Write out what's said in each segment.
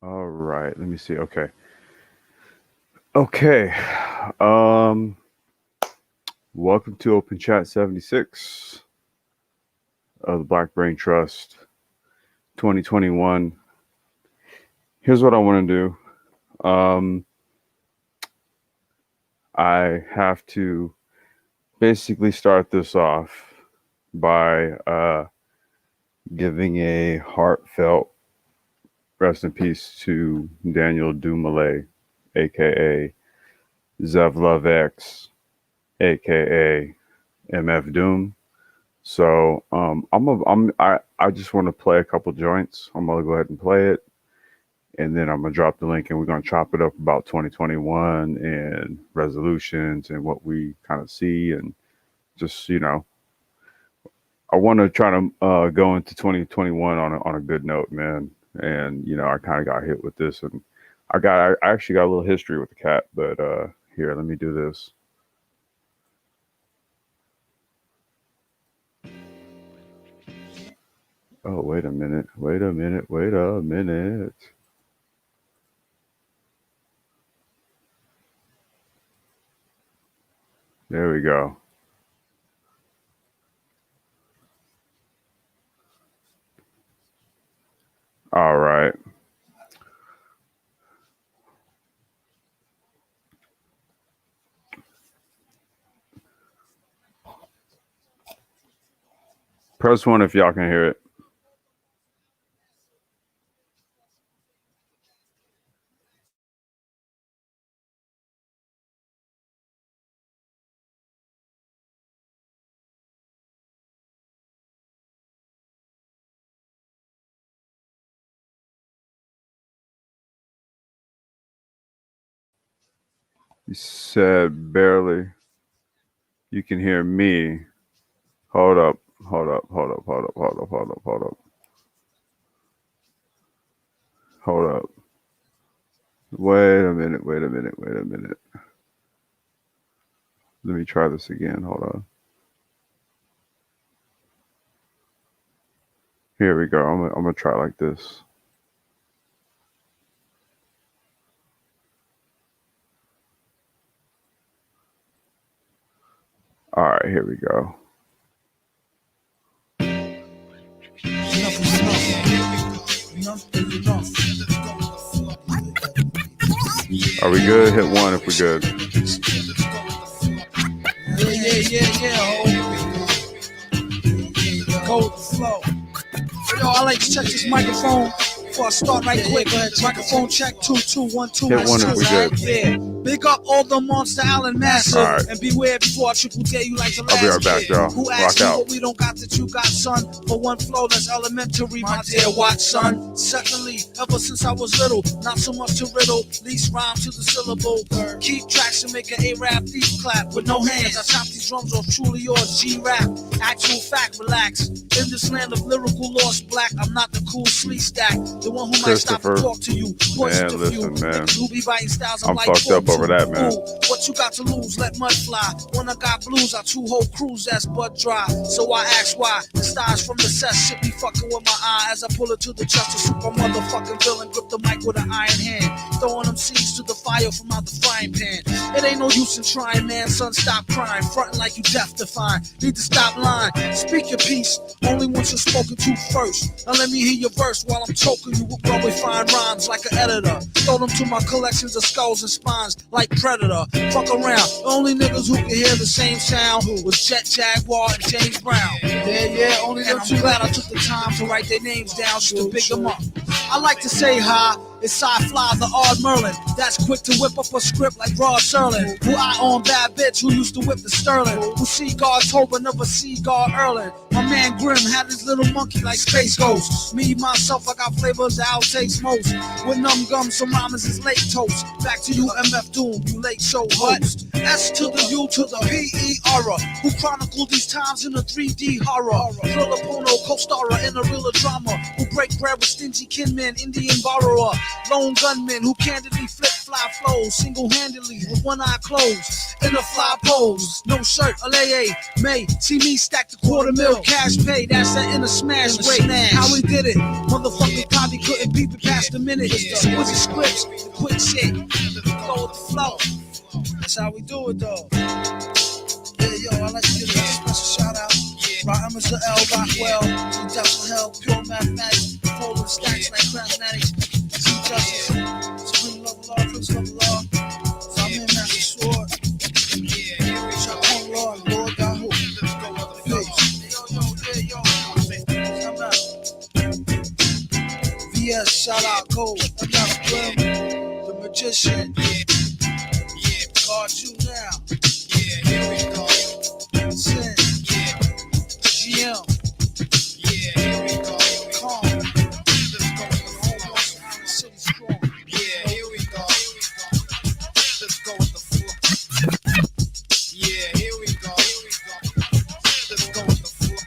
All right, let me see. Okay. Okay. Um, Welcome to Open Chat 76 of the Black Brain Trust 2021. Here's what I want to do. I have to basically start this off by giving a heartfelt rest in peace to Daniel Dumoulin, aka Zev Love X, aka MF Doom. So I just want to play a couple joints. I'm gonna go ahead and play it, and then I'm gonna drop the link, and we're gonna chop it up about 2021 and resolutions and what we kind of see, and just I want to try to go into 2021 on a good note, man. And I kind of got hit with this, and I actually got a little history with the cat, but here, let me do this. Oh, wait a minute. Wait a minute. Wait a minute. There we go. All right. Press one if y'all can hear it. You said barely. You can hear me. Hold up. Hold up. Hold up. Hold up. Hold up. Hold up. Hold up. Hold up. Wait a minute. Wait a minute. Wait a minute. Let me try this again. Hold on. Here we go. I'm gonna try like this. All right, here we go. Are we good? Hit one if we're good. Yeah. Go with the flow. Yo, I like to check this microphone before I start right quick. Microphone check 2 2 1 2. Hit one if we good. Yeah. Big up all the Monster Allen massive. Right. And beware before I triple dare you like the last I'll be right back, y'all. Who asked Rock me out. what we don't got that you got, son? For one flow that's elementary, my dear Watson. Secondly, ever since I was little, not so much to riddle, least rhyme to the syllable. Keep tracks and make an A-rap thief clap with no hands. I chop these drums off truly yours, G-rap. Actual fact, relax. In this land of lyrical lost black, I'm not the cool sleep stack. The one who might stop and talk to you. Man, listen, man. Who be biting styles, I'm like fucked up over that, man. Ooh, what you got to lose? Let mud fly. When I got blues, I two whole crews that's butt dry. So I ask why. The stars from the set shit be fucking with my eye as I pull it to the chest. A super motherfucking villain grip the mic with an iron hand, throwing them seeds to the fire from out the frying pan. It ain't no use in trying, man. Son, stop crying, frontin' like you deaf to find. Need to stop lying. Speak your piece. Only once you're spoken to first. Now let me hear your verse while I'm choking you with probably fine rhymes like an editor. Throw them to my collections of skulls and spines like Predator. Fuck around. The only niggas who can hear the same sound was Jet Jaguar and James Brown. Yeah, only them two. Glad I took the time to write their names down just to pick them up. I like to say hi. It's Sci-Fly, the Ard Merlin. That's quick to whip up a script like Rod Serling. Who I on bad bitch who used to whip the Sterling. Who see guards hope but never see guard Erling. My man Grim had his little monkey like Space Ghost. Me, myself, I got flavors that outtakes most. With numb gum, some rhymes is late toast. Back to you, MF Doom, you late show host. S to the U to the P-E-R-A, who chronicled these times in a 3D horror. Filipono co-starrer in a real drama, who break bread with stingy kinmen, Indian borrower, lone gunman who candidly flip fly flows single-handedly with one eye closed in a fly pose. No shirt, Alea, May, see me stack the $250,000 cash pay. That's that in a smash way. How we did it, motherfuckers probably couldn't beep it past a minute. Exquisite scripts, the quick shit, go with the flow. That's how we do it though. Yeah, yo, I like to give a special shout out. Right, Mr. L. Rockwell, Blue Devil Hell, Pure Mathematics, Polar Stacks like Craftmatics, True Justice, Supreme Love Law, Prince Love Law, I'm in Master Sword, Chuck Home Law, Lord God Who, VS, shout out Cole, I got a Grim, the Magician, guard you now, Sin, GM, Calm, City Strong, let's go with the flow. Yeah, here we go. Let's go with the flow.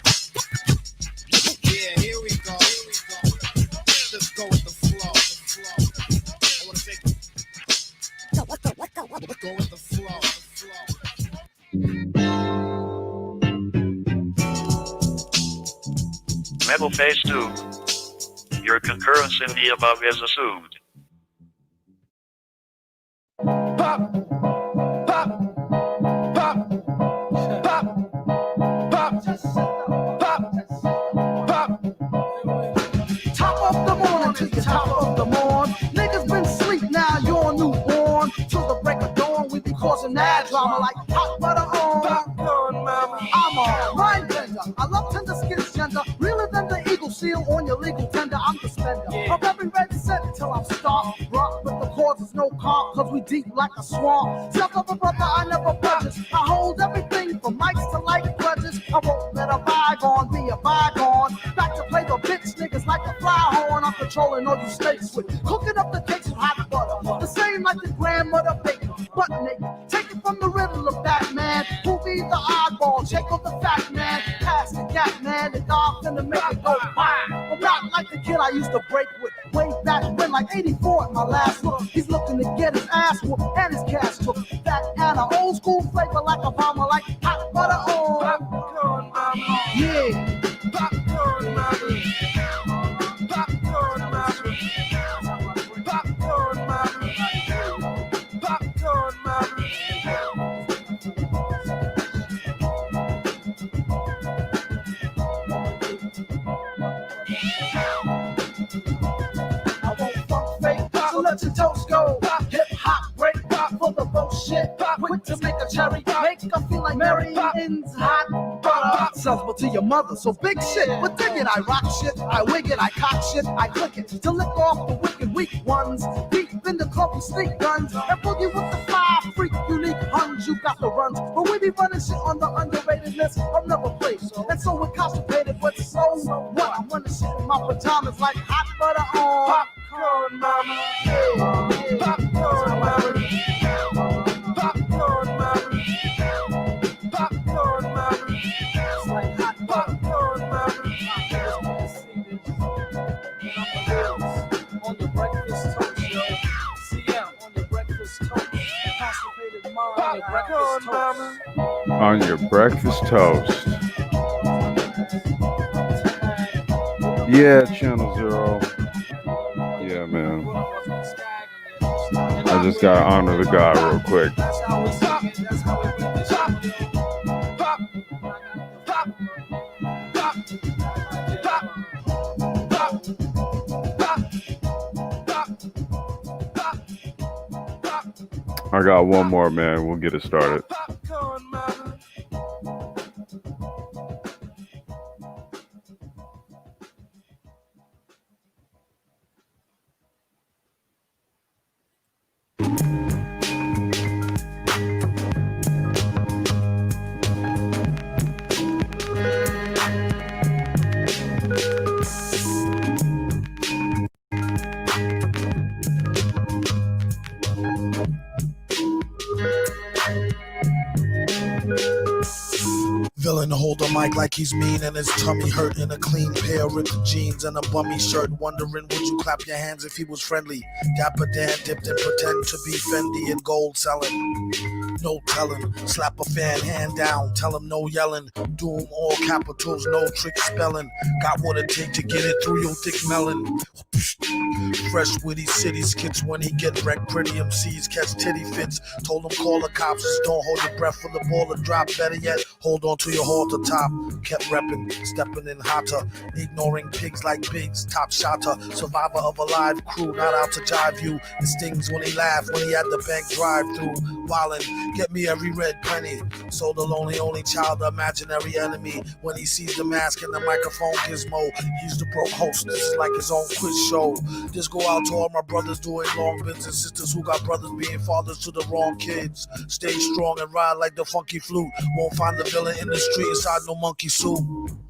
Yeah, here we go. Let's go with the flow. I wanna take it. Let's go with the flow. Metal Phase 2. Your concurrence in the above is assumed. Pop, pop, pop, pop, pop, pop, pop. Top of the morning to the top of the morn. Niggas been sleep now, you're newborn. Till the break of dawn, we be causing that drama like hot butter on. I'm a mind bender. I love tender skins, gender. Realer than the eagle seal on your legal tender. I'm the spender of every red cent till I'm starved. Rock with the cause is no calm, cause we deep like a swamp. Self of a brother, I never budges. I hold everything from mics to light grudges. I won't let a bygone be a bygone. Back to play the bitch niggas like a fly horn. I'm controlling all you snakes with. Cooking up the cakes with hot butter. The same like the grandmother baker. Butt naked. Take it from the riddle of Batman. Who be the oddball? Check on the fat man. Pass the gap man. The dog finna make it go fine. I'm not like the kid I used to break with. Way back when, like 84 at my last look. He's looking to get his ass whooped and his cash took. Fat Anna, old school flavor like a bomber, like hot butter on. Popcorn, mama. Yeah. Popcorn, mama. Popcorn, mama. Popcorn, mama. Popcorn, mama. So let your toast go. Hip hop, break pop for the bullshit. Quick to make a cherry, make her feel like Mary Poppins hot butter. Sells to your mother, so big shit. But dig it, I rock shit, I wig it, I cock shit, I click it to lick off the wicked weak ones. Deep in the club with sneak guns and boogie with the 5 freak unique huns. You got the runs, but we be running shit on the underrated list of never played. And so we're constipated, but so what? I'm running shit in my pajamas like hot butter on. Popcorn, mama. Yeah. Popcorn, mama. Popcorn, mama. Popcorn, mama. It's like hot popcorn, mama. On your breakfast toast, yo. CM on your breakfast toast. Constipated mind on your breakfast toast. On your breakfast toast. Yeah, Channel Zero. Yeah, man. I just gotta honor the God real quick. I got one more, man. We'll get it started. mic like he's mean and his tummy hurt in a clean pair of ripped jeans and a bummy shirt. Wondering would you clap your hands if he was friendly? Dapper Dan dipped and pretend to be Fendi and gold selling. No telling, slap a fan hand down, tell him no yelling. Doom all capitals, no trick spelling. Got what it take to get it through your thick melon. Fresh witty city skits when he get wrecked. Pretty MCs catch titty fits. Told him call the cops, just don't hold your breath for the ball to drop. Better yet, hold on to your halter top. Kept reppin', steppin' in hotter. Ignoring pigs like bigs, top shotter. Survivor of a live crew, not out to jive you. It stings when he laugh, when he had the bank drive through. Wildin', get me every red penny. So the lonely only child, the imaginary enemy. When he sees the mask and the microphone gizmo, he's the broke host, this is like his own quiz show. Just go out to all my brothers doing long bins and sisters who got brothers being fathers to the wrong kids. Stay strong and ride like the funky flute. Won't find the villain in the street inside no monkey suit.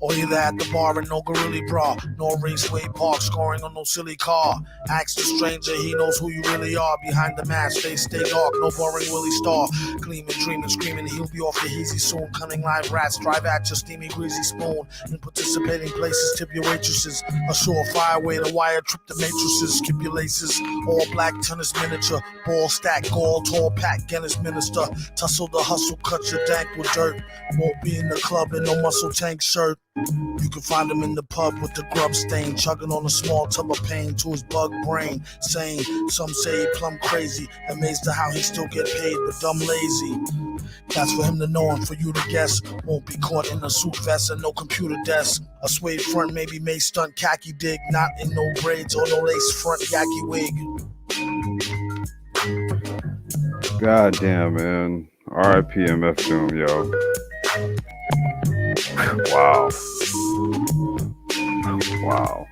Or either at the bar in no gorilla bra, nor Raceway Park scoring on no silly car. Ask the stranger, he knows who you really are. Behind the mask, face stay dark, no boring Willie Star. Gleaming, dreaming, screaming, he'll be off the easy soon. Cunning live rats, drive at your steamy greasy spoon. In participating places, tip your waitresses. A surefire way to wire trip the matrices. Skip your laces, all black tennis miniature. Ball stack, gall, tall pack, Guinness minister. Tussle the hustle, cut your dank with dirt. Won't be in the club in no muscle tank shirt. You can find him in the pub with the grub stain, chugging on a small tub of pain to his bug brain, saying, some say he plumb crazy, amazed at how he still get paid, but dumb lazy. That's for him to know and for you to guess. Won't be caught in a suit vest and no computer desk. A suede front maybe may stunt khaki dig, not in no braids or no lace front yaki wig. God damn, man. R.I.P MF Doom, yo. Wow. Wow.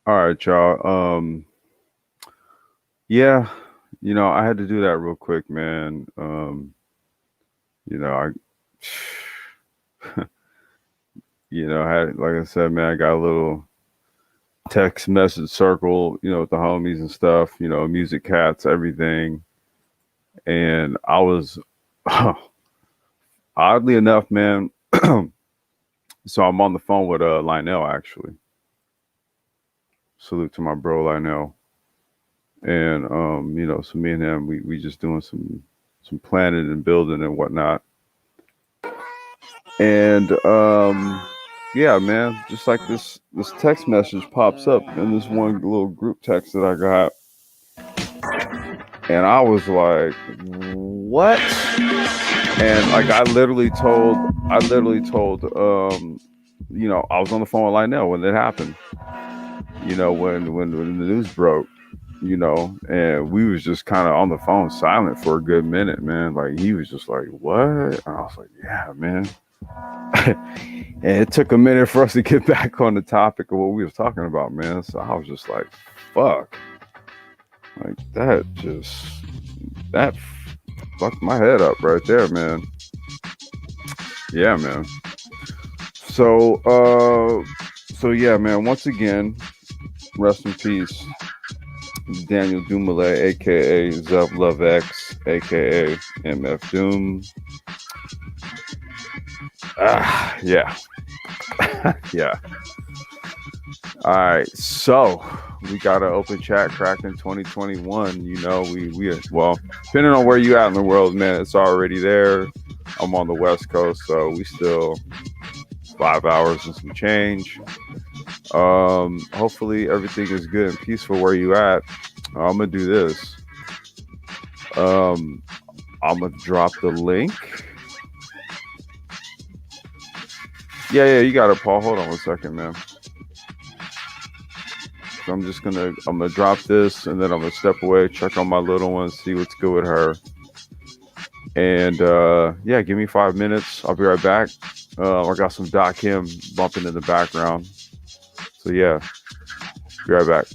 All right, y'all. Yeah, I had to do that real quick, man. I had, like I said, man, I got a little text message circle, with the homies and stuff, music cats, everything. And I was, oddly enough, man, so I'm on the phone with Lionel, actually. Salute to my bro, Lionel. And, so me and him, we just doing some planning and building and whatnot. And, yeah, man, just like this text message pops up in this one little group text that I got. And I was like, what? And like, I literally told, I was on the phone with Lionel when it happened, when the news broke, and we was just kind of on the phone silent for a good minute, man. Like, he was just like, what? And I was like, yeah, man. And it took a minute for us to get back on the topic of what we was talking about, man. So I was just like, fuck. Like, that fucked my head up right there, man. Yeah, man. So yeah, man, once again, rest in peace, Daniel Dumile, aka Zev Love X, aka MF Doom. Yeah. Yeah. All right, so we got an open chat cracking 2021. We well, depending on where you at in the world, man, it's already there. I'm on the West Coast, so we still 5 hours and some change. Hopefully everything is good and peaceful where you at. I'm gonna do this. I'm gonna drop the link. Yeah, you got it, Paul. Hold on 1 second, man. So I'm gonna drop this, and then I'm gonna step away, check on my little one, see what's good with her. And yeah, give me 5 minutes. I'll be right back. I got some Doc Kim bumping in the background. So yeah, be right back.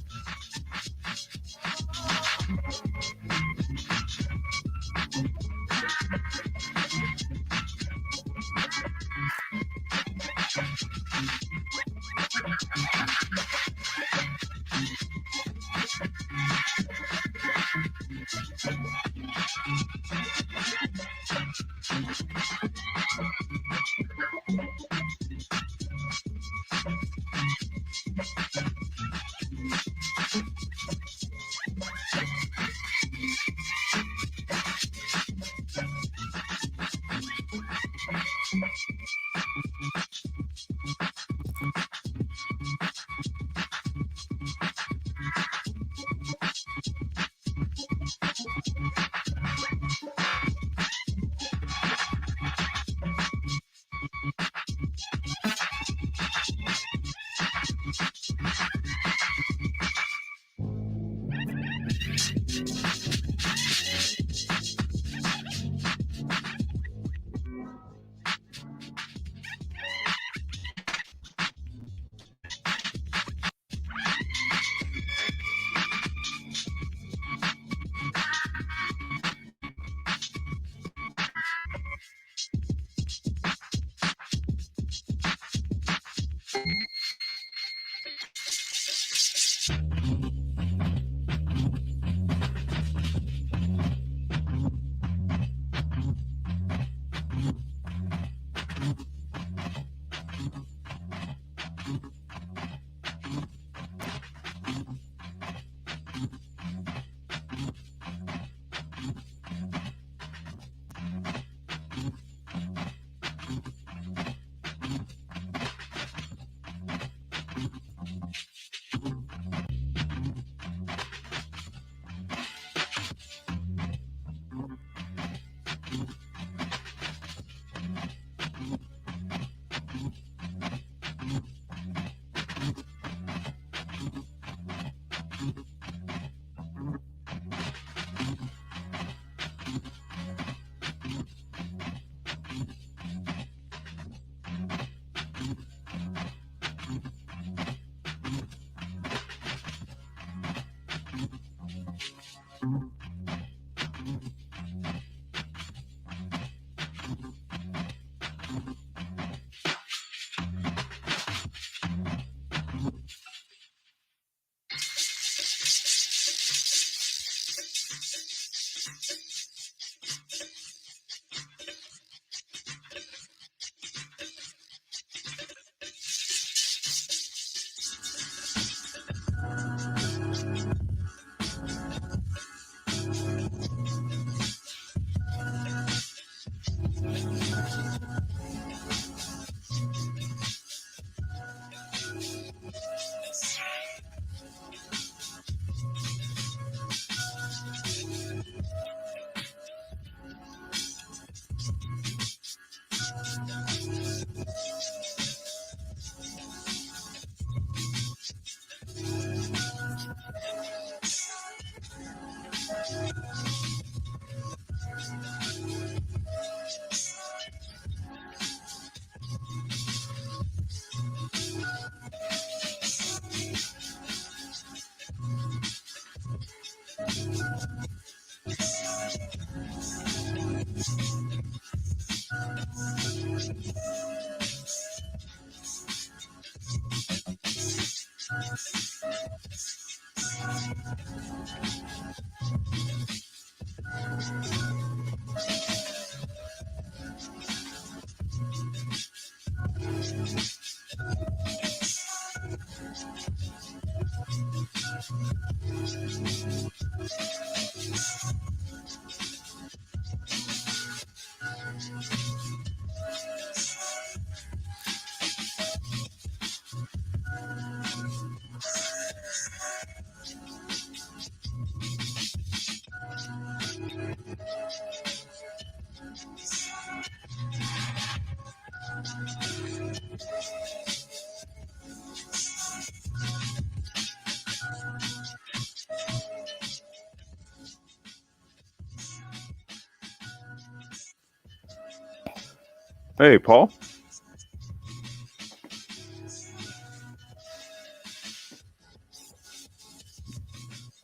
Hey, Paul.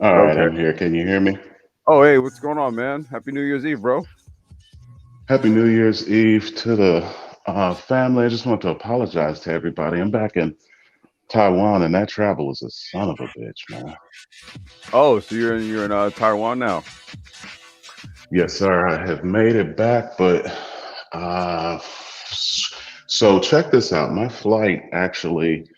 All right, Okay. I'm here. Can you hear me? Oh, hey, what's going on, man? Happy New Year's Eve, bro. Happy New Year's Eve to the family. I just want to apologize to everybody. I'm back in Taiwan, and that travel was a son of a bitch, man. Oh, so you're in Taiwan now. Yes, sir. I have made it back, but so check this out. My flight actually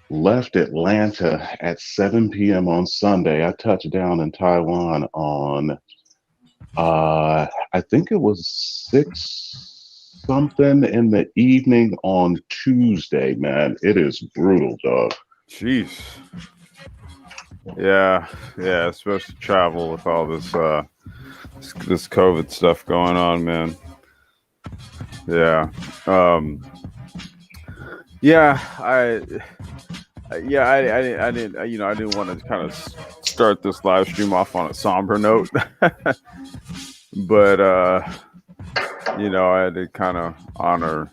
left Atlanta at 7 p.m. on Sunday. I touched down in Taiwan on I think it was 6 something in the evening on Tuesday, man. It is brutal, dog. Jeez. Yeah, especially travel with all this COVID stuff going on, man. Yeah. Yeah, yeah, I didn't, you know, I didn't want to kind of start this live stream off on a somber note, but you know, I had to kind of honor,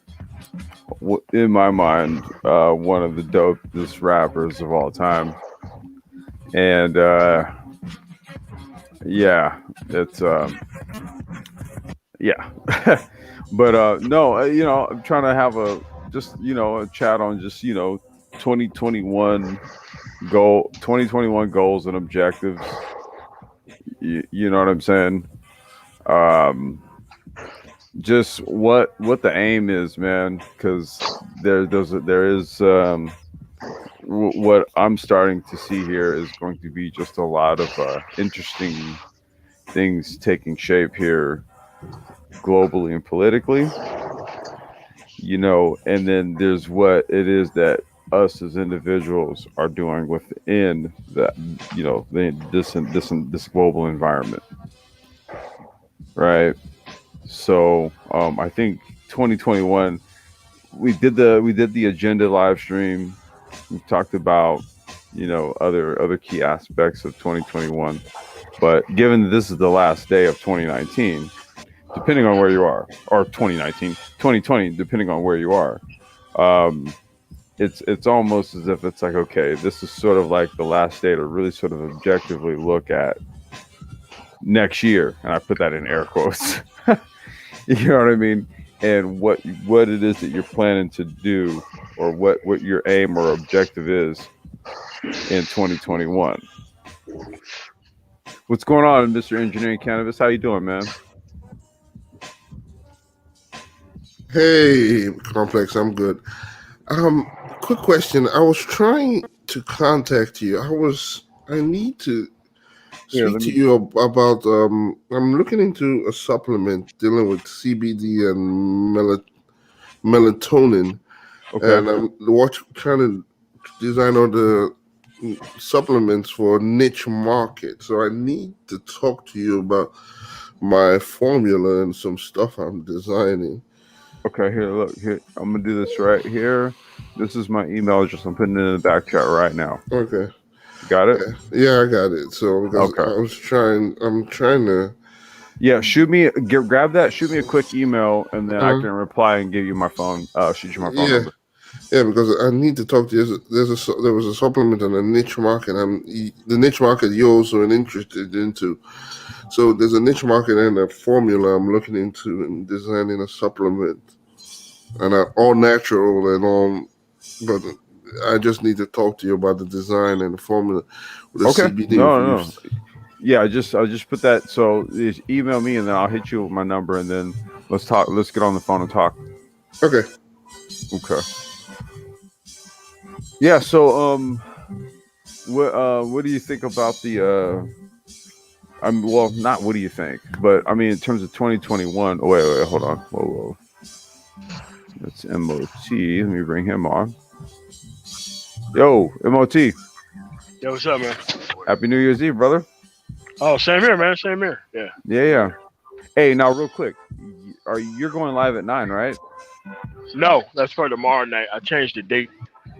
in my mind, one of the dopest rappers of all time, and yeah, it's yeah, but no, you know, I'm trying to have a just you know a chat on just you know 2021 2021 goals and objectives. You know what I'm saying? Um, just what the aim is, man, because there is what I'm starting to see here is going to be just a lot of interesting things taking shape here globally and politically, you know, and then there's what it is that us as individuals are doing within that, you know, this global environment, right? So I think 2021 we did the agenda live stream. We talked about you know other key aspects of 2021, but given that this is the last day of 2019, depending on where you are, or 2019, 2020, depending on where you are, um, it's almost as if it's like okay, this is sort of like the last day to really sort of objectively look at next year, and I put that in air quotes. You know what I mean? And what it is that you're planning to do, or what your aim or objective is in 2021. What's going on, Mr. Engineering Cannabis? How you doing, man? Hey, Complex, I'm good. Quick question. I was trying to contact you. I need to Here, speak let to me. you about I'm looking into a supplement dealing with CBD and melatonin, Okay. and I'm trying to design all the supplements for a niche market. So I need to talk to you about my formula and some stuff I'm designing. Okay. Here, look. Here, I'm gonna do this right here. This is my email address. I'm putting it in the back chat right now. Okay. Got it? Yeah, I got it. So because Okay. I'm trying to. Yeah. Grab that. Shoot me a quick email, and then I can reply and give you my phone. Shoot you my phone Yeah, number. yeah, because I need to talk to you. There was a supplement on a niche market. The niche market you're also interested into. So there's a niche market and a formula I'm looking into and designing a supplement, and all natural and all. But I just need to talk to you about the design and the formula with the Okay. CBD No. infused. Yeah, I'll just put that. So just email me, and then I'll hit you with my number, and then let's talk. Let's get on the phone and talk. Okay. Okay. Yeah. So what do you think about the well, not what do you think, but I mean in terms of 2021. Oh, wait, hold on. Whoa. That's MOT. Let me bring him on. Yo, MOT. Yo, what's up, man? Happy New Year's Eve, brother. Oh, same here, man. Same here. Yeah. Yeah. Hey, now real quick, you're going live at 9, right? No, that's for tomorrow night. I changed the date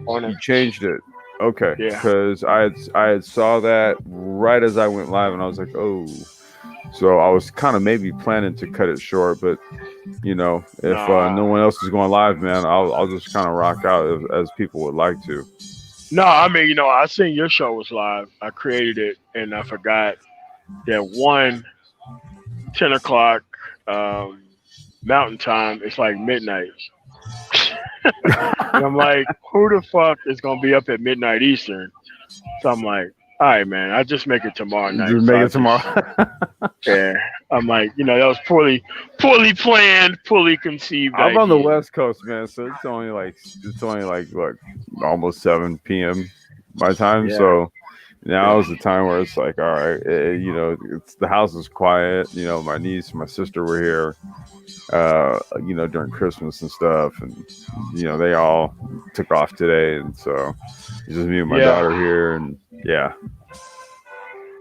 on You it. changed it. Okay. Yeah. Because I had saw that right as I went live, and I was like, oh. So I was kind of maybe planning to cut it short, but you know, if no one else is going live, man, I'll just kind of rock out as people would like to. No, I mean, I seen your show was live. I created it, and I forgot that 10 o'clock Mountain Time. It's like midnight. And I'm like, who the fuck is gonna be up at midnight Eastern? So I'm like, all right, man, I'll just make it tomorrow night. Just make it tomorrow. Yeah, I'm like, that was poorly planned, poorly conceived. I'm on the idea. West Coast, man, so it's only like what, almost 7 p.m. my time. Yeah. So now is the time where it's like, all right, it's the house is quiet. My niece, my sister were here, during Christmas and stuff, and they all took off today, and so it's just me and my daughter here, and yeah.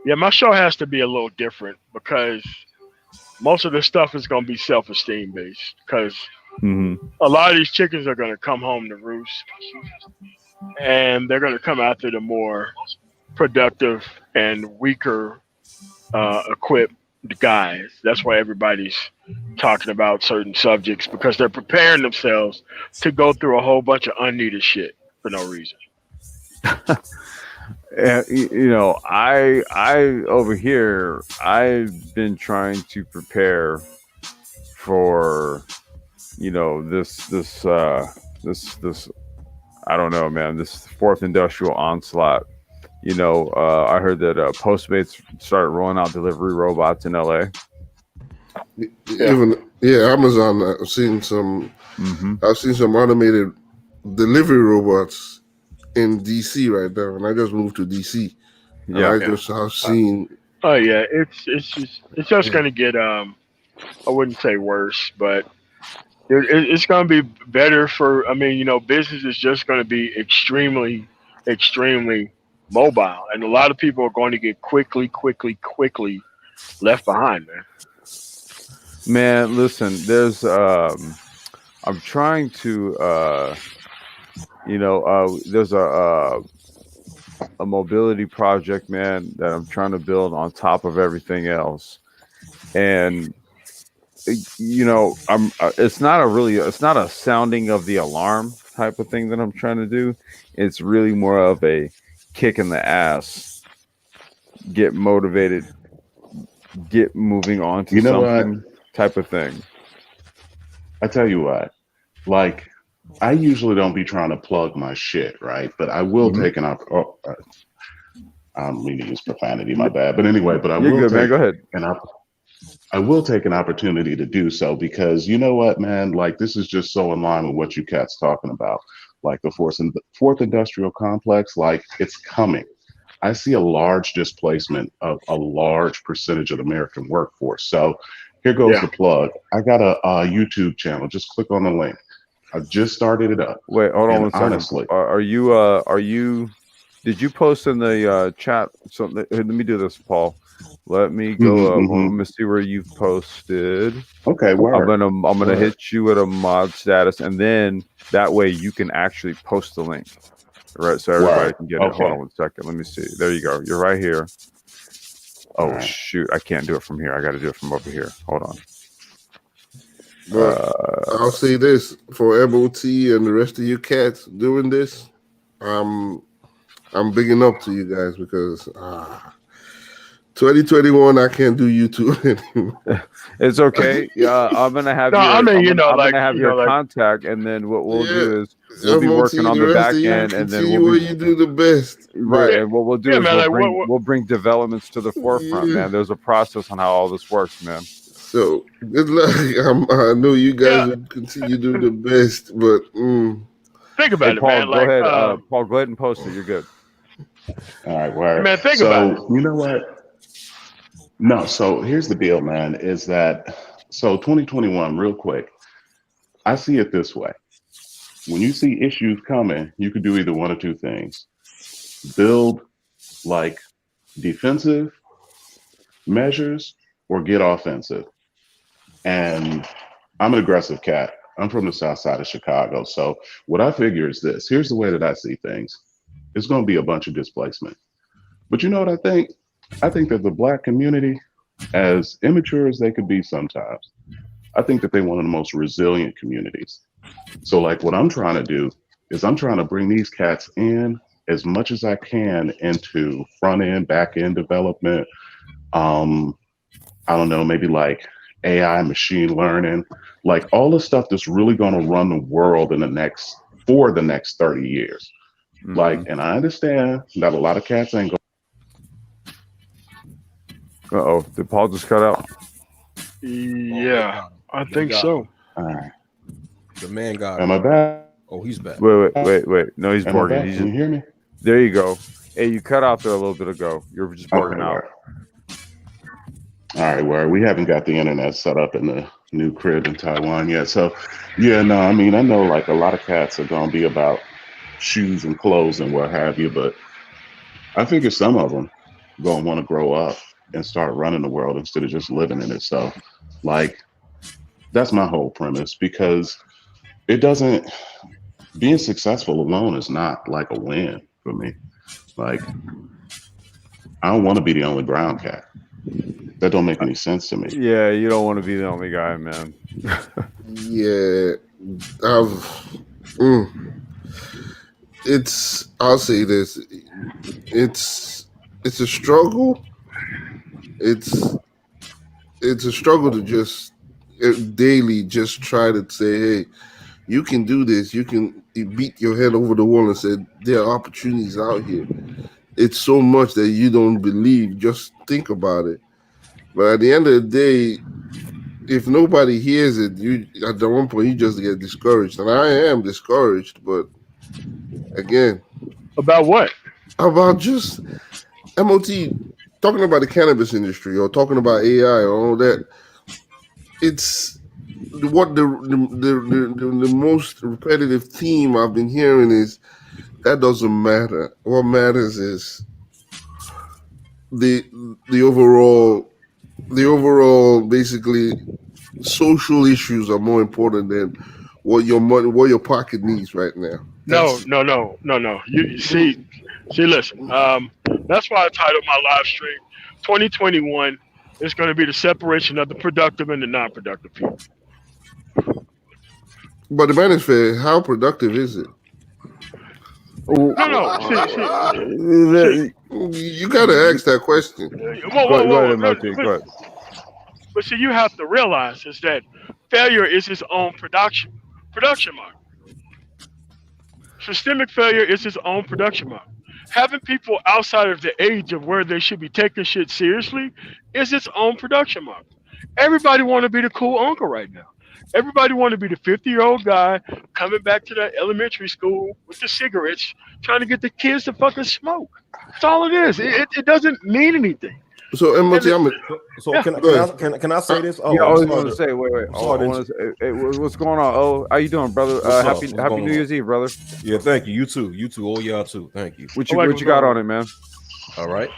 Yeah, my show has to be a little different because most of the stuff is going to be self-esteem based because a lot of these chickens are going to come home to roost. and they're going to come after the more productive and weaker equipped guys. That's why everybody's talking about certain subjects because they're preparing themselves to go through a whole bunch of unneeded shit for no reason. I over here, I've been trying to prepare for, this I don't know, man, this fourth industrial onslaught. I heard that Postmates started rolling out delivery robots in LA. Even Amazon. I've seen some. Mm-hmm. I've seen some automated delivery robots in DC right now, and I just moved to DC. And Yeah. I just have seen. Oh yeah, it's just going to get I wouldn't say worse, but it's going to be better for. I mean, business is just going to be extremely mobile, and a lot of people are going to get quickly left behind, man. Man, listen, I'm trying to there's a mobility project, man, that I'm trying to build on top of everything else. And it's not a sounding of the alarm type of thing that I'm trying to do. It's really more of a kick in the ass, get motivated, get moving on to something type of thing. I tell you what, like, I usually don't be trying to plug my shit, right? But I will take an I don't mean to use profanity, my bad. But anyway, but You're good, man. Go ahead. I will take an opportunity to do so because you know what, man? Like, this is just so in line with what you cats talking about. Like the fourth industrial complex, like, it's coming. I see a large displacement of a large percentage of the American workforce. So here goes the plug. I got a YouTube channel. Just click on the link. I just started it up. Wait, hold on one second. Honestly, are you? Did you post in the chat something? Let me do this, Paul. Let me go up. Let me see where you've posted. Okay, word. I'm gonna hit you with a mod status, and then that way you can actually post the link, right? So everybody can get it. Hold on one second. Let me see. There you go. You're right here. Oh shoot! I can't do it from here. I got to do it from over here. Hold on. But I'll say this for MOT and the rest of you cats doing this. I'm bigging up to you guys because 2021 I can't do YouTube anymore. It's okay. Yeah, I'm gonna have your contact, and then what we'll do is we'll be working on the back end, and then you do the best, right? And what we'll do is we'll bring developments to the forefront, man. There's a process on how all this works, man. So good luck. I know you guys will continue to do the best, but think about it, Paul, man. Go ahead, Paul. Go ahead and post it. You're good. All right, word. Man, think about it. You know what? No. So here's the deal, man. Is that 2021? Real quick, I see it this way. When you see issues coming, you could do either one of two things: build like defensive measures or get offensive. And I'm an aggressive cat. I'm from the south side of Chicago. So what I figure is this. Here's the way that I see things. It's going to be a bunch of displacement. But you know what I think? I think that the Black community, as immature as they could be sometimes, I think that they're one of the most resilient communities. So like what I'm trying to do is I'm trying to bring these cats in as much as I can into front end, back end development. I don't know, maybe like AI, machine learning, like all the stuff that's really going to run the world for the next 30 years. Mm-hmm. Like, and I understand that a lot of cats ain't going. Uh-oh, did Paul just cut out? Yeah, I think so. All right. The man got. Am I back? Oh, he's back. Wait. No, he's barking. Can you hear me? There you go. Hey, you cut out there a little bit ago. You're just barking out. All right, where we haven't got the internet set up in the new crib in Taiwan yet. So, yeah, no, I mean, I know like a lot of cats are going to be about shoes and clothes and what have you, but I figure some of them going to want to grow up and start running the world instead of just living in it. So, like, that's my whole premise because it doesn't, being successful alone is not like a win for me. Like, I don't want to be the only brown cat. That don't make any sense to me. Yeah, you don't want to be the only guy, man. Yeah, I'll say this. It's a struggle. It's a struggle to just daily just try to say, hey, you can do this. You can beat your head over the wall and say there are opportunities out here. It's so much that you don't believe. Just think about it. But at the end of the day, if nobody hears it, you at the one point you just get discouraged, and I am discouraged. But again, About what? about just MOT talking about the cannabis industry or talking about AI or all that. It's what the most repetitive theme I've been hearing is that doesn't matter. What matters is the overall basically social issues are more important than what your pocket needs right now. No. You see, listen. That's why I titled my live stream 2021 is going to be the separation of the productive and the non-productive people. But the man is fair. How productive is it? No. See. You gotta ask that question. Whoa. But see, you have to realize is that failure is its own production mark. Systemic failure is its own production mark. Having people outside of the age of where they should be taking shit seriously is its own production mark. Everybody want to be the cool uncle right now. Everybody want to be the 50-year-old guy coming back to that elementary school with the cigarettes, trying to get the kids to fucking smoke. That's all it is. It doesn't mean anything. So, MOT, can I say this? I was going to say, wait. What's going on? Oh, how you doing, brother? Happy New Year's Eve, brother. Yeah, thank you. You too. All y'all too. Thank you. What you got on it, man? All right.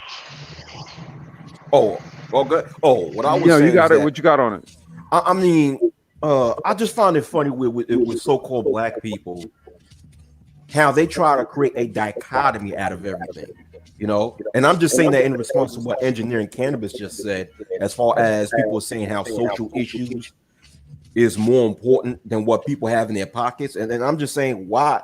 Oh, good. Oh, what I was saying. You got it. What you got on it? I mean, I just find it funny with so-called black people, how they try to create a dichotomy out of everything. You know, and I'm just saying that in response to what Engineering Cannabis just said, as far as people saying how social issues is more important than what people have in their pockets. And I'm just saying, why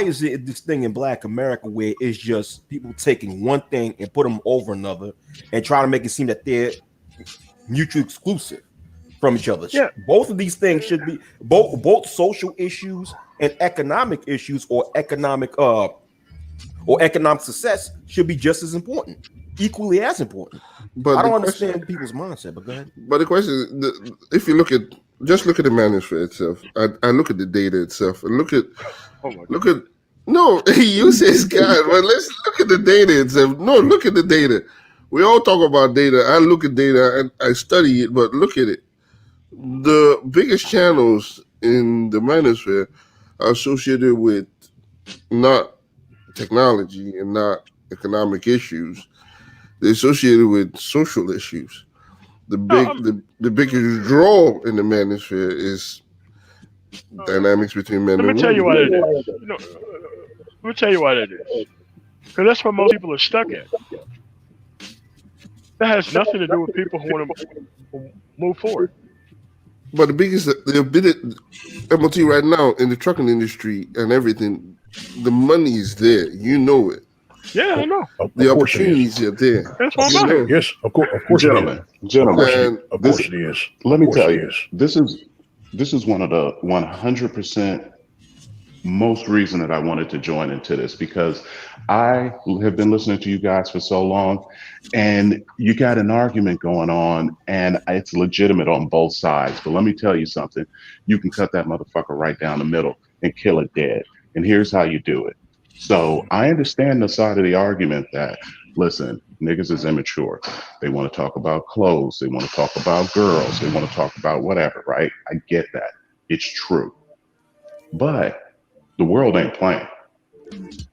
is it this thing in Black America where it's just people taking one thing and put them over another and trying to make it seem that they're mutually exclusive from each other? Yeah. Both of these things should be both social issues and economic issues or economic success should be just as important, equally as important. But I don't understand people's mindset. But go ahead. But the question is, if you look at the manuscript itself, I look at the data itself, and look at no, you say Scott, but let's look at the data itself. No, look at the data. We all talk about data. I look at data and I study it, but look at it. The biggest channels in the manosphere are associated with not technology and not economic issues. They're associated with social issues. The biggest draw in the manosphere is dynamics between men and women. Let me tell you what it is. Let me tell you what it is. Because that's where most people are stuck at. That has nothing to do with people who want to move forward. But the MOT right now in the trucking industry and everything, the money is there. You know it. Yeah, I know. The opportunities are there. That's what I'm saying. Yes, of course, Gentlemen, of course it is. Let me tell you, this is one of the 100% most reason that I wanted to join into this, because I have been listening to you guys for so long, and you got an argument going on, and it's legitimate on both sides. But let me tell you something: you can cut that motherfucker right down the middle and kill it dead. And here's how you do it. So I understand the side of the argument that, listen, niggas is immature. They want to talk about clothes. They want to talk about girls. They want to talk about whatever, right? I get that. It's true. But the world ain't playing.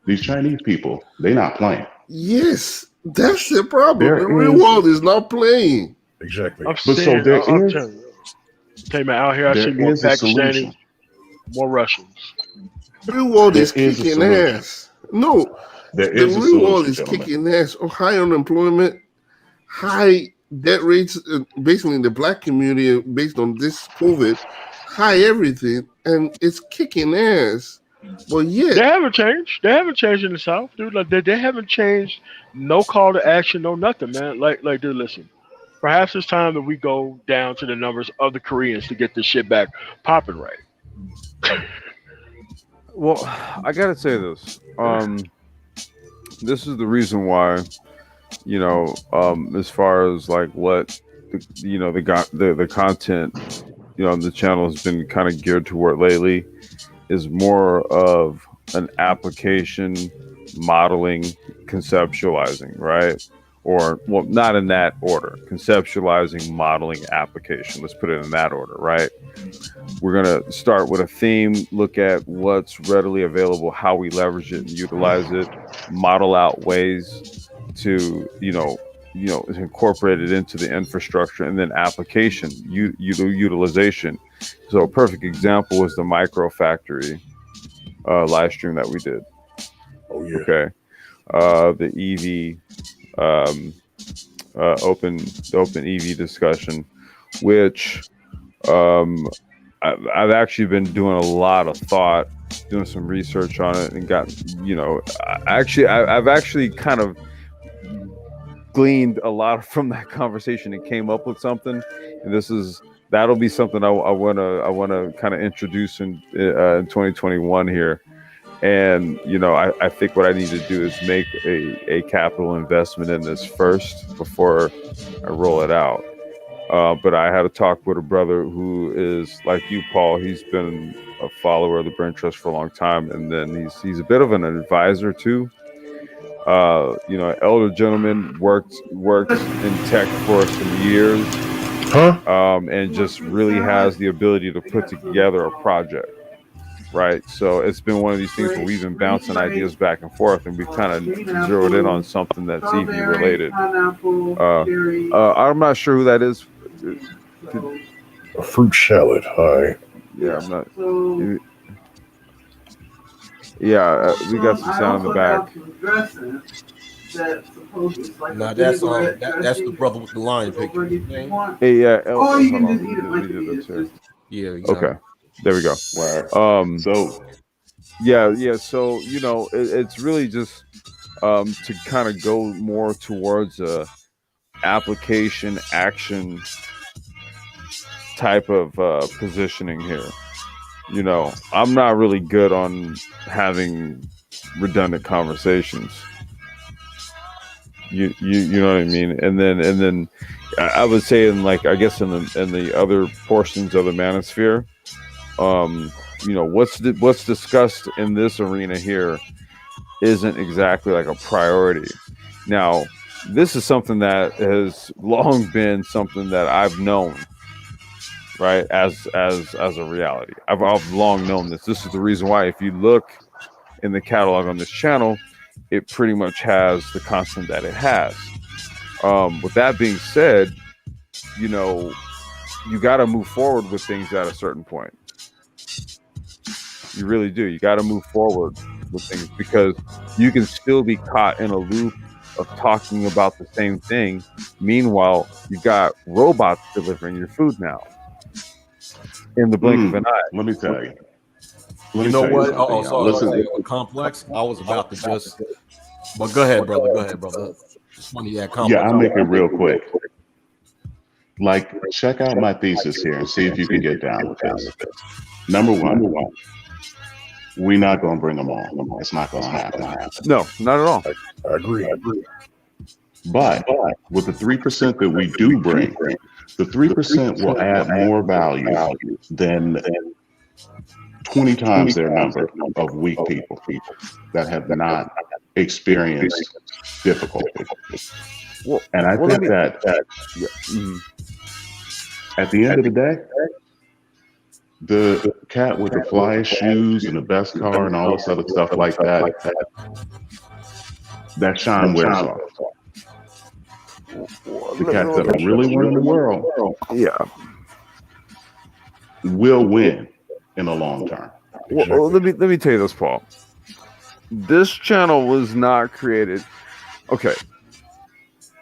These Chinese people, they not playing. Yes, that's the problem. The real world is not playing. Exactly. Out here, I see more Pakistani. More Russians. The real world There is is a kicking solution. ass. No, There the is a real world solution, is gentlemen. kicking ass. Oh, high unemployment, high debt rates, basically in the black community, based on this COVID, high everything, and it's kicking ass. But yet, They haven't changed. They haven't changed in the South, dude. Like they haven't changed. No call to action, no nothing, man. Like, dude, listen. Perhaps it's time that we go down to the numbers of the Koreans to get this shit back popping right. Well, I gotta say this. This is the reason why, as far as like what the content, on the channel has been kind of geared toward lately, is more of an application, modeling, conceptualizing, right? Or, well, not in that order. Conceptualizing, modeling, application. Let's put it in that order, right? We're going to start with a theme, look at what's readily available, how we leverage it and utilize it, model out ways to, incorporate it into the infrastructure, and then application, utilization. So a perfect example was the micro factory live stream that we did. Oh yeah. Okay. The EV, open EV discussion, which I've actually been doing a lot of thought, doing some research on it, and got, I've actually kind of gleaned a lot from that conversation and came up with something. And that'll be something I want to kind of introduce in 2021 here. And I think what I need to do is make a capital investment in this first before I roll it out. But I had a talk with a brother who is like you, Paul. He's been a follower of the Brain Trust for a long time, and then he's a bit of an advisor too. Elder gentleman worked in tech for some years, and just really has the ability to put together a project. Right, so it's been one of these things where we've been bouncing ideas back and forth, and we've kind of zeroed in on something that's EV related. I'm not sure who that is. A fruit salad. Hi. Yeah, I'm not. Yeah, we got some sound in the back. Now that's that's the brother with the lion picture. Hey, yeah. Hold on. Let me do this here. Yeah. Exactly. Okay. There we go. Wow. So yeah. So it's really just to kind of go more towards a application action type of positioning here. I'm not really good on having redundant conversations. You know what I mean? And then I would say in the other portions of the manosphere, what's discussed in this arena here isn't exactly like a priority. Now, this is something that has long been something that I've known, right, as a reality. I've long known this. This is the reason why, if you look in the catalog on this channel, it pretty much has the content that it has. With that being said, you got to move forward with things at a certain point. You really do. You got to move forward with things, because you can still be caught in a loop of talking about the same thing. Meanwhile, you got robots delivering your food now in the blink of an eye. Let me tell you. You know what? Oh, sorry. Complex. I was about to just. But go ahead, brother. Just want to complex. Yeah, I'll make it real quick. Like, check out my thesis here and see if you can get down with this. Number one, we're not going to bring them on. It's not going to happen. No, not at all. I agree. But with the 3% that we do bring, the 3% will add more value than 20 times their number of weak people that have not experienced difficulty. Well, and I think that at the end of the day, the cat with the flyest shoes and the best car and all this other stuff like that, that shine wears off. The cats that are really winning the world, will win in the long term. Well, let me tell you this, Paul. This channel was not created. Okay,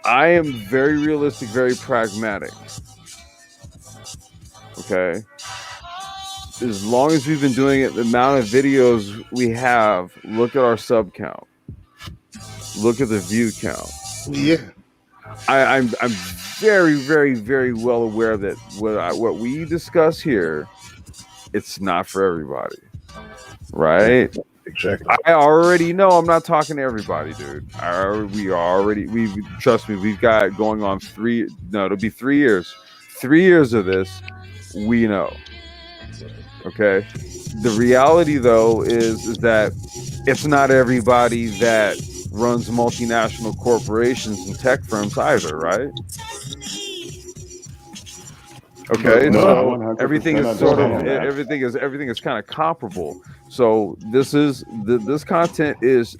I am very realistic, very pragmatic. Okay, as long as we've been doing it, the amount of videos we have, look at our sub count, look at the view count. Yeah. I'm very, very, very well aware that what we discuss here, it's not for everybody, right? Exactly. I already know I'm not talking to everybody, dude. We trust me. We've got going on it'll be 3 years. 3 years of this, we know. Okay. The reality, though, is that it's not everybody that runs multinational corporations and tech firms either, right? Okay, No, I so 100% everything is sort of understand that. everything is kind of comparable. So this content is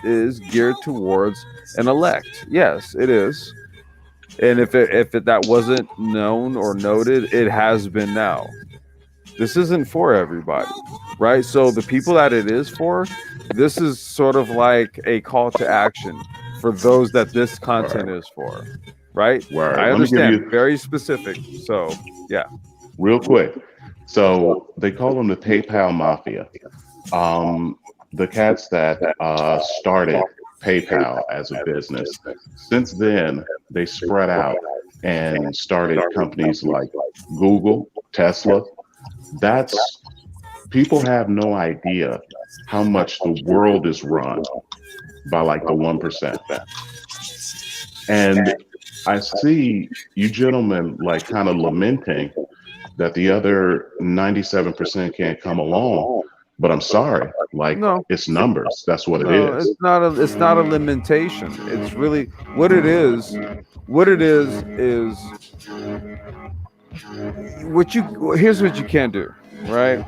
geared towards an elect. Yes, it is. And if that wasn't known or noted, it has been now. This isn't for everybody, right? So the people that it is for, this is sort of like a call to action for those that this content is for, right? Word. I Let me give understand, you very specific. So yeah. real quick. So they call them the PayPal Mafia. The cats that started PayPal as a business. Since then, they spread out and started companies like Google, Tesla. People have no idea how much the world is run by like the 1%. And I see you gentlemen like kind of lamenting that the other 97% can't come along. But I'm sorry, like No. it's numbers. That's what it No, is. it's not a limitation. It's really what it is. What it is here's what you can't do, right?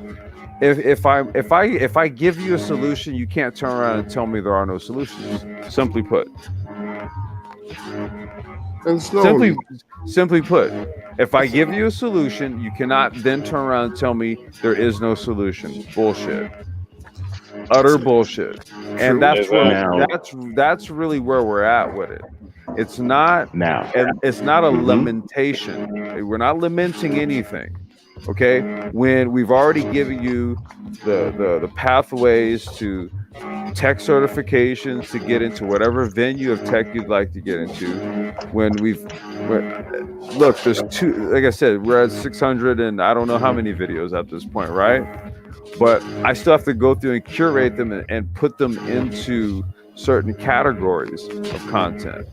If I give you a solution, you can't turn around and tell me there are no solutions. Simply put. And slowly. Simply put, if I give you a solution, you cannot then turn around and tell me there is no solution. Bullshit. Utter bullshit. And that's where Now- that's really where we're at with it. It's not a lamentation. We're not lamenting anything. Okay? When we've already given you the pathways to tech certifications to get into whatever venue of tech you'd like to get into. Look, there's like I said, we're at 600 and I don't know how many videos at this point, right? But I still have to go through and curate them and put them into certain categories of content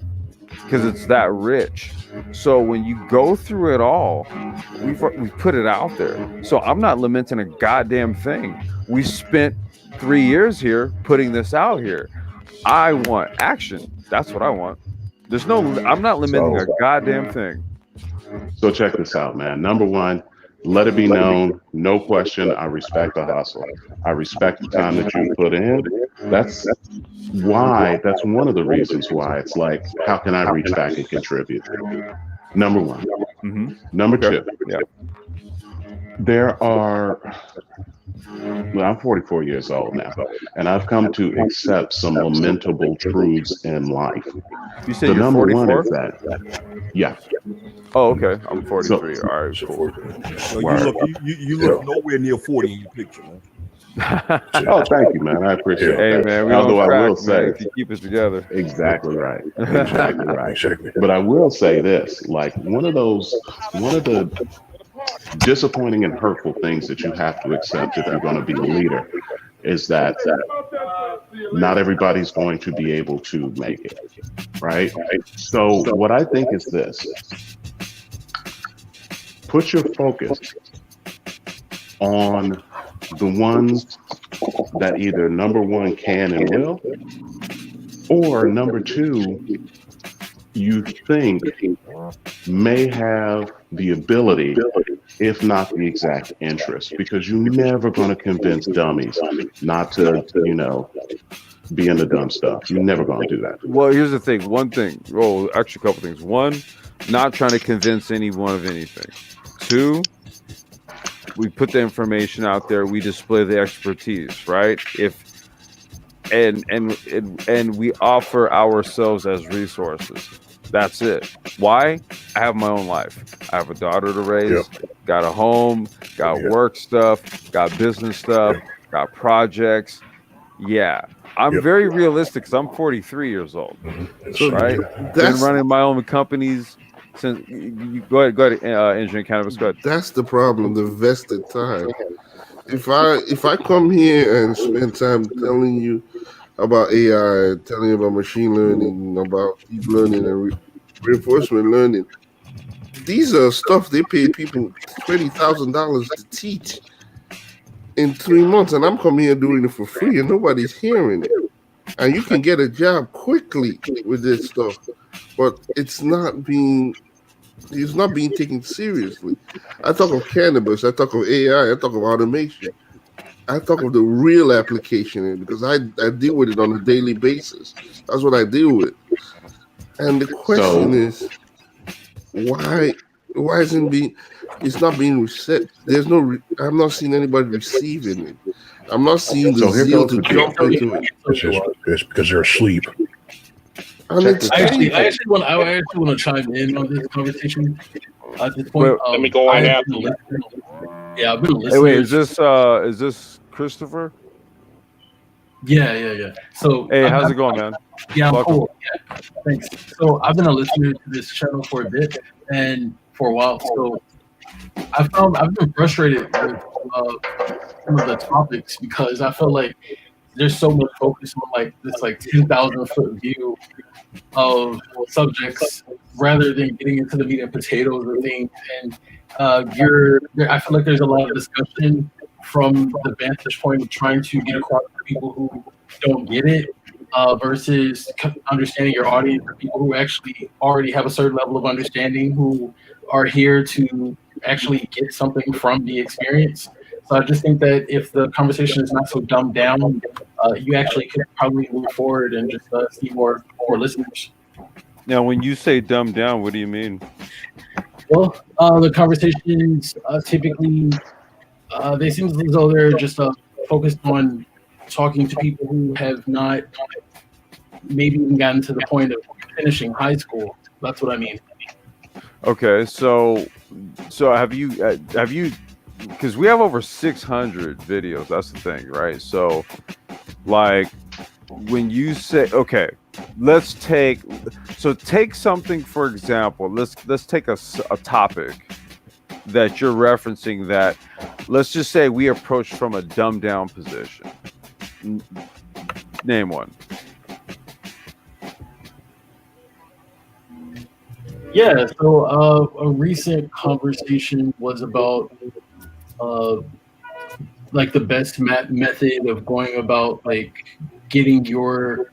because it's that rich. So when you go through it all, we've put it out there. So I'm not lamenting a goddamn thing. We spent 3 years here putting this out here. I want action. That's what I want. I'm not lamenting a goddamn thing. So check this out, man. Number one, let it be known, no question, I respect the hustle. I respect the time that you put in. That's one of the reasons why it's like, how can I reach back and contribute? Number one. Mm-hmm. Number two. Yeah. I'm 44 years old now, and I've come to accept some lamentable truths in life. You say you're 44? One is that, yeah. Oh, okay. I'm 43. All right, cool. So you look nowhere near 40 in your picture, man. Oh, thank you, man. I appreciate it. Hey, man, although I will say, if you keep it together. Exactly right. Exactly right. But I will say this, like one of the disappointing and hurtful things that you have to accept if you're going to be a leader is that not everybody's going to be able to make it, right? So what I think is this: put your focus on the ones that either number one can and will, or number two, you think may have the ability, if not the exact interest, because you're never going to convince dummies not to, be into dumb stuff. You're never going to do that. Well, here's the thing. Actually, a couple things. One, not trying to convince anyone of anything. Two, we put the information out there, we display the expertise, right? If and we offer ourselves as resources. That's it. Why? I have my own life. I have a daughter to raise, got a home, got work stuff, got business stuff, got projects. Yeah. I'm very realistic because I'm 43 years old. So Right? Been running my own companies since you go ahead, engineering cannabis. Go ahead. That's the problem, the vested time. If I come here and spend time telling you about AI, telling you about machine learning, about deep learning and reinforcement learning, these are stuff they pay people $20,000 to teach in 3 months, and I'm coming here doing it for free, and nobody's hearing it. And you can get a job quickly with this stuff, but it's not being taken seriously. I talk of cannabis, I talk of AI, I talk of automation, I talk of the real application because I deal with it on a daily basis. That's what I deal with. And the question is, why isn't it's not being received? There's no I'm not seeing anybody receiving it. I'm not seeing the zeal to jump into it. It's because they're asleep. And I actually want to chime in on this conversation. At this point, let me go on after you. Yeah, I've been listening. Hey, wait, is this Christopher? Yeah. So hey, how's it going, man? Yeah, I'm cool. Yeah, thanks. So I've been a listener to this channel for a bit and for a while. So I've been frustrated with some of the topics because I feel like there's so much focus on like this 10,000-foot view of subjects rather than getting into the meat and potatoes of things. And I feel like there's a lot of discussion from the vantage point of trying to get across to people who don't get it versus understanding your audience or people who actually already have a certain level of understanding who are here to actually get something from the experience. So I just think that if the conversation is not so dumbed down, you actually could probably move forward and just see more listeners. Now, when you say dumbed down, what do you mean? Well, the conversations typically they seem as though they're just focused on talking to people who have not maybe even gotten to the point of finishing high school. That's what I mean. Okay, so have you? Because we have over 600 videos. That's the thing, right? So, like, when you say, okay, take something, for example. Let's take a topic that you're referencing that, let's just say we approach from a dumbed down position. Name one. Yeah, so a recent conversation was about like the best method of going about like getting your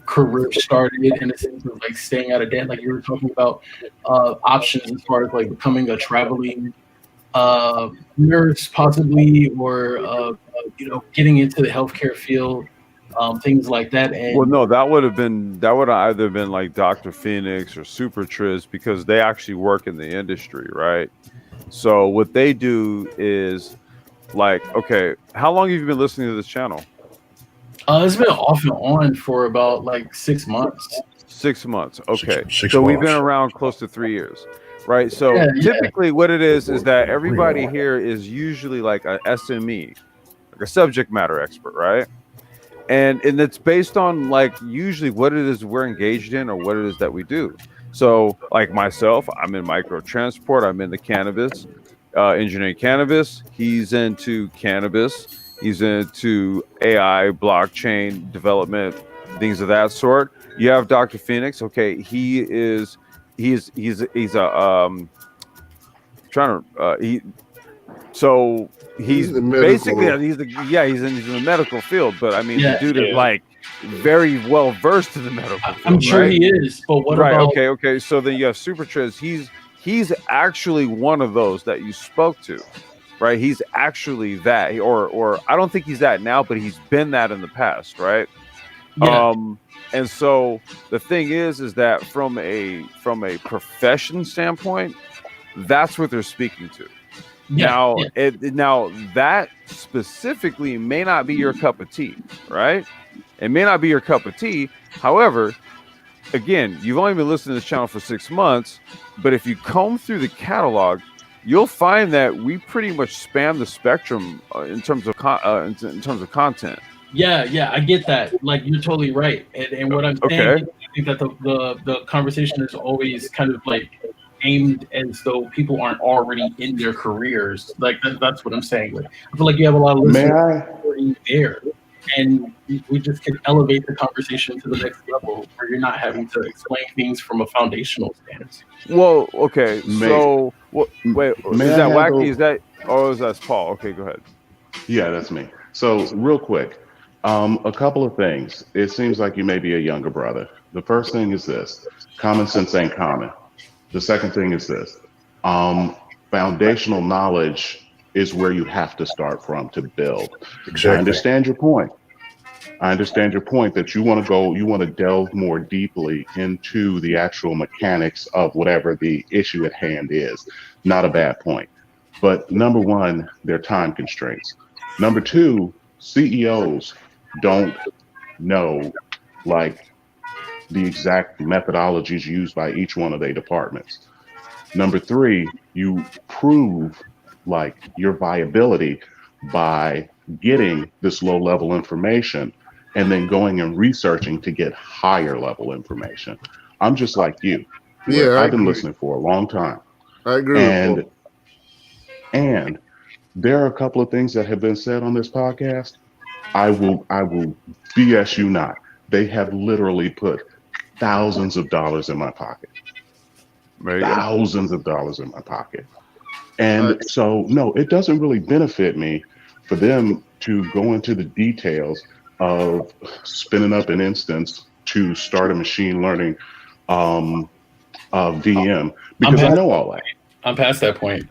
career started in a sense of like staying out of debt, like you were talking about options as far as like becoming a traveling nurse possibly, or getting into the healthcare field, things like that. And well, no, that would have either been like Dr. Phoenix or Super Triz, because they actually work in the industry, right? So what they do is like, okay, how long have you been listening to this channel? It's been off and on for about like 6 months. 6 months. Okay. Six so months. We've been around close to 3 years, right? So typically what it is that everybody here is usually like a SME, like a subject matter expert, right? And it's based on like usually what it is we're engaged in or what it is that we do. So like myself, I'm in micro transport, I'm in the cannabis, engineering cannabis. He's into cannabis. He's into AI, blockchain development, things of that sort. You have Dr. Phoenix. Okay, he's basically he's in the medical field, but I mean the dude is like very well versed in the medical field. I'm sure he is, but what about okay. So then you have Super Triz. He's actually one of those that you spoke to, right? He's actually that, or I don't think he's that now, but he's been that in the past, right? Yeah. And so the thing is that from a profession standpoint, that's what they're speaking to. Now, yeah. now that specifically may not be your cup of tea, right? It may not be your cup of tea. However, again, you've only been listening to this channel for 6 months, but if you comb through the catalog, you'll find that we pretty much spam the spectrum in terms of in terms of content. Yeah, I get that. Like, you're totally right. And what I'm saying Okay. is, I think that the conversation is always kind of like aimed as though people aren't already in their careers. Like, that's what I'm saying. Like, I feel like you have a lot of May listeners I? already there, and we just can elevate the conversation to the next level where you're not having to explain things from a foundational stance. Well, okay. May, So, wait, may is I that Wacky? handle? Is that, or is that Paul? Okay, go ahead. Yeah, that's me. So, real quick, a couple of things. It seems like you may be a younger brother. The first thing is this: common sense ain't common. The second thing is this: um, foundational knowledge is where you have to start from to build. I Exactly. understand your point. I understand your point that you want to delve more deeply into the actual mechanics of whatever the issue at hand is. Not a bad point. But number one, there are time constraints. Number two, CEOs don't know like the exact methodologies used by each one of their departments. Number three, you prove like your viability by getting this low level information and then going and researching to get higher level information. I'm just like you, Yeah, where I I've been agree. listening for a long time. I agree with And Paul. and there are a couple of things that have been said on this podcast. I will BS you not. They have literally put thousands of dollars in my pocket. There you go. Thousands of dollars in my pocket. I, And so, no, it doesn't really benefit me for them to go into the details of spinning up an instance to start a machine learning um, VM I'm because I past, know all that. I'm past that point.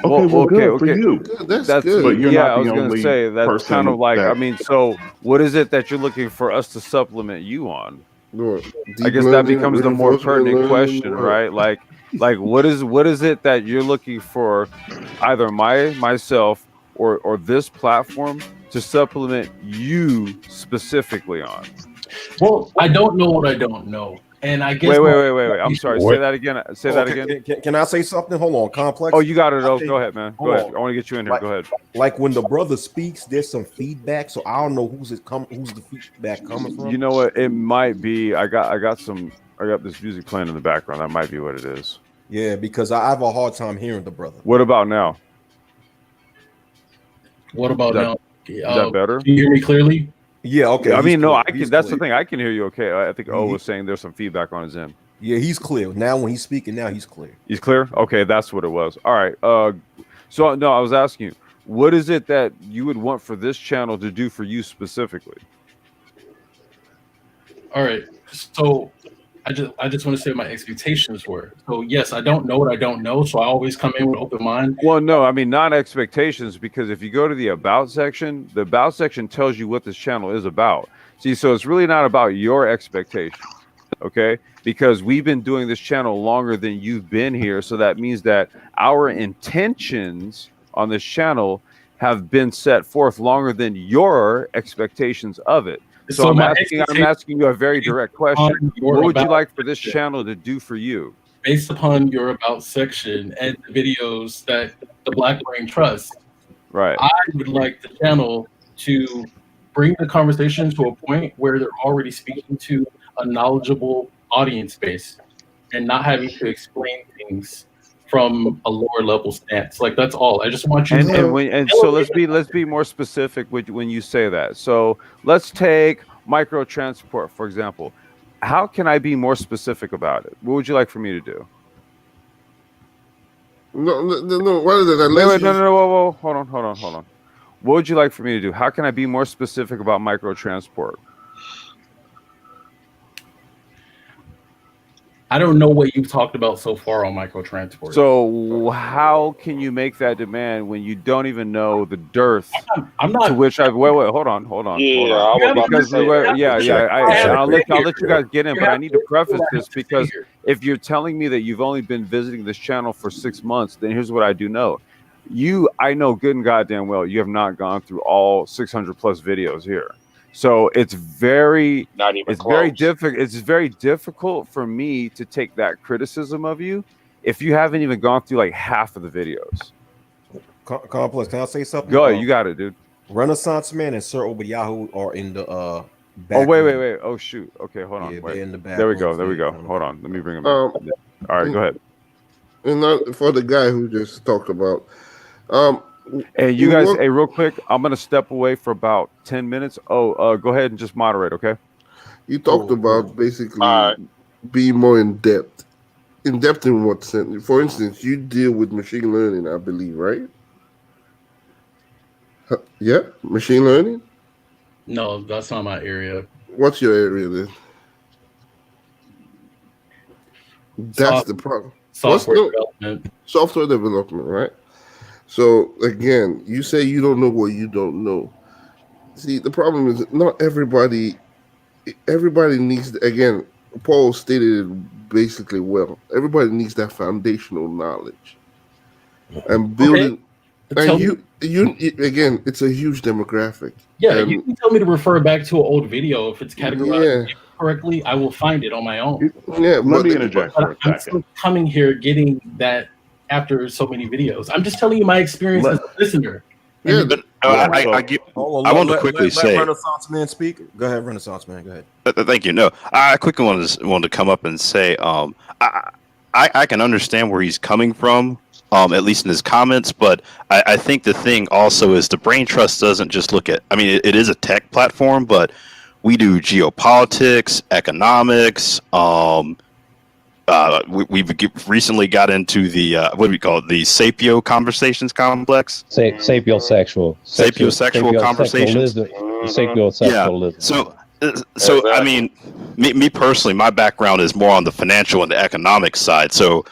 Well, Okay, well, okay, good for okay. you. good. That's That's But good. you're yeah. not I the was gonna only say that's kind of person like. I that. mean, so what is it that you're looking for us to supplement you on? What? I Deep guess that learning, becomes the more reinforcement pertinent learning. question, What? right? Like what is it that you're looking for, either myself or this platform to supplement you specifically on? Well, I don't know what I don't know, and I guess Wait. I'm sorry. Say What? that again. Say Oh, that again. can I say something? Hold on, Oh, complex. you got it. I Oh, think, go ahead, man. Go hold ahead. on. I want to get you in here. Like, Go ahead. like when the brother speaks, there's some feedback, so I don't know who's the feedback coming You from. know what? It might be. I got this music playing in the background. That might be what it is. Yeah, because I have a hard time hearing the brother. What about now? what about Is that now? is that better? Can you hear me clearly? Yeah, okay. I He's mean, no, clear. I He's can. That's the clear. thing. I can hear you. Okay. I think O He- was saying there's some feedback on his end. Yeah, he's clear now. When he's speaking, now he's clear. He's clear. Okay, that's what it was. All right. So no, I was asking you, what is it that you would want for this channel to do for you specifically? All right. So I just want to say what my expectations were. So yes, I don't know what I don't know, so I always come in with an open mind. Well, no, I mean not expectations, because if you go to the about section, the about section tells you what this channel is about. See, so it's really not about your expectations, okay? Because we've been doing this channel longer than you've been here, so that means that our intentions on this channel have been set forth longer than your expectations of it. So So I'm my asking you a very direct question. on your What would you about like for this section, channel to do for you? based upon your about section and the videos that the Black Brain Trust, Right. I would like the channel to bring the conversation to a point where they're already speaking to a knowledgeable audience base and not having to explain things from a lower level stance. Like, that's all. I just want you And to so let's be more specific when you say that. So let's take micro transport, for example. How can I be more specific about it? What would you like for me to do? No. What is it? Wait, no, whoa, hold on. What would you like for me to do? How can I be more specific about micro transport? I don't know what you've talked about so far on microtransport. So how can you make that demand when you don't even know the dearth I'm not. to which I've wait, hold on. Yeah, I was about to Because say that. I'll let you guys get in, You but I have need to to preface say this because here. if you're telling me that you've only been visiting this channel for 6 months, then here's what I do know. I know good and goddamn well you have not gone through all 600 plus videos here. So it's very difficult. It's very difficult for me to take that criticism of you if you haven't even gone through like half of the videos. Complex, can I say something? Go ahead, you got it, dude. Renaissance Man and Sir Obadiah are in the Oh back wait. Oh shoot. Okay, hold on. Yeah, Wait. they're in the back There we go. rooms. There we Yeah, go. Hold on. Let me bring him in. Um, All right, go ahead. And not for the guy who just talked about. Hey, you guys. Hey, real quick, I'm gonna step away for about 10 minutes. Oh, go ahead and just moderate, okay? You talked about basically being more in depth. In depth in what sense? For instance, you deal with machine learning, I believe, right? Yeah, machine learning. No, that's not my area. What's your area then? That's the problem. Software development. Software development, right? So again, you say you don't know what you don't know. See, the problem is not everybody needs, again, Paul stated it basically well. Everybody needs that foundational knowledge. And building and you again, it's a huge demographic. Yeah, you can tell me to refer back to an old video if it's categorized correctly. I will find it on my own. Yeah, let me interject for a I'm second. still coming here getting that after so many videos. I'm just telling you my experience as a listener. Yeah, but I want to quickly say. Let Renaissance Man speak. Go ahead, Renaissance Man. Go ahead. Thank you. No, I quickly wanted to come up and say, I can understand where he's coming from, at least in his comments. But I think the thing also is the Brain Trust doesn't just look at. I mean, it is a tech platform, but we do geopolitics, economics. We've recently got into the what do we call it? The sapio conversations complex. Sapiosexual Conversations. Sapiosexualism. Yeah. So I mean, me personally, my background is more on the financial and the economic side. So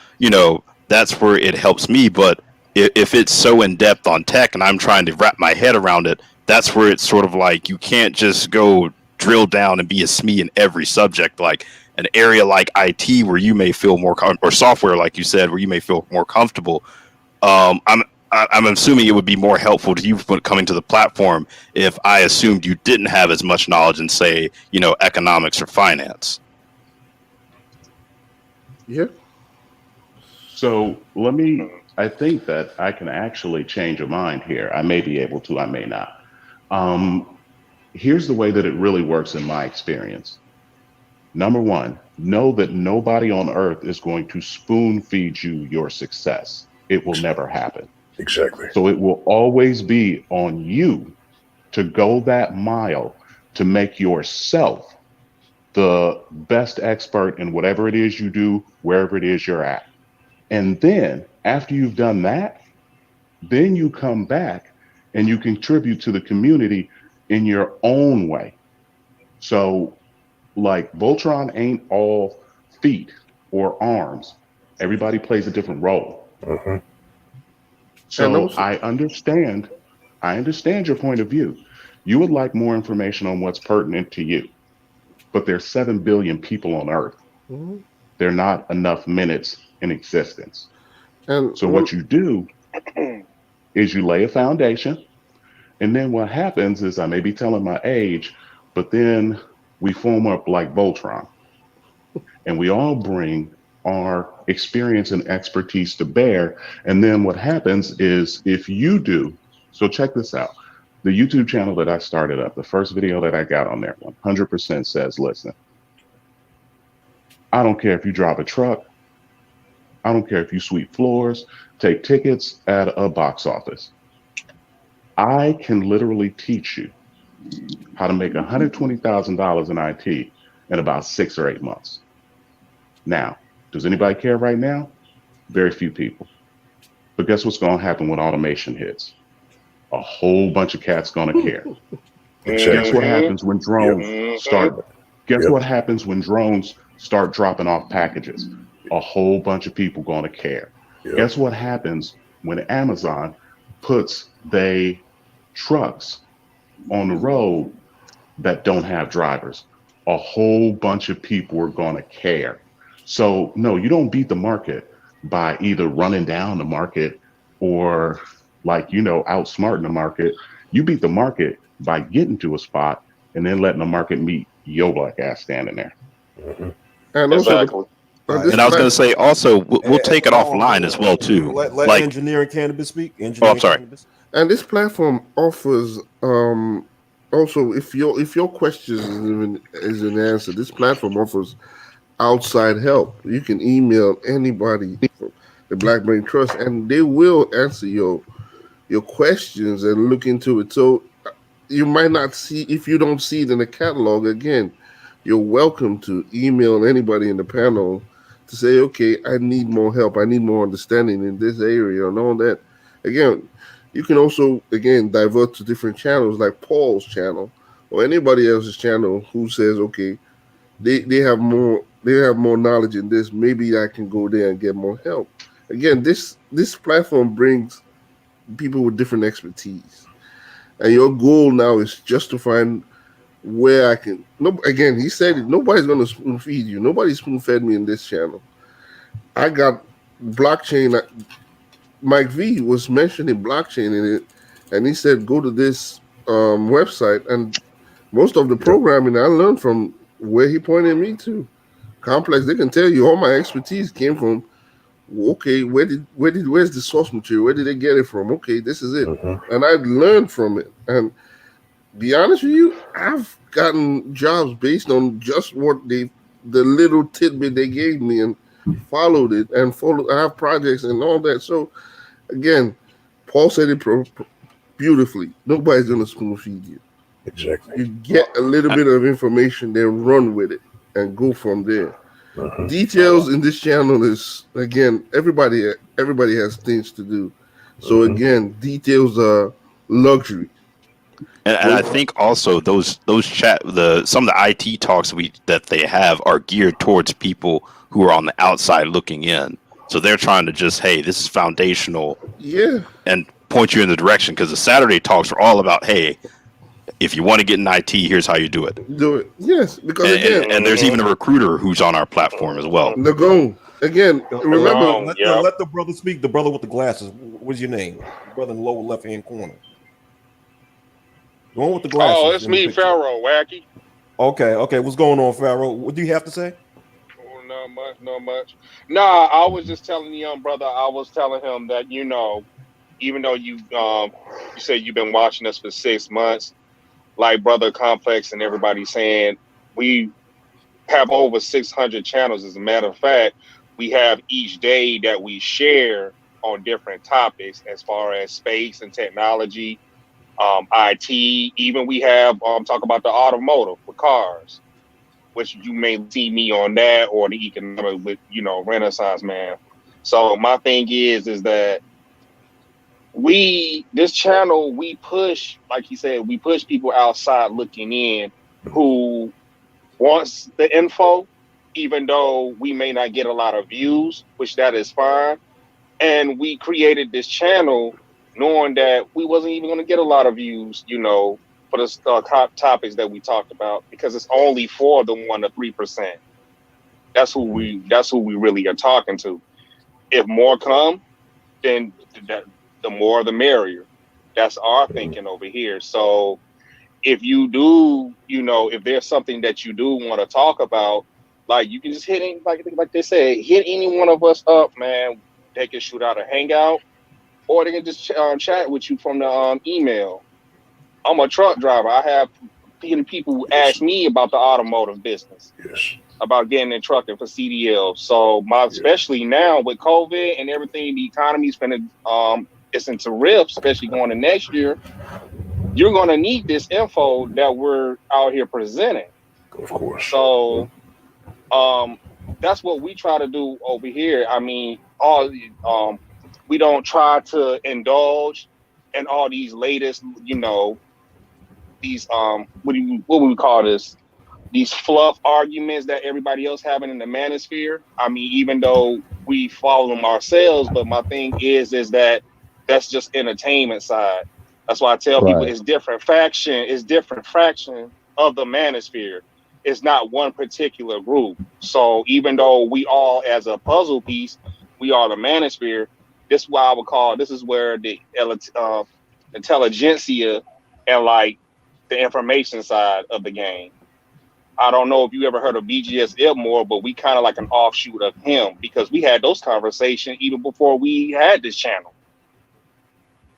that's where it helps me. But if it's so in depth on tech and I'm trying to wrap my head around it, that's where it's sort of like you can't just go drill down and be a SME in every subject. Like an area like IT where you may feel more or software, like you said, where you may feel more comfortable. I'm assuming it would be more helpful to you when coming to the platform if I assumed you didn't have as much knowledge in, say, economics or finance. Yeah. So I think that I can actually change a mind here. I may be able to, I may not. Here's the way that it really works in my experience. Number one, know that nobody on earth is going to spoon feed you your success. It will never happen. Exactly. So it will always be on you to go that mile to make yourself the best expert in whatever it is you do, wherever it is you're at. And then after you've done that, then you come back and you contribute to the community in your own way. So like Voltron ain't all feet or arms. Everybody plays a different role. Mm-hmm. So I understand your point of view. You would like more information on what's pertinent to you, but there's 7 billion people on Earth. Mm-hmm. There are not enough minutes in existence. And so what you do is you lay a foundation, and then what happens is I may be telling my age, but then we form up like Voltron, and we all bring our experience and expertise to bear. And then what happens is if you do, so check this out. The YouTube channel that I started up, the first video that I got on there, 100% says, listen, I don't care if you drive a truck. I don't care if you sweep floors, take tickets at a box office. I can literally teach you how to make $120,000 in IT in about 6 or 8 months. Now, does anybody care right now? Very few people. But guess what's going to happen when automation hits? A whole bunch of cats going to care. Guess what happens when drones start? Guess what happens when drones start dropping off packages, a whole bunch of people going to care. Yep. Guess what happens when Amazon puts they trucks on the road that don't have drivers? A whole bunch of people are going to care. So no, you don't beat the market by either running down the market or outsmarting the market. You beat the market by getting to a spot and then letting the market meet your black ass standing there. And also, Exactly. And I was going to say also, we'll take it offline as well too. Let Like, engineering cannabis speak. oh, I'm Engineering sorry. cannabis. and this platform offers also, if your question isn't answered, this platform offers outside help. You can email anybody from the Black Brain Trust, and they will answer your questions and look into it. So you might not see, if you don't see it in the catalog, again, you're welcome to email anybody in the panel to say, okay, I need more help, I need more understanding in this area and all that. Again, you can also again divert to different channels like Paul's channel or anybody else's channel who says, okay, they have more knowledge in this, maybe I can go there and get more help. Again, this platform brings people with different expertise, and your goal now is just to find where I can. No, again, he said it. Nobody's going to spoon feed you. Nobody spoon fed me in this channel. I got blockchain. Mike V was mentioning blockchain in it, and he said go to this website, and most of the programming I learned from where he pointed me to. Complex, they can tell you all my expertise came from. Okay, where's the source material? Where did they get it from? Okay, this is it, and I learned from it. And be honest with you, I've gotten jobs based on just the little tidbit they gave me, and followed it and followed. I have projects and all that. So again, Paul said it beautifully. Nobody's gonna spoon feed you. Exactly. You get a little bit of information, then run with it and go from there. Details in this channel is, again, everybody has things to do. So again, details are luxury. And I think also those some of the IT talks that they have are geared towards people who are on the outside looking in. So they're trying to just, hey, this is foundational, and point you in the direction, because the Saturday talks are all about, hey, if you want to get in IT, here's how you do it. Do it, yes, because and there's even a recruiter who's on our platform as well. Nagon, again, remember, let the brother speak. The brother with the glasses. What's your name? The brother in the lower left hand corner. The one with the glasses. Oh, it's me, Pharaoh, wacky. Okay. What's going on, Pharaoh? What do you have to say? Oh, not much. Nah, I was just telling the young brother. I was telling him that even though you said you've been watching us for 6 months, like Brother Complex and everybody saying, we have over 600 channels. As a matter of fact, we have each day that we share on different topics as far as space and technology, IT. Even we have talk about the automotive with cars, which you may see me on that, or the economic with Renaissance Man. So my thing is that this channel, we push, like he said, we push people outside looking in who wants the info, even though we may not get a lot of views, which that is fine. And we created this channel knowing that we wasn't even going to get a lot of views, for the topics that we talked about, because it's only for the 1 to 3%. That's who we really are talking to. If more come, then the more the merrier. That's our thinking over here. So if you do, if there's something that you do want to talk about, like, you can just hit it, like they say, hit any one of us up, man. They can shoot out a hangout, or they can just chat with you from the email. I'm a truck driver. I have people who ask me about the automotive business, about getting in trucking for CDL. So especially now with COVID and everything, the economy's it's into riff, especially going to next year. You're going to need this info that we're out here presenting. Of course. So that's what we try to do over here. I mean, we don't try to indulge in all these latest, these what would we call this? these fluff arguments that everybody else having in the manosphere. I mean, even though we follow them ourselves, but my thing is that that's just entertainment side. That's why I tell people Right. it's different faction of the manosphere. It's not one particular group. So even though we all, as a puzzle piece, we are the manosphere. This is why I would call this is where the intelligentsia and like the information side of the game. I don't know if you ever heard of BGS Ilmore, but we kind of like an offshoot of him because we had those conversations even before we had this channel.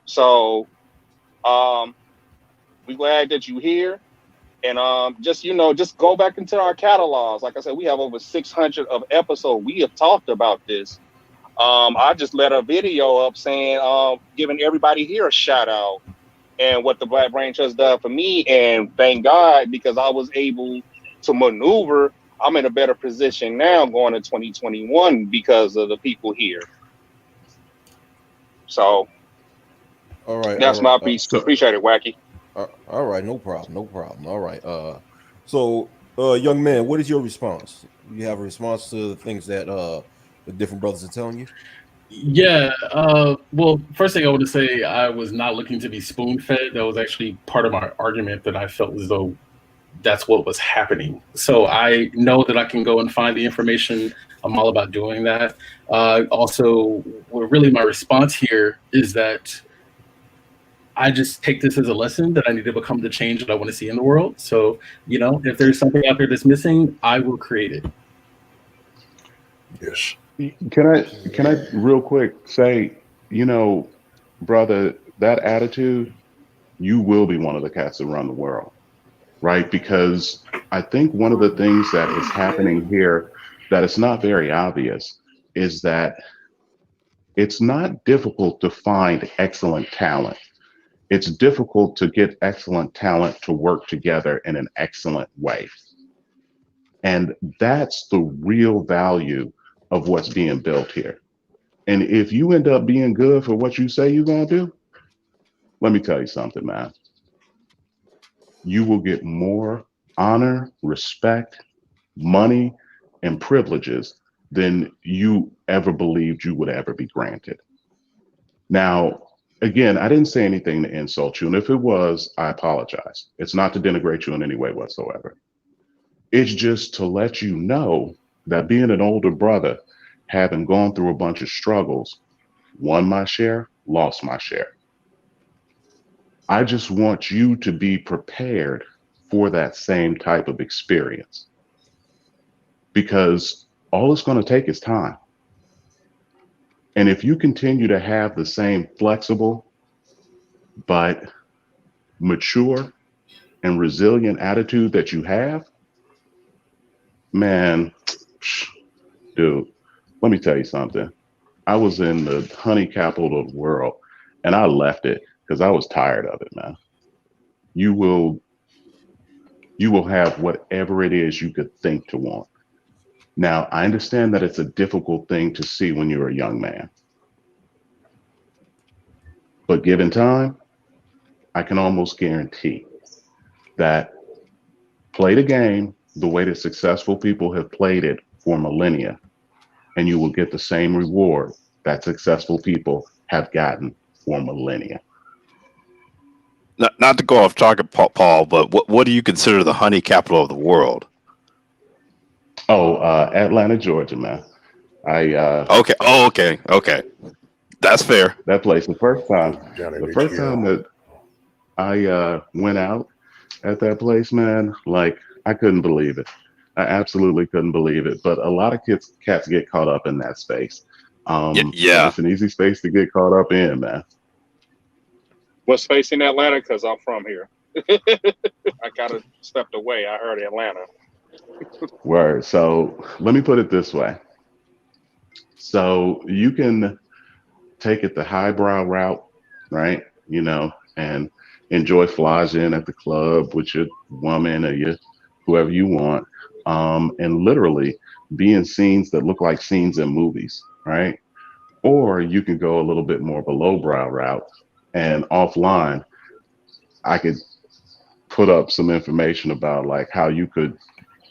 So we glad that you're here. And just go back into our catalogs. Like I said, we have over 600 of episodes. We have talked about this. I just let a video up saying, giving everybody here a shout out and what the Black Brain Trust done for me. And thank God, because I was able to maneuver, I'm in a better position now going to 2021 because of the people here. So all right, that's my piece. Appreciate it, Wacky. All right, no problem. All right. So young man, what is your response? You have a response to the things that the different brothers are telling you? Yeah. Well, first thing I want to say, I was not looking to be spoon-fed. That was actually part of my argument that I felt as though that's what was happening. So I know that I can go and find the information. I'm all about doing that. Also, really my response here is that I just take this as a lesson that I need to become the change that I want to see in the world. So, if there's something out there that's missing, I will create it. Yes. Can I real quick say, brother, that attitude, you will be one of the cats that run the world, right? Because I think one of the things that is happening here that is not very obvious is that it's not difficult to find excellent talent. It's difficult to get excellent talent to work together in an excellent way. And that's the real value of what's being built here. And if you end up being good for what you say you're going to do, let me tell you something, man. You will get more honor, respect, money, and privileges than you ever believed you would ever be granted. Now, again, I didn't say anything to insult you. And if it was, I apologize. It's not to denigrate you in any way whatsoever. It's just to let you know that being an older brother, having gone through a bunch of struggles, won my share, lost my share. I just want you to be prepared for that same type of experience, because all it's going to take is time. And if you continue to have the same flexible but mature and resilient attitude that you have, man, dude, let me tell you something. I was in the honey capital of the world and I left it because I was tired of it, man. You will have whatever it is you could think to want. Now, I understand that it's a difficult thing to see when you're a young man. But given time, I can almost guarantee that play the game the way that successful people have played it for millennia, and you will get the same reward that successful people have gotten for millennia. Not to go off target, Paul, but what do you consider the honey capital of the world? Oh, Atlanta, Georgia, man. Okay. Oh, okay. That's fair. That place, the first time that I went out at that place, man, like I couldn't believe it. I absolutely couldn't believe it. But a lot of cats get caught up in that space. Yeah. It's an easy space to get caught up in, man. What space in Atlanta? Because I'm from here. I kind of stepped away. I heard Atlanta. Word. So let me put it this way. So you can take it the highbrow route, right? And enjoy flogging at the club with your woman or your whoever you want, and literally be in scenes that look like scenes in movies, right? Or you can go a little bit more of a lowbrow route, and offline, I could put up some information about like how you could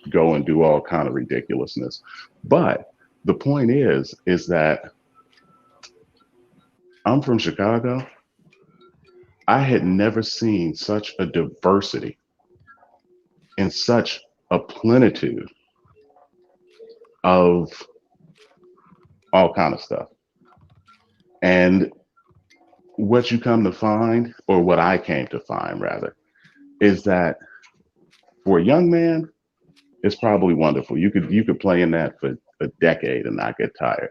go and do all kind of ridiculousness. But the point is that I'm from Chicago. I had never seen such a diversity and such a plenitude of all kind of stuff. And what you come to find, or what I came to find rather, is that for a young man, it's probably wonderful. You could play in that for a decade and not get tired.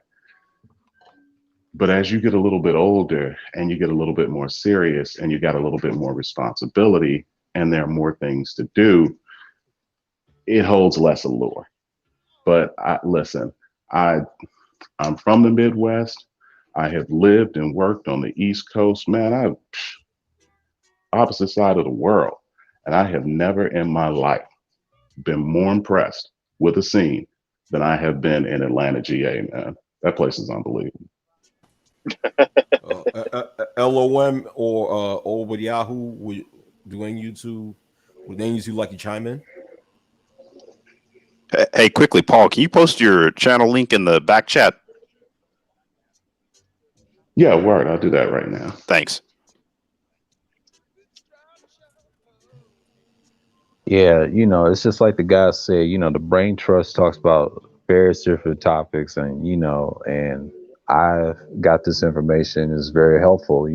But as you get a little bit older and you get a little bit more serious and you got a little bit more responsibility and there are more things to do, it holds less allure. But listen, I I'm from the Midwest. I have lived and worked on the East Coast, man. I opposite side of the world, and I have never in my life been more impressed with a scene than I have been in Atlanta, GA. Man, that place is unbelievable. LOM or Yahoo, do any would any of you like to chime in? Hey, quickly, Paul, can you post your channel link in the back chat? Yeah, word. I'll do that right now. Thanks. Yeah, it's just like the guy said, the brain trust talks about various different topics, and and I got this information is very helpful,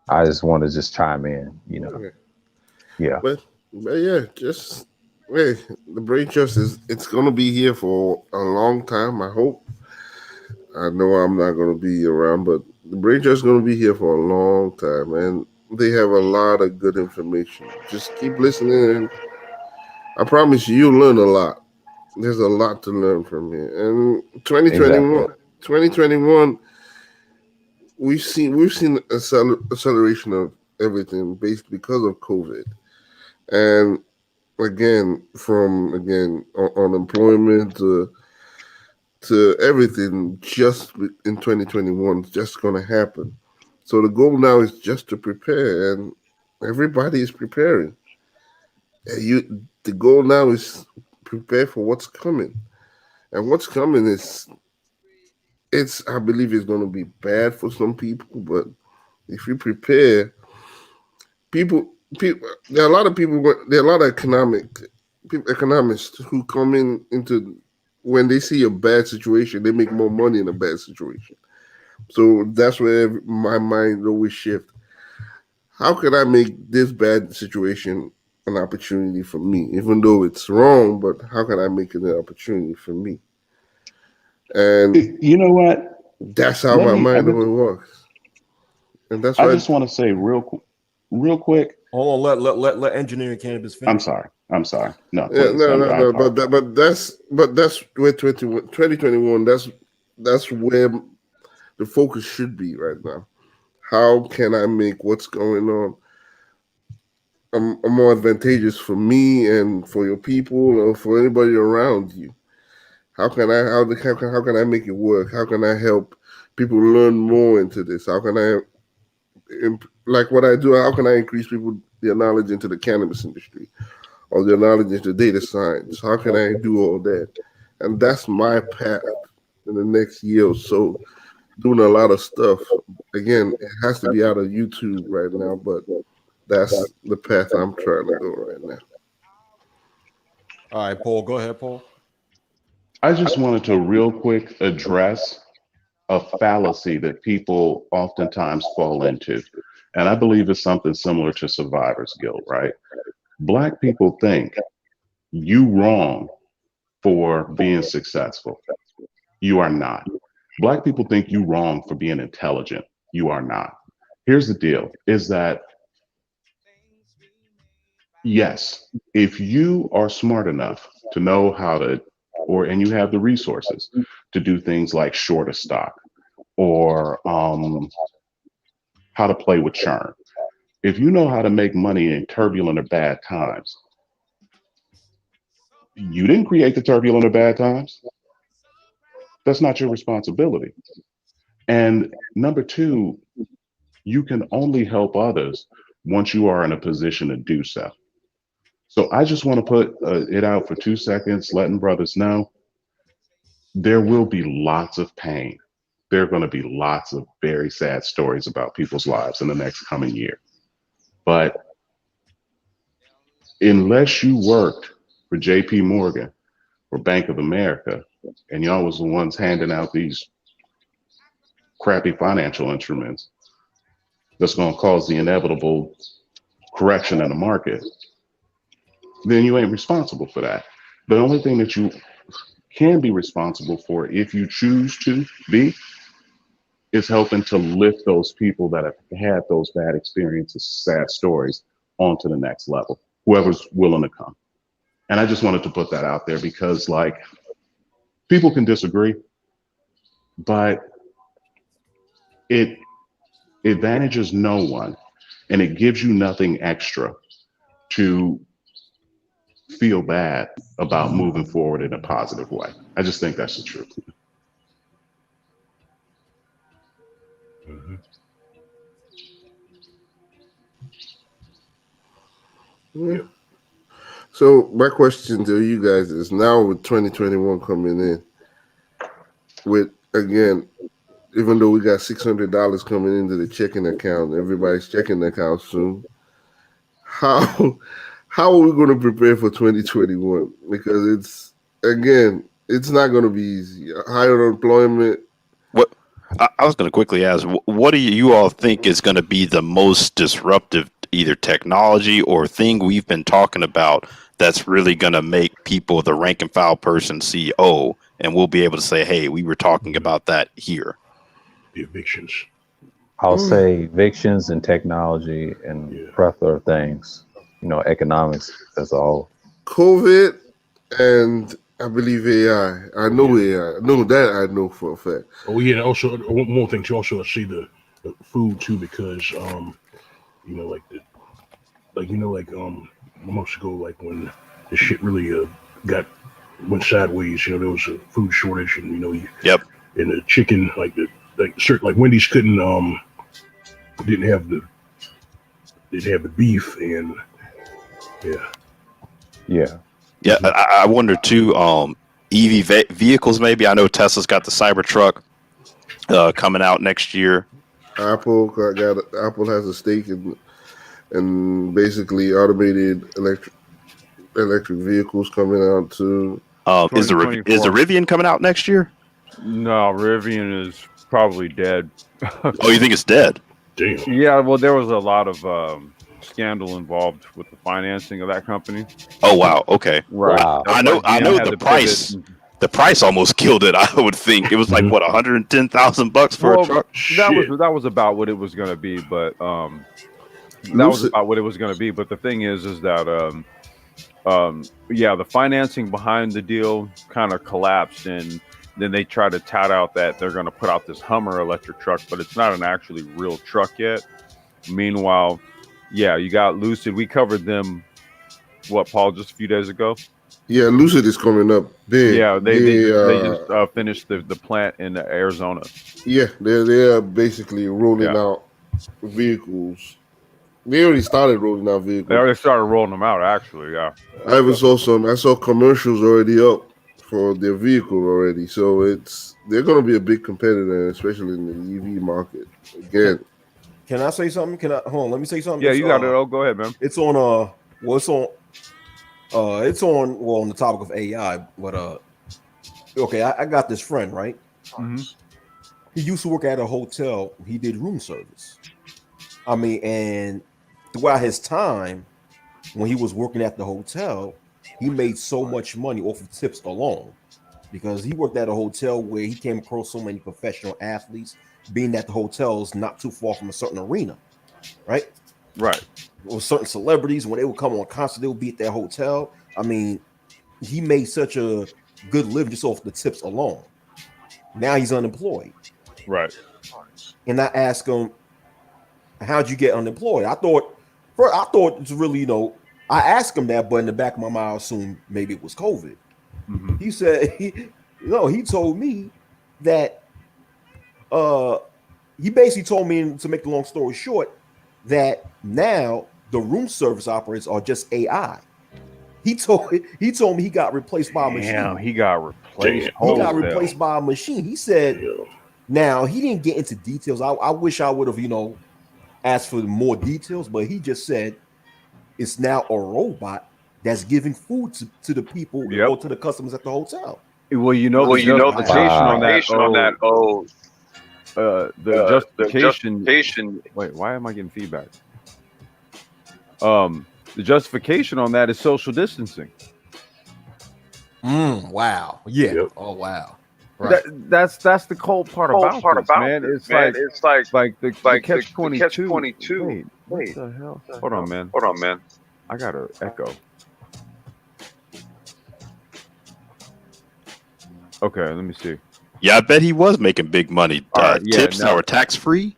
I just want to just chime in, Okay. Yeah. But yeah, just hey, the brain trust it's gonna be here for a long time, I hope. I know I'm not gonna be around, but the brain trust is gonna be here for a long time, and they have a lot of good information. Just keep listening, and I promise you'll learn a lot. There's a lot to learn from here. And 2021, Exactly. 2021, we've seen acceleration of everything based because of COVID, and again from unemployment to everything just in 2021 is just going to happen. So the goal now is just to prepare, and everybody is preparing. The goal now is prepare for what's coming, and what's coming is I believe it's going to be bad for some people, but if you prepare, people there are a lot of people, there are a lot of economists who come into when they see a bad situation, they make more money in a bad situation. So that's where my mind always shifts. How can I make this bad situation an opportunity for me, even though it's wrong? But how can I make it an opportunity for me? And You know what? that's how my mind always works. And that's I why just want to say real quick. Hold on, let engineering cannabis finish. I'm sorry. No, yeah, please. no. But that's where 2021. That's where the focus should be right now. How can I make what's going on more advantageous for me and for your people or for anybody around you? How can I make it work? How can I help people learn more into this? How can I like what I do? How can I increase people their knowledge into the cannabis industry or their knowledge into data science? How can I do all that? And that's my path in the next year or so. Doing a lot of stuff. Again, it has to be out of YouTube right now, but that's the path I'm trying to go right now. All right, Paul, go ahead, Paul. I just wanted to real quick address a fallacy that people oftentimes fall into. And I believe it's something similar to survivor's guilt, right? Black people think you wrong for being successful. You are not. Black people think you wrong for being intelligent. You are not. Here's the deal is that yes, if you are smart enough to know how to, and you have the resources to do things like short a stock or how to play with churn, if you know how to make money in turbulent or bad times, you didn't create the turbulent or bad times. That's not your responsibility. And number two, you can only help others once you are in a position to do so. So I just want to put it out for 2 seconds, letting brothers know there will be lots of pain. There are going to be lots of very sad stories about people's lives in the next coming year. But unless you worked for JP Morgan or Bank of America, and y'all was the ones handing out these crappy financial instruments that's going to cause the inevitable correction in the market, then you ain't responsible for that. The only thing that you can be responsible for, if you choose to be, is helping to lift those people that have had those bad experiences, sad stories, onto the next level, whoever's willing to come. And I just wanted to put that out there because, like, people can disagree, but it advantages no one and it gives you nothing extra to feel bad about moving forward in a positive way. I just think that's the truth. Mm-hmm. Yeah. So my question to you guys is, now with 2021 coming in, with, again, even though we got $600 coming into the checking account, everybody's checking account soon. How how are we going to prepare for 2021? Because it's not going to be easy. Higher unemployment. What I was going to quickly ask, what do you all think is going to be the most disruptive, either technology or thing we've been talking about that's really going to make people, the rank and file person, see, oh, and we'll be able to say, hey, we were talking about that here. The evictions. I'll say evictions and technology and plethora of things. Economics as a whole. COVID, and I believe AI. I know AI. No, that I know for a fact. Oh yeah, also one more thing too. Also, I see the food too, because months ago, like when the shit really went sideways. There was a food shortage, and Yep. And the chicken, like Wendy's couldn't didn't have the beef, and yeah. I wonder too. EV vehicles, maybe. I know Tesla's got the Cybertruck coming out next year. Apple has a stake in basically automated electric vehicles coming out too. Is the Rivian coming out next year? No, Rivian is probably dead. Oh, you think it's dead? Damn. Yeah, well, there was a lot of scandal involved with the financing of that company. Oh wow, okay. Right. Wow. I know the price. The price almost killed it. I would think it was like what, $110,000 for a truck. That was about what it was going to be, but But the thing is that the financing behind the deal kind of collapsed, and then they try to tout out that they're going to put out this Hummer electric truck, but it's not an actually real truck yet. Meanwhile, you got Lucid. We covered them, Paul, just a few days ago? Yeah, Lucid is coming up big. Yeah, they just finished the plant in Arizona. Yeah, they're basically rolling out vehicles. They already started rolling out vehicles. They already started rolling them out, actually. Yeah, I saw commercials already up for their vehicle already. So they're going to be a big competitor, especially in the EV market. Again, can I say something? Hold on? Let me say something. Yeah, you got it. Oh, go ahead, man. It's on. On the topic of AI, but okay, I got this friend, right? Mm-hmm. He used to work at a hotel. He did room service. I mean, and throughout his time, when he was working at the hotel, he made so much money off of tips alone, because he worked at a hotel where he came across so many professional athletes, being that the hotel's not too far from a certain arena, right? Right. With certain celebrities, when they would come on concert, they would be at their hotel. I mean, he made such a good living just off the tips alone. Now he's unemployed. Right. And I asked him, how'd you get unemployed? I thought it's really, I asked him that, but in the back of my mind, I assumed maybe it was COVID. Mm-hmm. He said, he told me that he basically told me, to make the long story short, that now the room service operators are just AI. He told me he got replaced by a machine. Damn, he got replaced. He got wholesale. replaced by a machine. He said, now he didn't get into details. I wish I would have, asked for more details, but he just said it's now a robot that's giving food to the people or to the customers at the hotel. Well, the justification on that. The justification. Wait, why am I getting feedback? The justification on that is social distancing. Wow. Yeah. Yep. Oh wow. Right. That's the cold part about this, man. It's like the catch-22. Wait, what the hell? Hold on, man. I got an echo. Okay, let me see. Yeah, I bet he was making big money. Tips that were tax free.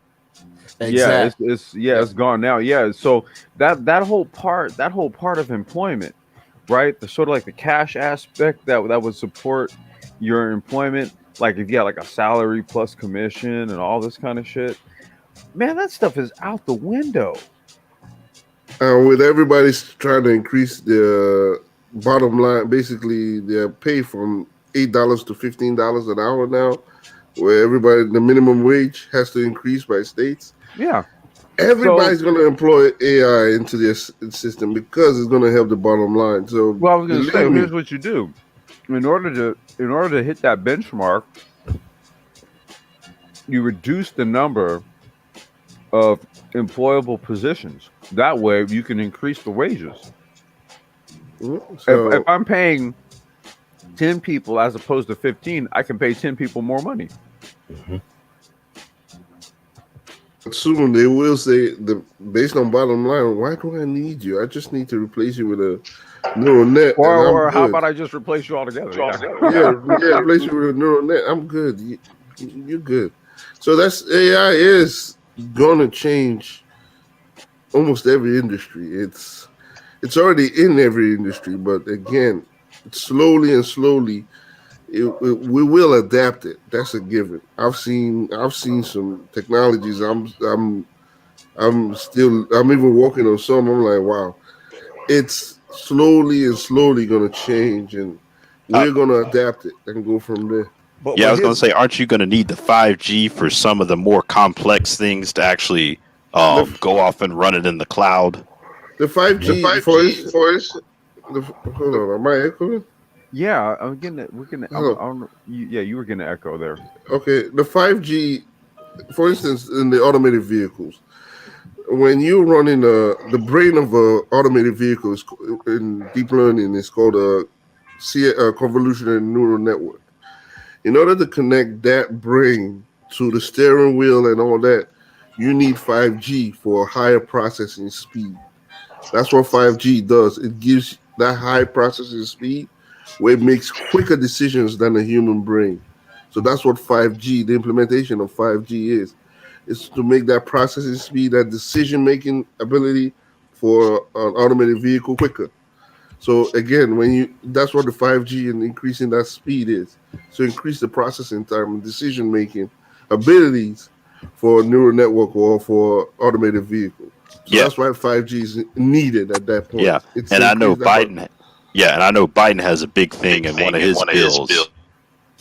Exactly. It's gone now. Yeah, so that whole part of employment, right? The sort of like the cash aspect that would support your employment, like if you got like a salary plus commission and all this kind of shit, man, that stuff is out the window. With everybody's trying to increase their bottom line, basically their pay from $8 to $15 an hour now, where the minimum wage has to increase by states. Yeah. Everybody's going to employ AI into their system because it's going to help the bottom line. So, well, I was going to say, here's what you do. In order to hit that benchmark, you reduce the number of employable positions. That way, you can increase the wages. So, if I'm paying 10 people as opposed to 15, I can pay 10 people more money. Mm-hmm. Soon they will say, based on bottom line, why do I need you? I just need to replace you with a neural net. Or how about I just replace you altogether? Replace you with a neural net. I'm good. You're good. So AI is going to change almost every industry. It's already in every industry, but again, slowly and slowly, we will adapt it. That's a given. I've seen some technologies. I'm even working on some. I'm like, wow, it's slowly going to change, and we're going to adapt it and go from there. I was going to say, aren't you going to need the 5G for some of the more complex things to actually go off and run it in the cloud? The 5G, hold on, am I echoing? Yeah, I'm getting it. We're getting. You were getting an echo there. Okay, the 5G, for instance, in the automated vehicles, when you're running the brain of an automated vehicle is in deep learning is called a convolutional neural network. In order to connect that brain to the steering wheel and all that, you need 5G for higher processing speed. That's what 5G does. It gives that high processing speed where it makes quicker decisions than a human brain. So that's what 5G, the implementation of 5G is to make that processing speed, that decision-making ability for an automated vehicle quicker. So again, that's what the 5G and increasing that speed is. So increase the processing time and decision-making abilities for a neural network or for automated vehicle. So that's why 5G is needed at that point. Yeah, and I know Biden. Yeah, and I know Biden has a big thing in one of his bills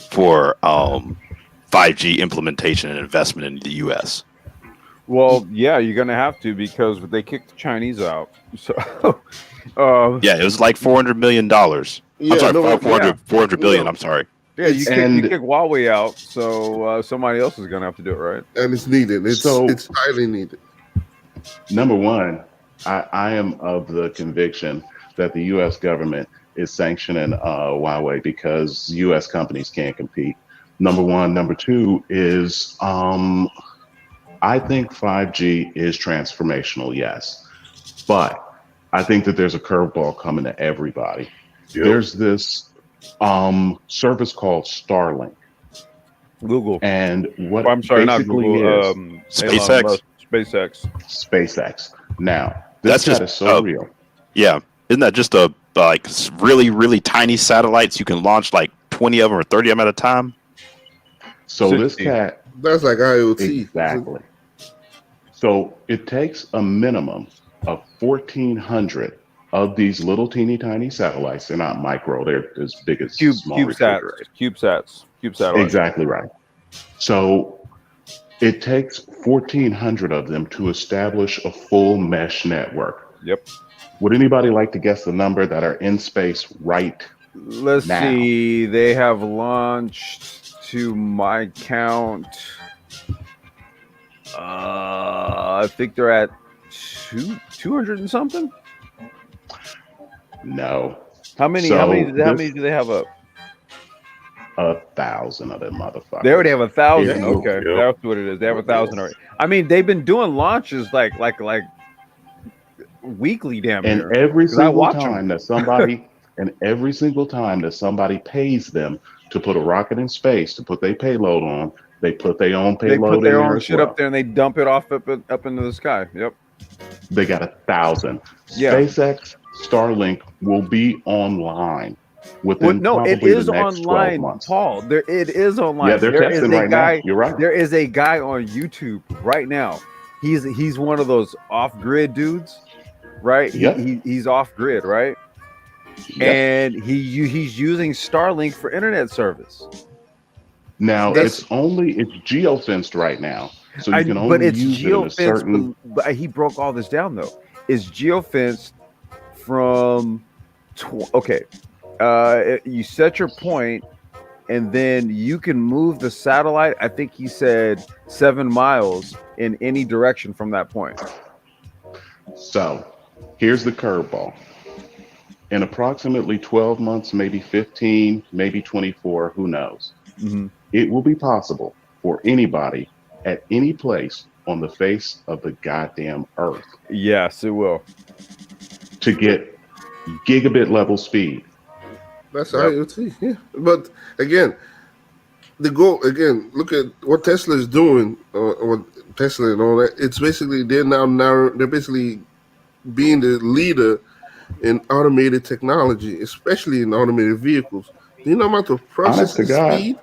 for 5G implementation and investment in the U.S. Well, yeah, you're going to have to because they kicked the Chinese out. So, it was like $400 million. Yeah, I'm sorry, 400 billion. I'm sorry. Yeah, you kick Huawei out, so somebody else is going to have to do it, right? And it's needed. It's highly needed. Number one, I am of the conviction that the U.S. government is sanctioning Huawei because U.S. companies can't compete. Number one. Number two is I think 5G is transformational, yes. But I think that there's a curveball coming to everybody. Yep. There's this service called Starlink. Google. And what I'm sorry, not Google. SpaceX. Now, this is so real. Yeah. Isn't that just like really, really tiny satellites? You can launch like 20 of them or 30 of them at a time. So 60. This cat. That's like IoT. Exactly. So it takes a minimum of 1,400 of these little teeny tiny satellites. They're not micro, they're as big as small refrigerators. CubeSat satellites. Exactly right. So it takes 1,400 of them to establish a full mesh network. Yep. Would anybody like to guess the number that are in space right Let's now? see. They have launched, to my count, I think they're at 200 and something. No. How many? So how many this- do they have up? 1,000 of them motherfuckers. They already have 1,000. It- Okay, Yep. that's what it is. They have 1,000 already. I mean, they've been doing launches like weekly, damn near. And every 'Cause I single watch 'em. time that somebody and every single time that somebody pays them to put a rocket in space to put their payload on, they put their own They payload put their in there own as shit well. up there and they dump it off up into the sky. Yep. They got 1,000. Yeah. SpaceX Starlink will be online within No, it probably is the next 12 online, months. Paul. It is online. Yeah, they're There is testing a right guy. now. You're right. There is a guy on YouTube right now. He's one of those off-grid dudes, right? Yep. He's off-grid, right? Yep. And he's using Starlink for internet service. Now That's- it's geofenced right now, so you can but only it's use it in a geofenced. certain. But he broke all this down though. It's geofenced from okay. You set your point, and then you can move the satellite. I think he said 7 miles in any direction from that point. So here's the curveball. In approximately 12 months, maybe 15, maybe 24, who knows? Mm-hmm. It will be possible for anybody at any place on the face of the goddamn earth Yes, it will. to get gigabit level speed. That's IoT, yeah. But again, the goal again. Look at what Tesla is doing, or Tesla and all that. It's basically they're basically being the leader in automated technology, especially in automated vehicles. Do you know the amount of Honest to processing God, speed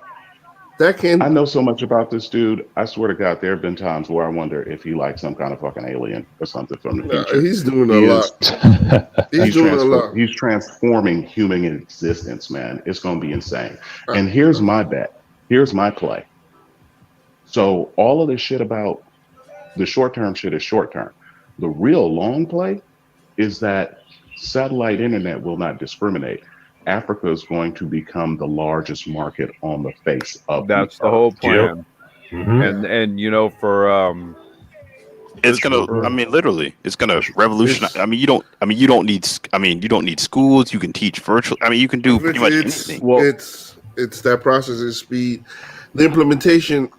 that can? I know so much about this dude. I swear to God, there have been times where I wonder if he like some kind of fucking alien or something from the future. He's doing a He lot. is- He's doing a lot. He's transforming human existence, man. It's going to be insane. And here's my bet. Here's my play. So all of this shit about the short-term shit is short-term. The real long play is that satellite internet will not discriminate. Africa is going to become the largest market on the face of That's the the whole earth. plan. Mhm. And you know, for It's gonna. I mean, literally, it's gonna revolutionize. I mean, you don't need. You don't need schools. You can teach virtual. I mean, you can do pretty much anything. It's that processing speed, the implementation,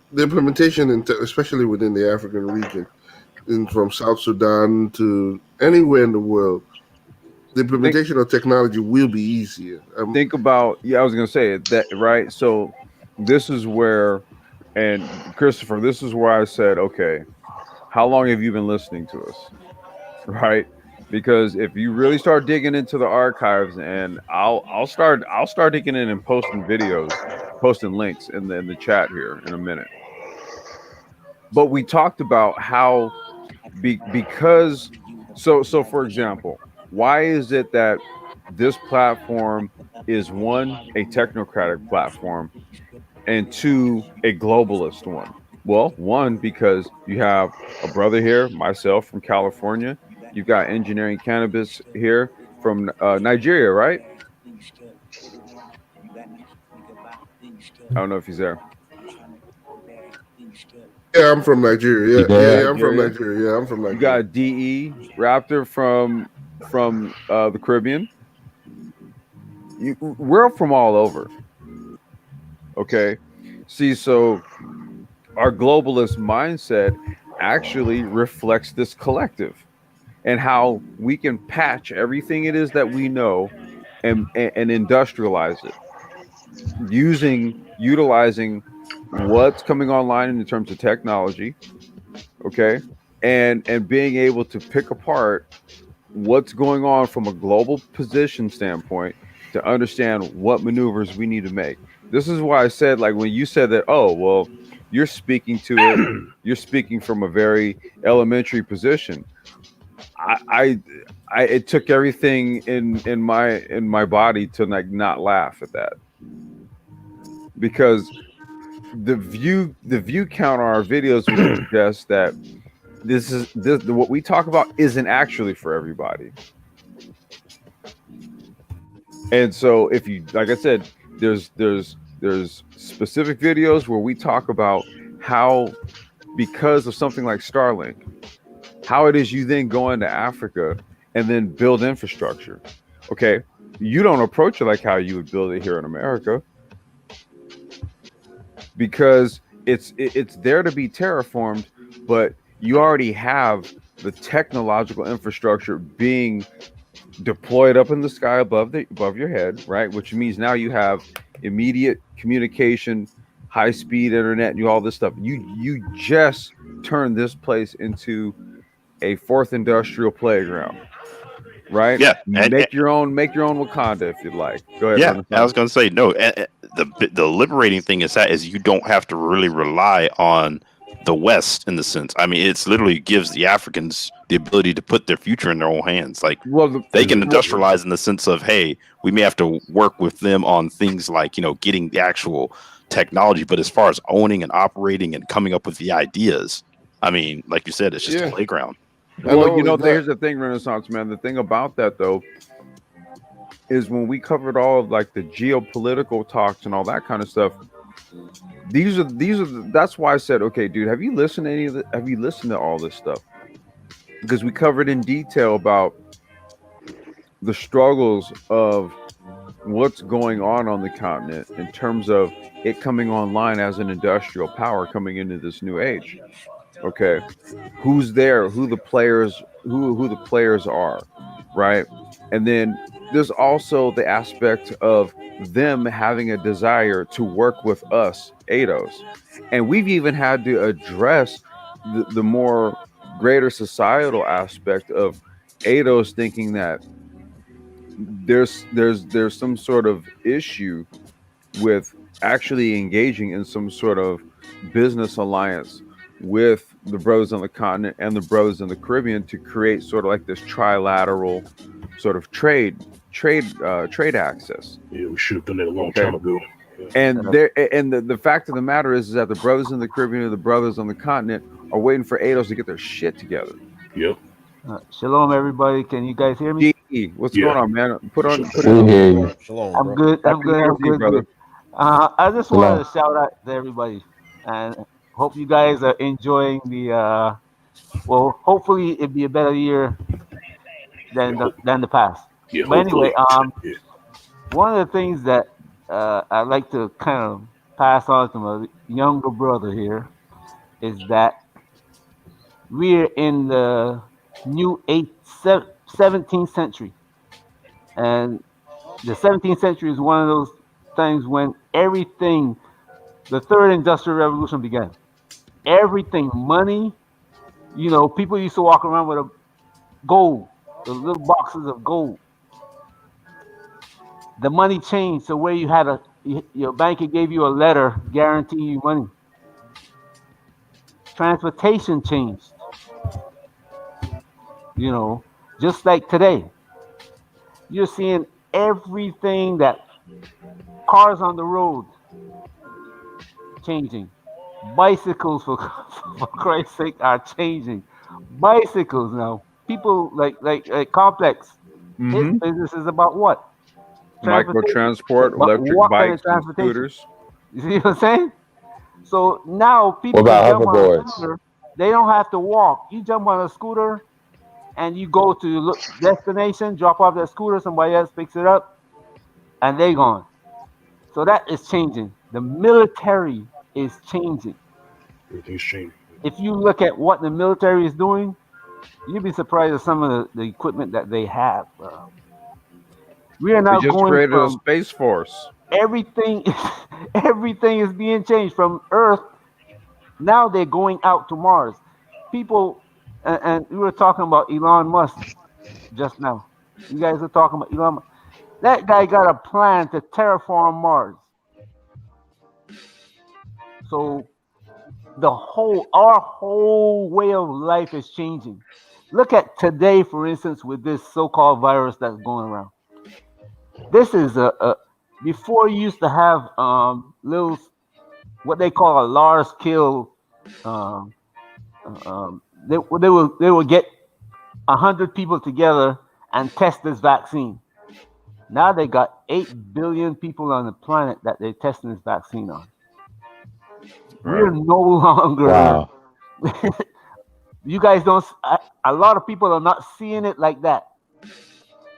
especially within the African region, from South Sudan to anywhere in the world, the implementation of technology will be easier. Think about, I was going to say that, right? So this is where, and Christopher, this is where I said, okay, how long have you been listening to us? Right? Because if you really start digging into the archives, and I'll start digging in and posting videos, posting links in the chat here in a minute. But we talked about how because so for example, why is it that this platform is one, a technocratic platform, and two, a globalist one? Well, one, because you have a brother here, myself from California. You've got Engineering Cannabis here from Nigeria, right? I don't know if he's there. Yeah, I'm from Nigeria. I'm from Nigeria. Nigeria. Yeah, I'm from Nigeria. You got DE Raptor from the Caribbean. We're from all over. Okay. See, so our globalist mindset actually reflects this collective and how we can patch everything it is that we know and industrialize it utilizing what's coming online in terms of technology, okay, and being able to pick apart what's going on from a global position standpoint to understand what maneuvers we need to make. This is why I said, like, when you said that, oh, well, you're speaking to it, you're speaking from a very elementary position. it took everything in my body to like not laugh at that, because the view count on our videos would suggest that this what we talk about isn't actually for everybody. And so if you, like I said, there's specific videos where we talk about how, because of something like Starlink, how it is you then go into Africa and then build infrastructure. Okay, you don't approach it like how you would build it here in America, because it's there to be terraformed, but you already have the technological infrastructure being deployed up in the sky above your head, right? Which means now you have immediate communication, high speed internet, and all this stuff. You just turn this place into a fourth industrial playground, right? Yeah, Make your own Wakanda if you'd like. Go ahead. yeah. Renaissance. I was going to say no. The liberating thing is that you don't have to really rely on the West in the sense. I mean, it's literally gives the Africans the ability to put their future in their own hands. Like, they can industrialize in the sense of, hey, we may have to work with them on things like, getting the actual technology, but as far as owning and operating and coming up with the ideas, I mean, like you said, it's just a playground. Well, here's the thing, Renaissance man. The thing about that though is when we covered all of like the geopolitical talks and all that kind of stuff, these are that's why I said, okay, dude, have you listened to any of have you listened to all this stuff? Because we covered in detail about the struggles of what's going on the continent in terms of it coming online as an industrial power coming into this new age. Okay, who's there, who the players are, right? And then there's also the aspect of them having a desire to work with us ADOS, and we've even had to address the more greater societal aspect of ADOS thinking that there's some sort of issue with actually engaging in some sort of business alliance with the brothers on the continent and the brothers in the Caribbean to create sort of like this trilateral sort of trade access. Yeah, we should have done that a long time ago. And the fact of the matter is that the brothers in the Caribbean and the brothers on the continent are waiting for ADOS to get their shit together. Yep. Shalom, everybody. Can you guys hear me? What's going on, man? Put We hear you. Shalom, I'm bro. good. I'm Happy good. New I'm Year's Eve, good. brother. Good. I just wanted to shout out to everybody, and hope you guys are enjoying the. Well, hopefully it'll be a better year than the past. Yeah, But anyway, yeah. one of the things that I like to kind of pass on to my younger brother here is that we're in the new 17th century, and the 17th century is one of those times when everything, the third industrial revolution began. Everything, money, people used to walk around with a gold, the little boxes of gold. The money changed, so where you had your banker gave you a letter guaranteeing you money. Transportation changed. Just like today, you're seeing everything that cars on the road changing. Bicycles, for Christ's sake, are changing. Bicycles now. People like Complex. His business is about what? Micro transport, But electric what kind bikes, of and transportation? scooters. You see what I'm saying? So now people What about can jump on a hoverboards? scooter. They don't have to walk. You jump on a scooter and you go to your destination, drop off that scooter, somebody else picks it up, and they're gone. So that is changing. The military is changing. Everything's changing. If you look at what the military is doing, you'd be surprised at some of the equipment that they have. We are They now just going created a from space force. everything. Everything is being changed from Earth. Now they're going out to Mars. People, and we were talking about Elon Musk just now. You guys are talking about Elon Musk. That guy got a plan to terraform Mars. So our whole way of life is changing. look at today, for instance, with this so-called virus that's going around. This is a before you used to have little what they call a large scale. Um, they will get 100 people together and test this vaccine. Now they got 8 billion people on the planet that they're testing this vaccine on. We're no longer. Wow. You guys don't. A lot of people are not seeing it like that.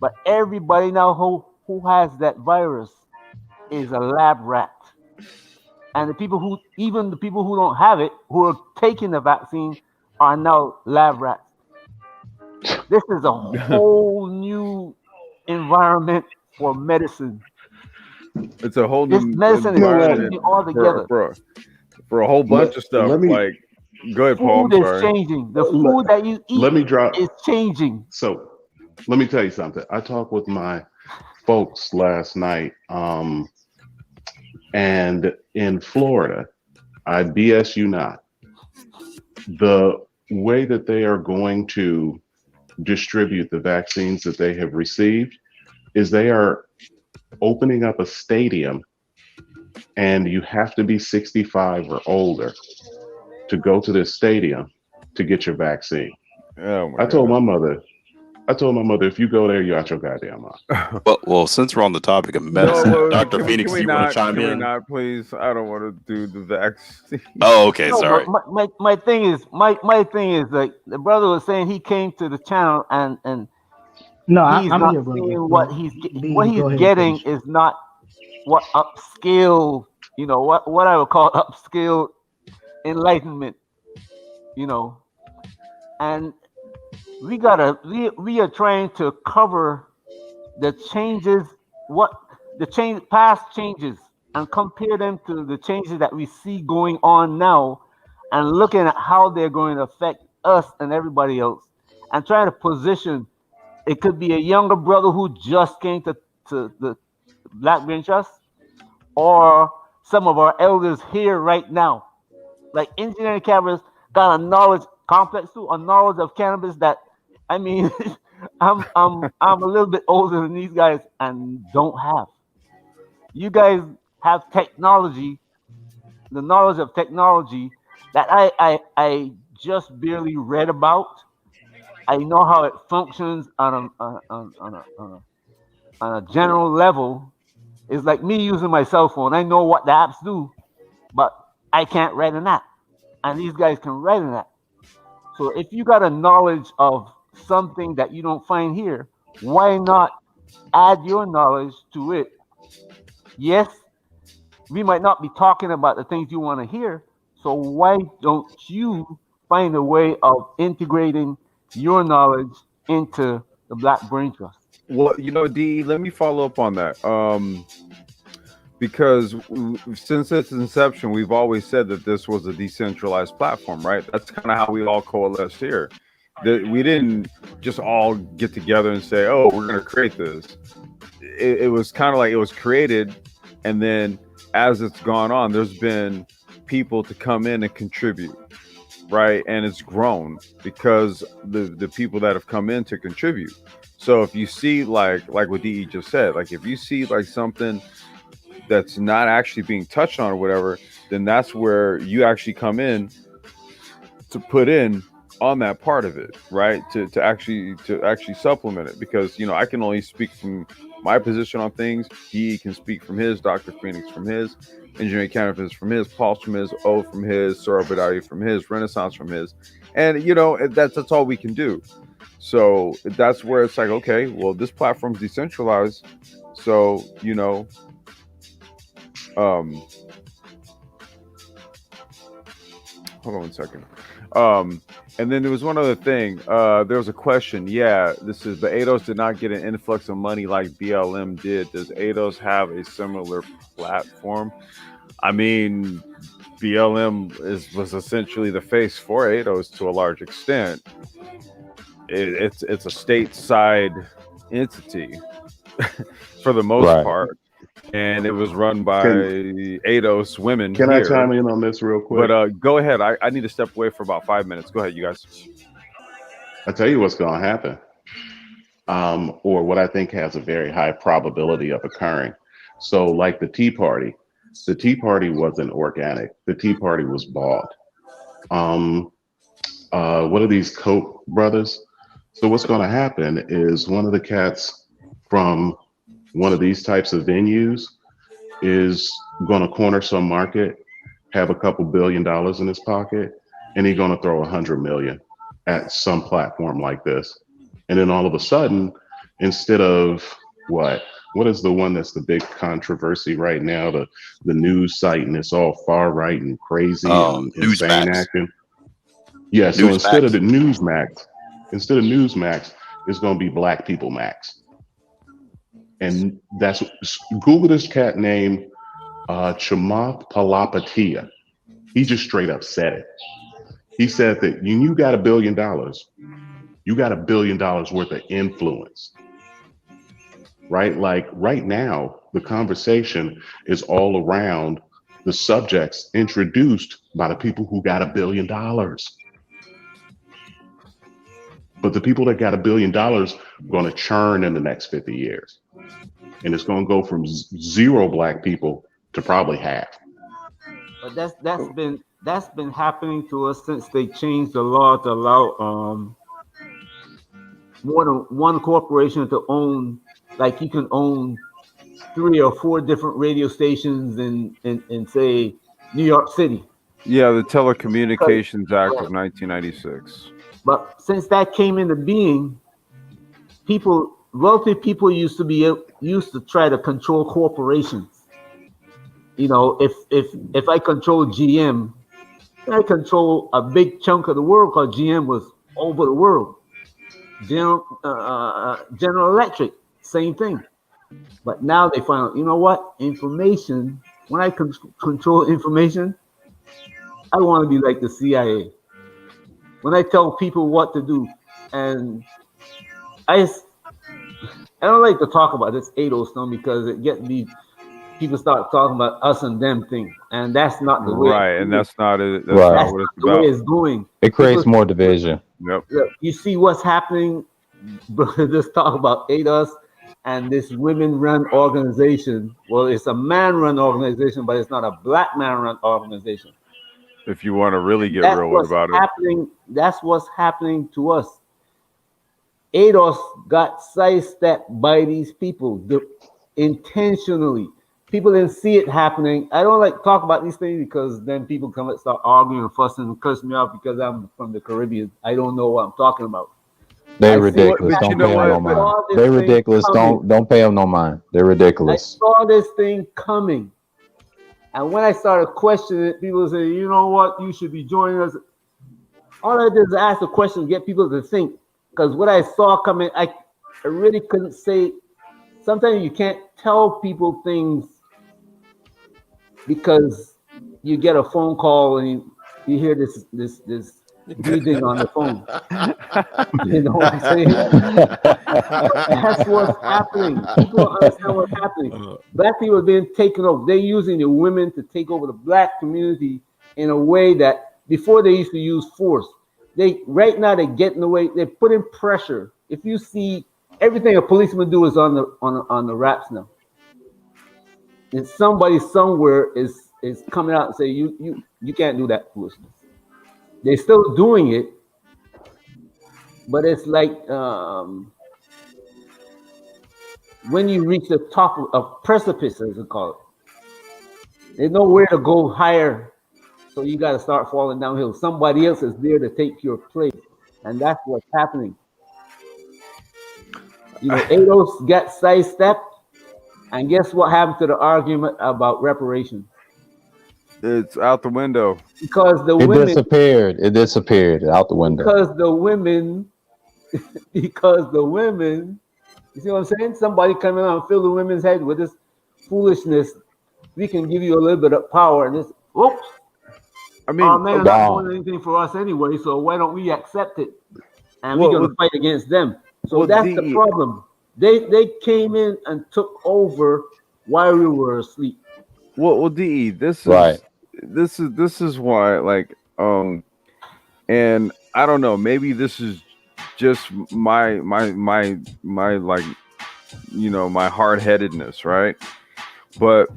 But everybody now who has that virus is a lab rat. And the people who don't have it, who are taking the vaccine, are now lab rats. This is a whole new environment for medicine. It's a whole This new medicine is environment changing altogether. for a whole bunch of stuff. Like, go ahead, Paul. Food is changing. The food that you eat is changing. So, let me tell you something. I talked with my folks last night, and in Florida, I BS you not, the way that they are going to distribute the vaccines that they have received is they are opening up a stadium, and you have to be 65 or older to go to this stadium to get your vaccine. I told my mother, if you go there, you're out your goddamn mind. Well, since we're on the topic of medicine, Dr. Phoenix, do you want to chime in? Can we not, please? I don't want to do the vaccine. Oh, okay, sorry. My thing is like the brother was saying, he came to the channel and no, he's I'm not here, brother. seeing what he's getting is not what upscale, what I would call upscale enlightenment, and we are trying to cover the changes, past changes, and compare them to the changes that we see going on now, and looking at how they're going to affect us and everybody else, and trying to position. It could be a younger brother who just came to the Black Brain Trust, or some of our elders here right now. Like engineering cannabis got a knowledge complex too, a knowledge of cannabis that, I mean, I'm a little bit older than these guys and don't have. You guys have technology, the knowledge of technology that I just barely read about. I know how it functions on a general level. It's like me using my cell phone. I know what the apps do, but I can't write an app, and these guys can write an app. So if you got a knowledge of something that you don't find here, why not add your knowledge to it? Yes, we might not be talking about the things you want to hear, so why don't you find a way of integrating your knowledge into the Black Brain Trust? Well, D, let me follow up on that. Because since its inception, we've always said that this was a decentralized platform, right? That's kind of how we all coalesced here. That we didn't just all get together and say, "Oh, we're going to create this." It was kind of like it was created, and then as it's gone on, there's been people to come in and contribute, right? And it's grown because the people that have come in to contribute. So if you see like what DE just said, like if you see like something that's not actually being touched on or whatever, then that's where you actually come in to put in on that part of it, right? To actually supplement it, because I can only speak from my position on things. He can speak from his, Dr. Phoenix from his, Engineering Cannabis from his, Pulse from his, O from his, Sorobidati from his, Renaissance from his, and that's all we can do. So that's where it's like, okay, well, this platform's decentralized, so hold on one second. And then there was one other thing. There was a question. Yeah, this is the ADOS did not get an influx of money like BLM did. Does ADOS have a similar platform? I mean, BLM was essentially the face for ADOS to a large extent. It's a stateside entity for the most part. And it was run by ADOS women. Can I chime in on this real quick? But go ahead. I need to step away for about 5 minutes. Go ahead, you guys. I tell you what's going to happen, or what I think has a very high probability of occurring. So, like the Tea Party wasn't organic. The Tea Party was bought. Um, what are these Koch brothers? So, what's going to happen is one of the cats from one of these types of venues is going to corner some market, have a couple $1 billion in his pocket, and he's going to throw 100 million at some platform like this. And then all of a sudden, instead of what is the one that's the big controversy right now? The news site, and it's all far right and crazy and insane Newsmax. acting. Yeah, so instead of the Newsmax, it's going to be Black People Max. And that's Google this cat named Chamath Palihapitiya. He just straight up said it. He said that you got $1 billion, you got $1 billion worth of influence, right? Like right now, the conversation is all around the subjects introduced by the people who got $1 billion. But the people that got $1 billion are going to churn in the next 50 years. And it's going to go from 0 Black people to probably half. But that's been happening to us since they changed the law to allow more than one corporation to own, like you can own 3 or 4 different radio stations in say New York City. Yeah, the Telecommunications Act of 1996. But since that came into being, wealthy people used to try to control corporations. You know, if I control GM, I control a big chunk of the world because GM was over the world. General Electric, same thing. But now they find out, you know what? Information, when I control information, I want to be like the CIA. When I tell people what to do, and I don't like to talk about this ADO stuff because it gets me. People start talking about us and them thing, and that's not the way. Right, and that's not it. That's Right. not what it's the about. way it's going. It creates more division. Yep. You see what's happening. Just talk about ADOS and this women-run organization. Well, it's a man-run organization, but it's not a black man-run organization. If you want to really get That's real what's about happening. That's what's happening to us. ADOS got sidestepped by these people intentionally. People didn't see it happening. I don't like to talk about these things because then people come and start arguing and fussing and cuss me out because I'm from the Caribbean. I don't know what I'm talking about. They're ridiculous. Don't pay them no mind. They're ridiculous. Don't pay them no mind. They're ridiculous. I saw this thing coming. And when I started questioning it, people say, you know what, you should be joining us. All I did is ask a question, get people to think. Because what I saw coming, I really couldn't say. Sometimes you can't tell people things because you get a phone call and you hear this breathing on the phone. You know what I'm saying? That's what's happening. People don't understand what's happening. Black people are being taken over. They're using the women to take over the black community in a way that before they used to use force. Right now they're getting away. They're putting pressure. If you see everything a policeman do is on the raps now. And somebody somewhere is coming out and say you can't do that foolishness. They're still doing it, but it's like when you reach the top of a precipice, as we call it. There's nowhere to go higher, so you got to start falling downhill. Somebody else is there to take your place, and that's what's happening. You know, ADOS got sidestepped, and guess what happened to the argument about reparations? It's out the window. Because it disappeared out the window. Because the women, you see what I'm saying? Somebody coming out and fill the women's head with this foolishness. We can give you a little bit of power, and this. Oops. I mean, man, not doing anything for us anyway. So why don't we accept it? And we're going to fight against them. So that's the problem. They came in and took over while we were asleep. Well, DE, this is why, like, and I don't know, maybe this is just my like, you know, my hard-headedness, right? But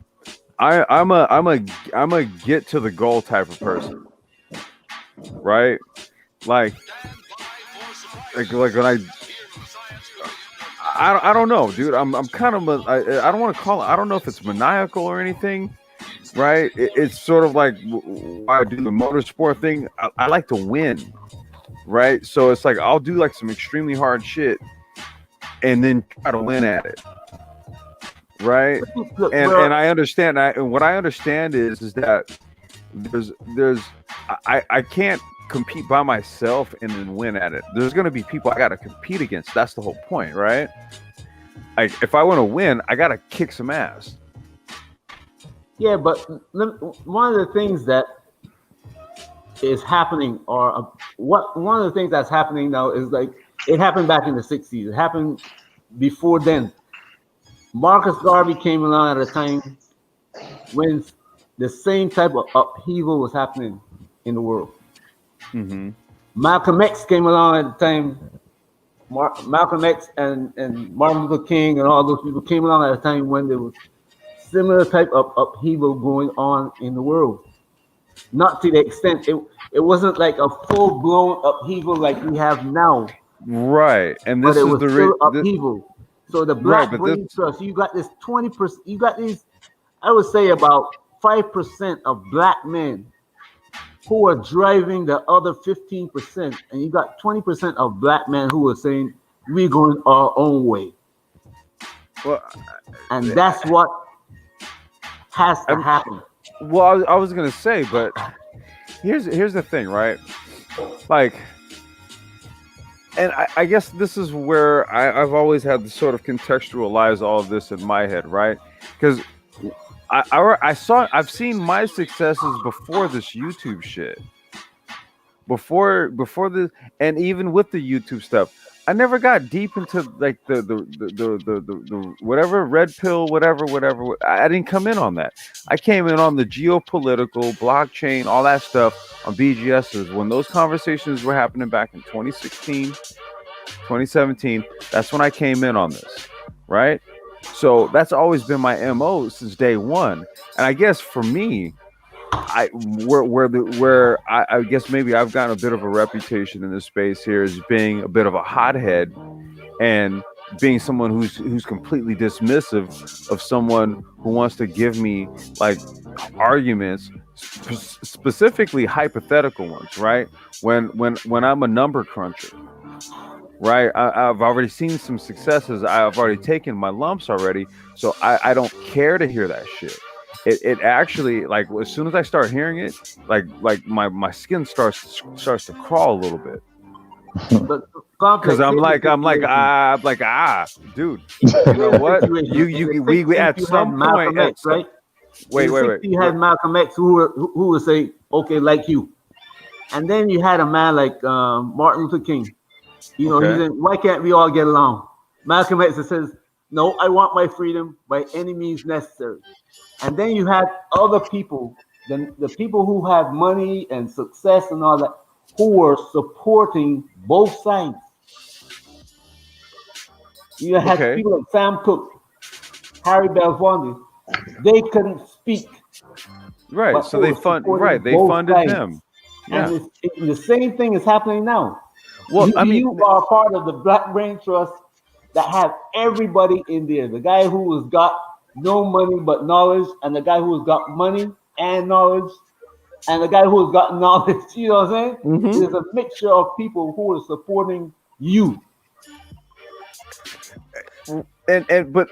I'm a get to the goal type of person, right? Like when I don't know, dude. I'm kind of I don't want to call it. I don't know if it's maniacal or anything, right? It's sort of like why I do the motorsport thing. I like to win, right? So it's like I'll do like some extremely hard shit and then try to win at it, right? And I understand. And what I understand is that there's I can't compete by myself and then win at it. There's going to be people I got to compete against. That's the whole point, right? Like if I want to win, I got to kick some ass. Yeah, but one of the things that is happening, or one of the things that's happening now is like it happened back in the 60s. It happened before then. Marcus Garvey came along at a time when the same type of upheaval was happening in the world. Mm-hmm. Malcolm X came along at the time. Malcolm X and Martin Luther King and all those people came along at a time when there was similar type of upheaval going on in the world. Not to the extent it wasn't like a full blown upheaval like we have now. Right, and this but it is was the still upheaval. So the Black Brain Trust, you got this 20%. You got these, I would say about 5% of black men who are driving the other 15%, and you got 20% of black men who are saying we're going our own way. Well, and that's what has to happen. Well, I was gonna say, but here's the thing, right? Like, and I guess this is where I've always had to sort of contextualize all of this in my head, right? Because I've seen my successes before this YouTube shit, before this, and even with the YouTube stuff, I never got deep into like the whatever red pill, whatever. I didn't come in on that. I came in on the geopolitical, blockchain, all that stuff on BGSs when those conversations were happening back in 2016, 2017. That's when I came in on this, right? So that's always been my MO since day one. And I guess for me, I guess maybe I've gotten a bit of a reputation in this space here as being a bit of a hothead and being someone who's completely dismissive of someone who wants to give me like arguments, specifically hypothetical ones, right? When I'm a number cruncher. Right, I've already seen some successes. I've already taken my lumps already, so I don't care to hear that shit. It actually, like, as soon as I start hearing it, like my skin starts to crawl a little bit. Because I'm like, dude, you know what? We at some point, X, right? Wait. You had Malcolm X who would say, okay, like you, and then you had a man like Martin Luther King. You know, he said, why can't we all get along? Malcolm X says, no, I want my freedom by any means necessary. And then you had other people, the people who had money and success and all that, who were supporting both sides. You had people like Sam Cooke, Harry Belafonte. They couldn't speak. Right, so they funded them. Yeah. And the same thing is happening now. Well, you are part of the Black Brain Trust that have everybody in there. The guy who has got no money but knowledge, and the guy who has got money and knowledge, and the guy who has got knowledge. You know what I'm saying? Mm-hmm. There's a mixture of people who are supporting you. But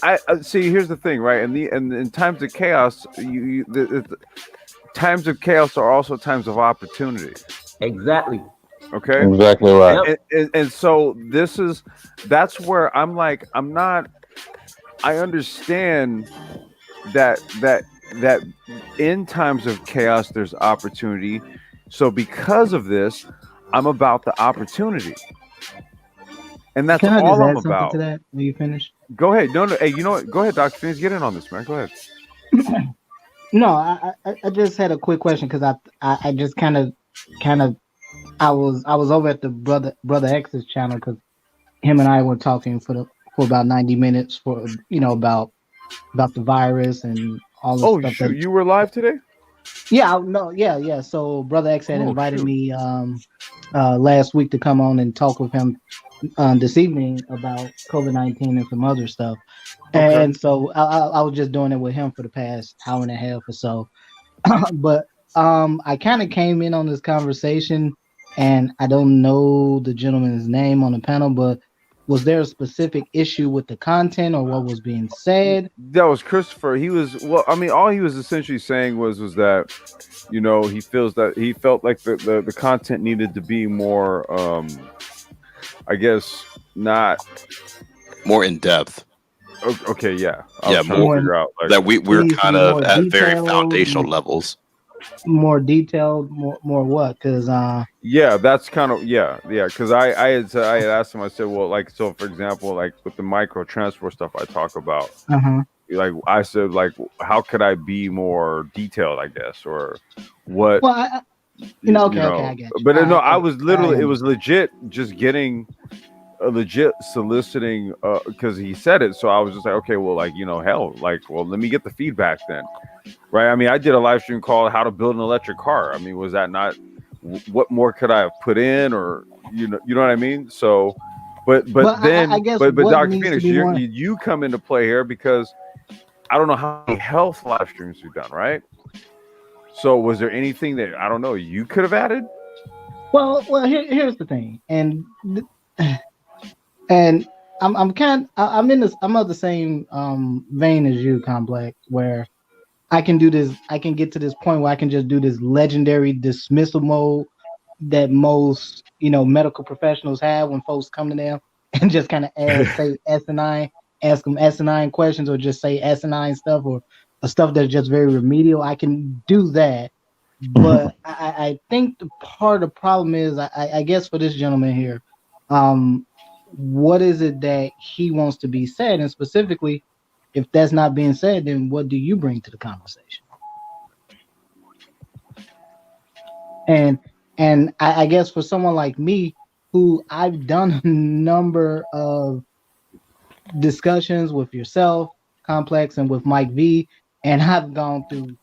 I see. Here's the thing, right? In times of chaos, the times of chaos are also times of opportunity. Exactly. Okay. Exactly right. And so that's where I'm like, I understand that in times of chaos there's opportunity. So because of this, I'm about the opportunity. And that's all I'm about. To that when you finish? Go ahead. No. Hey, you know what? Go ahead, Dr. Phoenix. Get in on this, man. Go ahead. No, I just had a quick question because I just kind of I was over at the brother X's channel because him and I were talking for about 90 minutes for about the virus and all the Oh stuff shoot, that. you were live today? Yeah, no, yeah. So brother X had Oh invited shoot. me last week to come on and talk with him this evening about COVID-19 and some other stuff. Okay. And so I was just doing it with him for the past hour and a half or so. But I kind of came in on this conversation, and I don't know the gentleman's name on the panel, but was there a specific issue with the content or what was being said? That was Christopher. He was well. I mean, all he was essentially saying was that he felt like the content needed to be more. I guess not more in depth. Okay, yeah. I Yeah, was trying to more figure out like that It we're needs to kind be of more at very detailed, foundational levels. more detailed, more what? Because yeah, that's kind of because I had asked him. I said, well, like, so for example, like with the micro transport stuff I talk about, like I said, like how could I be more detailed, I guess, or what? Well, okay, I get you. But no, I I was literally it am. was legit just getting a legit soliciting because he said it. So I was just like, okay, well, like hell, like, well, let me get the feedback then, right? I mean, I did a live stream called "How to Build an Electric Car." I mean, was that not? What more could I have put in, or you know what I mean? So, but then, I guess but what Dr. needs to Phoenix, be more. you come into play here because I don't know how many health live streams you've done, right? So, was there anything that I don't know you could have added? Well, here's the thing, and I'm I'm of the same vein as you, Complex, where I can do this. I can get to this point where I can just do this legendary dismissal mode that most medical professionals have when folks come to them and just kind of say S&I, ask them S&I questions, or just say S&I stuff or stuff that's just very remedial. I can do that, but I think the part of the problem is I guess for this gentleman here, what is it that he wants to be said, and specifically, if that's not being said, then what do you bring to the conversation? And I guess for someone like me, who I've done a number of discussions with yourself, Complex, and with Mike V, and I've gone through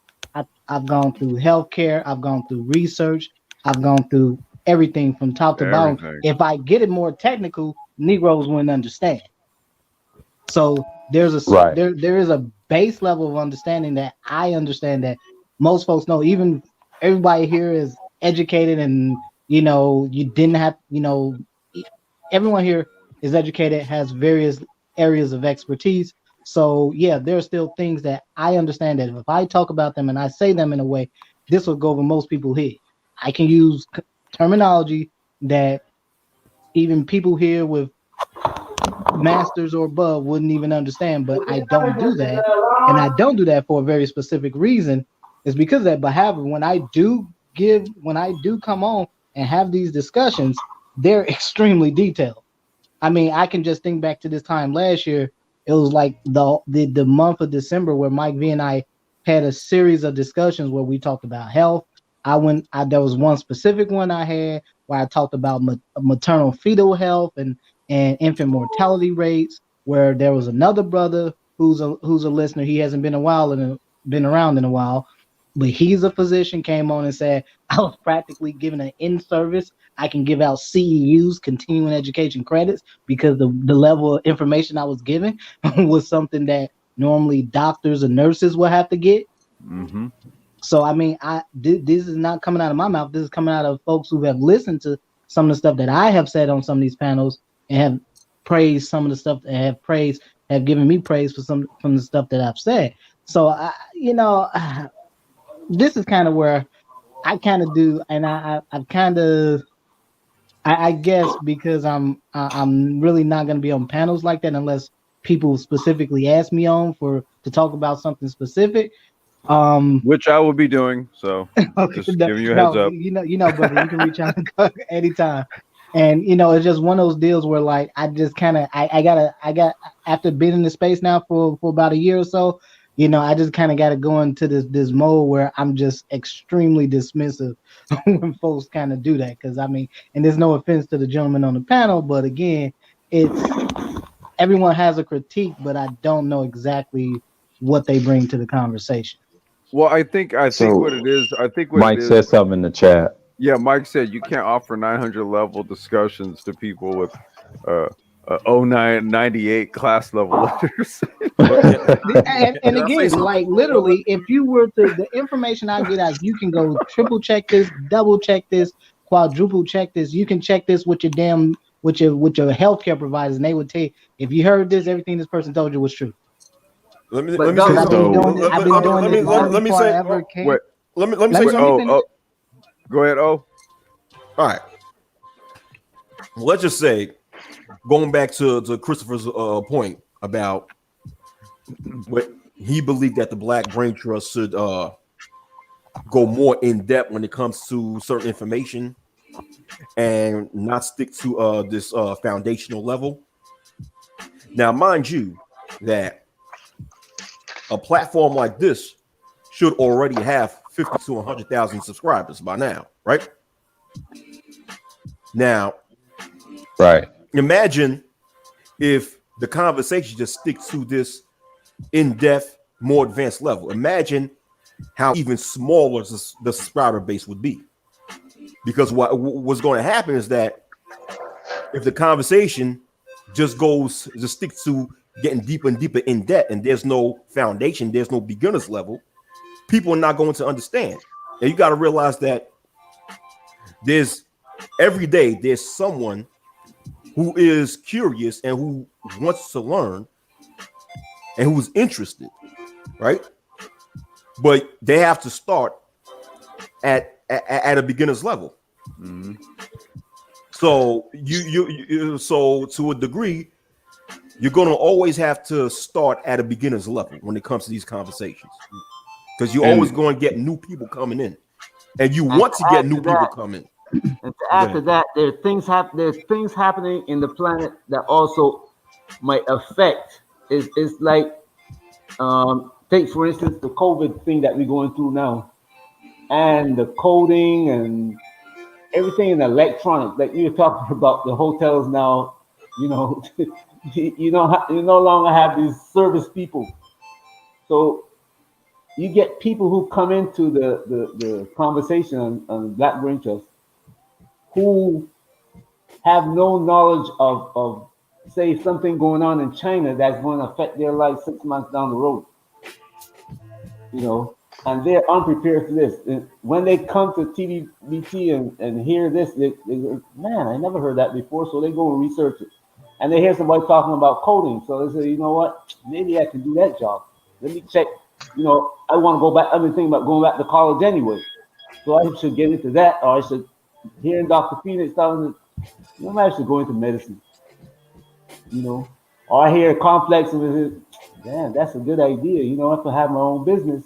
healthcare, I've gone through research, I've gone through everything from top to bottom. If I get it more technical, Negroes wouldn't understand. So there is a base level of understanding that I understand that most folks know. Even everybody here is educated, and you didn't have everyone here is educated, has various areas of expertise. So yeah, there are still things that I understand that if I talk about them and I say them in a way, this will go over most people's head. I can use terminology that even people here with masters or above wouldn't even understand, but I don't do that. And I don't do that for a very specific reason. It's because of that. But however, when I do come on and have these discussions, they're extremely detailed. I mean, I can just think back to this time last year. It was like the month of December where Mike V and I had a series of discussions where we talked about health. There was one specific one I had where I talked about maternal fetal health and infant mortality rates. Where there was another brother who's a listener. He hasn't been around in a while, but he's a physician. Came on and said I was practically given an in-service. I can give out CEUs, continuing education credits, because the level of information I was given was something that normally doctors and nurses will have to get. Mm-hmm. So I mean, this is not coming out of my mouth. This is coming out of folks who have listened to some of the stuff that I have said on some of these panels and have praised some of the stuff that have given me praise for some from the stuff that I've said. So this is kind of where I kind of do, and I guess because I'm really not going to be on panels like that unless people specifically ask me to talk about something specific. Which I will be doing. So just giving you a heads up. Brother, you can reach out anytime. And it's just one of those deals where like I just kind of I got after being in the space now for about a year or so, I just kind of got to go into this mode where I'm just extremely dismissive when folks kind of do that. Because I mean, and there's no offense to the gentleman on the panel, but again, it's everyone has a critique, but I don't know exactly what they bring to the conversation. Well, I think what it is. I think what Mike it said is. something in the chat. Yeah, Mike said you can't offer 900 level discussions to people with 98 class level letters. and again, like literally, if you were to the information I get out, you can go triple check this, double check this, quadruple check this. You can check this with your healthcare providers, and they would tell you if you heard this, everything this person told you was true. Let me But say I've been something. doing this. I've been doing this long before I ever came. Wait, let me say something. Go ahead. All right. Let's just say, going back to Christopher's point about what he believed that the Black Brain Trust should go more in depth when it comes to certain information and not stick to this foundational level. Now, mind you, that a platform like this should already have 50 to 100,000 subscribers by now, right? Now, right. Imagine if the conversation just sticks to this in-depth, more advanced level. Imagine how even smaller the subscriber base would be. Because what's going to happen is that if the conversation just sticks to getting deeper and deeper in depth, and there's no foundation, there's no beginner's level, people are not going to understand. And you got to realize that every day there's someone who is curious and who wants to learn and who's interested, right? But they have to start at a beginner's level. Mm-hmm. So so to a degree, you're going to always have to start at a beginner's level when it comes to these conversations, because you're always going to get new people coming in, and you want to get new people coming. And to add to that, there's things happening in the planet that also might affect. It's like take for instance the COVID thing that we're going through now, and the coding and everything in electronics. Like you were talking about the hotels now, you no longer have these service people, so you get people who come into the conversation on Black Brain Trust who have no knowledge of say something going on in China that's going to affect their life 6 months down the road, and they're unprepared for this. And when they come to TVBT and hear this, they go, man, I never heard that before. So they go and research it, and they hear somebody talking about coding. So they say, you know what, maybe I can do that job. Let me check. I want to go back. I've been thinking about going back to college anyway, so I should get into that, or I should. Hearing Dr. Phoenix telling me, I'm actually going to medicine, or I hear complex and damn, that's a good idea. I have to have my own business.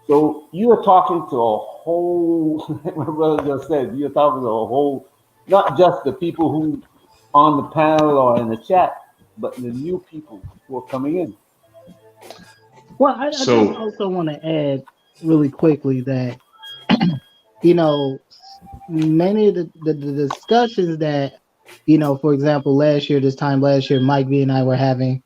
So you are talking to a whole, my brother just said, you're talking to a whole, not just the people who on the panel or in the chat, but the new people who are coming in. Well, I just also want to add really quickly that, many of the discussions that, for example, this time last year, Mike V and I were having,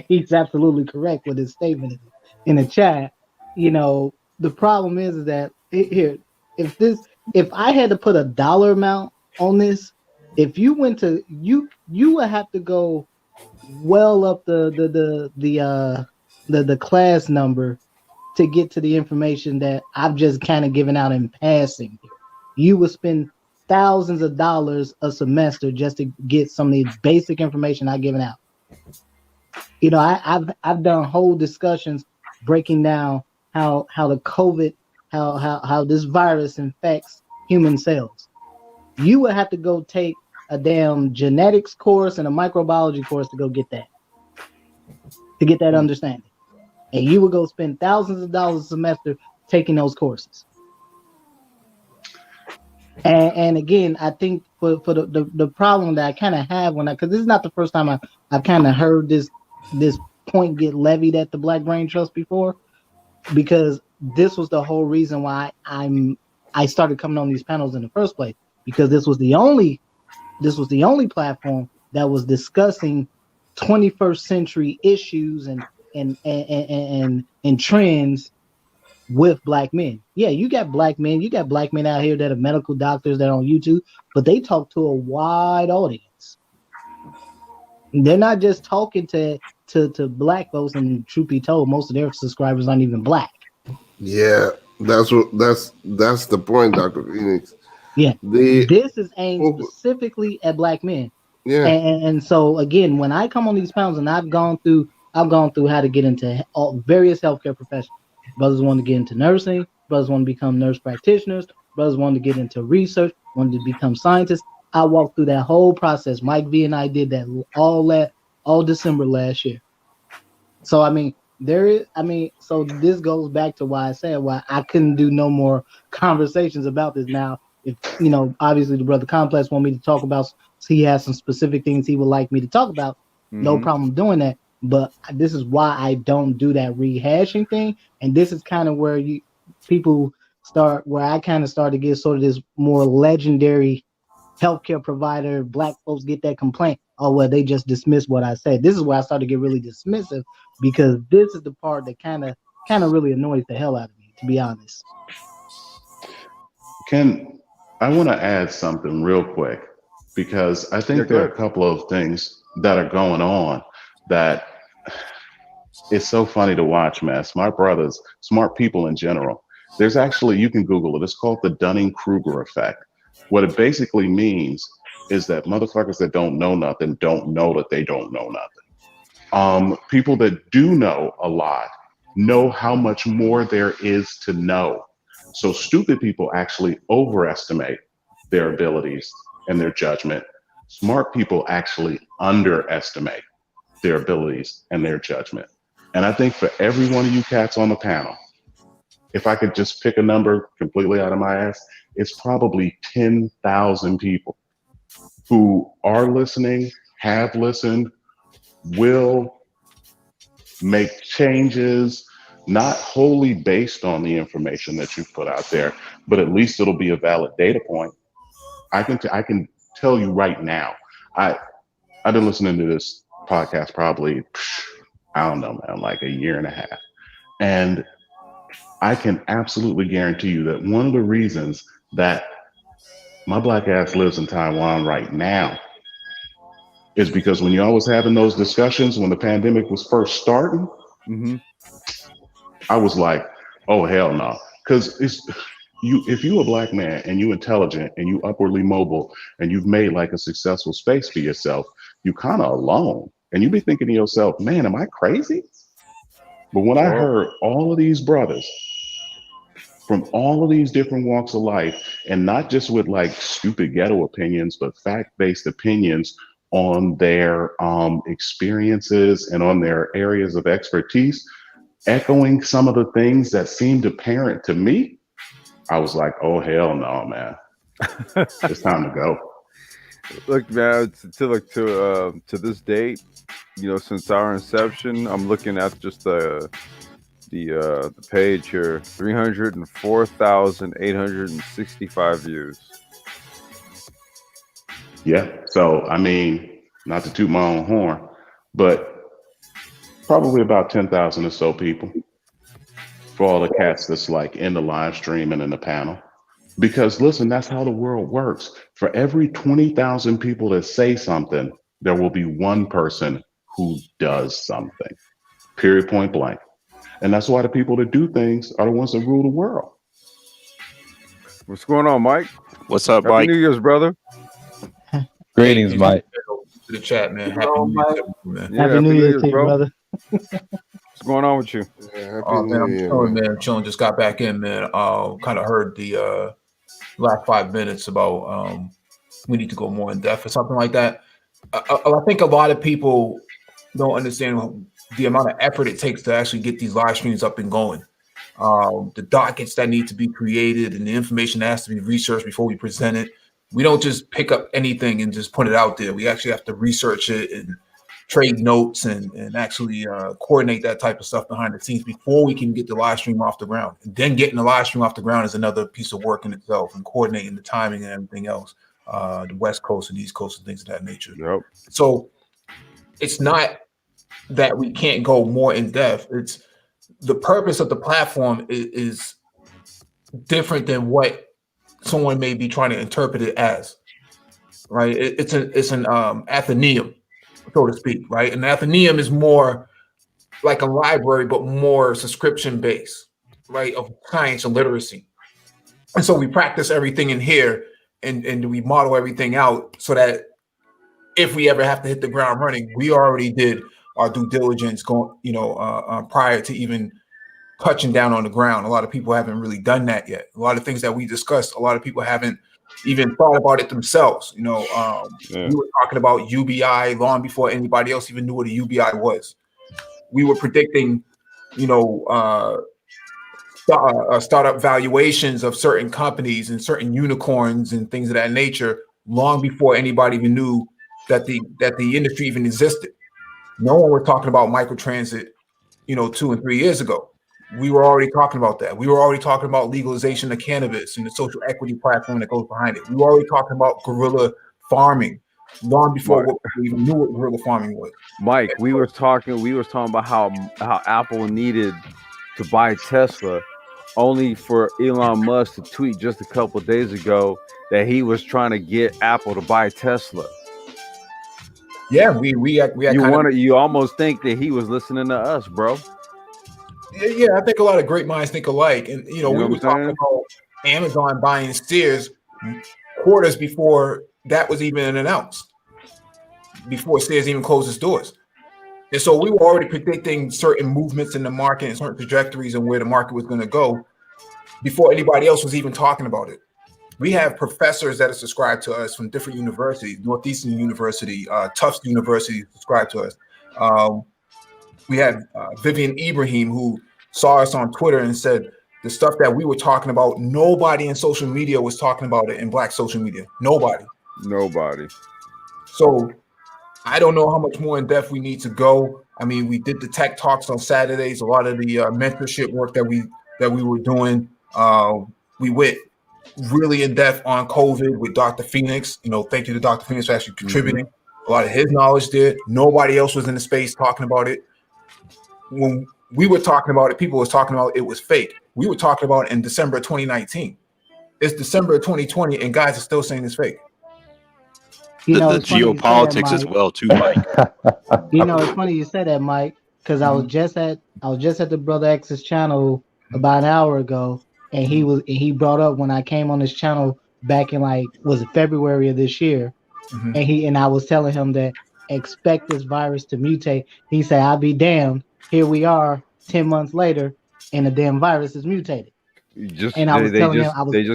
he's absolutely correct with his statement in the chat. The problem is that if I had to put a dollar amount on this, if you went to you would have to go well up the class number to get to the information that I've just kind of given out in passing here. You would spend thousands of dollars a semester just to get some of the basic information I've given out. I've done whole discussions breaking down how the COVID, how this virus infects human cells. You would have to go take a damn genetics course and a microbiology course to go get that, understanding. And you would go spend thousands of dollars a semester taking those courses. And again, I think for the problem that I kind of have because this is not the first time I've kind of heard this point get levied at the Black Brain Trust before, because this was the whole reason why I started coming on these panels in the first place, because this was the only platform that was discussing 21st century issues and trends with Black men. Yeah, you got Black men out here that are medical doctors that are on YouTube, but they talk to a wide audience. They're not just talking to Black folks, and truth be told, most of their subscribers aren't even Black. Yeah, that's the point, Dr. Phoenix. Yeah, this is aimed specifically at Black men. Yeah, and so again, when I come on these panels, and I've gone through how to get into various healthcare professions. Brothers want to get into nursing. Brothers want to become nurse practitioners. Brothers want to get into research. Want to become scientists. I walked through that whole process. Mike V and I did that all December last year. So so this goes back to why I said why I couldn't do no more conversations about this now. If obviously the Brother Complex want me to talk about, so he has some specific things he would like me to talk about. No problem doing that. But this is why I don't do that rehashing thing. And this is kind of where where I kind of start to get sort of this more legendary healthcare provider, Black folks get that complaint. Oh, well, they just dismiss what I said. This is where I started to get really dismissive, because this is the part that kind of really annoys the hell out of me, to be honest. I want to add something real quick, because I think there are a couple of things that are going on that it's so funny to watch, man. Smart brothers, smart people in general. There's actually, you can Google it. It's called the Dunning-Kruger effect. What it basically means is that motherfuckers that don't know nothing don't know that they don't know nothing. People that do know a lot know how much more there is to know. So stupid people actually overestimate their abilities and their judgment. Smart people actually underestimate their abilities and their judgment. And I think for every one of you cats on the panel, if I could just pick a number completely out of my ass, it's probably 10,000 people who are listening, have listened, will make changes, not wholly based on the information that you put out there, but at least it'll be a valid data point. I can tell you right now, I've been listening to this podcast probably, I don't know, man, like a year and a half. And I can absolutely guarantee you that one of the reasons that my Black ass lives in Taiwan right now is because when y'all was having those discussions when the pandemic was first starting, I was like, oh, hell no. Because if you a Black man and you intelligent and you upwardly mobile and you've made like a successful space for yourself, you kind of alone. And you be thinking to yourself, man, am I crazy? But when I heard all of these brothers from all of these different walks of life, and not just with like stupid ghetto opinions, but fact-based opinions on their experiences and on their areas of expertise, echoing some of the things that seemed apparent to me, I was like, oh, hell no, man. It's time to go. Look, man, to this date, since our inception, I'm looking at just the page here, 304,865 views. Yeah. So, I mean, not to toot my own horn, but probably about 10,000 or so people for all the cats that's like in the live stream and in the panel. Because listen, that's how the world works. For every 20,000 people that say something, there will be one person who does something. Period, point blank. And that's why the people that do things are the ones that rule the world. What's going on, Mike? What's up, Happy Mike? New Year's, brother. Greetings, Mike. To the chat, man. Happy New Year, man. Yeah, Happy New Year to you, brother. What's going on with you? Yeah, man, I'm chilling, man. I'm chilling. Just got back in, man. Kind of heard the last 5 minutes about we need to go more in depth or something like that. I think a lot of people don't understand the amount of effort it takes to actually get these live streams up and going. The dockets that need to be created and the information that has to be researched before we present it. We don't just pick up anything and just put it out there. We actually have to research it and trade notes and actually coordinate that type of stuff behind the scenes before we can get the live stream off the ground. And then getting the live stream off the ground is another piece of work in itself, and coordinating the timing and everything else, the West Coast and East Coast and things of that nature. Yep. So it's not that we can't go more in depth. It's the purpose of the platform is different than what someone may be trying to interpret it as, right? It's an athenaeum, so to speak, right? An athenaeum is more like a library, but more subscription based, right? Of science and literacy. And so we practice everything in here and we model everything out so that if we ever have to hit the ground running, we already did our due diligence going, prior to even touching down on the ground. A lot of people haven't really done that yet. A lot of things that we discussed, a lot of people haven't even thought about it themselves. We were talking about UBI long before anybody else even knew what a UBI was. We were predicting, startup valuations of certain companies and certain unicorns and things of that nature long before anybody even knew that the industry even existed. No one was talking about microtransit, 2 and 3 years ago. We were already talking about that. We were already talking about legalization of cannabis and the social equity platform that goes behind it. We were already talking about guerrilla farming long before we even knew what guerrilla farming was. Mike, we were talking about how Apple needed to buy Tesla, only for Elon Musk to tweet just a couple of days ago that he was trying to get Apple to buy Tesla. Yeah, you almost think that he was listening to us, bro. Yeah, I think a lot of great minds think alike. And, we were talking about Amazon buying Sears quarters before that was even announced, before Sears even closed its doors. And so we were already predicting certain movements in the market and certain trajectories and where the market was going to go before anybody else was even talking about it. We have professors that are subscribed to us from different universities, Northeastern University, Tufts University subscribed to us. We had Vivian Ibrahim, who saw us on Twitter and said the stuff that we were talking about, nobody in social media was talking about it in Black social media. Nobody. So I don't know how much more in depth we need to go. I mean, we did the tech talks on Saturdays. A lot of the mentorship work that we were doing. We went really in depth on COVID with Dr. Phoenix. Thank you to Dr. Phoenix for actually contributing. A lot of his knowledge there. Nobody else was in the space talking about it. When we were talking about it, people was talking about it was fake. We were talking about it in December 2019. It's December 2020, and guys are still saying it's fake. The geopolitics as well, too, Mike. It's funny you said that, Mike, because I was just at the Brother X's channel about an hour ago, and he brought up when I came on his channel back in was it February of this year, and I was telling him that expect this virus to mutate. He said, "I'll be damned. Here we are 10 months later, and the damn virus is mutated." They just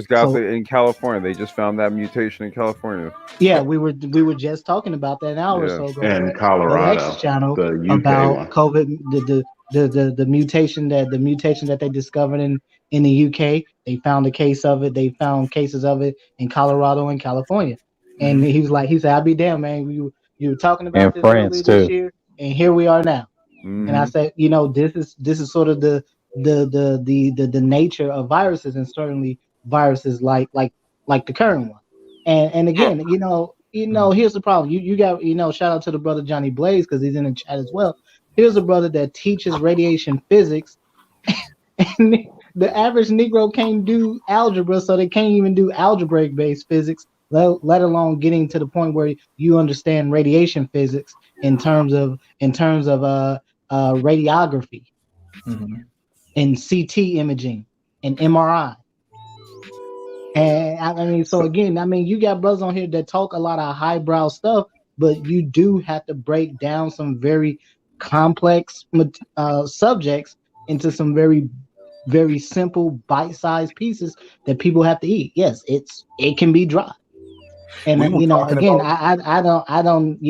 got in California. They just found that mutation in California. Yeah, we were just talking about that an hour or so ago. And Colorado, channel the UK about one. COVID, the mutation that they discovered in the UK. They found a case of it. They found cases of it in Colorado and California. And he said, "I'll be damned, man. You were talking about this earlier this year, and here we are now." And I said, this is sort of the nature of viruses, and certainly viruses like the current one. And again, here's the problem. You got shout out to the brother Johnny Blaze, because he's in the chat as well. Here's a brother that teaches radiation physics, and the average Negro can't do algebra, so they can't even do algebraic based physics, let alone getting to the point where you understand radiation physics in terms of radiography and CT imaging and MRI. And I mean, so again, you got brothers on here that talk a lot of highbrow stuff, but you do have to break down some very complex subjects into some very, very simple bite-sized pieces that people have to eat. Yes, it can be dry. And again, I don't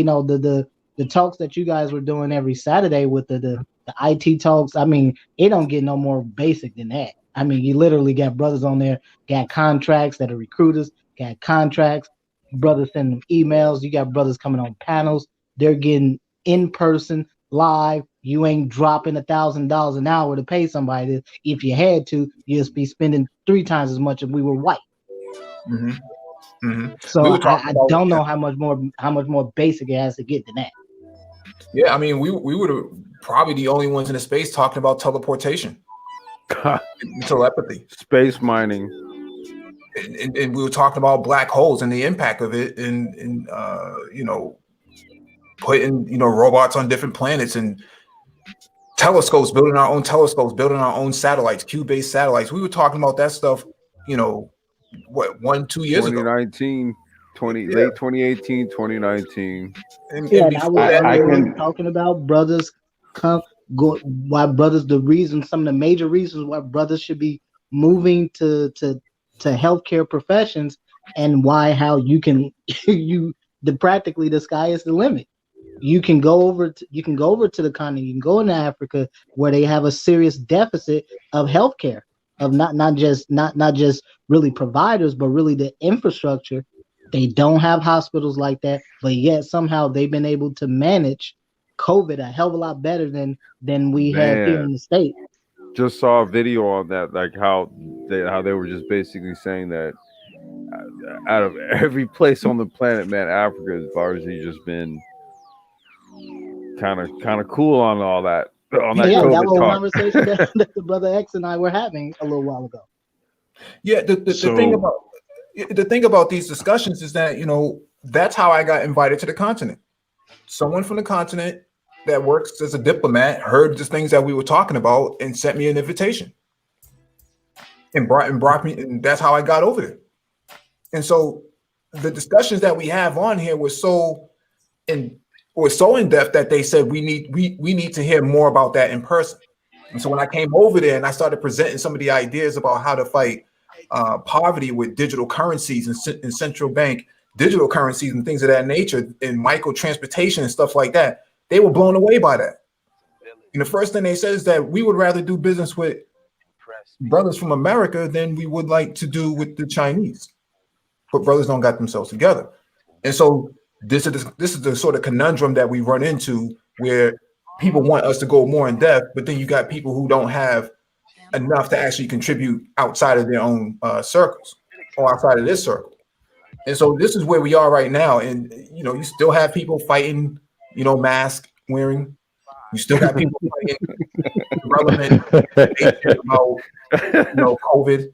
the talks that you guys were doing every Saturday with the IT talks, it don't get no more basic than that. You literally got brothers on there, got contracts that are recruiters, got contracts, brothers sending them emails. You got brothers coming on panels. They're getting in person, live. You ain't dropping $1,000 an hour to pay somebody. If you had to, you'd just be spending 3 times as much if we were white. Mm-hmm. Mm-hmm. So I don't know how much more basic it has to get than that. Yeah, I mean, we were probably the only ones in the space talking about teleportation, telepathy, space mining, and we were talking about black holes and the impact of it, and putting robots on different planets and telescopes, building our own telescopes, building our own satellites, Q-based satellites. We were talking about that stuff, 1-2 years ago. 2019, late 2018, 2019. And I was talking about brothers why brothers, some of the major reasons why brothers should be moving to healthcare professions, and how you can practically the sky is the limit. You can go over to the continent, you can go into Africa where they have a serious deficit of healthcare, of not just really providers, but really the infrastructure. They don't have hospitals like that, but yet somehow they've been able to manage COVID a hell of a lot better than we have here in the States. Just saw a video on that, like how they were just basically saying that out of every place on the planet, man, Africa has largely just been kind of cool on all that. On that COVID that was talk. a conversation that the brother X and I were having a little while ago. Yeah, the thing about these discussions is that that's how I got invited to the continent. Someone from the continent that works as a diplomat heard the things that we were talking about and sent me an invitation, and brought me, and that's how I got over there. And so the discussions that we have on here were so in depth that they said we need to hear more about that in person. And so when I came over there and I started presenting some of the ideas about how to fight poverty with digital currencies and central bank digital currencies and things of that nature, and micro transportation and stuff like that, they were blown away by that. And the first thing they said is that we would rather do business with brothers from America than we would like to do with the Chinese. But brothers don't got themselves together. And so this is the sort of conundrum that we run into, where people want us to go more in depth, but then you got people who don't have enough to actually contribute outside of their own circles or outside of this circle. And so this is where we are right now. And, you still have people fighting, mask wearing. You still got people fighting relevant about, COVID,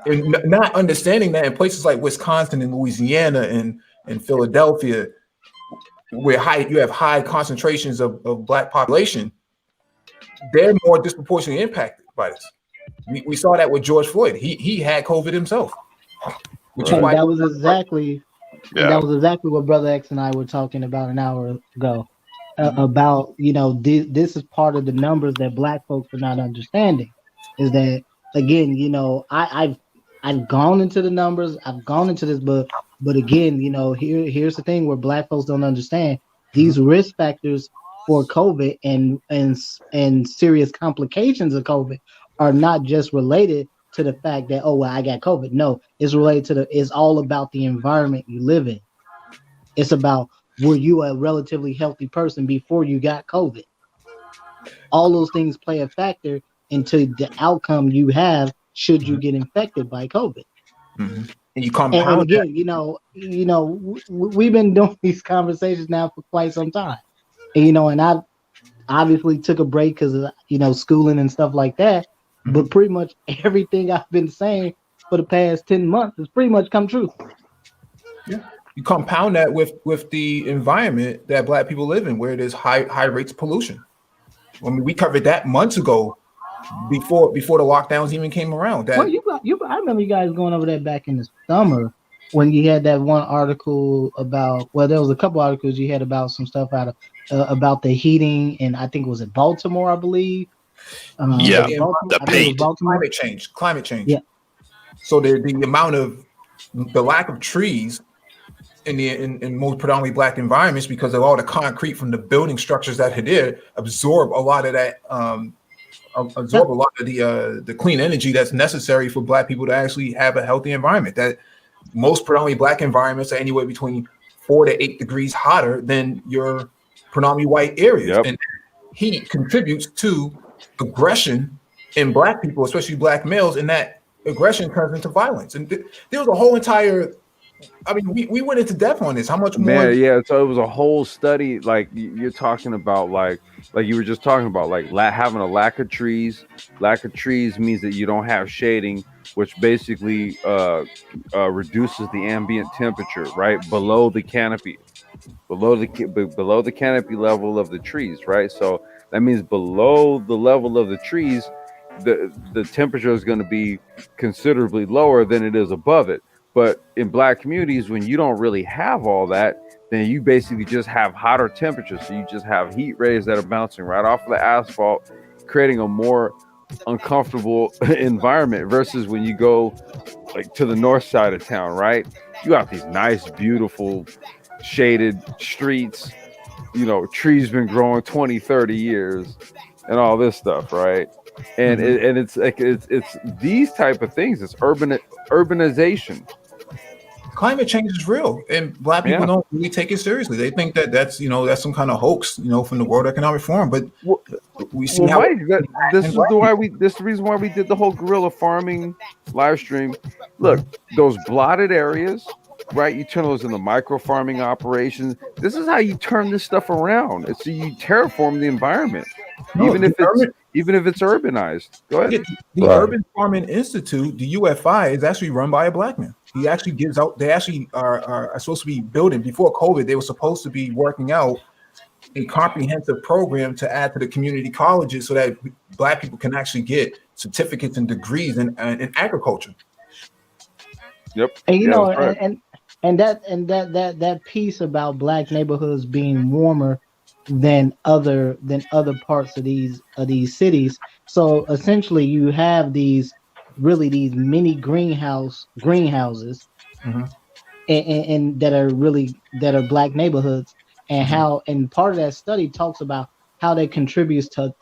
and not understanding that in places like Wisconsin and Louisiana and Philadelphia, where you have high concentrations of Black population, they're more disproportionately impacted by this. We saw that with George Floyd. He had COVID himself. That was exactly what Brother X and I were talking about an hour ago. About this is part of the numbers that Black folks are not understanding. Is that again? I've gone into the numbers. I've gone into this, but again, here's the thing where Black folks don't understand these risk factors for COVID and serious complications of COVID are not just related to the fact that, I got COVID. No, it's related it's all about the environment you live in. It's about, were you a relatively healthy person before you got COVID? All those things play a factor into the outcome you have should you get infected by COVID. Mm-hmm. And you compound. And again, we've been doing these conversations now for quite some time. And, and I obviously took a break because of, schooling and stuff like that. But pretty much everything I've been saying for the past 10 months has pretty much come true. Yeah. You compound that with the environment that Black people live in, where there's high rates of pollution. I mean, we covered that months ago, before the lockdowns even came around. I remember you guys going over that back in the summer when you had that one article about. Well, there was a couple articles you had about some stuff about the heating, and I think it was in Baltimore, I believe. The paint. Climate change. Yeah. So the amount of the lack of trees in most predominantly Black environments, because of all the concrete from the building structures that are there, absorb a lot of that, absorb a lot of the clean energy that's necessary for Black people to actually have a healthy environment. That most predominantly Black environments are anywhere between 4 to 8 degrees hotter than your predominantly white areas, and heat contributes to aggression in black people, especially black males, and that aggression turns into violence. And there was a whole entire, I mean, we went into depth on this. How much more? Man, yeah. So it was a whole study. Like you're talking about, like you were just talking about, like having a lack of trees. Lack of trees means that you don't have shading, which basically reduces the ambient temperature right below the canopy, below the canopy level of the trees, right? So that means below the level of the trees, the temperature is going to be considerably lower than it is above it. But in black communities, when you don't really have all that, then you basically just have hotter temperatures. So you just have heat rays that are bouncing right off of the asphalt, creating a more uncomfortable environment versus when you go like to the north side of town, right? You got these nice, beautiful, shaded streets, you know, trees been growing 20, 30 years and all this stuff, right? And and it's like it's these type of things. It's urbanization. Climate change is real, and black people don't really take it seriously. They think that that's some kind of hoax, from the World Economic Forum. But we see how Mike, this is the reason why we did the whole guerrilla farming live stream. Look, those blotted areas, right? You turn those into micro farming operations. This is how you turn this stuff around. It's so you terraform the environment, even if it's urbanized. Go ahead. The Urban Farming Institute, the UFI, is actually run by a black man. He actually gives out. They actually are supposed to be building before COVID. They were supposed to be working out a comprehensive program to add to the community colleges so that black people can actually get certificates and degrees in agriculture. Yep. And that piece about black neighborhoods being warmer than other parts of these cities. So essentially, you have these mini greenhouses, and that are black neighborhoods, and how, and part of that study talks about how that contributes to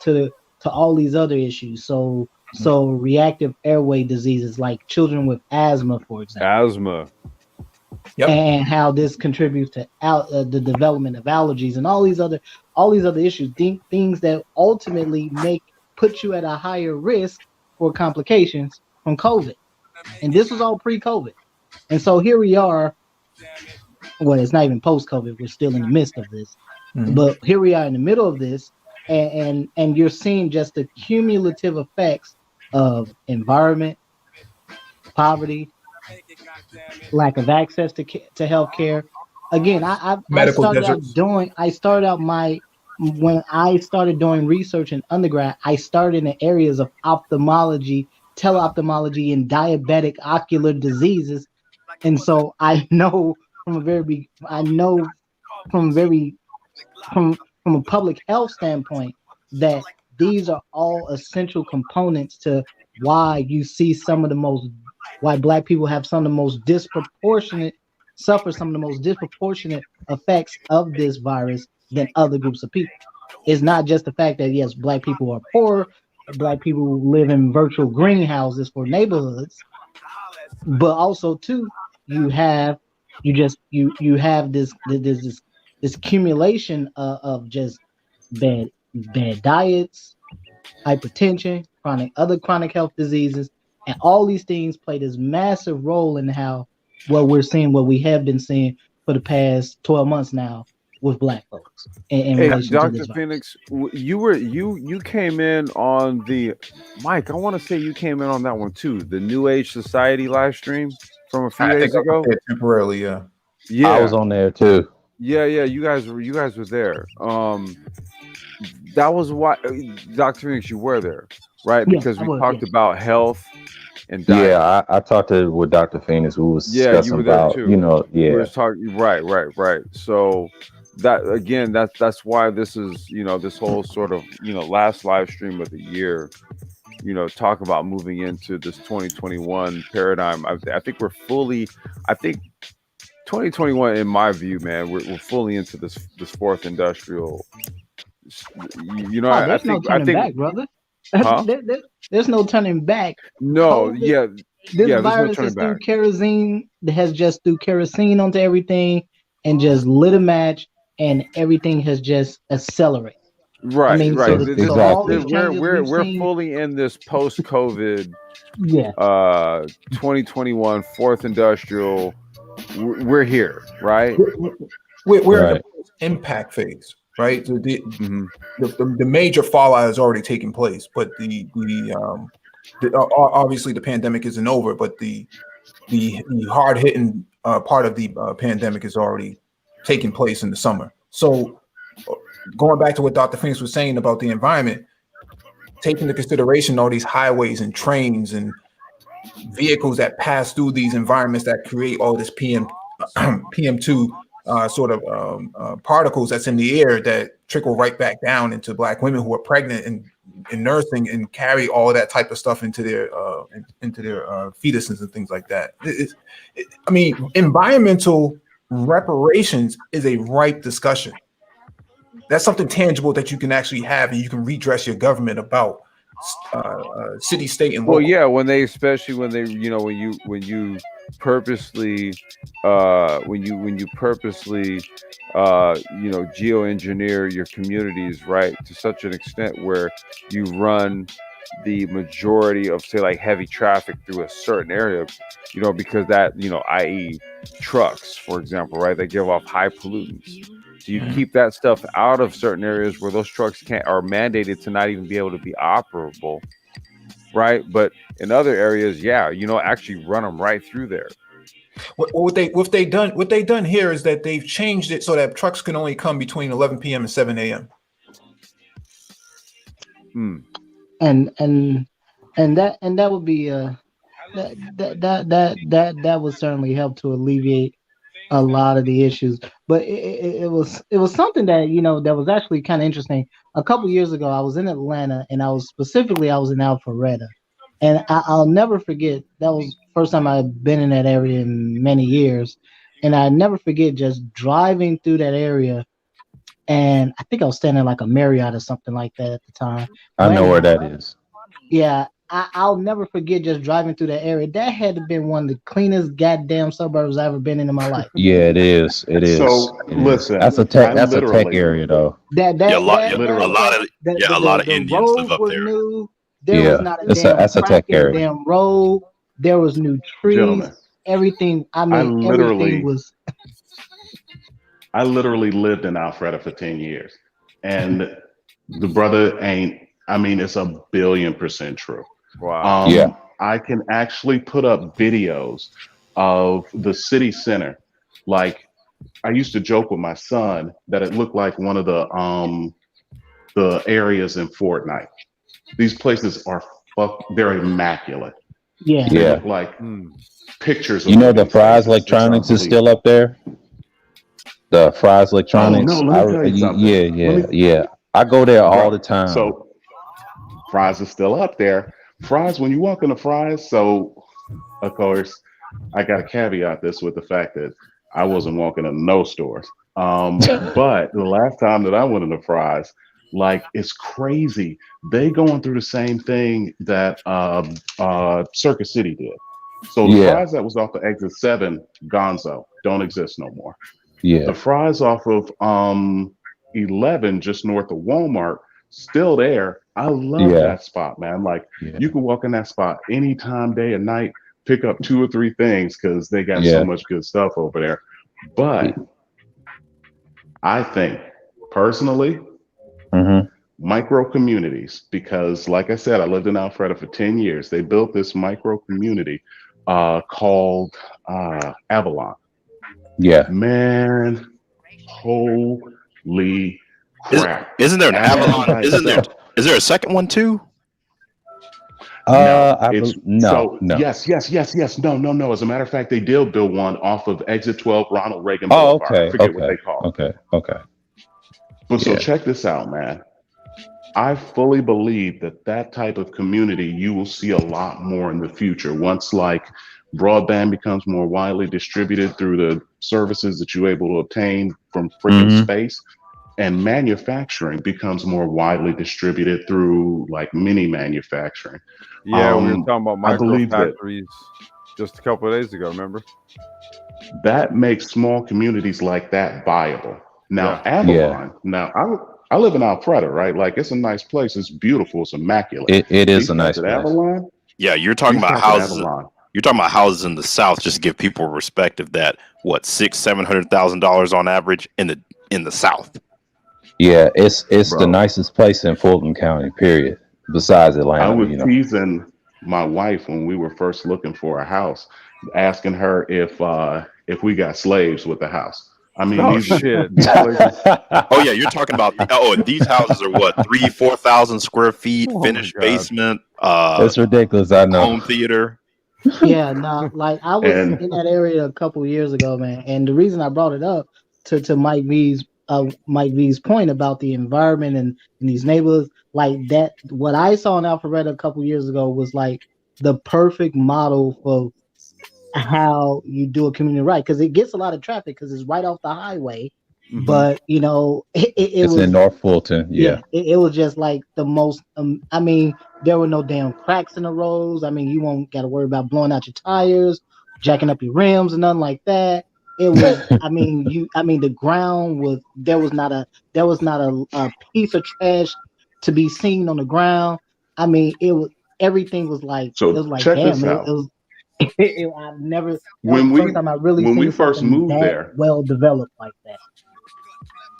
all these other issues. So reactive airway diseases like children with asthma, for example. And how this contributes to the development of allergies and all these other issues, things that ultimately put you at a higher risk for complications from COVID. And this was all pre-COVID. And so here we are. Well, it's not even post-COVID. We're still in the midst of this. But here we are in the middle of this, and you're seeing just the cumulative effects of environment, poverty, lack of access to healthcare. Again, when I started doing research in undergrad, I started in the areas of ophthalmology, teleophthalmology, and diabetic ocular diseases, and so I know from a public health standpoint that these are all essential components to why you see why black people have suffer some of the most disproportionate effects of this virus than other groups of people. It's not just the fact that, yes, black people are poor, black people live in virtual greenhouses for neighborhoods, but also too, you have this accumulation of just bad diets, hypertension, other chronic health diseases, and all these things play this massive role in what we have been seeing for the past 12 months now with black folks in relation Dr. to this Phoenix, you came in on the Mike. I want to say you came in on that one too. The New Age Society live stream from a few days ago. Temporarily, yeah. I was on there too. Yeah. You guys were there. That was why, Dr. Phoenix, you were there, right? Because we talked about health and diet. Yeah, I talked with Dr. Phoenix. We was discussing about, we were talking, right. So that's why this is, this whole sort of, last live stream of the year, talk about moving into this 2021 paradigm. I think 2021, in my view, man, we're fully into this fourth industrial. There's no turning back, brother. Huh? There's no turning back. No, COVID, this virus is through kerosene. Has just threw kerosene onto everything and just lit a match and everything has just accelerated. Right, I mean, right. so all these changes We're seen, fully in this post-COVID, yeah, 2021 fourth industrial. We're here, right? We're in the impact phase, right? The major fallout is already taking place, but obviously the pandemic isn't over, but the hard hitting part of the pandemic is already taking place in the summer. So going back to what Dr. Phoenix was saying about the environment, taking into consideration all these highways and trains and vehicles that pass through these environments that create all this PM2 sort of particles that's in the air that trickle right back down into Black women who are pregnant and nursing and carry all that type of stuff into their fetuses and things like that. I mean, environmental reparations is a ripe discussion. That's something tangible that you can actually have and you can redress your government about. City, state, and local. Well, yeah, especially when they, when you purposely, geoengineer your communities, right, to such an extent where you run the majority of, say, like heavy traffic through a certain area, because that, i.e. trucks, for example, right, they give off high pollutants. So you keep that stuff out of certain areas where those trucks are mandated to not even be able to be operable, right? But in other areas, actually run them right through there. What they done here is that they've changed it so that trucks can only come between 11 p.m. and 7 a.m. And that would be that would certainly help to alleviate a lot of the issues. But it was something that that was actually kind of interesting. A couple years ago, I was in Atlanta, and I was in Alpharetta, and I'll never forget. That was the first time I'd been in that area in many years, and I never forget just driving through that area. And I think I was staying in like a Marriott or something like that at the time. I know where that is. Yeah, I'll never forget just driving through that area. That had to been one of the cleanest goddamn suburbs I've ever been in my life. Yeah, it is. It is. So listen, that's a tech area though. A lot of Indians live up there. New. There was not a damn crack in the damn road. There was new trees. Gentlemen, everything. I mean, everything was. I literally lived in Alpharetta for 10 years, and the brother ain't. I mean, it's 1,000,000,000% true. Wow. I can actually put up videos of the city center. Like, I used to joke with my son that it looked like one of the areas in Fortnite. These places are they're immaculate. Yeah. They look like pictures. The Fry's Electronics is still up there. The Fry's Electronics. Oh, no, let me tell you something. Yeah. I go there all the time. So Fry's is still up there. Fry's, when you walk into Fry's, so of course I got to caveat this with the fact that I wasn't walking in no stores. But the last time that I went into Fry's, like, it's crazy. They going through the same thing that Circus City did. So the Fry's that was off of exit 7, Gonzo, don't exist no more. Yeah. The Fry's off of 11, just north of Walmart, still there. I love that spot, man. Like, you can walk in that spot anytime, day and night, pick up 2 or 3 things because they got so much good stuff over there. But I think personally, micro communities, because like I said, I lived in Alpharetta for 10 years. They built this micro community called Avalon. Yeah, man, holy crap! Isn't there an Avalon? Is there a second one too? No. Yes. No. As a matter of fact, they did build one off of Exit 12, Ronald Reagan Boulevard. I forget what they call it. Okay. But so check this out, man. I fully believe that type of community you will see a lot more in the future. Once like broadband becomes more widely distributed through the services that you're able to obtain from freaking space, and manufacturing becomes more widely distributed through like mini manufacturing. Yeah, we were talking about micro factories just a couple of days ago, remember? That makes small communities like that viable. Now, Avalon. Now, I live in Alpharetta, right? Like, it's a nice place. It's beautiful. It's immaculate. It is These a nice cats at place. Avalon. Yeah, you're talking These about cats at houses. Avalon. You're talking about houses in the South. Just to give people perspective, that what $600,000-$700,000 on average in the South. Yeah, it's Bro. the nicest place in Fulton County. Period. Besides Atlanta, I was you know. teasing my wife when we were first looking for a house, asking her if we got slaves with the house. I mean, Oh these shit! Oh yeah, you're talking about. Oh, these houses are what 3,000-4,000 square feet, Oh, finished my God. basement, It's ridiculous. I know. home theater. Yeah, no, like I was And in that area a couple years ago, man. And the reason I brought it up to Mike V's point about the environment and these neighborhoods, like that, what I saw in Alpharetta a couple years ago was like the perfect model for how you do a community right, because it gets a lot of traffic because it's right off the highway. But you know, it It's was in North Fulton. Yeah. it was just like the most. I mean, there were no damn cracks in the roads. I mean, you won't got to worry about blowing out your tires, jacking up your rims, and nothing like that. It was. I mean, the ground was. There was not a piece of trash to be seen on the ground. I mean, it was everything was like. It was so like, check damn, this it out. was. I've never. That was When the first time I really we seen first something moved that there, well developed like that.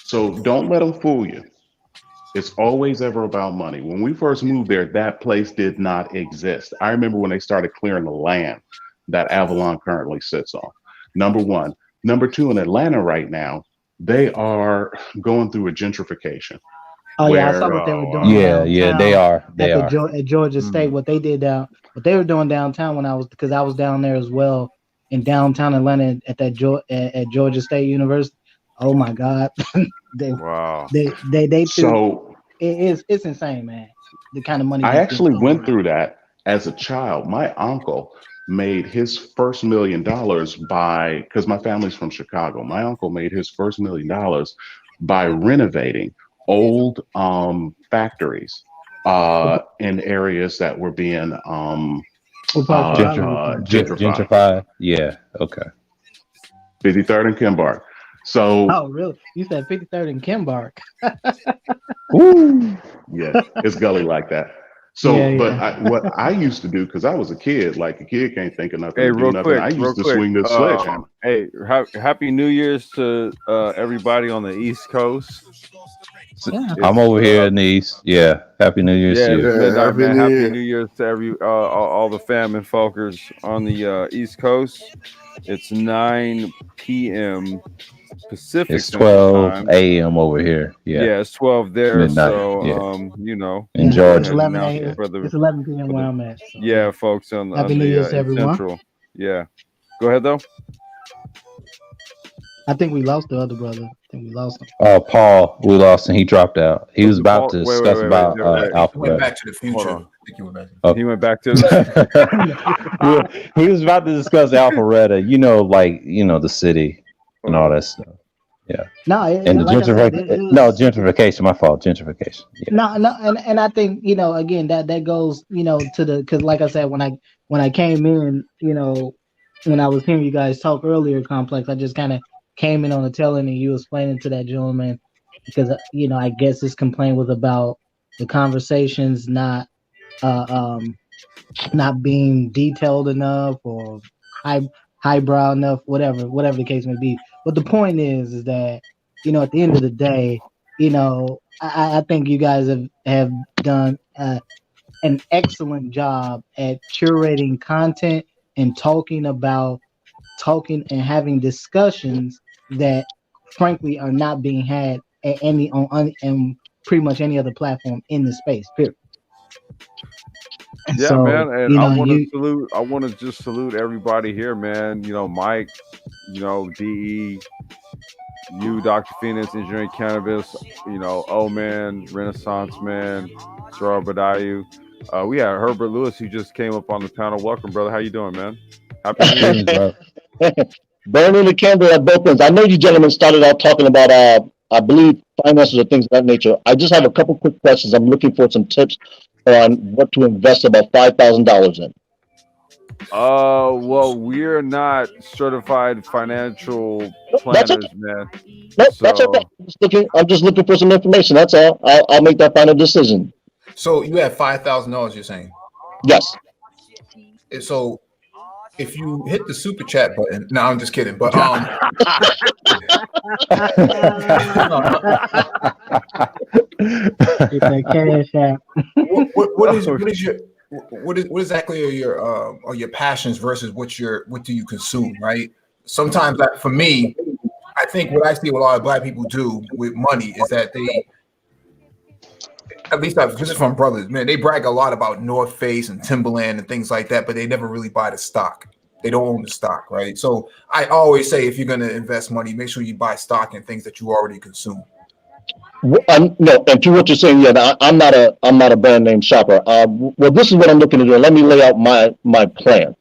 so don't let them fool you. It's always ever about money. When we first moved there, that place did not exist. I remember when they started clearing the land that Avalon currently sits on. Number one. Number two, in Atlanta right now, they are going through a gentrification. Oh yeah, I Where saw what they were doing Yeah, they downtown are. They at are. at Georgia State. What they did what they were doing downtown because I was down there as well in downtown Atlanta at at Georgia State University. Oh my God, they Wow. they threw so it's insane, man. The kind of money I that's being actually thrown went around. through that as a child. My uncle made his first $1 million because my family's from Chicago. My uncle made his first $1 million by renovating old factories in areas that were being What part of Chicago you from? gentrified. Gentrified. Yeah. Okay. 53rd and Kimbark. So Oh really? You said 53rd and Kimbark. Woo. yeah, it's gully like that. So, Yeah, but yeah. what I used to do, because I was a kid, like a kid can't think of nothing Hey, to do real nothing. quick, I real used to quick. swing this sledgehammer. Hey, Happy New Year's to everybody on the East Coast. Yeah. I'm over here in the East. Yeah. Happy New Year's Yeah, to it's you. midnight, Happy man. New Happy Year. New Year's to all the fam and folkers on the East Coast. It's 9 p.m. Pacific It's Central 12 Time. a.m. over here. Yeah. Yeah, it's 12 there. Midnight. So, Yeah. you know, In It's go ahead Georgia. and 11 announce a.m. for the It's 11 p.m. where I'm at. So, yeah, folks on Happy the New Year's to in everyone. Central. Yeah, go ahead though. I think we lost the other brother. I think we lost him. Paul, we lost and he dropped out. He was about Paul, to wait, discuss about wait. He went alphabet. back to the future. Hold on. I think he went back. He went back to He was about to discuss Alpharetta, the city and all that stuff. Yeah. No, And the like I said, gentrification, my fault, gentrification. Yeah. No, and I think again that goes to because like I said when I came in when I was hearing you guys talk earlier, Complex, I just kind of came in on the tail end and you explaining to that gentleman because I guess his complaint was about the conversations not being detailed enough or highbrow enough, whatever the case may be. But the point is that at the end of the day, I think you guys have done an excellent job at curating content and talking and having discussions that frankly are not being had at and pretty much any other platform in the space, period. Yeah, So, man, and I want to just salute everybody here, man. Mike, DE, you, Dr. Phoenix, Engineering Cannabis, O-Man, Renaissance Man, Sir Badayu. We had Herbert Lewis, who just came up on the panel. Welcome, brother. How you doing, man? Happy New Year. Burning the candle at both ends. I know you gentlemen started out talking about, I believe, finances or things of that nature. I just have a couple quick questions. I'm looking for some tips on what to invest about $5,000 in. Well, we're not certified financial That's planners, okay. man. Nope, that's okay. So I'm just looking for some information. That's all. I'll make that final decision. So you have $5,000. You're saying? Yes. So if you hit the super chat button, no, I'm just kidding. But Get that cash out. what exactly are your passions versus what do you consume, right? Sometimes for me, I think what I see what a lot of black people do with money is that they, at least this is from brothers, man, they brag a lot about North Face and Timberland and things like that, but they never really buy the stock. They don't own the stock, right? So I always say if you're going to invest money, make sure you buy stock in things that you already consume. No, and to what you're saying, yeah, I'm not a brand name shopper. Well, this is what I'm looking to do. Let me lay out my plan.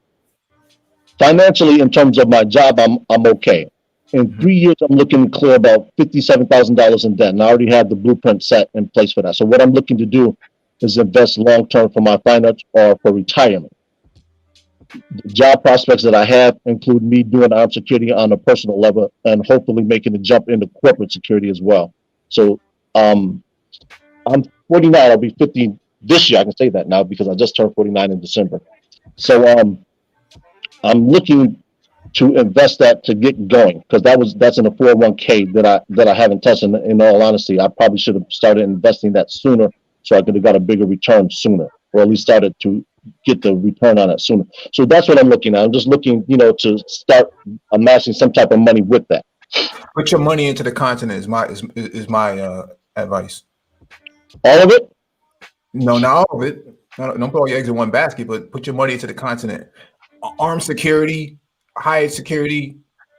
Financially, in terms of my job, I'm okay. In 3 years, I'm looking to clear about $57,000 in debt, and I already have the blueprint set in place for that. So what I'm looking to do is invest long term for my finance or for retirement. The job prospects that I have include me doing armed security on a personal level, and hopefully making a jump into corporate security as well. So I'm 49. I'll be 50 this year. I can say that now because I just turned 49 in December. So I'm looking to invest that to get going, because that's in a 401k that I haven't touched. In all honesty, I probably should have started investing that sooner, so I could have got a bigger return sooner, or at least started to get the return on it sooner. So that's what I'm looking at. I'm just looking, to start amassing some type of money with that. Put your money into the continent is my advice. All of it? No, not all of it. Don't put all your eggs in one basket, but put your money into the continent. Armed security, high security,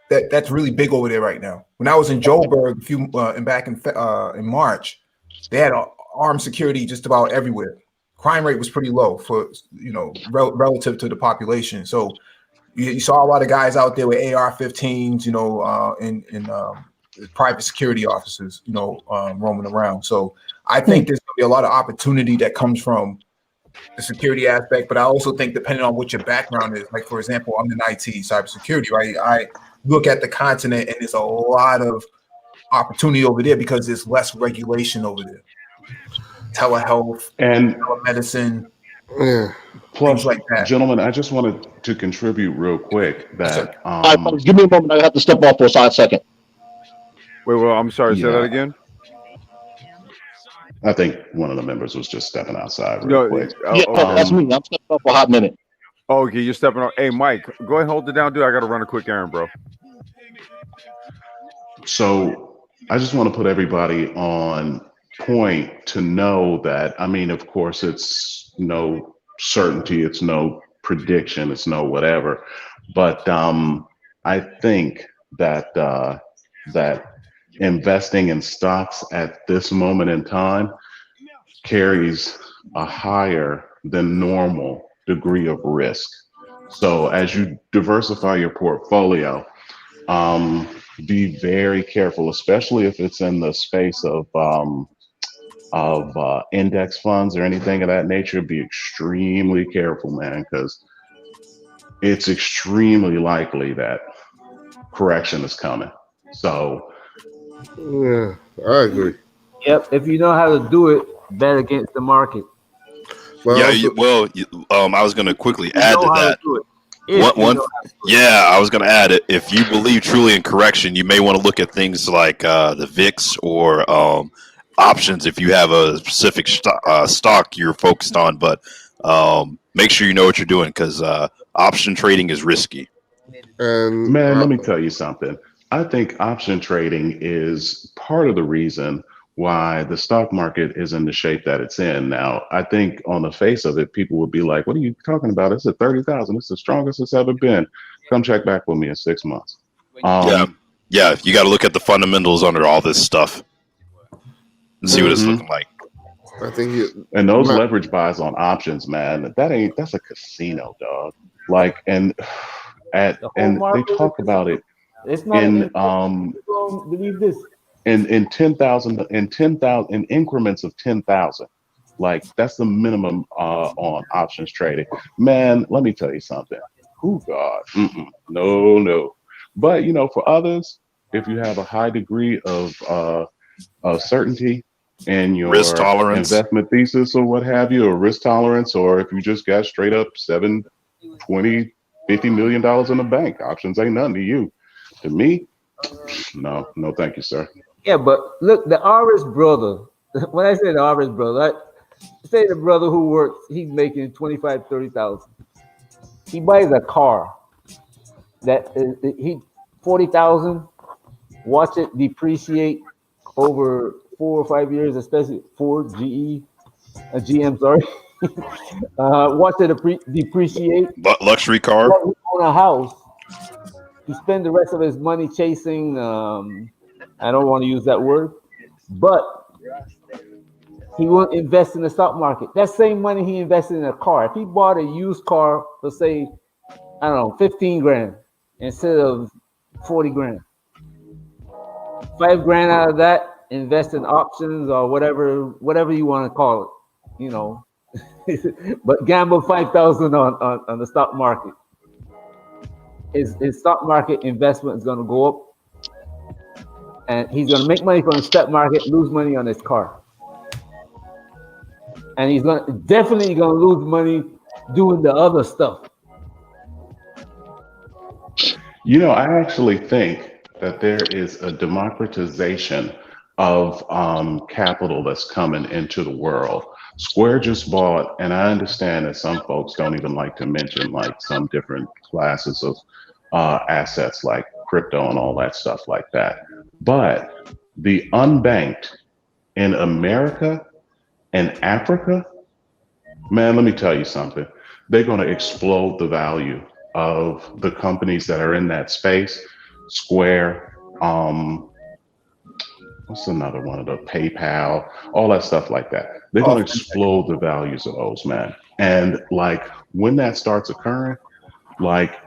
that's really big over there right now. When I was in Joburg back in March, they had armed security just about everywhere. Crime rate was pretty low for relative to the population. So you saw a lot of guys out there with AR-15s, in private security offices, roaming around. So I think there's going to be a lot of opportunity that comes from the security aspect, but I also think depending on what your background is, like for example, I'm in IT, cybersecurity, right? I look at the continent and there's a lot of opportunity over there because there's less regulation over there. Telehealth and telemedicine. Plus, like that. Gentlemen, I just wanted to contribute real quick that give me a moment. I have to step off for a second. Wait, I'm sorry. Say that again. I think one of the members was just stepping outside real quick. That's me. I'm stepping off for a hot minute. Oh, okay, you're stepping off. Hey, Mike, go ahead and hold it down, dude. I got to run a quick errand, bro. So I just want to put everybody on point to know that, I mean, of course, it's no certainty, it's no prediction, it's no whatever. But I think that that investing in stocks at this moment in time carries a higher than normal degree of risk. So as you diversify your portfolio, be very careful, especially if it's in the space of index funds or anything of that nature. Be extremely careful, man, because it's extremely likely that correction is coming. So yeah, I agree. Yep, if you know how to do it, bet against the market. I was going to quickly add to that. I was going to add it. If you believe truly in correction, you may want to look at things like the VIX or options if you have a specific stock you're focused on. But make sure you know what you're doing, because option trading is risky. Man, let me tell you something. I think option trading is part of the reason why the stock market is in the shape that it's in. Now, I think on the face of it, people would be like, what are you talking about? It's at 30,000. It's the strongest it's ever been. Come check back with me in 6 months. Yeah, you got to look at the fundamentals under all this stuff and see what it's looking like. I think and those leverage buys on options, man, that's a casino, dog. Like, and they talk about it in believe this. In 10,000 in increments of 10,000. Like that's the minimum on options trading. Man, let me tell you something. Oh God, no, no. But you know, for others, if you have a high degree of certainty in Risk your tolerance. investment thesis or what have you, or risk tolerance, or if you just got straight up 7, 20, $50 million in the bank, options ain't nothing to you. To me, no, no, thank you, sir. Yeah, but look, the Irish brother. When I say the Irish brother, I say the brother who works, he's making 25, 30,000. He buys a car that he 40,000. Watch it depreciate over 4 or 5 years, especially Ford, GE, GM. Sorry, watch it depreciate. Luxury car. On a house, he spend the rest of his money chasing. I don't want to use that word, but he won't invest in the stock market. That same money he invested in a car. If he bought a used car for say, I don't know, 15 grand instead of 40 grand, 5 grand out of that, invest in options or whatever you want to call it, you know. But gamble 5,000 on the stock market. His stock market investment is going to go up, and he's going to make money from the stock market, lose money on his car, and he's definitely going to lose money doing the other stuff. You know, I actually think that there is a democratization of capital that's coming into the world. Square just bought, and I understand that some folks don't even like to mention like some different classes of assets like crypto and all that stuff like that. But the unbanked in America and Africa, man, let me tell you something. They're going to explode the value of the companies that are in that space. Square, what's another one of the PayPal, all that stuff like that. They're going to explode the values of those, man. And like when that starts occurring, like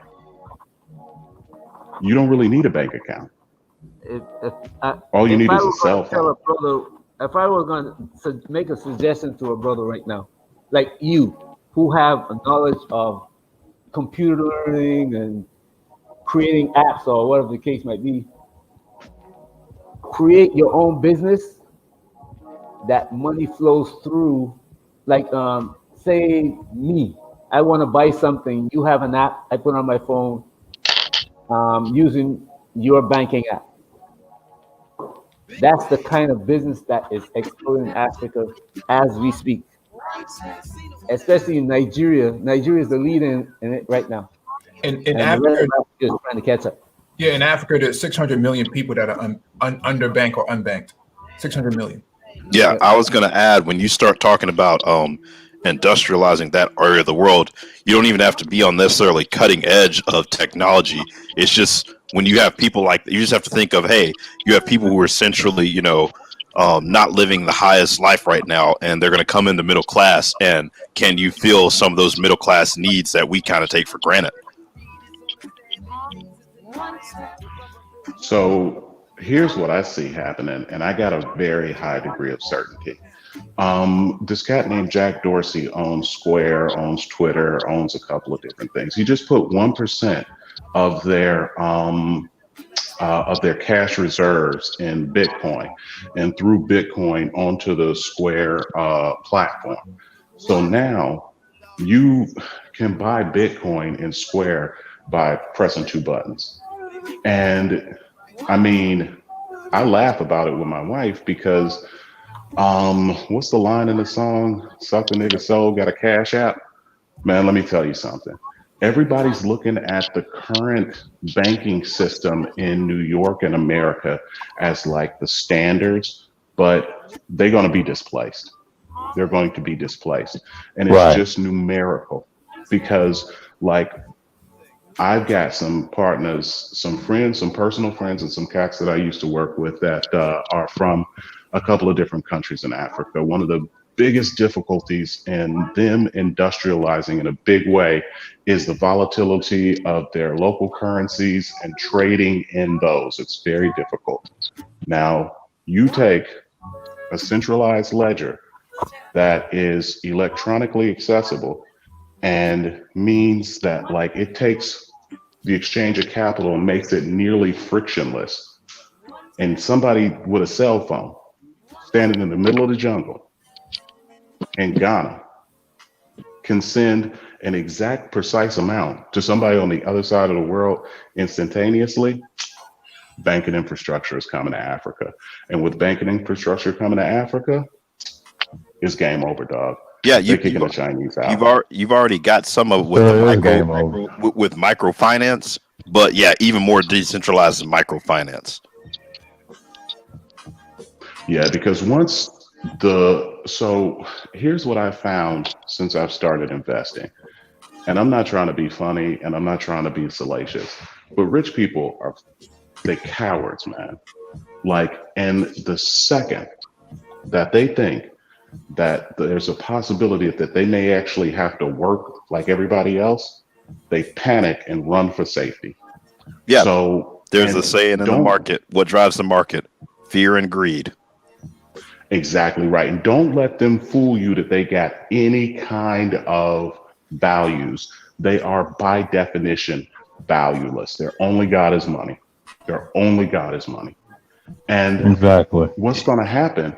you don't really need a bank account. All you need is a cell phone. If I was going to make a suggestion to a brother right now, like you, who have a knowledge of computer learning and creating apps or whatever the case might be, create your own business that money flows through. Like, say me, I want to buy something. You have an app I put on my phone using your banking app. That's the kind of business that is exploding in Africa as we speak, especially in Nigeria. Nigeria is the lead in it right now. In and Africa, the rest of Africa is trying to catch up. Yeah, in Africa, there's 600 million people that are underbanked or unbanked. 600 million. Yeah, I was going to add, when you start talking about industrializing that area of the world, you don't even have to be on necessarily cutting edge of technology. It's just when you have people like, you just have to think of, hey, you have people who are essentially, you know, not living the highest life right now, and they're going to come into middle class. And can you fill some of those middle class needs that we kind of take for granted? So here's what I see happening, and I got a very high degree of certainty. This cat named Jack Dorsey owns Square, owns Twitter, owns a couple of different things. He just put 1% of their cash reserves in Bitcoin, and threw Bitcoin onto the Square platform. So now you can buy Bitcoin in Square by pressing 2 buttons. And I mean, I laugh about it with my wife because what's the line in the song? Suck the nigga soul, got a cash app? Man, let me tell you something. Everybody's looking at the current banking system in New York and America as like the standards, but they're going to be displaced. They're going to be displaced. And it's just numerical because like I've got some partners, some friends, some personal friends, and some cats that I used to work with that are from a couple of different countries in Africa. One of the biggest difficulties in them industrializing in a big way is the volatility of their local currencies and trading in those. It's very difficult. Now, you take a centralized ledger that is electronically accessible and means that like it takes the exchange of capital and makes it nearly frictionless. And somebody with a cell phone standing in the middle of the jungle in Ghana can send an exact precise amount to somebody on the other side of the world instantaneously. Banking infrastructure is coming to Africa. And with banking infrastructure coming to Africa, it's game over, dog. Yeah, They're kicking the Chinese out. you've already got some of with with microfinance, but yeah, even more decentralized microfinance. Yeah, because so here's what I found since I've started investing. And I'm not trying to be funny and I'm not trying to be salacious, but rich people they cowards, man. Like, and the second that they think that there's a possibility that they may actually have to work like everybody else, they panic and run for safety. Yeah. So there's a saying in the market: what drives the market? Fear and greed. Exactly right. And don't let them fool you that they got any kind of values. They are by definition valueless. Their only God is money. Their only God is money. And exactly what's going to happen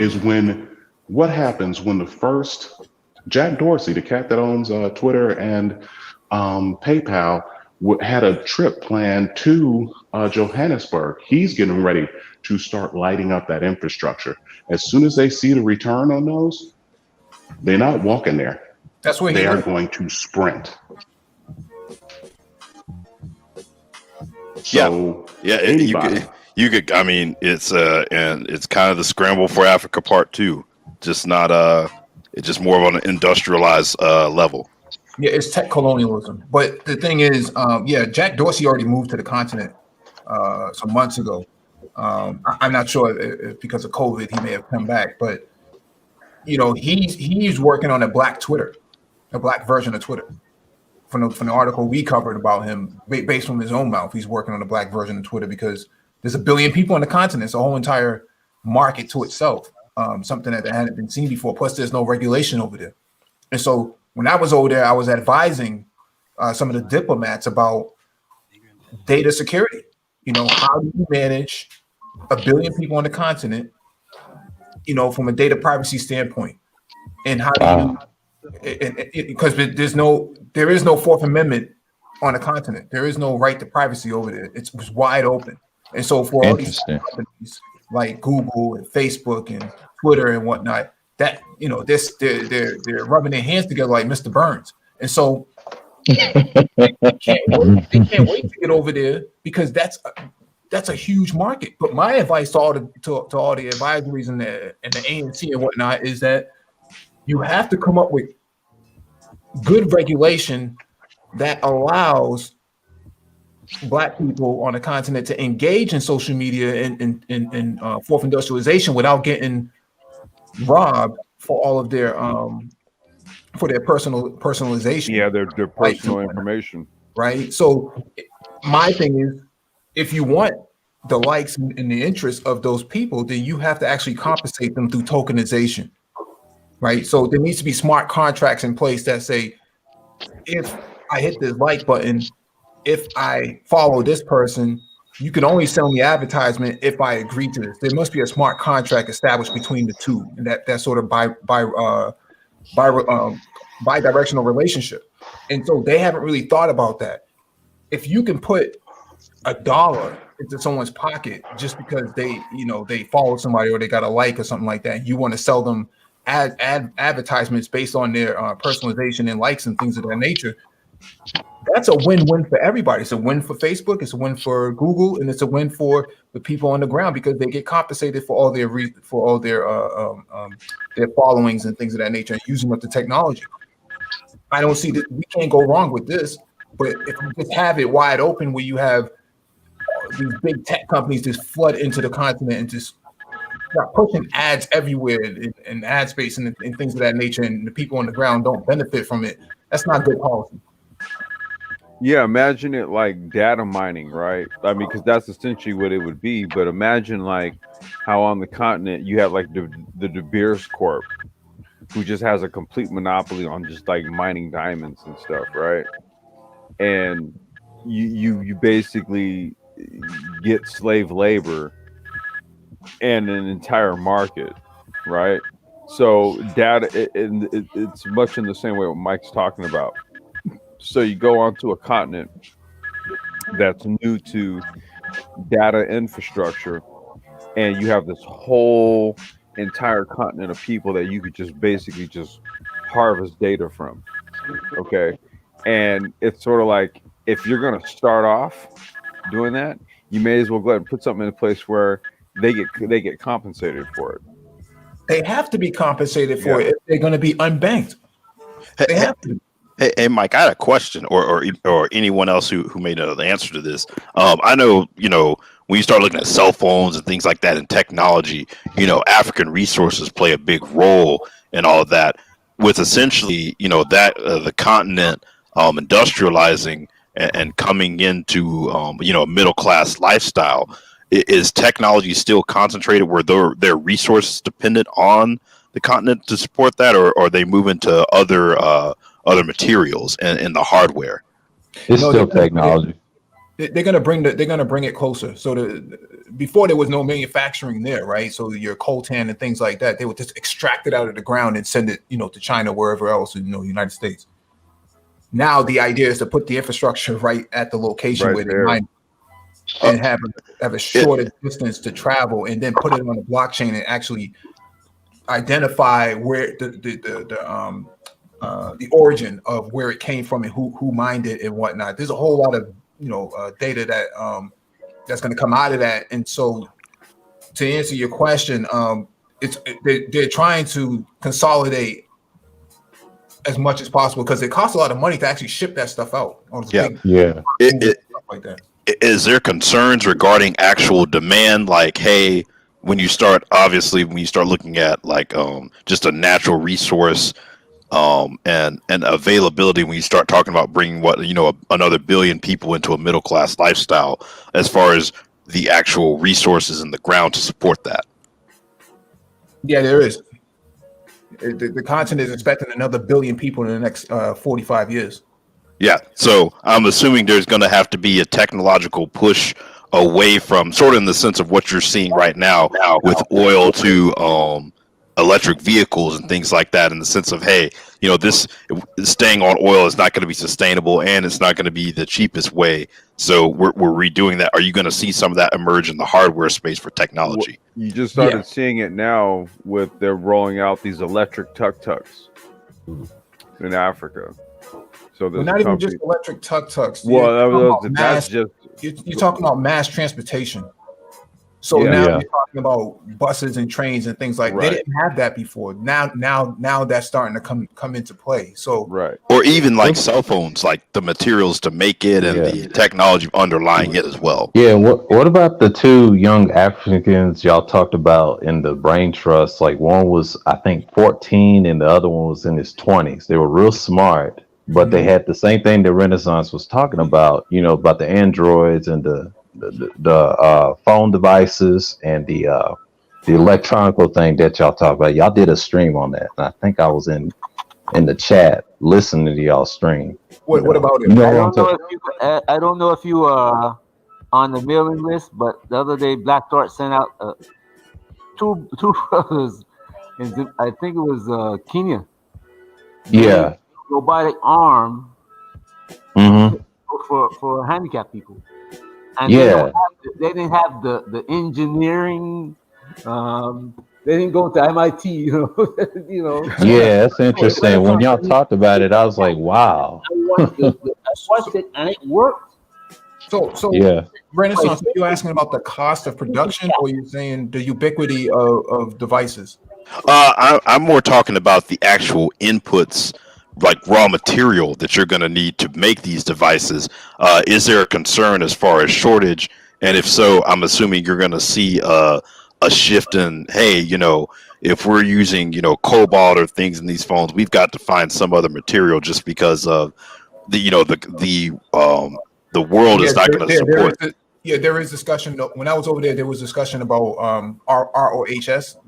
is what happens when the first Jack Dorsey, the cat that owns Twitter and PayPal, had a trip planned to Johannesburg. He's getting ready to start lighting up that infrastructure. As soon as they see the return on those, they're not walking there. That's where they are going to sprint. So yeah, you could. I mean, it's and it's kind of the scramble for Africa part two. Just not it's just more of an industrialized level. Yeah, it's tech colonialism. But the thing is, yeah, Jack Dorsey already moved to the continent some months ago. I'm not sure if because of COVID he may have come back, but you know he's working on a black Twitter, a black version of Twitter. From the article we covered about him, based from his own mouth, he's working on a black version of Twitter because there's 1 billion people on the continent. It's a whole entire market to itself, something that hadn't been seen before. Plus, there's no regulation over there. And so when I was over there, I was advising some of the diplomats about data security. You know, how do you manage 1 billion people on the continent, you know, from a data privacy standpoint? And how do you because there is no Fourth Amendment on the continent. There is no right to privacy over there. It's wide open. And so for all these companies like Google and Facebook and Twitter and whatnot, that you know, they're rubbing their hands together like Mr. Burns. And so they can't wait to get over there because that's a huge market. But my advice to all the advisories and the ANC and whatnot is that you have to come up with good regulation that allows Black people on the continent to engage in social media and fourth industrialization without getting robbed for all of their for their personalization. Yeah, their personal information. Right. So my thing is, if you want the likes and the interest of those people, then you have to actually compensate them through tokenization. Right. So there needs to be smart contracts in place that say, if I hit this like button, if I follow this person, you can only sell me advertisement if I agree to this. There must be a smart contract established between the two, and that sort of bi-directional relationship. And so they haven't really thought about that. If you can put $1 into someone's pocket just because they follow somebody or they got a like or something like that, and you want to sell them advertisements based on their personalization and likes and things of that nature, that's a win-win for everybody. It's a win for Facebook, it's a win for Google, and it's a win for the people on the ground because they get compensated for all their followings and things of that nature and using up the technology. I don't see that we can't go wrong with this, but if you just have it wide open where you have these big tech companies just flood into the continent and just pushing ads everywhere in ad space and things of that nature, and the people on the ground don't benefit from it, that's not good policy. Yeah, imagine it like data mining, right? I mean, because that's essentially what it would be. But imagine like how on the continent you have like the De Beers Corp, who just has a complete monopoly on just like mining diamonds and stuff, right? And you basically get slave labor and an entire market, right? So data, it's much in the same way what Mike's talking about. So you go onto a continent that's new to data infrastructure, and you have this whole entire continent of people that you could just basically just harvest data from. Okay. And it's sort of like, if you're going to start off doing that, you may as well go ahead and put something in a place where they get compensated for it. They have to be compensated for it if they're going to be unbanked. They have to. Hey, Mike, I had a question, or anyone else who may know the answer to this. I know, when you start looking at cell phones and things like that and technology, African resources play a big role in all of that. With essentially, that the continent industrializing and coming into, a middle class lifestyle, is technology still concentrated where their resources dependent on the continent to support that, or are they moving to other materials and the hardware? It's still technology. They're gonna bring it closer. So before there was no manufacturing there, right? So your coltan and things like that, they would just extract it out of the ground and send it, to China, wherever else, United States. Now the idea is to put the infrastructure right at the location where they mine and have a shorter distance to travel, and then put it on the blockchain and actually identify where the origin of where it came from and who mined it and whatnot. There's a whole lot of data that that's going to come out of that. And so, to answer your question, they're trying to consolidate as much as possible because it costs a lot of money to actually ship that stuff out. Like that. Is there concerns regarding actual demand? Like, hey, when you start looking at like just a natural resource and availability, when you start talking about bringing another billion people into a middle class lifestyle, as far as the actual resources in the ground to support that? Yeah, there is. The continent is expecting another billion people in the next 45 years. Yeah, so I'm assuming there's going to have to be a technological push away from, sort of in the sense of what you're seeing right now with oil to electric vehicles and things like that, in the sense of, hey, this staying on oil is not going to be sustainable and it's not going to be the cheapest way. So we're redoing that. Are you going to see some of that emerge in the hardware space for technology? You just started seeing it now with they're rolling out these electric tuk-tuks in Africa. So well, not even just electric tuk-tuks. Well, that's just you're talking about mass transportation. So now you're talking about buses and trains and things like that. They didn't have that before. Now that's starting to come into play. So or even like cell phones, like the materials to make it and the technology underlying it as well. Yeah. What about the two young Africans y'all talked about in the brain trust? Like one was, I think, 14 and the other one was in his 20s. They were real smart, but they had the same thing that Renaissance was talking about, about the androids and the phone devices and the electronical thing that y'all talk about. Y'all did a stream on that, and I think I was in the chat listening to y'all stream. What about it? I don't know if you are on the mailing list, but the other day Black Dart sent out two brothers, and I think it was Kenya. Yeah. Robotic arm for handicapped people. And they didn't have the engineering. They didn't go to MIT, Yeah, that's interesting. When y'all talked about it, I was like, wow. I watched it and it worked. So Renaissance, are you asking about the cost of production, or are you saying the ubiquity of devices? I'm more talking about the actual inputs, like raw material that you're going to need to make these devices. Is there a concern as far as shortage? And if so, I'm assuming you're going to see a shift in, hey, if we're using, cobalt or things in these phones, we've got to find some other material just because of the world is not going to support. There is discussion. When I was over there was discussion about ROHS,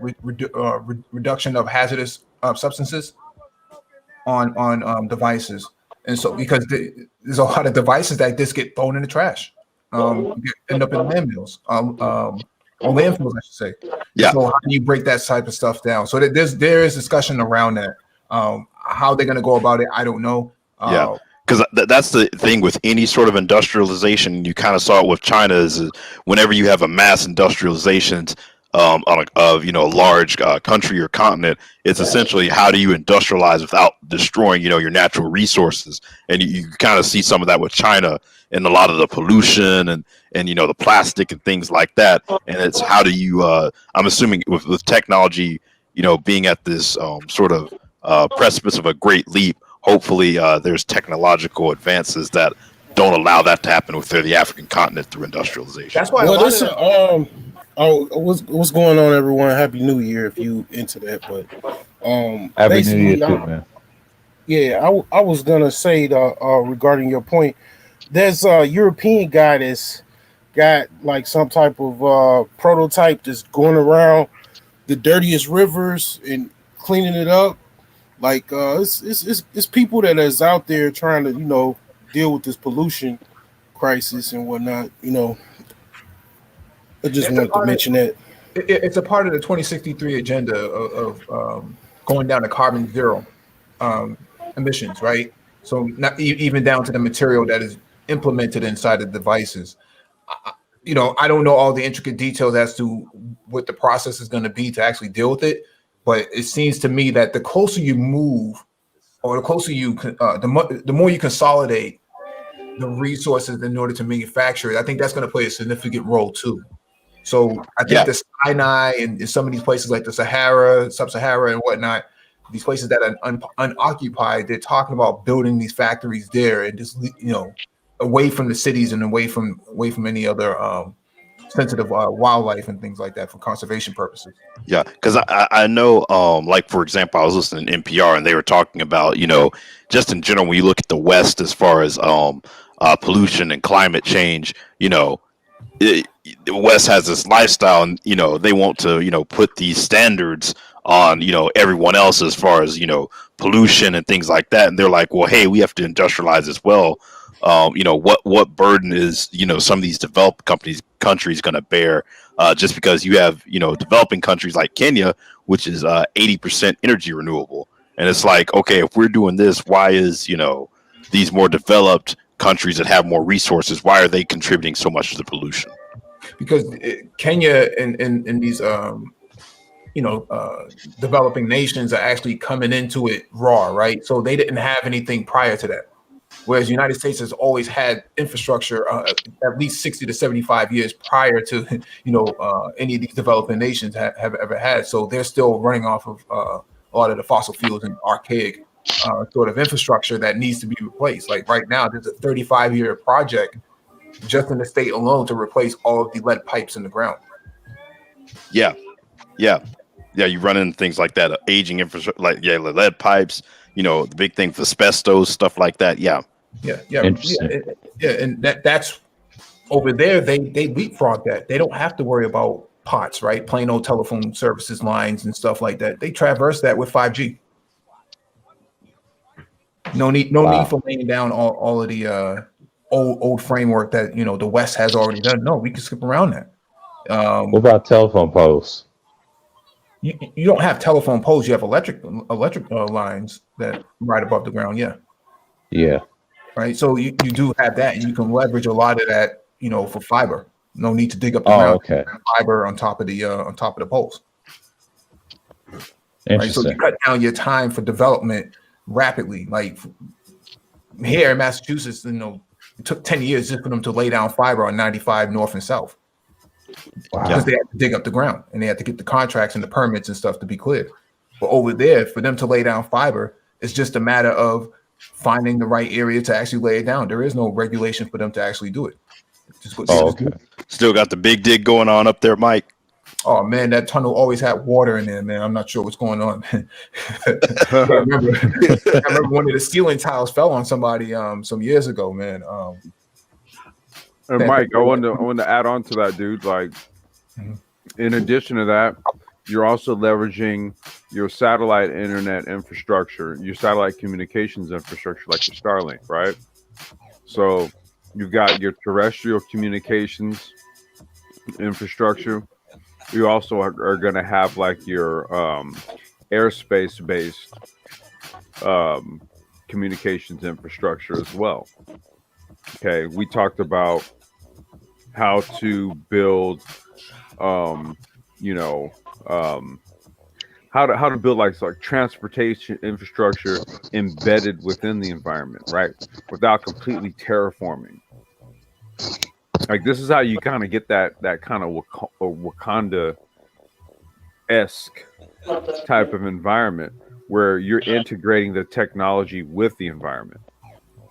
reduction of hazardous substances on devices, and so because there's a lot of devices that just get thrown in the trash, end up in landfills, or landfills, I should say. Yeah. So how do you break that type of stuff down? So there is discussion around that. How they're going to go about it, I don't know. Yeah. Because that's the thing with any sort of industrialization. You kind of saw it with China. Is whenever you have a mass industrialization of a large country or continent, it's essentially how do you industrialize without destroying your natural resources. And you kind of see some of that with China and a lot of the pollution and the plastic and things like that. And it's how do you I'm assuming with technology being at this sort of precipice of a great leap. Hopefully, there's technological advances that don't allow that to happen within the African continent through industrialization. That's why. Well, listen. What's going on, everyone? Happy New Year if you into that. But Happy New Year too, man. Yeah, I was gonna say regarding your point. There's a European guy that's got like some type of prototype that's going around the dirtiest rivers and cleaning it up. Like it's people that is out there trying to deal with this pollution crisis and whatnot. I just wanted to mention that it's a part of the 2063 agenda of going down to carbon zero emissions, right? So not even down to the material that is implemented inside the devices. I don't know all the intricate details as to what the process is going to be to actually deal with it. But it seems to me that the closer you move, or the closer the more you consolidate the resources in order to manufacture it, I think that's going to play a significant role too. So I think the Sinai and some of these places like the Sahara, Sub-Sahara, and whatnot, these places that are unoccupied, they're talking about building these factories there and just away from the cities and away from any other sensitive wildlife and things like that for conservation purposes. Yeah, because I know, like for example, I was listening to NPR and they were talking about, just in general, when you look at the West as far as pollution and climate change, the West has this lifestyle, and they want to put these standards on everyone else as far as pollution and things like that, and they're like, well, hey, we have to industrialize as well. What burden is some of these developed countries going to bear just because you have developing countries like Kenya, which is 80% energy renewable, and it's like, okay, if we're doing this, why is these more developed countries that have more resources, why are they contributing so much to the pollution? Because Kenya and these developing nations are actually coming into it raw, right? So they didn't have anything prior to that. Whereas the United States has always had infrastructure at least 60 to 75 years prior to, any of these developing nations have ever had. So they're still running off of a lot of the fossil fuels and archaic sort of infrastructure that needs to be replaced. Like right now, there's a 35-year project just in the state alone to replace all of the lead pipes in the ground. Yeah. You run into things like that, aging infrastructure, like lead pipes. The big thing for asbestos, stuff like that. Yeah. And that's over there. They leapfrog that. They don't have to worry about POTS, right? Plain old telephone services lines and stuff like that. They traverse that with 5G. No need for laying down all of the old framework that the West has already done. No, we can skip around that. What about telephone poles? You don't have telephone poles. You have electric lines that right above the ground. Yeah. Right. So you do have that, and you can leverage a lot of that, for fiber. No need to dig up the ground. Okay. Fiber on top of the poles. Right. So you cut down your time for development rapidly. Like here in Massachusetts, it took 10 years just for them to lay down fiber on 95 north and south. Wow. Because they had to dig up the ground and they had to get the contracts and the permits and stuff to be cleared. But over there, for them to lay down fiber, it's just a matter of finding the right area to actually lay it down. There is no regulation for them to actually do it. Okay. Still got the big dig going on up there, Mike. Oh man, that tunnel always had water in there, man. I'm not sure what's going on. I remember one of the ceiling tiles fell on somebody some years ago, man. And Mike, I wanted to add on to that, dude. Like, in addition to that, You're also leveraging your satellite internet infrastructure, your satellite communications infrastructure, like your Starlink, right? So you've got your terrestrial communications infrastructure. You also are going to have like your airspace based communications infrastructure as well. Okay, we talked about how to build, you know, how to build like transportation infrastructure embedded within the environment, right? Without completely terraforming. Like this is how you kind of get that kind of Wakanda esque type of environment where you're integrating the technology with the environment.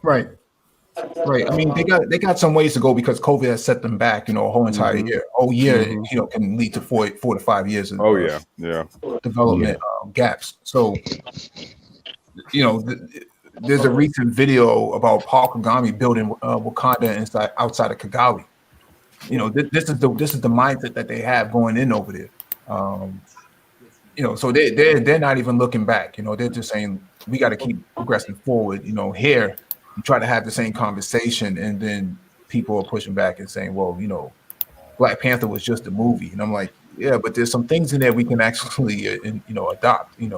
Right. Right. I mean, they got some ways to go because COVID has set them back, a whole entire year. Oh, year, can lead to 4 to 5 years of development gaps. So, there's a recent video about Paul Kagame building Wakanda outside of Kigali. This is the mindset that they have going in over there. So they're not even looking back. They're just saying we got to keep progressing forward. Here. You try to have the same conversation, and then people are pushing back and saying, well, Black Panther was just a movie. And I'm like, yeah, but there's some things in there we can actually, adopt, some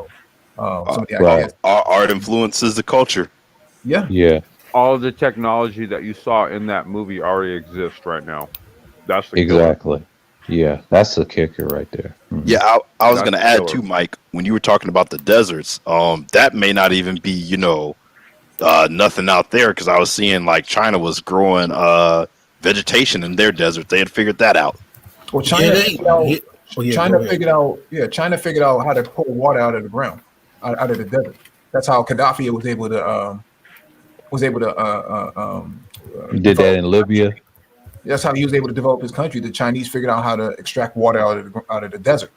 of the ideas. Art influences the culture. Yeah. Yeah. All of the technology that you saw in that movie already exists right now. That's the exactly. Yeah, that's the kicker right there. Mm-hmm. Yeah, I was going to add too, Mike, when you were talking about the deserts, that may not even be, nothing out there, because I was seeing like China was growing vegetation in their desert. They had figured that out. Well, China figured out how to pull water out of the ground, out of the desert. That's how Gaddafi was able to did that in Libya. That's how he was able to develop his country. The Chinese figured out how to extract water out of the desert.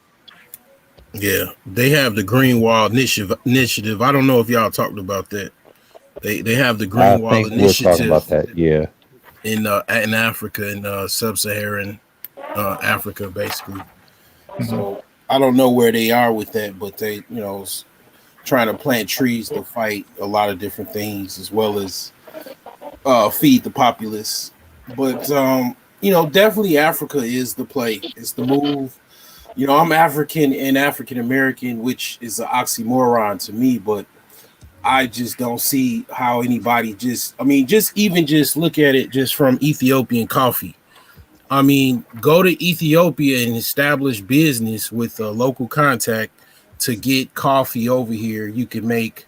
Yeah, they have the Green Wall initiative. I don't know if y'all talked about that. They have the Green Wall initiative. We'll talk about that. Yeah, in Africa, in sub-Saharan Africa, basically. Mm-hmm. So I don't know where they are with that, but they, trying to plant trees to fight a lot of different things, as well as feed the populace. But definitely Africa is the play. It's the move. I'm African and African American, which is an oxymoron to me, but I just don't see how anybody just look at it just from Ethiopian coffee. I mean, go to Ethiopia and establish business with a local contact to get coffee over here. You can make,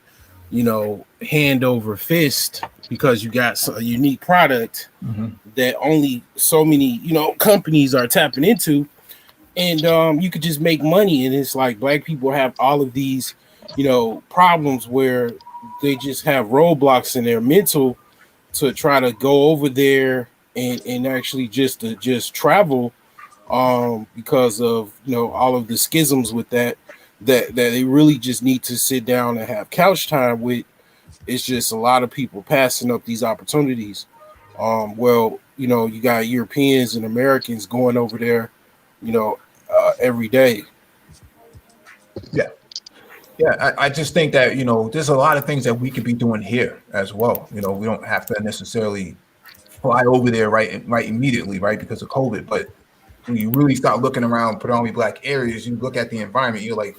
hand over fist because you got a unique product that only so many, companies are tapping into. And you could just make money. And it's like Black people have all of these problems where they just have roadblocks in their mental to try to go over there and actually just travel because of all of the schisms with that they really just need to sit down and have couch time with. It's just a lot of people passing up these opportunities. You got Europeans and Americans going over there every day. Yeah, I just think that, there's a lot of things that we could be doing here as well. We don't have to necessarily fly over there right immediately, right, because of COVID. But when you really start looking around predominantly Black areas, you look at the environment, you're like,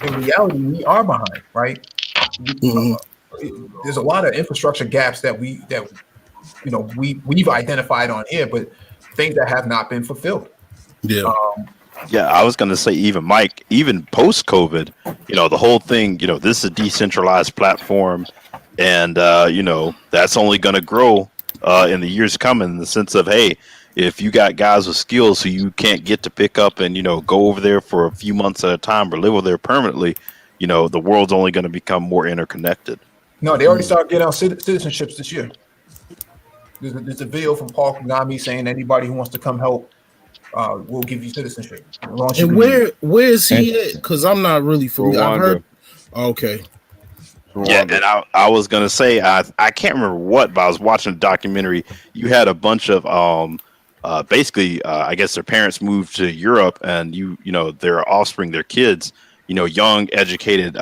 in reality, we are behind, right? Mm-hmm. There's a lot of infrastructure gaps that we've identified on here, but things that have not been fulfilled. Yeah. Yeah, I was going to say, even Mike, even post COVID, the whole thing, this is a decentralized platform, and that's only going to grow in the years coming, in the sense of, hey, if you got guys with skills who you can't get to pick up and go over there for a few months at a time or live over there permanently, the world's only going to become more interconnected. No, they already started getting out citizenships this year. There's a video from Paul Kagame saying anybody who wants to come help, we'll give you citizenship. And where is he at? Because I'm not really familiar. I've heard. Okay. Yeah, and I was gonna say I can't remember what, but I was watching a documentary. You had a bunch of basically, I guess their parents moved to Europe, and you know, their offspring, their kids, you know, young, educated,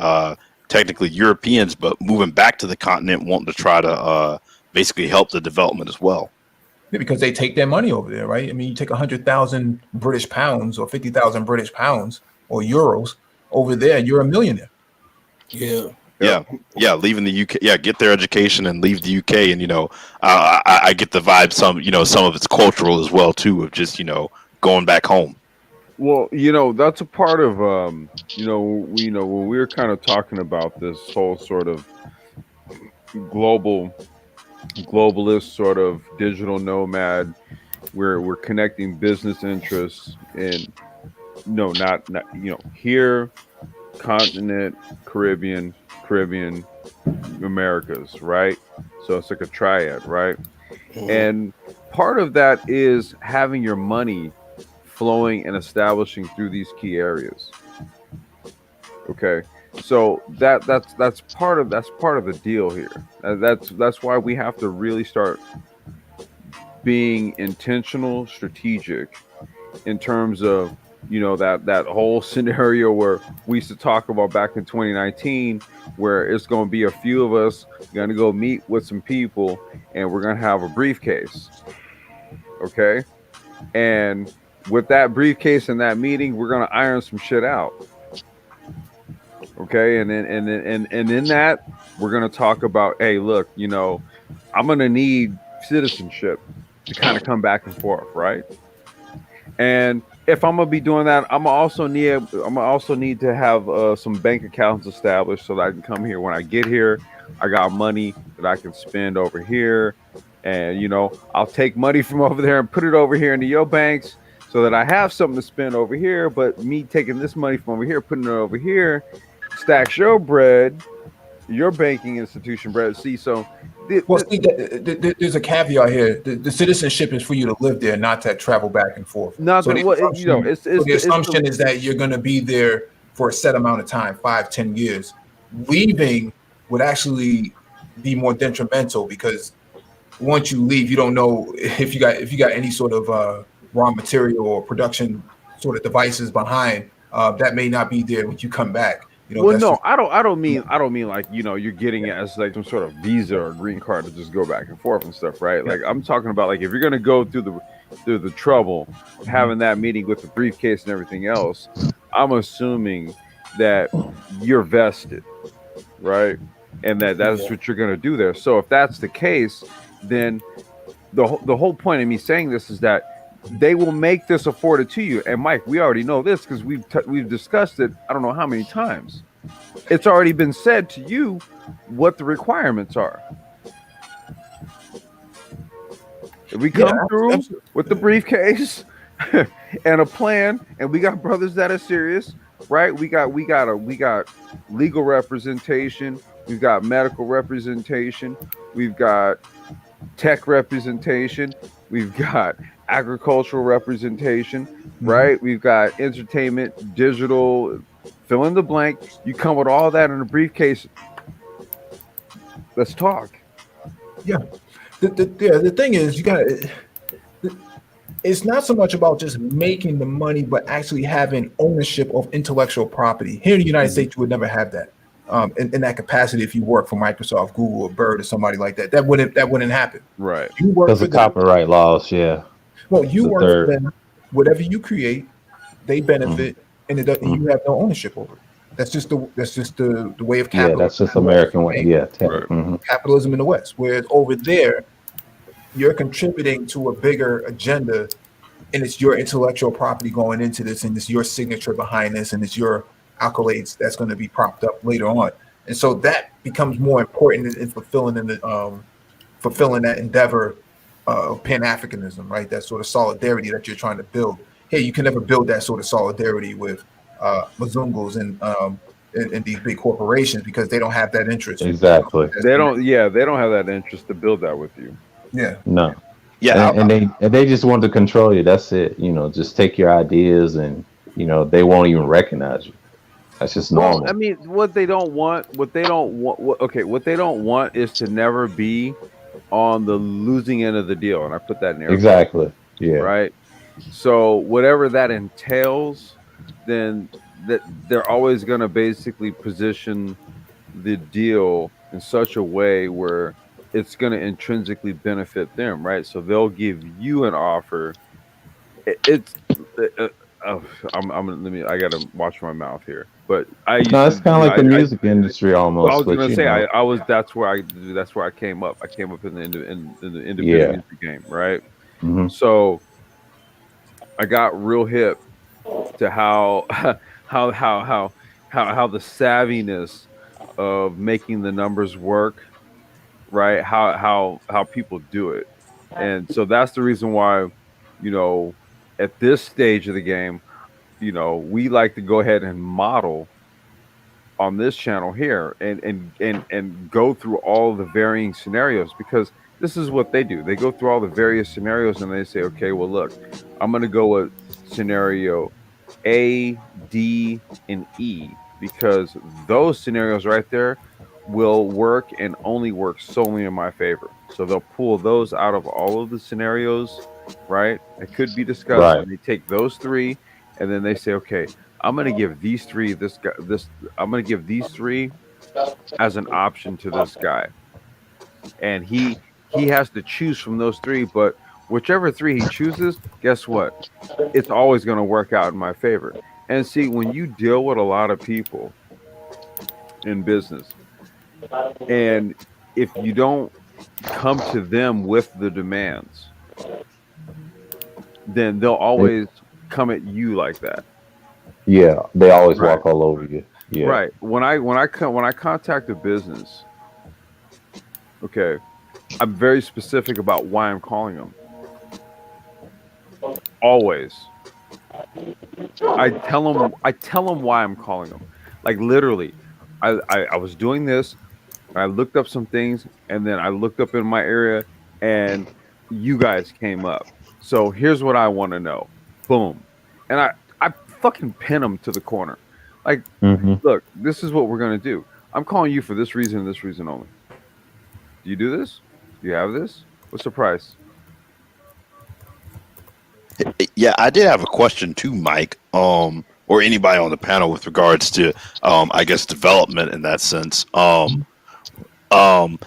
technically Europeans, but moving back to the continent, wanting to try to basically help the development as well. Yeah, because they take their money over there, right? I mean, you take 100,000 British pounds or 50,000 British pounds or euros over there, you're a millionaire. Yeah, leaving the UK. Yeah, get their education and leave the UK. And you know, I get the vibe. Some of it's cultural as well too, of just going back home. Well, that's a part of when we were kind of talking about this whole sort of globalist sort of digital nomad, where we're connecting business interests in not here, continent, Caribbean, Americas, right? So it's like a triad, right? And part of that is having your money flowing and establishing through these key areas. Okay, so that's part of the deal here. That's why we have to really start being intentional, strategic, in terms of that whole scenario where we used to talk about back in 2019, where it's going to be a few of us going to go meet with some people, and we're going to have a briefcase. Okay, and with that briefcase and that meeting, we're going to iron some shit out. Okay, and in that, we're going to talk about, hey, look, I'm going to need citizenship to kind of come back and forth, right? And if I'm gonna be doing that, I'm also need to have some bank accounts established so that I can come here. When I get here, I got money that I can spend over here, and I'll take money from over there and put it over here into your banks so that I have something to spend over here. But me taking this money from over here, putting it over here, stacks your bread, your banking institution bread. See, so. There's a caveat here. The citizenship is for you to live there, not to travel back and forth. The assumption is that you're going to be there for a set amount of time, 5-10 years. Leaving would actually be more detrimental, because once you leave, you don't know if you got any sort of raw material or production sort of devices behind that may not be there when you come back. I don't mean like you're getting it as like some sort of visa or green card to just go back and forth and stuff, right? Like I'm talking about, like, if you're gonna go through the trouble of having that meeting with the briefcase and everything else, I'm assuming that you're vested, right? And that's what you're gonna do there. So if that's the case, then the whole point of me saying this is that they will make this afforded to you. And Mike, we already know this because we've discussed it. I don't know how many times. It's already been said to you what the requirements are. If we come through with the briefcase and a plan, and we got brothers that are serious, right? We got legal representation, we've got medical representation, we've got tech representation, we've got agricultural representation, right? We've got entertainment, digital, fill in the blank. You come with all that in a briefcase. Let's talk. Yeah. The thing is, it's not so much about just making the money, but actually having ownership of intellectual property. Here in the United States, you would never have that in that capacity. If you work for Microsoft, Google, or Bird, or somebody like that, that wouldn't happen. Right. You work because of copyright laws. Yeah. Well, you work for them. Whatever you create, they benefit, and you have no ownership over it. That's just the way of capitalism. Yeah, that's just American way. Yeah, capitalism in the West. Whereas over there, you're contributing to a bigger agenda, and it's your intellectual property going into this, and it's your signature behind this, and it's your accolades that's going to be propped up later on. And so that becomes more important in fulfilling that endeavor of Pan-Africanism, right? That sort of solidarity that you're trying to build. Hey, you can never build that sort of solidarity with Mazungos and these big corporations, because they don't have that interest. Exactly. They don't have that interest to build that with you. Yeah. No. Yeah. And they just want to control you. That's it. Just take your ideas, and they won't even recognize you. That's just normal. Well, I mean, what they don't want is to never be on the losing end of the deal, and I put that in there. Exactly. Yeah. Right. So whatever that entails, then that they're always going to basically position the deal in such a way where it's going to intrinsically benefit them, right? So they'll give you an offer. It's oh, let me. I got to watch my mouth here. But I used No, to, it's kind of like the music industry I almost, was but gonna you say know. I was that's where I came up. I came up in the in the independent Yeah. music game, right? Hmm. So I got real hip to how how the savviness of making the numbers work, right? How people do it. And so that's the reason why, at this stage of the game, we like to go ahead and model on this channel here and go through all the varying scenarios, because this is what they do. They go through all the various scenarios and they say, okay, well, look, I'm going to go with scenario A, D, and E, because those scenarios right there will work and only work solely in my favor. So they'll pull those out of all of the scenarios, right? That could be discussed, Right. and they take those three and then they say, okay, I'm going to give these three this guy this I'm going to give these three as an option to this guy, and he has to choose from those three. But whichever three he chooses, guess what? It's always going to work out in my favor. And see, when you deal with a lot of people in business, and if you don't come to them with the demands, then they'll always come at you like that. Yeah, they always Right. walk all over you. Yeah. Right. When I contact a business, okay, I'm very specific about why I'm calling them. Always. I tell them why I'm calling them. Like literally, I was doing this, I looked up some things, and then I looked up in my area, and you guys came up. So here's what I want to know. Boom. And I fucking pin them to the corner. Like, Hmm. look, this is what we're gonna do. I'm calling you for this reason and this reason only. Do you do this? Do you have this? What's the price? Yeah, I did have a question too, Mike, or anybody on the panel with regards to, I guess, development in that sense. Where On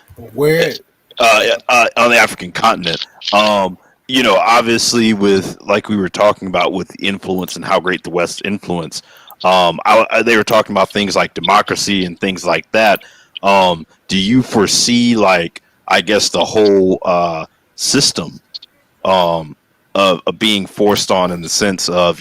the African continent, obviously with like we were talking about with the influence and how great the West influence. They were talking about things like democracy and things like that. Do you foresee, like, I guess, the whole system of being forced on, in the sense of,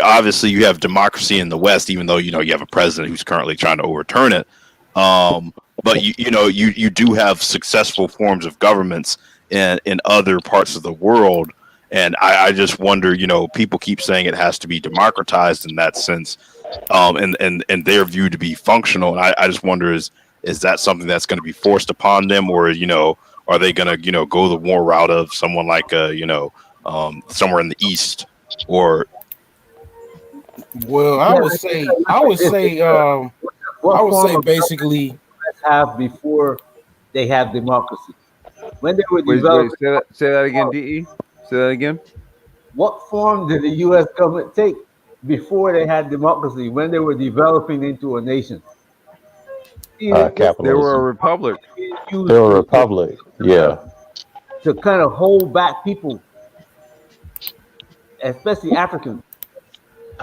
obviously you have democracy in the West, even though, you have a president who's currently trying to overturn it. But you do have successful forms of governments in other parts of the world. And I just wonder, people keep saying it has to be democratized in that sense, and their view to be functional. And I just wonder, is that something that's going to be forced upon them, or, are they going to, go the war route of someone like, somewhere in the East, or? Well, I would say basically have before they have democracy. When they were Wait, developing, say that again, DE. Say that again. what form did the U.S. government take before they had democracy? When they were developing into a nation? Capitalism. They were a republic. They were a republic. Yeah. To kind of hold back people, especially Africans.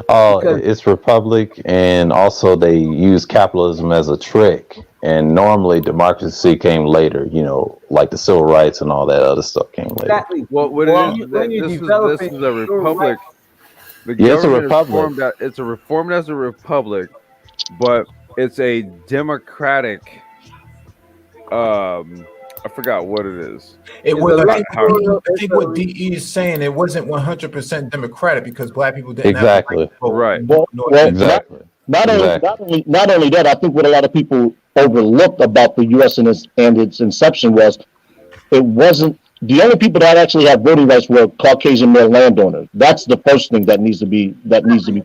It's republic, and also they use capitalism as a trick. And normally democracy came later, like the civil rights and all that other stuff came later. Exactly. Well, this is a republic. The government is formed. It's reformed as a republic, but it's a democratic. I forgot what it is. It was. I think what DE is saying, it wasn't 100% democratic because black people didn't have the right to vote. Right. Exactly. Not only that, I think what a lot of people overlooked about the U.S. and its inception was it wasn't the only people that actually had voting rights were Caucasian male landowners. That's the first thing that needs to be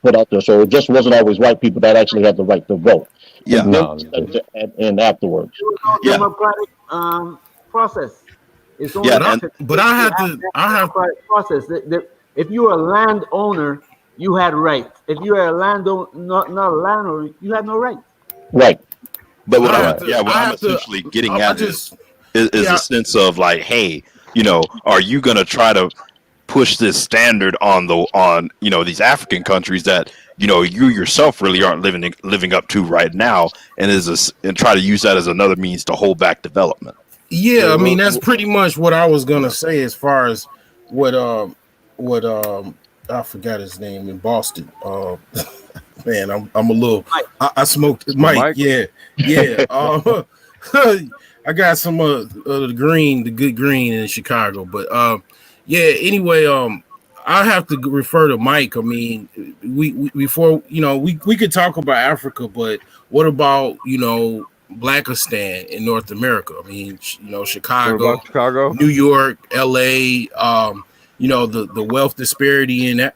put out there. So it just wasn't always white people that actually had the right to vote. Yeah. And afterwards. There was no democratic process. It's only but I have to. process. If you're a landowner, you had rights. If you're a landowner, not a landowner, you had no rights. Right. But what I'm essentially getting at is a sense of like, hey, are you going to try to push this standard on these African countries that you yourself really aren't living up to right now, and try to use that as another means to hold back development? Yeah, I mean that's pretty much what I was gonna say as far as what I forgot his name in Boston. Man, I'm a little. I smoked Mike. Yeah. I got some the good green in Chicago, but yeah. Anyway, I have to refer to Mike. I mean, we before we could talk about Africa, but what about Blackistan in North America? I mean, Chicago, New York, LA. The wealth disparity in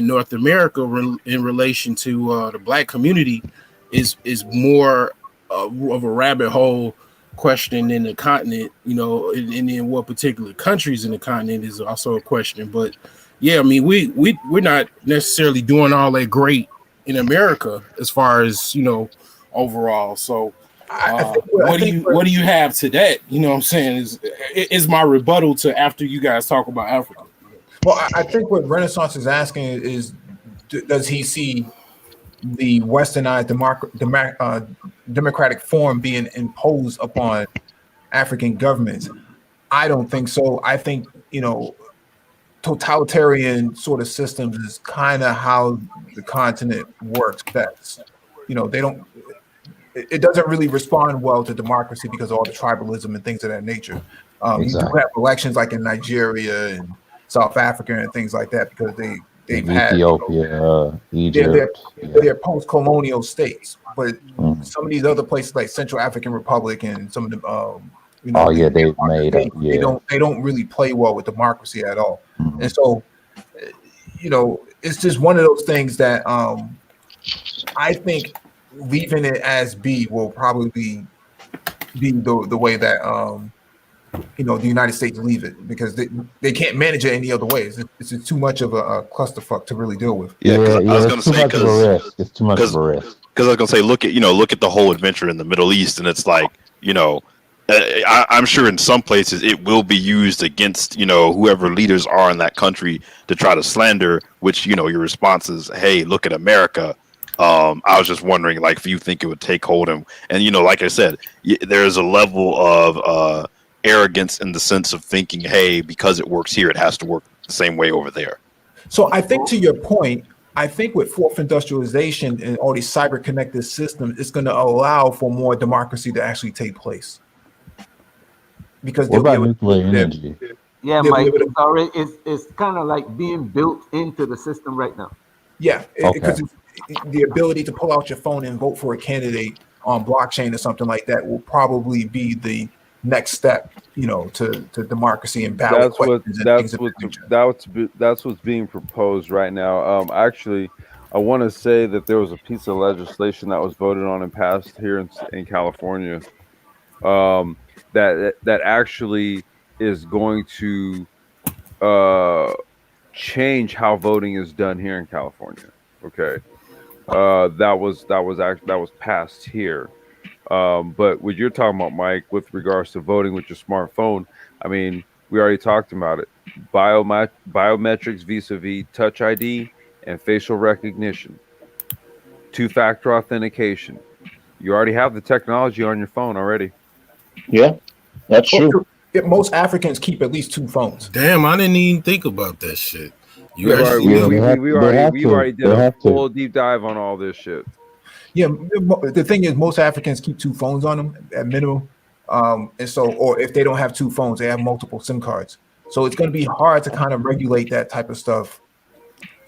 North America in relation to the black community is more of a rabbit hole question in the continent, and in what particular countries in the continent is also a question. But yeah, I mean, we're not necessarily doing all that great in America as far as overall. So what do you have to that? You know what I'm saying? Is my rebuttal to after you guys talk about Africa. Well, I think what Renaissance is asking is, does he see the westernized democratic form being imposed upon African governments? I don't think so. I think, totalitarian sort of systems is kind of how the continent works best. It doesn't really respond well to democracy because of all the tribalism and things of that nature. You do have elections like in Nigeria and South Africa and things like that because they've had Egypt. They're post-colonial states, but some of these other places like Central African Republic and some of them, they don't really play well with democracy at all. And so, it's just one of those things that I think leaving it as B will probably be the way that the United States leave it, because they can't manage it any other way. It's too much of a clusterfuck to really deal with. Yeah, because I was going to say it's too much of a risk. Because I was going to say, look at the whole adventure in the Middle East, and it's like I'm sure in some places it will be used against whoever leaders are in that country to try to slander. Which your response is, hey, look at America. I was just wondering, like, if you think it would take hold, and like I said, there's a level of arrogance in the sense of thinking, hey, because it works here, it has to work the same way over there. So I think, to your point, I think with fourth industrialization and all these cyber connected systems, it's going to allow for more democracy to actually take place. Because what about nuclear energy? Yeah, Mike, it's kind of like being built into the system right now. Yeah, because the ability to pull out your phone and vote for a candidate on blockchain or something like that will probably be the next step, to democracy and ballot questions. That's what's being proposed right now. Actually, I want to say that there was a piece of legislation that was voted on and passed here in California, that actually is going to change how voting is done here in California. Okay, that was passed here. But what you're talking about, Mike, with regards to voting with your smartphone, I mean, we already talked about it. Biometrics vis-a-vis Touch ID and facial recognition, two-factor authentication. You already have the technology on your phone already. Yeah, that's true. Most Africans keep at least 2 phones. Damn, I didn't even think about that shit. We already did a full deep dive on all this shit. Yeah, the thing is, most Africans keep 2 phones on them at minimum, and so, or if they don't have 2 phones, they have multiple SIM cards. So it's going to be hard to kind of regulate that type of stuff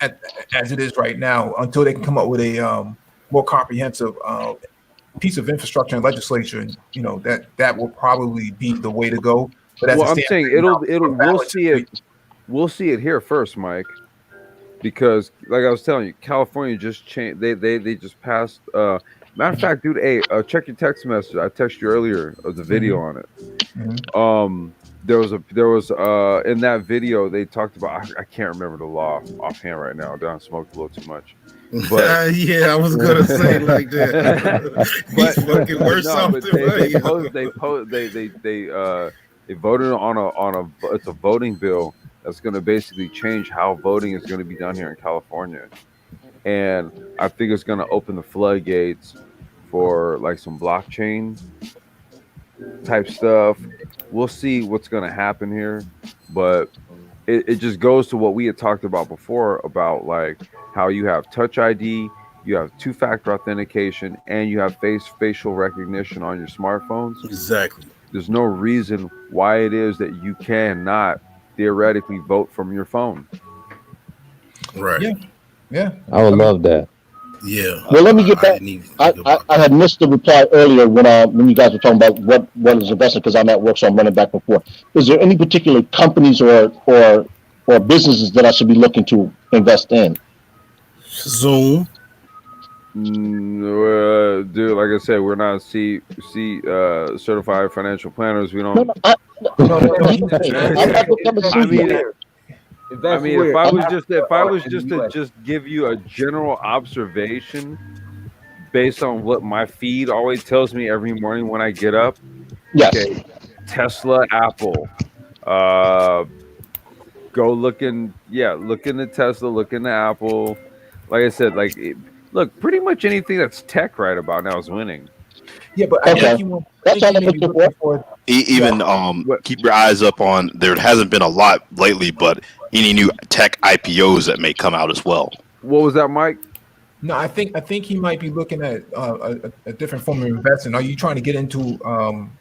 as it is right now until they can come up with a more comprehensive piece of infrastructure and legislation. That will probably be the way to go. But as I'm saying we'll see it here first, Mike. Because, like I was telling you, California just changed. They just passed. Matter of fact, dude, hey, check your text message. I texted you earlier of the video on it. there was in that video they talked about. I can't remember the law offhand right now. I smoked a little too much. But yeah, I was gonna say like that. He's fucking worse off but than they voted on a it's a voting bill that's going to basically change how voting is going to be done here in California, and I think it's going to open the floodgates for like some blockchain type stuff. We'll see what's going to happen here, but it just goes to what we had talked about before about like how you have touch ID, you have two-factor authentication, and you have facial recognition on your smartphones. Exactly. There's no reason why it is that you cannot theoretically vote from your phone. Right. Yeah. I would love that. Yeah. Well, let me get back. I had missed the reply earlier when you guys were talking about what is investing because I'm at work, so I'm running back and forth. Is there any particular companies or businesses that I should be looking to invest in? Zoom. Dude, like I said, we're not certified financial planners. We don't. I'm not becoming a I mean, if I was just to give you a general observation based on what my feed always tells me every morning when I get up. Yes. Okay, Tesla, Apple. Go look into Tesla, look into Apple. Like I said, look, pretty much anything that's tech right about now is winning. Yeah, but I think you want. That's all I'm looking for. Even keep your eyes up on. There hasn't been a lot lately, but any new tech IPOs that may come out as well. What was that, Mike? No, I think he might be looking at a different form of investing. Are you trying to get into an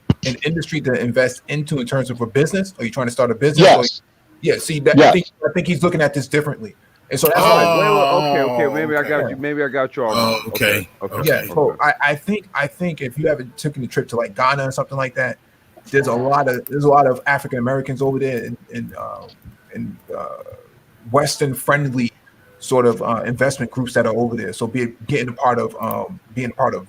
industry to invest into in terms of a business? Are you trying to start a business? Yes. Yeah. See, I think he's looking at this differently, and so that's why. Okay. Maybe I got you all. Okay. Yeah. So I think if you haven't taken a trip to like Ghana or something like that, there's a lot of African Americans over there in Western friendly sort of investment groups that are over there. So being a part of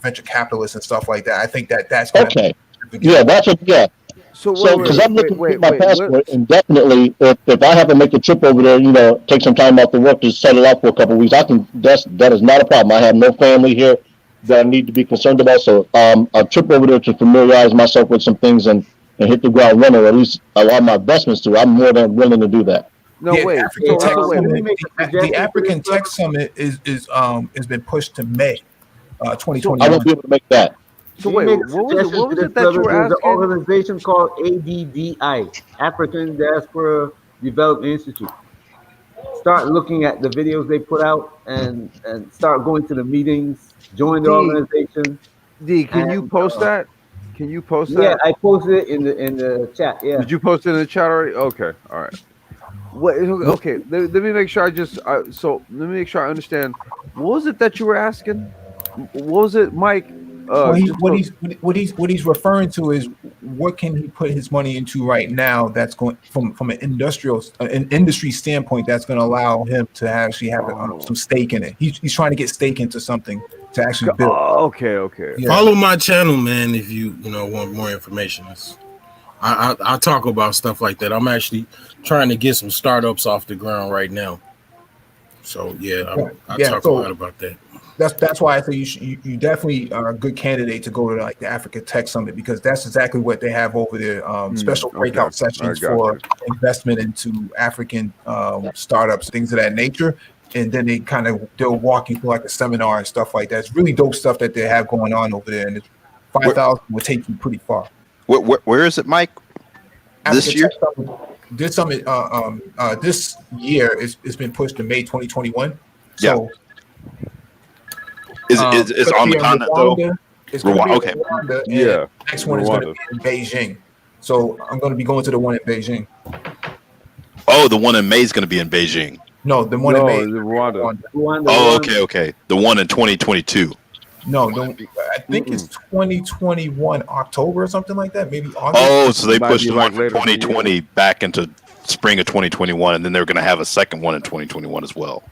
venture capitalists and stuff like that. I think that's okay. Yeah, that's what. Yeah. So because I'm looking for my passport, and definitely if I have to make a trip over there, take some time off the work to settle out for a couple of weeks, I can. That is not a problem. I have no family here that I need to be concerned about. So a trip over there to familiarize myself with some things and hit the ground running, or at least allow my investments to. I'm more than willing to do that. No, wait. The African Tech Summit is has been pushed to May 2021. I won't be able to make that. So wait, what was it that you were asking? There's an organization called ADDI, African Diaspora Development Institute. Start looking at the videos they put out and start going to the meetings, join the organization. Can you post that? Can you post that? Yeah, I posted it in the chat. Yeah. Did you post it in the chat already? Okay, all right. Okay, let me make sure let me make sure I understand. What was it that you were asking? What was it, Mike? What he's referring to is what can he put his money into right now that's going from an industry standpoint that's going to allow him to actually have some stake in it. He's trying to get stake into something to actually build. Okay. Yeah. Follow my channel, man, if you want more information. I talk about stuff like that. I'm actually trying to get some startups off the ground right now. So I talk a lot about that. That's why I think you definitely are a good candidate to go to like the Africa Tech Summit because that's exactly what they have over there. Special breakout sessions for investment into African startups, things of that nature. And then they'll walk you through like a seminar and stuff like that. It's really dope stuff that they have going on over there, and 5,000 will take you pretty far. Where is it, Mike? This year? This summit, this year it's been pushed to May 2021. So. Is on the continent though? It's going to be in Rwanda, and the next one is going to be in Beijing. So I'm going to be going to the one in Beijing. Oh, the one in May is going to be in Beijing. No, the one in May. Rwanda. Oh, okay. The one in 2022. No, I think it's 2021 October or something like that. Maybe August. Oh, so they pushed the one from 2020 back into spring of 2021, and then they're going to have a second one in 2021 as well.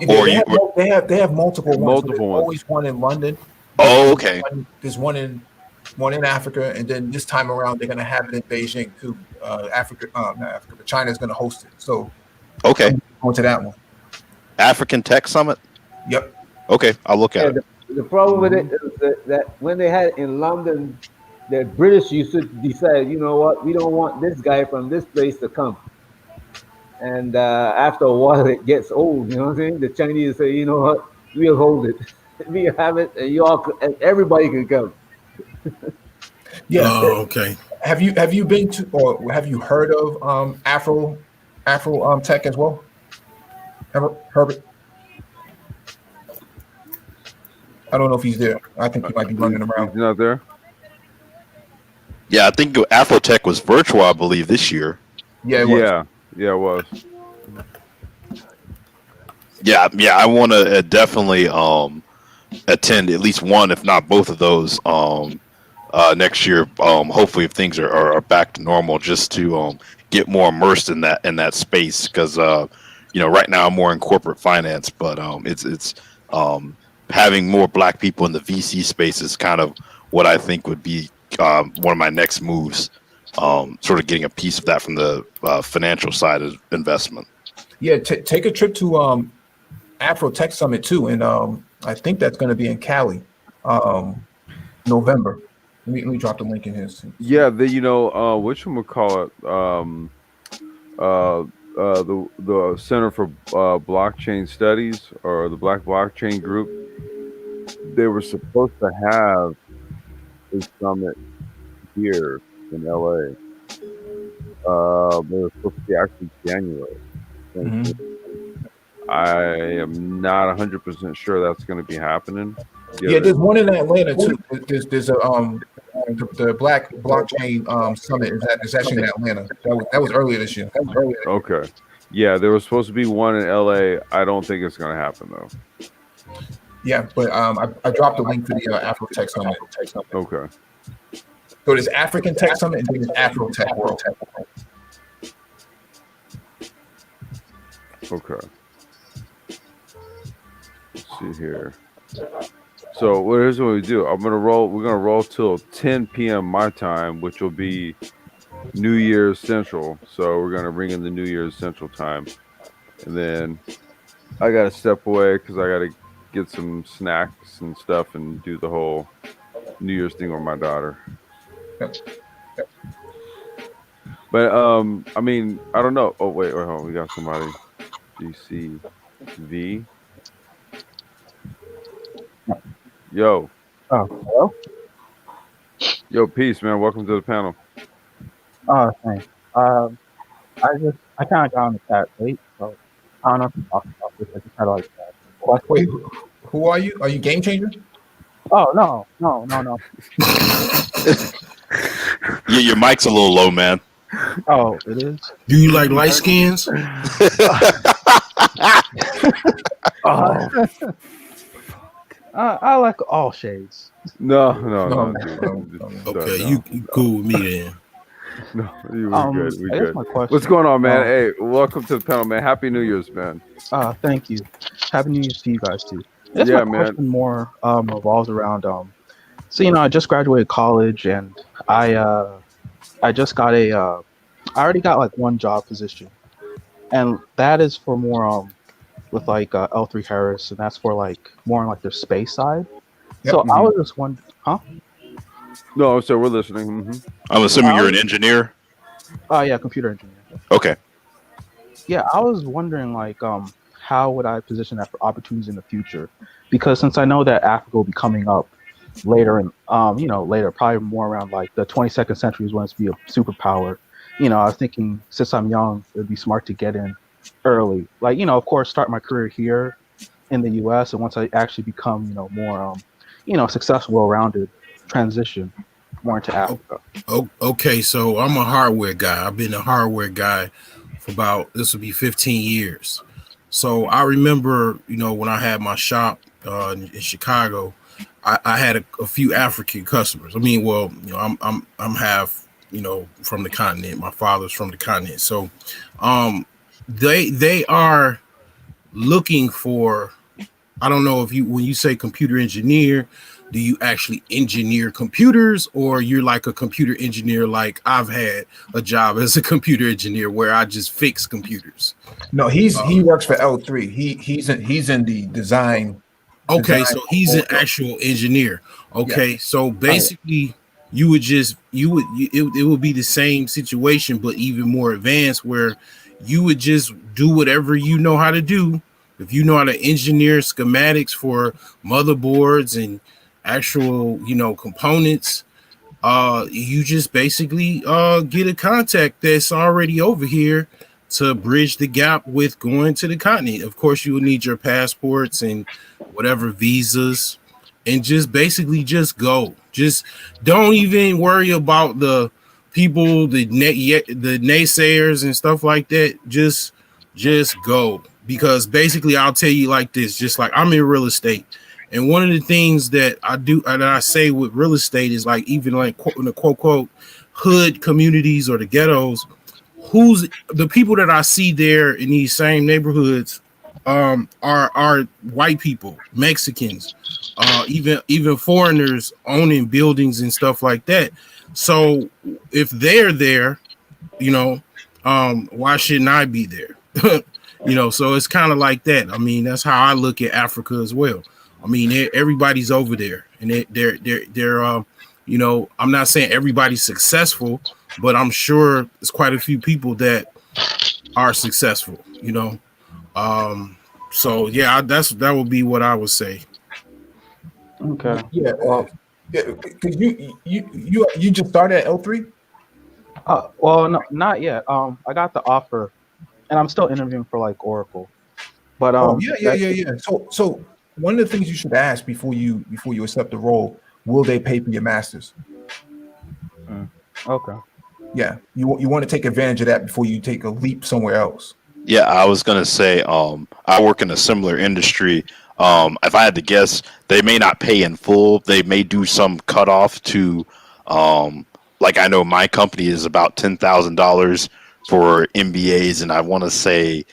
They have multiple ones. There's always one in London. Oh, okay. There's one in one in Africa, and then this time around they're going to have it in Beijing too. Not Africa, but China is going to host it. So Okay. going to that one. African Tech Summit. Yep. Okay, I'll look at it. The problem with it is that when they had it in London, the British used to decide, you know what, we don't want this guy from this place to come. And after a while, it gets old. You know what I'm saying? The Chinese say, you know what, we'll hold it. We have it, and and everybody can come. Yeah. Oh, okay. Have you been to, or have you heard of Afro Tech as well? Herbert? I don't know if he's there. I think he might be running around. He's not there? Yeah, I think Afrotech was virtual, I believe, this year. Yeah, it was. Yeah, it was. Yeah, I want to definitely attend at least one, if not both of those next year. Hopefully, if things are back to normal, just to get more immersed in that space. Because right now I'm more in corporate finance, but it's having more Black people in the VC space is kind of what I think would be one of my next moves. Sort of getting a piece of that from the financial side of investment. Yeah, take a trip to Afro Tech Summit too, and I think that's going to be in Cali, November. Let me drop the link in here. Yeah, whatchamacallit, the Center for Blockchain Studies, or the Black Blockchain Group, they were supposed to have a summit here in LA. They were supposed to be actually January. I am not 100% sure that's going to be happening. Yeah, there's one in Atlanta too. There's a the Black Blockchain Summit is actually in Atlanta. That was earlier this year. Okay. Yeah, there was supposed to be one in LA. I don't think it's going to happen though. Yeah, but I dropped the link to the Afro Tech Summit. Okay. So there's African Tech Summit and then there's Afro Tech World. Okay. Let's see here. So here's what we do. We're gonna roll till 10 p.m. my time, which will be New Year's Central. So we're gonna bring in the New Year's Central time, and then I gotta step away because I gotta get some snacks and stuff and do the whole New Year's thing with my daughter. But I mean, I don't know. Oh wait, hold on. We got somebody. GCV. Yo. Oh, hello? Yo, peace, man. Welcome to the panel. Oh, thanks. I kind of got on the chat late, so I don't know if you talked about this. I just had like a question. Wait, who are you? Are you Game Changer? Oh, no. Yeah, your mic's a little low, man. Oh, it is? Do you like light skins? I like all shades. No. Okay, you cool with me then. No, you were good. We good. My question, what's going on, man? Hey, welcome to the panel, man. Happy New Year's, man. Thank you. Happy New Year's to you guys too. My question more revolves around so I just graduated college and I just got I already got like one job position, and that is for more with like L3 Harris, and that's for like more on like their space side. Yep. So I was just wondering, No, so we're listening. Mm-hmm. I'm assuming you're an engineer. Yeah, computer engineer. Okay. Yeah, I was wondering like how would I position that for opportunities in the future? Because since I know that Africa will be coming up later, and later, probably more around like the 22nd century is when it's be a superpower. I was thinking since I'm young, it'd be smart to get in early. Like, of course, start my career here in the U.S. and once I actually become, more, successful, well-rounded, transition more into Africa. Okay, so I'm a hardware guy. I've been a hardware guy for this will be 15 years. So I remember, when I had my shop in Chicago, I had a few African customers. I mean, well, I'm half, from the continent. My father's from the continent. So they are looking for, I don't know if when you say computer engineer, do you actually engineer computers, or you're like a computer engineer? Like I've had a job as a computer engineer where I just fix computers. No, he works for L3. He's in the design. Okay, so he's an actual engineer. Okay, so basically you would it would be the same situation, but even more advanced, where you would just do whatever you know how to do. If you know how to engineer schematics for motherboards and actual, components, you just basically get a contact that's already over here to bridge the gap with going to the continent. Of course, you will need your passports and whatever visas, and just basically just go. Just don't even worry about the people, the naysayers and stuff like that. Just go, because basically I'll tell you like this, just like I'm in real estate. And one of the things that I do and I say with real estate is, like, even like in the quote hood communities or the ghettos, who's the people that I see there in these same neighborhoods are white people, Mexicans, even foreigners owning buildings and stuff like that. So if they're there, why shouldn't I be there? So it's kind of like that. I mean, that's how I look at Africa as well. I mean, everybody's over there, and they're I'm not saying everybody's successful, but I'm sure there's quite a few people that are successful, So yeah, that would be what I would say. Okay. Yeah. Well, because you just started at L3. Well, no, not yet. I got the offer, and I'm still interviewing for like Oracle. But yeah. So one of the things you should ask before you accept the role, will they pay for your masters? Okay. Yeah, you want to take advantage of that before you take a leap somewhere else. Yeah, I was gonna say, I work in a similar industry. If I had to guess, they may not pay in full. They may do some cutoff to, like, I know my company is about $10,000 for MBAs, and I want to say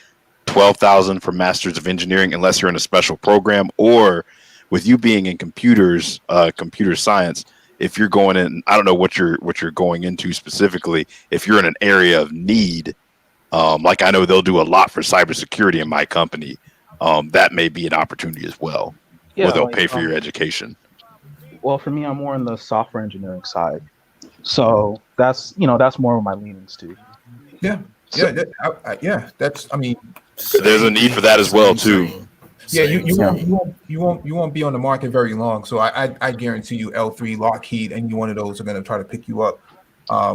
12,000 for Masters of Engineering, unless you're in a special program, or with you being in computers, computer science. If you're going in, I don't know what you're going into specifically. If you're in an area of need, like I know they'll do a lot for cybersecurity in my company. That may be an opportunity as well, where they'll pay for your education. Well, for me, I'm more on the software engineering side, so that's more of my leanings too. Yeah, That's, I mean, there's a need for that as well too. Yeah, you won't be on the market very long. So I guarantee you, L3, Lockheed, any one of those are going to try to pick you up,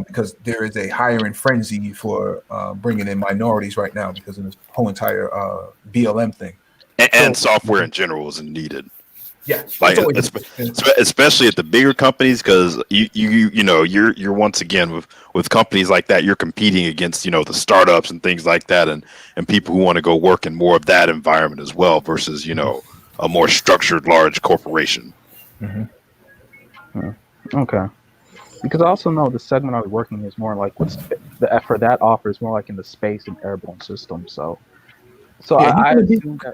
because there is a hiring frenzy for bringing in minorities right now because of this whole entire BLM thing. And software in general isn't needed. Yeah, like especially at the bigger companies, because you're once again with companies like that, you're competing against the startups and things like that, and people who want to go work in more of that environment as well versus a more structured large corporation. Mm-hmm. Okay, because I also know the segment I was working is more like what's the effort that offers more like in the space and airborne systems. So yeah, I assume that.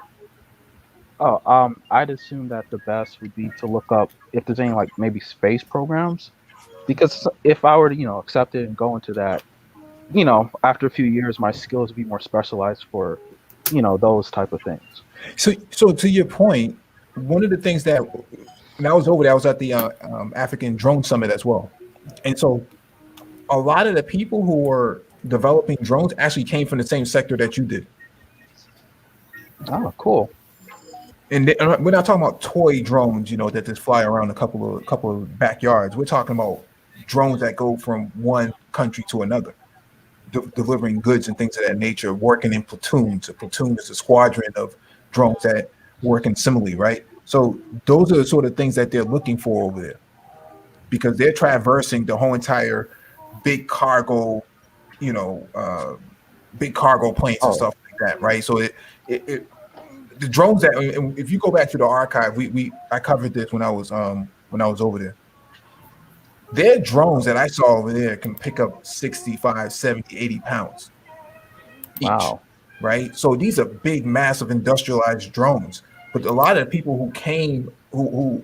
I'd assume that the best would be to look up if there's any like maybe space programs, because if I were to accept it and go into that, after a few years my skills would be more specialized for those type of things. So to your point, one of the things that when I was over there, I was at the African Drone Summit as well, and so a lot of the people who were developing drones actually came from the same sector that you did. Oh, cool. And we're not talking about toy drones, that just fly around a couple of backyards. We're talking about drones that go from one country to another, delivering goods and things of that nature, working in platoons. A platoon is a squadron of drones that work in similarly, right? So those are the sort of things that they're looking for over there, because they're traversing the whole entire big cargo, big cargo planes and stuff like that, right? So the drones that, if you go back to the archive, I covered this when I was over there. Their drones that I saw over there can pick up 65, 70, 80 pounds each. Wow. Right? So these are big, massive industrialized drones. But a lot of the people who came, who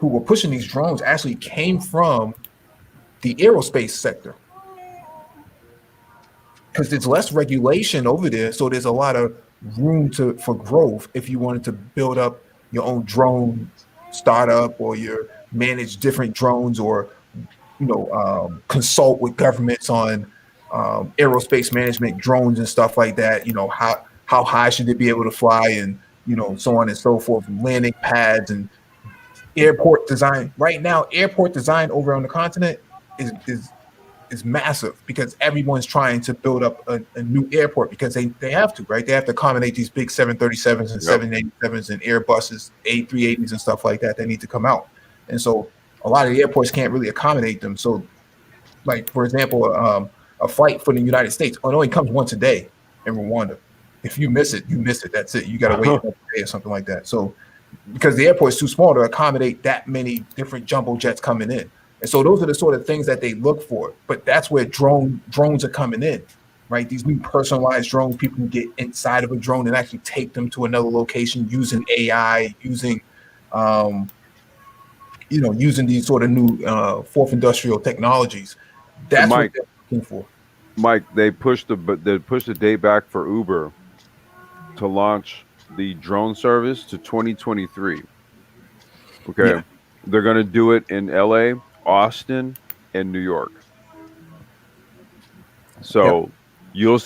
who were pushing these drones actually came from the aerospace sector, because there's less regulation over there, so there's a lot of room for growth if you wanted to build up your own drone startup, or you manage different drones, or consult with governments on aerospace management drones and stuff like that. How high should they be able to fly, and so on and so forth, landing pads and airport design. Right now, airport design over on the continent is massive, because everyone's trying to build up a new airport, because they have to, right? They have to accommodate these big 737s and 787s and Airbuses, A380s and stuff like that need to come out. And so a lot of the airports can't really accommodate them. So, like, for example, a flight for the United States, it only comes once a day in Rwanda. If you miss it, you miss it. That's it. You got to wait another day or something like that. So, because the airport is too small to accommodate that many different jumbo jets coming in. And so those are the sort of things that they look for. But that's where drones are coming in, right? These new personalized drones, people can get inside of a drone and actually take them to another location using AI, using using these sort of new fourth industrial technologies. That's what they're looking for. Mike, they pushed the date back for Uber to launch the drone service to 2023. Okay. Yeah. They're going to do it in LA, Austin, and New York. So you're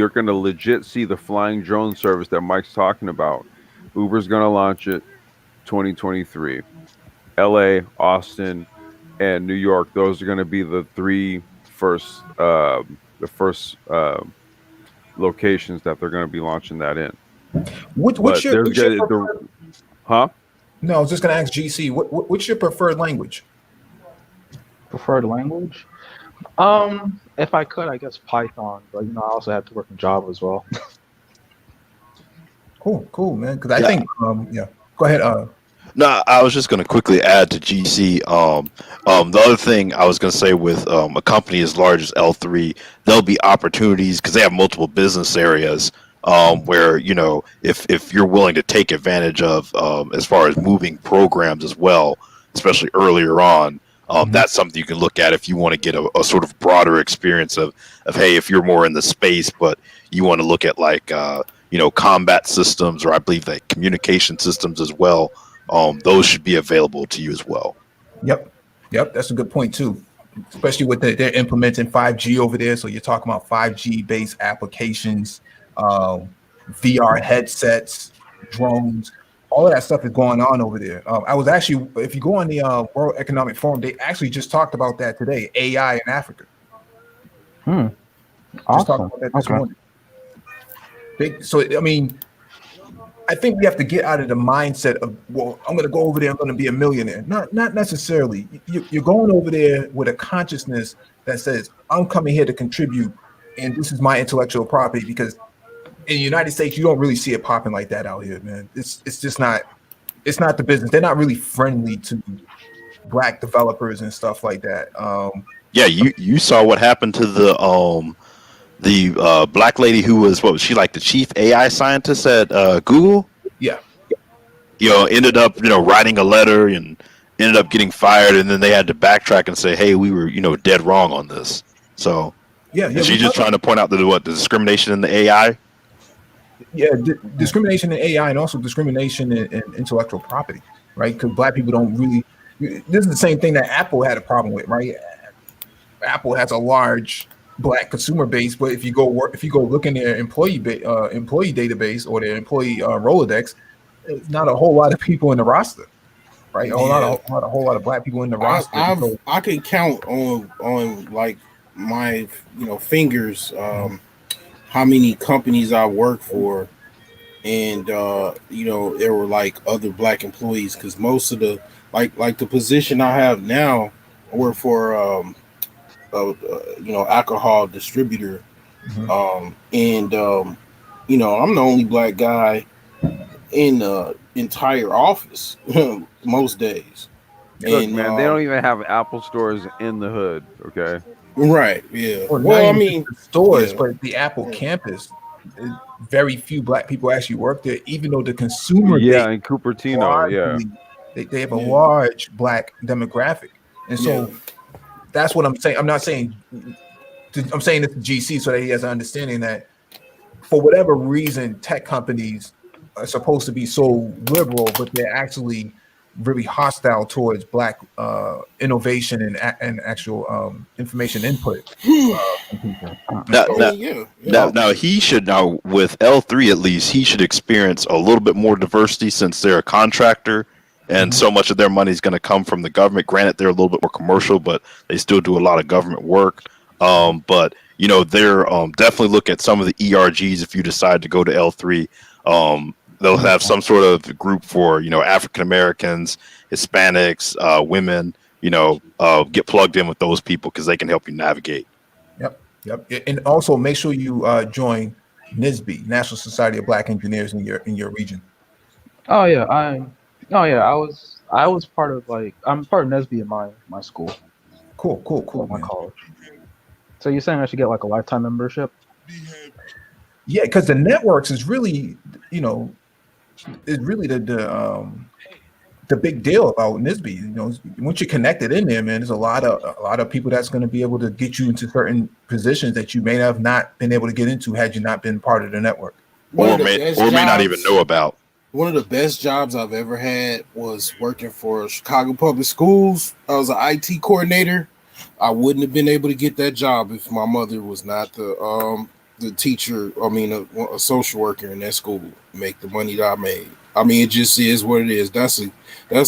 going to legit see the flying drone service that Mike's talking about. Uber's going to launch it 2023. LA, Austin, and New York. Those are going to be the first locations that they're going to be launching that in. What's your preferred... Huh? No, I was just going to ask GC. What's your preferred language? Preferred language? If I could, I guess Python, but I also have to work in Java as well. Cool, man. Because I think, go ahead. No, I was just going to quickly add to GC. The other thing I was going to say, with a company as large as L3, there'll be opportunities because they have multiple business areas where, if you're willing to take advantage of as far as moving programs as well, especially earlier on, that's something you can look at if you want to get a sort of broader experience of, hey, if you're more in the space, but you want to look at like, combat systems, or I believe that communication systems as well. Those should be available to you as well. Yep, that's a good point too. Especially with they're implementing 5G over there, so you're talking about 5G based applications, VR headsets, drones, all of that stuff is going on over there. I was actually, if you go on the World Economic Forum, they actually just talked about that today, AI in Africa. Awesome. Just talked about that this morning. So I mean, I think we have to get out of the mindset of, well, I'm going to go over there, I'm going to be a millionaire. Not necessarily. You're going over there with a consciousness that says, I'm coming here to contribute, and this is my intellectual property. Because in the United States, you don't really see it popping like that out here, man. It's just not. It's not the business. They're not really friendly to Black developers and stuff like that. Yeah, you saw what happened to the Black lady who was she, like the chief AI scientist at Google? Yeah. Ended up writing a letter and ended up getting fired, and then they had to backtrack and say, hey, we were dead wrong on this. So she's just trying to point out the discrimination in the AI. Yeah, discrimination in AI, and also discrimination in intellectual property, right? Because Black people don't really. This is the same thing that Apple had a problem with, right? Apple has a large Black consumer base, but if you go look in their employee database or their employee Rolodex, there's not a whole lot of people in the roster, right? A whole lot of Black people in the roster. I can count on like my fingers how many companies I work for, and there were like other Black employees, because most of the like the position I have now, I work for alcohol distributor, and I'm the only Black guy in the entire office most days. Look, man, they don't even have Apple stores in the hood. Okay, right? Yeah. Well, I mean, stores, but the Apple campus, very few Black people actually work there, even though the consumer in Cupertino, They have a large black demographic, and so that's what I'm saying. I'm not saying. I'm saying this to GC so that he has an understanding that for whatever reason, tech companies are supposed to be so liberal, but they're actually very hostile towards black innovation and actual information input. From people. Now he should with L3 at least he should experience a little bit more diversity since they're a contractor and so much of their money is going to come from the government. Granted, they're a little bit more commercial, but they still do a lot of government work. But they're definitely look at some of the ERGs if you decide to go to L3. They'll have some sort of group for African Americans, Hispanics, women. Get plugged in with those people because they can help you navigate. Yep. And also make sure you join NSBE, National Society of Black Engineers, in your region. Oh yeah, I was part of I'm part of NSBE in my school. Cool. My college. So you're saying I should get like a lifetime membership? Yeah, because the networks is really, is really the big deal about NSBE. Once you're connected in there, man, there's a lot of people that's going to be able to get you into certain positions that you may have not been able to get into had you not been part of the network, or may not even know about. One of the best jobs I've ever had was working for Chicago Public Schools. I was an IT coordinator. I wouldn't have been able to get that job if my mother was not the teacher. I mean, a social worker in that school. Make the money that I made. I mean, it just is what it is. That's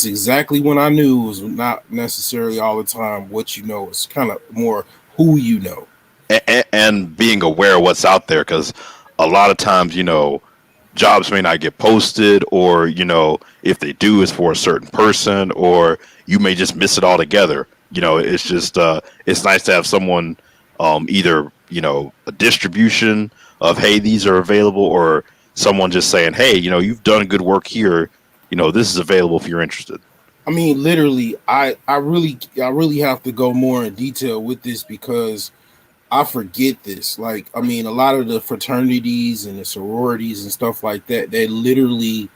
exactly when I knew it was not necessarily all the time what you know. It's kind of more who you know. And being aware of what's out there, because a lot of times, jobs may not get posted, or if they do, it's for a certain person, or you may just miss it altogether. It's just it's nice to have someone either a distribution of, hey, these are available, or someone just saying, hey, you've done good work here, this is available if you're interested. I mean, literally, I really have to go more in detail with this because I forget this. Like, I mean, a lot of the fraternities and the sororities and stuff like that, that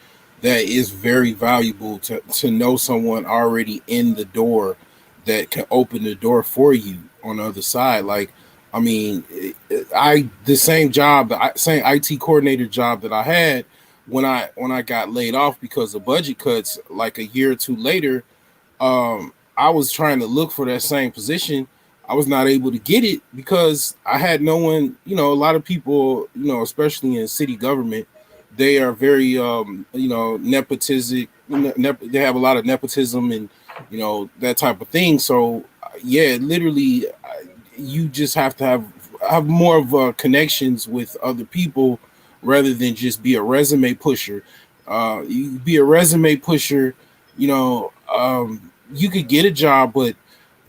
is very valuable to know someone already in the door that can open the door for you on the other side. Like, I mean, the same IT coordinator job that I had when I got laid off because of budget cuts, like a year or two later, I was trying to look for that same position. I was not able to get it because I had no one. A lot of people, especially in city government, they are very, nepotistic. They have a lot of nepotism and that type of thing. So yeah, literally, you just have to have more of connections with other people rather than just be a resume pusher. You be a resume pusher, you could get a job, but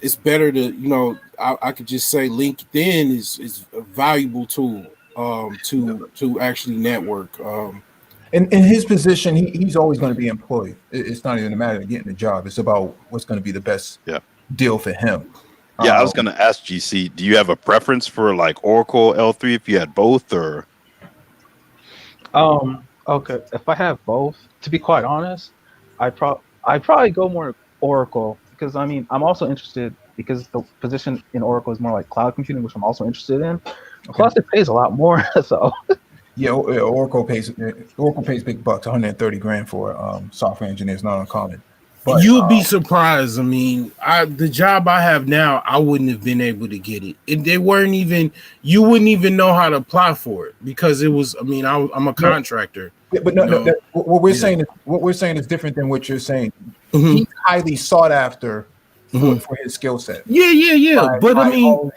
it's better to, I could just say LinkedIn is a valuable tool to actually network. In his position, he's always going to be employed. It's not even a matter of getting a job. It's about what's going to be the best deal for him. Yeah, I was going to ask GC, do you have a preference for like Oracle L3 if you had both, or? Okay, if I have both, to be quite honest, I'd probably go more Oracle because I'm also interested because the position in Oracle is more like cloud computing, which I'm also interested in. Plus, it pays a lot more. So. Yeah, Oracle pays big bucks, $130,000 for software engineers, not uncommon. But you'd be surprised. I mean, the job I have now, I wouldn't have been able to get it. They weren't even. You wouldn't even know how to apply for it because it was. I mean, I'm a contractor. Yeah, but no. What we're saying is different than what you're saying. Mm-hmm. He's highly sought after for his skill set. Yeah. But I mean,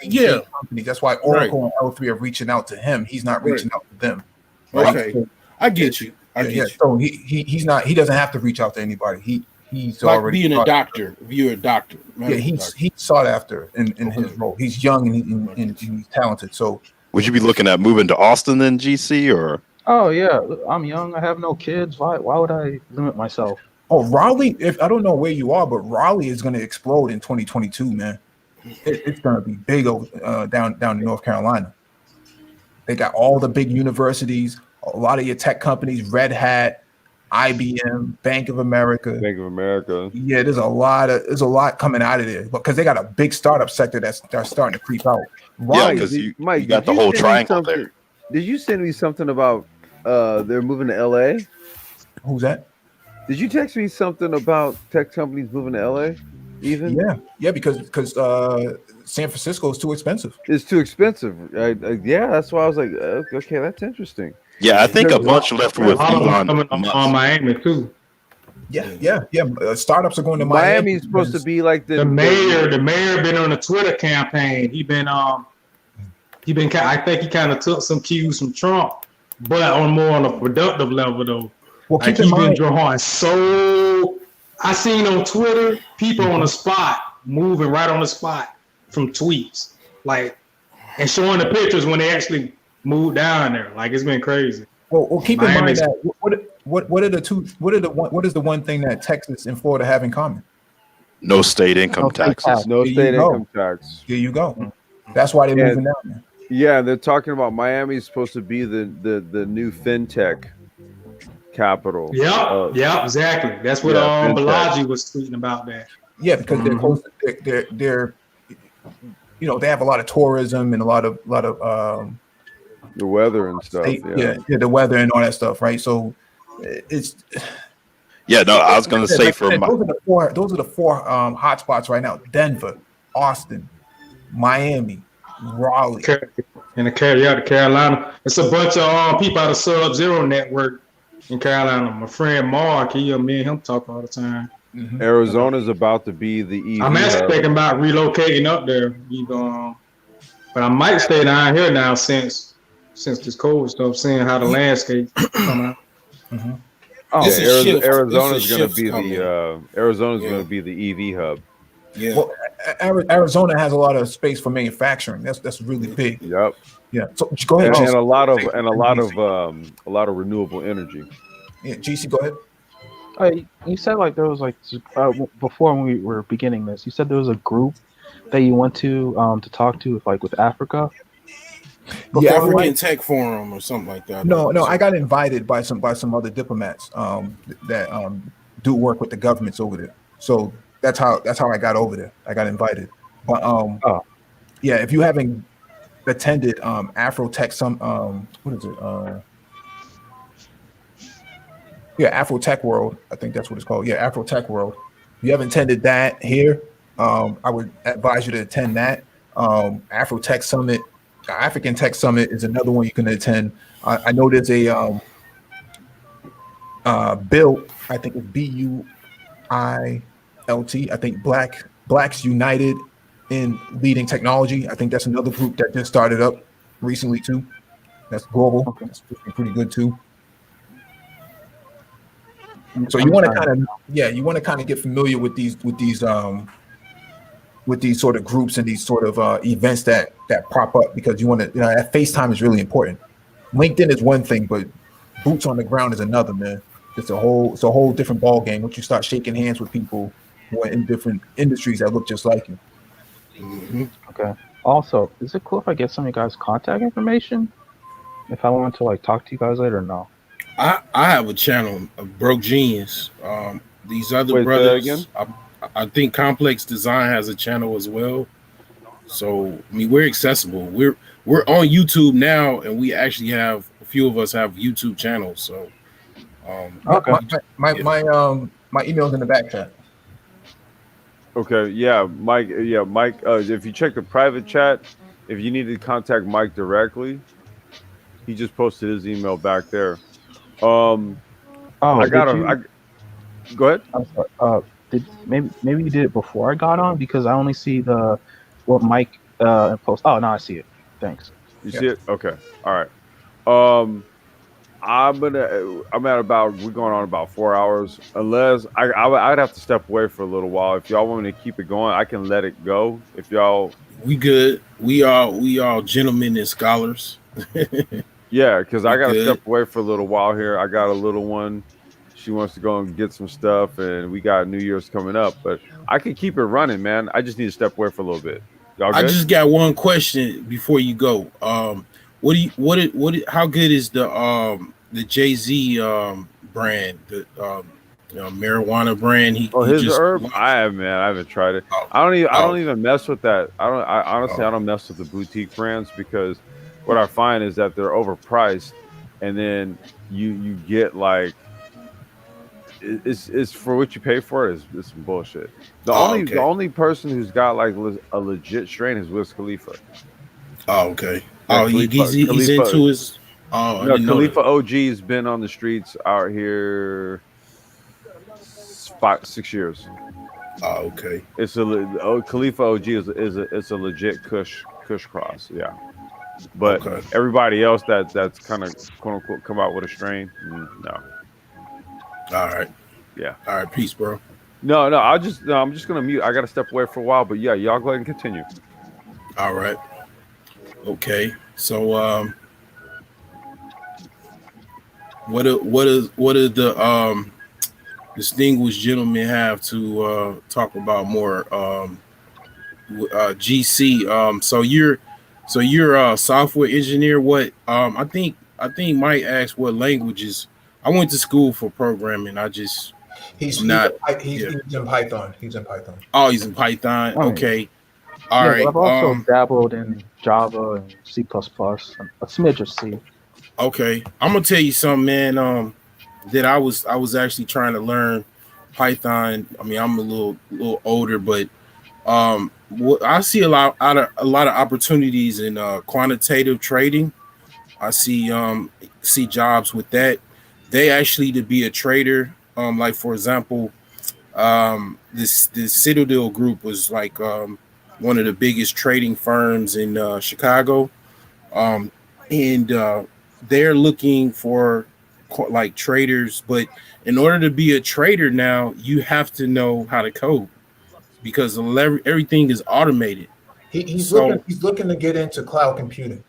companies. That's why Oracle and L3 are reaching out to him. He's not reaching out to them. Right? Okay, so, I get you. So he's not. He doesn't have to reach out to anybody. He's like already being a doctor. If you're a doctor, he's sought after in his role. He's young and he's talented. So would you be looking at moving to Austin then, GC, or? Oh yeah, I'm young. I have no kids. Why would I limit myself? Oh, Raleigh. If I don't know where you are, but Raleigh is going to explode in 2022, man. It's going to be big over down in North Carolina. They got all the big universities, a lot of your tech companies, Red Hat, IBM, Bank of America. Bank of America. Yeah, there's a lot coming out of there because they got a big startup sector that's starting to creep out. Yeah, because you got the whole triangle there. Did you send me something about they're moving to LA? Who's that? Did you text me something about tech companies moving to LA? Even because San Francisco is too expensive. It's too expensive. Yeah, that's why I was like, okay, that's interesting. Yeah, I think a bunch left with Elon on Miami too. Yeah. Startups are going to Miami. Is supposed to be like the mayor. The mayor been on a Twitter campaign. He been. I think he kind of took some cues from Trump, but on a productive level though. Well, like keep in mind, drawing so. I seen on Twitter people on the spot moving right on the spot from tweets, like, and showing the pictures when they actually moved down there. Like, it's been crazy. Well, keep in mind that what is the one thing that Texas and Florida have in common? No state income taxes. No state income tax. There you go. That's why they're moving down there. Yeah, they're talking about Miami is supposed to be the new fintech capital. Yeah, exactly. That's what Balaji was tweeting about that. Yeah, because they're close. They're they have a lot of tourism and a lot of the weather and stuff. The weather and all that stuff, right? So it's I was gonna say those are the four hot spots right now: Denver, Austin, Miami, Raleigh, and the Carolina. It's a bunch of people out of Sub-Zero Network in Carolina. My friend Mark, me and him talk all the time. Mm-hmm. Arizona's about to be the EV. I'm actually thinking about relocating up there. But I might stay down here now since this COVID stuff, seeing how the landscape come out. Mm-hmm. Arizona's going to be the EV hub. Yeah. Well, Arizona has a lot of space for manufacturing. That's really big. Yep. Yeah. So go ahead. And a lot of renewable energy. Yeah. GC, go ahead. You said like there was like before when we were beginning this, you said there was a group that you went to talk to with Africa. The African Tech Forum or something like that. No, I got invited by some other diplomats that do work with the governments over there. So that's how I got over there. I got invited. But if you haven't attended Afrotech what is it? Afrotech World. I think that's what it's called. Yeah, Afrotech World. If you haven't attended that here, I would advise you to attend that. Afrotech Summit, African Tech Summit is another one you can attend. I know there's a bill. I think it's BUILT. I think Blacks United in Leading Technology. I think that's another group that just started up recently too. That's global. Okay. That's pretty good too. So you want to kind of get familiar with these sort of groups and these sort of events that pop up, because you want to, that FaceTime is really important. LinkedIn is one thing, but boots on the ground is another, man. It's a whole different ball game once you start shaking hands with people who are in different industries that look just like you. Mm-hmm. Okay. Also, is it cool if I get some of you guys' contact information if I want to talk to you guys later or no? I have a channel of Broke Genius. These other brothers, I think Complex Design has a channel as well. So we're accessible. We're on YouTube now, and we actually have a few of us have YouTube channels. So my email's in the back chat. Okay, yeah, Mike. If you check the private chat, if you need to contact Mike directly, he just posted his email back there. Go ahead. I'm sorry. Maybe you did it before I got on, because I only see what Mike post. Oh, now I see it. Thanks. You see it? Okay. All right. We're going on about 4 hours. Unless I'd have to step away for a little while. If y'all want me to keep it going, I can let it go. If y'all, we good. We all gentlemen and scholars. Yeah, because I gotta step away for a little while here. I got a little one. She wants to go and get some stuff, and we got New Year's coming up. But I can keep it running, man. I just need to step away for a little bit. Y'all good? I just got one question before you go. How good is the Jay-Z brand, the marijuana brand. He His just herb. I haven't tried it. I don't even mess with that. I honestly I don't mess with the boutique brands because what I find is that they're overpriced, and then you get like it's for what you pay for it is some bullshit. The only person who's got like a legit strain is Wiz Khalifa. Oh, okay. Yeah, Oh, he's into his. Oh, I No, didn't know Khalifa that. OG's been on the streets out here 5-6 years. Oh, okay. It's Khalifa OG it's a legit Kush cross, yeah. But Okay. everybody else that's kind of quote unquote come out with a strain, no. All right. Yeah. All right. Peace, bro. No, I'm just gonna mute. I gotta step away for a while, but yeah, y'all go ahead and continue. All right. Okay. So what is the distinguished gentlemen have to talk about more GC? So you're a software engineer. What I think Mike asked what languages. I went to school for programming. He's not he's in Python. He's in Python. Oh, he's in Python. Oh, yeah. Okay. All Yeah, right. but I've also dabbled in Java and C++, and a smidge of C. Okay, I'm gonna tell you something, man. That I was actually trying to learn Python. I mean, I'm a little older, but I see a lot of opportunities in quantitative trading. I see jobs with that. They actually to be a trader. Like for example, this Citadel Group was like one of the biggest trading firms in Chicago. And they're looking for like traders, but in order to be a trader now, you have to know how to code because everything is automated. He's looking to get into cloud computing.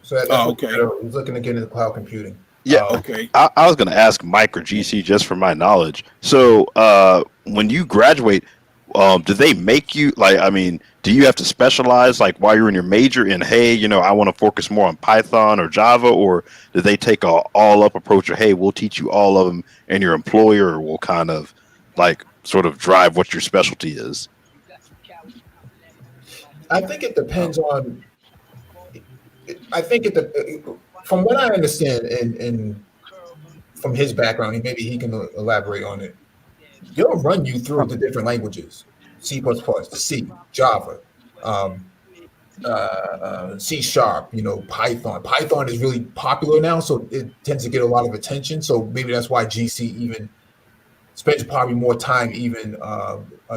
So that's okay. He's looking to get into cloud computing. Yeah. Okay. I was going to ask Mike or GC just for my knowledge. So when you graduate, do they make you like? I mean, do you have to specialize like while you're in your major in? Hey, I want to focus more on Python or Java, or do they take a all up approach? Or hey, we'll teach you all of them, and your employer will kind of like sort of drive what your specialty is. I think it depends on. I think from what I understand, and from his background, maybe he can elaborate on it. He'll run you through the different languages: C++, C, Java, C#, Python. Python is really popular now, so it tends to get a lot of attention. So maybe that's why GC even spends probably more time even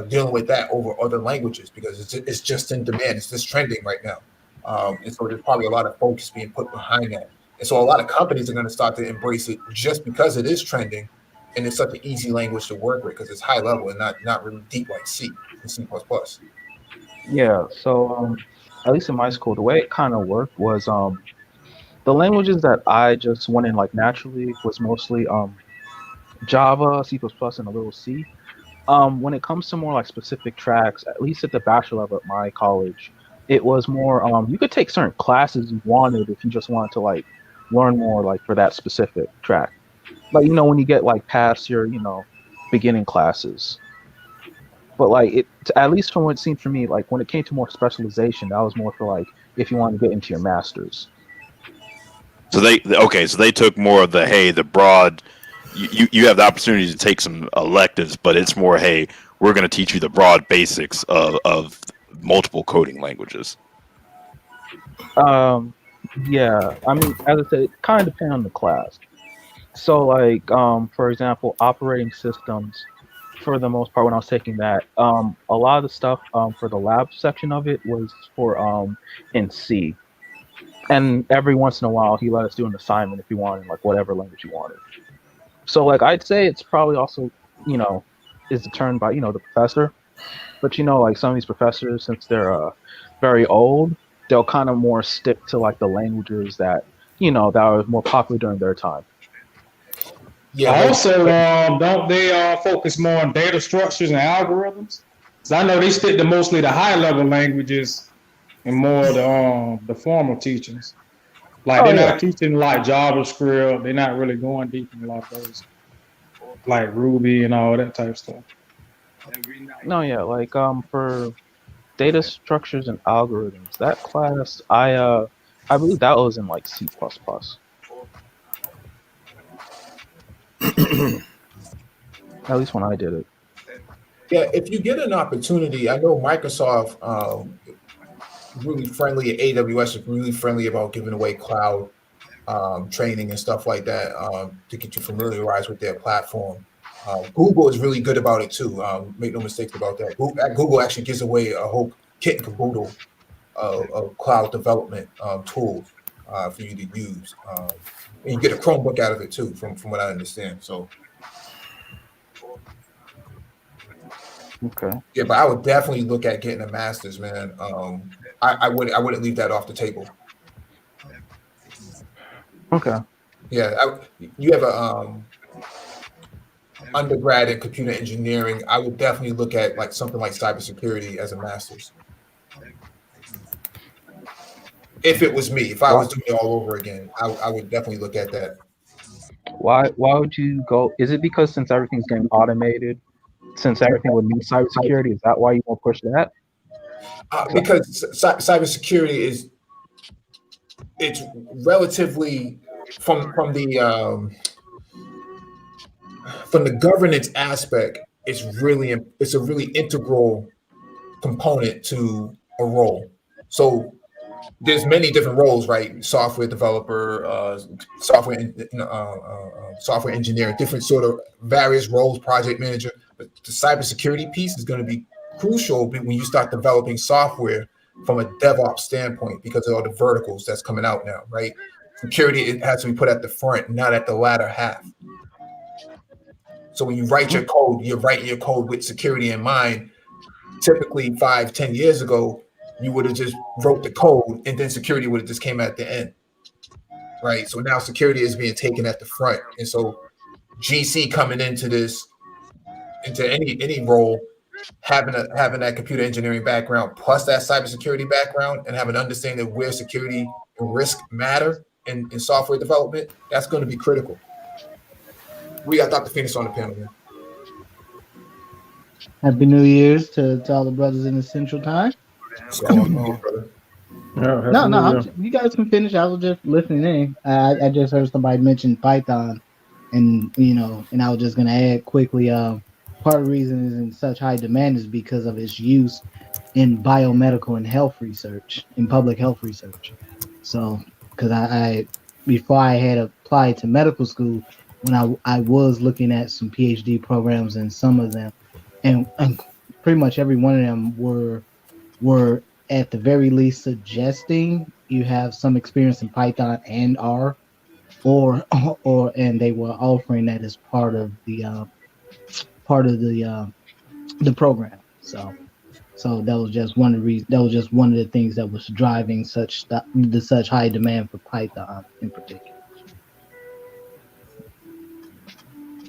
dealing with that over other languages because it's just in demand. It's just trending right now. And so there's probably a lot of focus being put behind that. And so a lot of companies are going to start to embrace it just because it is trending and it's such an easy language to work with because it's high level and not really deep like C and C++. Yeah, so at least in my school, the way it kind of worked was the languages that I just went in like naturally was mostly Java, C++, and a little C. When it comes to more like specific tracks, at least at the bachelor level at my college, it was more you could take certain classes you wanted if you just wanted to like learn more like for that specific track. Like when you get like past your beginning classes. But like at least from what it seemed for me, like when it came to more specialization, that was more for like if you want to get into your masters. So they took more of the broad. You have the opportunity to take some electives, but it's more we're going to teach you the broad basics of multiple coding languages. Yeah, I mean, as I said, it kind of depends on the class. So like for example, operating systems. For the most part, when I was taking that, a lot of the stuff for the lab section of it was for in C, and every once in a while he let us do an assignment if you wanted, like whatever language you wanted. So like I'd say it's probably also is determined by the professor, but like some of these professors, since they're very old, they'll kind of more stick to like the languages that that are more popular during their time. Yeah. Also, don't they focus more on data structures and algorithms? So I know they stick to mostly the high level languages and more the formal teachings. Like they're not teaching like JavaScript. They're not really going deep in a lot of those. like Ruby and all that type of stuff. No, yeah, like for data structures and algorithms, that class I believe that was in like C++. At least when I did it. Yeah, if you get an opportunity, I know Microsoft really friendly. AWS is really friendly about giving away cloud training and stuff like that to get you familiarized with their platform. Google is really good about it too. Make no mistakes about that. Google actually gives away a whole kit and caboodle of cloud development tools for you to use. And you get a Chromebook out of it too, from what I understand. So, okay. Yeah, but I would definitely look at getting a master's, man. I wouldn't leave that off the table. Okay. Yeah, you have a undergrad in computer engineering. I would definitely look at like something like cybersecurity as a master's. If it was me, if I was doing it all over again, I would definitely look at that. Why would you go? Is it because since everything's getting automated, since everything would need cybersecurity, is that why you want to push that? Because cybersecurity it's relatively from the governance aspect, it's a really integral component to a role. So there's many different roles, right? Software developer, software engineer, different sort of various roles, project manager. But the cybersecurity piece is going to be crucial when you start developing software from a DevOps standpoint because of all the verticals that's coming out now, right? Security, it has to be put at the front, not at the latter half. So when you write your code, you're writing your code with security in mind. Typically 5-10 years ago, you would have just wrote the code and then security would have just came at the end, right? So now security is being taken at the front. And so GC coming into any role, having that computer engineering background plus that cybersecurity background and have an understanding of where security and risk matter in software development, that's going to be critical. We got Dr. Phoenix on the panel, man. Happy New Year's to all the brothers in the Central Time. No, you guys can finish. I was just listening in. I just heard somebody mention Python, and and I was just gonna add quickly. Part of the reason it's in such high demand is because of its use in biomedical and health research, in public health research. So, because I before I had applied to medical school, when I was looking at some PhD programs and some of them, and pretty much every one of them were at the very least suggesting you have some experience in Python and R, or and they were offering that as part of the program. So that was just one of the reasons. That was just one of the things that was driving such high demand for Python in particular.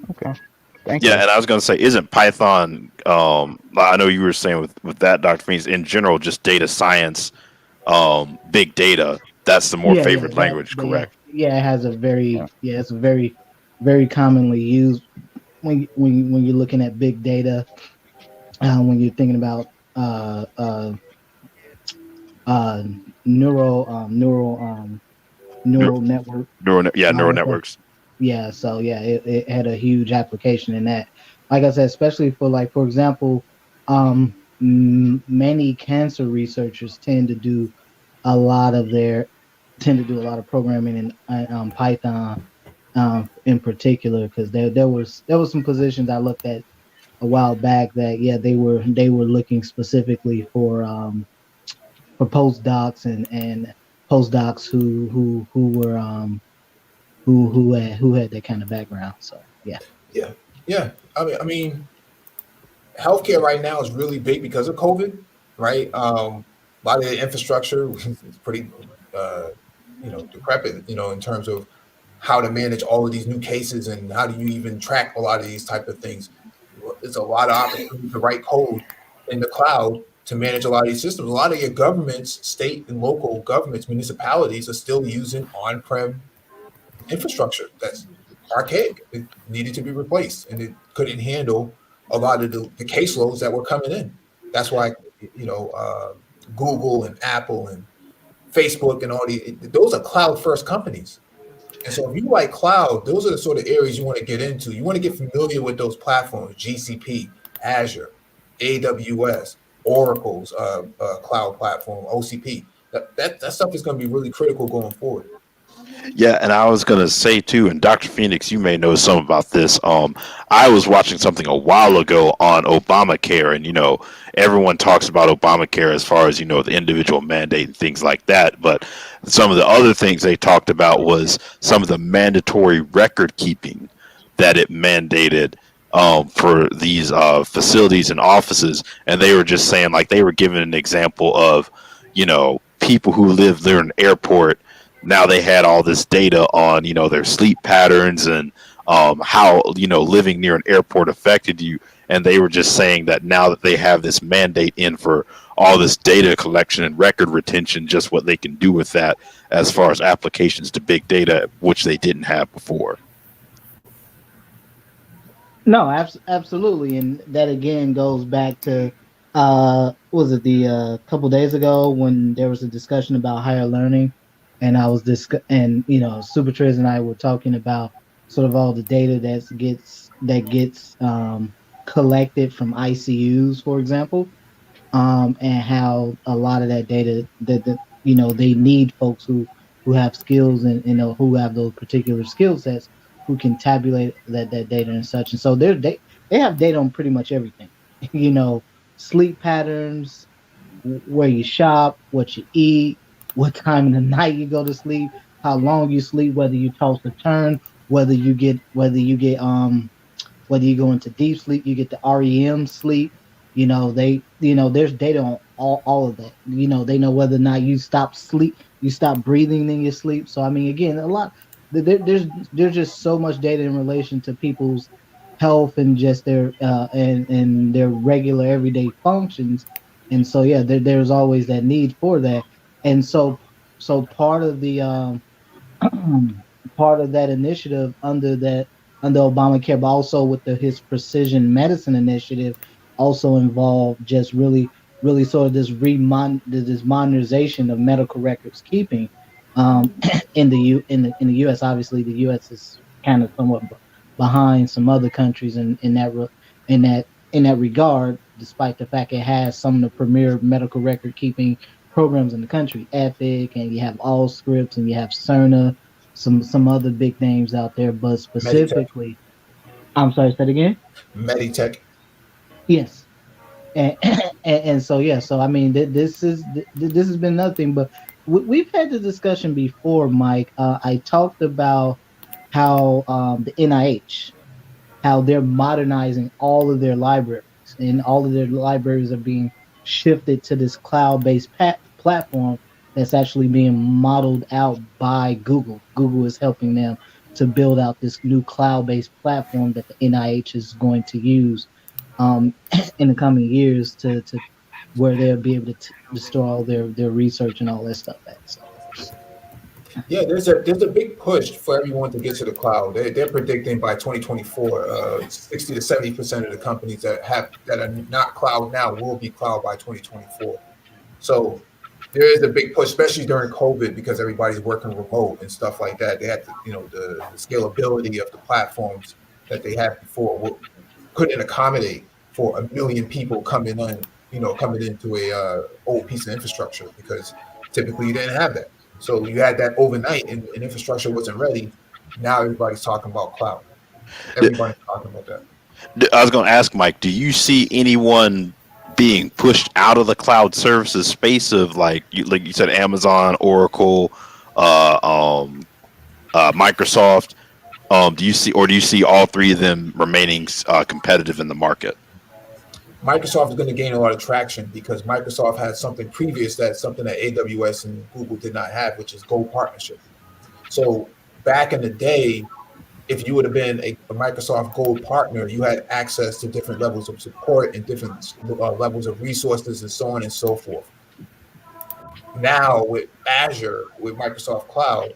Okay. Thank you. And I was going to say, isn't Python? I know you were saying with that, Dr. Phoenix, in general, just data science, big data. That's the more favored language, correct? Yeah, it has a very it's a very, very commonly used when you're looking at big data. When you're thinking about neural network. Neural networks. Yeah, so it had a huge application in that. Like I said, especially for example, many cancer researchers tend to do a lot of programming in Python in particular, because there was some positions I looked at a while back that they were looking specifically for postdocs and postdocs who were who had that kind of background. So yeah. I mean, healthcare right now is really big because of COVID, right? A lot of the infrastructure is pretty, decrepit, in terms of how to manage all of these new cases and how do you even track a lot of these type of things. There's a lot of opportunity to write code in the cloud to manage a lot of these systems. A lot of your governments, state and local governments, municipalities are still using on-prem infrastructure. archaic. It needed to be replaced, and it couldn't handle a lot of the caseloads that were coming in. That's why, Google and Apple and Facebook and all those are cloud first companies. And so if you like cloud, those are the sort of areas you want to get into. You want to get familiar with those platforms: GCP, Azure, AWS, Oracle's cloud platform, OCP. That stuff is going to be really critical going forward. Yeah, and I was gonna say too, and Dr. Phoenix, you may know some about this. I was watching something a while ago on Obamacare, and everyone talks about Obamacare as far as the individual mandate and things like that. But some of the other things they talked about was some of the mandatory record keeping that it mandated for these facilities and offices, and they were just saying, like, they were giving an example of people who live near an airport. Now they had all this data on their sleep patterns and how living near an airport affected you, and they were just saying that now that they have this mandate in for all this data collection and record retention, just what they can do with that as far as applications to big data, which they didn't have before. No, absolutely, and that again goes back to was it the couple days ago when there was a discussion about higher learning, and I was and Supertriz and I were talking about sort of all the data that gets collected from ICUs, for example, and how a lot of that data that they need folks who have skills and who have those particular skill sets who can tabulate that data and such. And so they have data on pretty much everything. Sleep patterns, where you shop, what you eat, what time of the night you go to sleep, how long you sleep, whether you toss or turn, whether you go into deep sleep, you get the REM sleep. There's data on all of that. They know whether or not you stop breathing in your sleep. So I mean, again, there's just so much data in relation to people's health and just their and their regular everyday functions. And so yeah, there's always that need for that. And so part of the part of that initiative under Obamacare, but also with his precision medicine initiative, also involved just really sort of this modernization of medical records keeping in the U.S. Obviously, the U.S. is kind of somewhat behind some other countries in that regard, despite the fact it has some of the premier medical record keeping programs in the country, Epic, and you have Allscripts, and you have Cerna, some other big names out there, but specifically, I'm sorry, say that again. Meditech. Yes, and so yeah, so I mean, this has been nothing, but we've had the discussion before, Mike. I talked about how the NIH, how they're modernizing all of their libraries, and all of their libraries are being shifted to this cloud-based platform that's actually being modeled out by Google. Google is helping them to build out this new cloud-based platform that the NIH is going to use in the coming years to where they'll be able to store all their research and all that stuff at. So. Yeah, there's a big push for everyone to get to the cloud. They're predicting by 2024, 60 to 70% of the companies that are not cloud now will be cloud by 2024. So there is a big push, especially during COVID, because everybody's working remote and stuff like that. They had to, the scalability of the platforms that they had before couldn't accommodate for 1 million people coming into a old piece of infrastructure, because typically you didn't have that. So you had that overnight and infrastructure wasn't ready. Now everybody's talking about cloud. Everybody's talking about that. I was going to ask Mike, do you see anyone being pushed out of the cloud services space of like you said, Amazon, Oracle, Microsoft? Do you see all three of them remaining competitive in the market? Microsoft is going to gain a lot of traction because Microsoft has something previous something that AWS and Google did not have, which is Gold partnership. So back in the day, if you would have been a Microsoft Gold partner, you had access to different levels of support and different levels of resources and so on and so forth. Now with Azure, with Microsoft Cloud,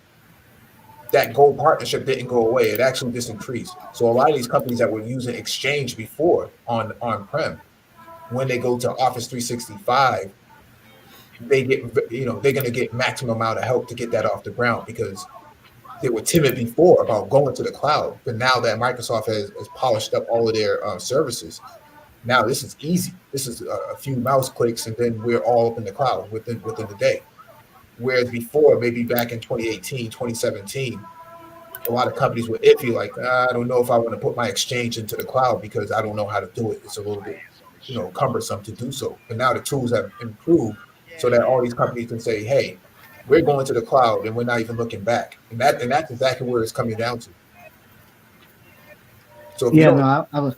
that gold partnership didn't go away. It actually just increased. So a lot of these companies that were using Exchange before on-prem, when they go to Office 365, they get, they're going to get maximum amount of help to get that off the ground because they were timid before about going to the cloud. But now that Microsoft has polished up all of their services, now this is easy. This is a few mouse clicks, and then we're all up in the cloud within the day. Whereas before, maybe back in 2018, 2017, a lot of companies were iffy, like, I don't know if I want to put my Exchange into the cloud because I don't know how to do it. It's a little bit, cumbersome to do so. But now the tools have improved so that all these companies can say, hey, we're going to the cloud and we're not even looking back. And that's exactly where it's coming down to. So if you Yeah, don't, no, I was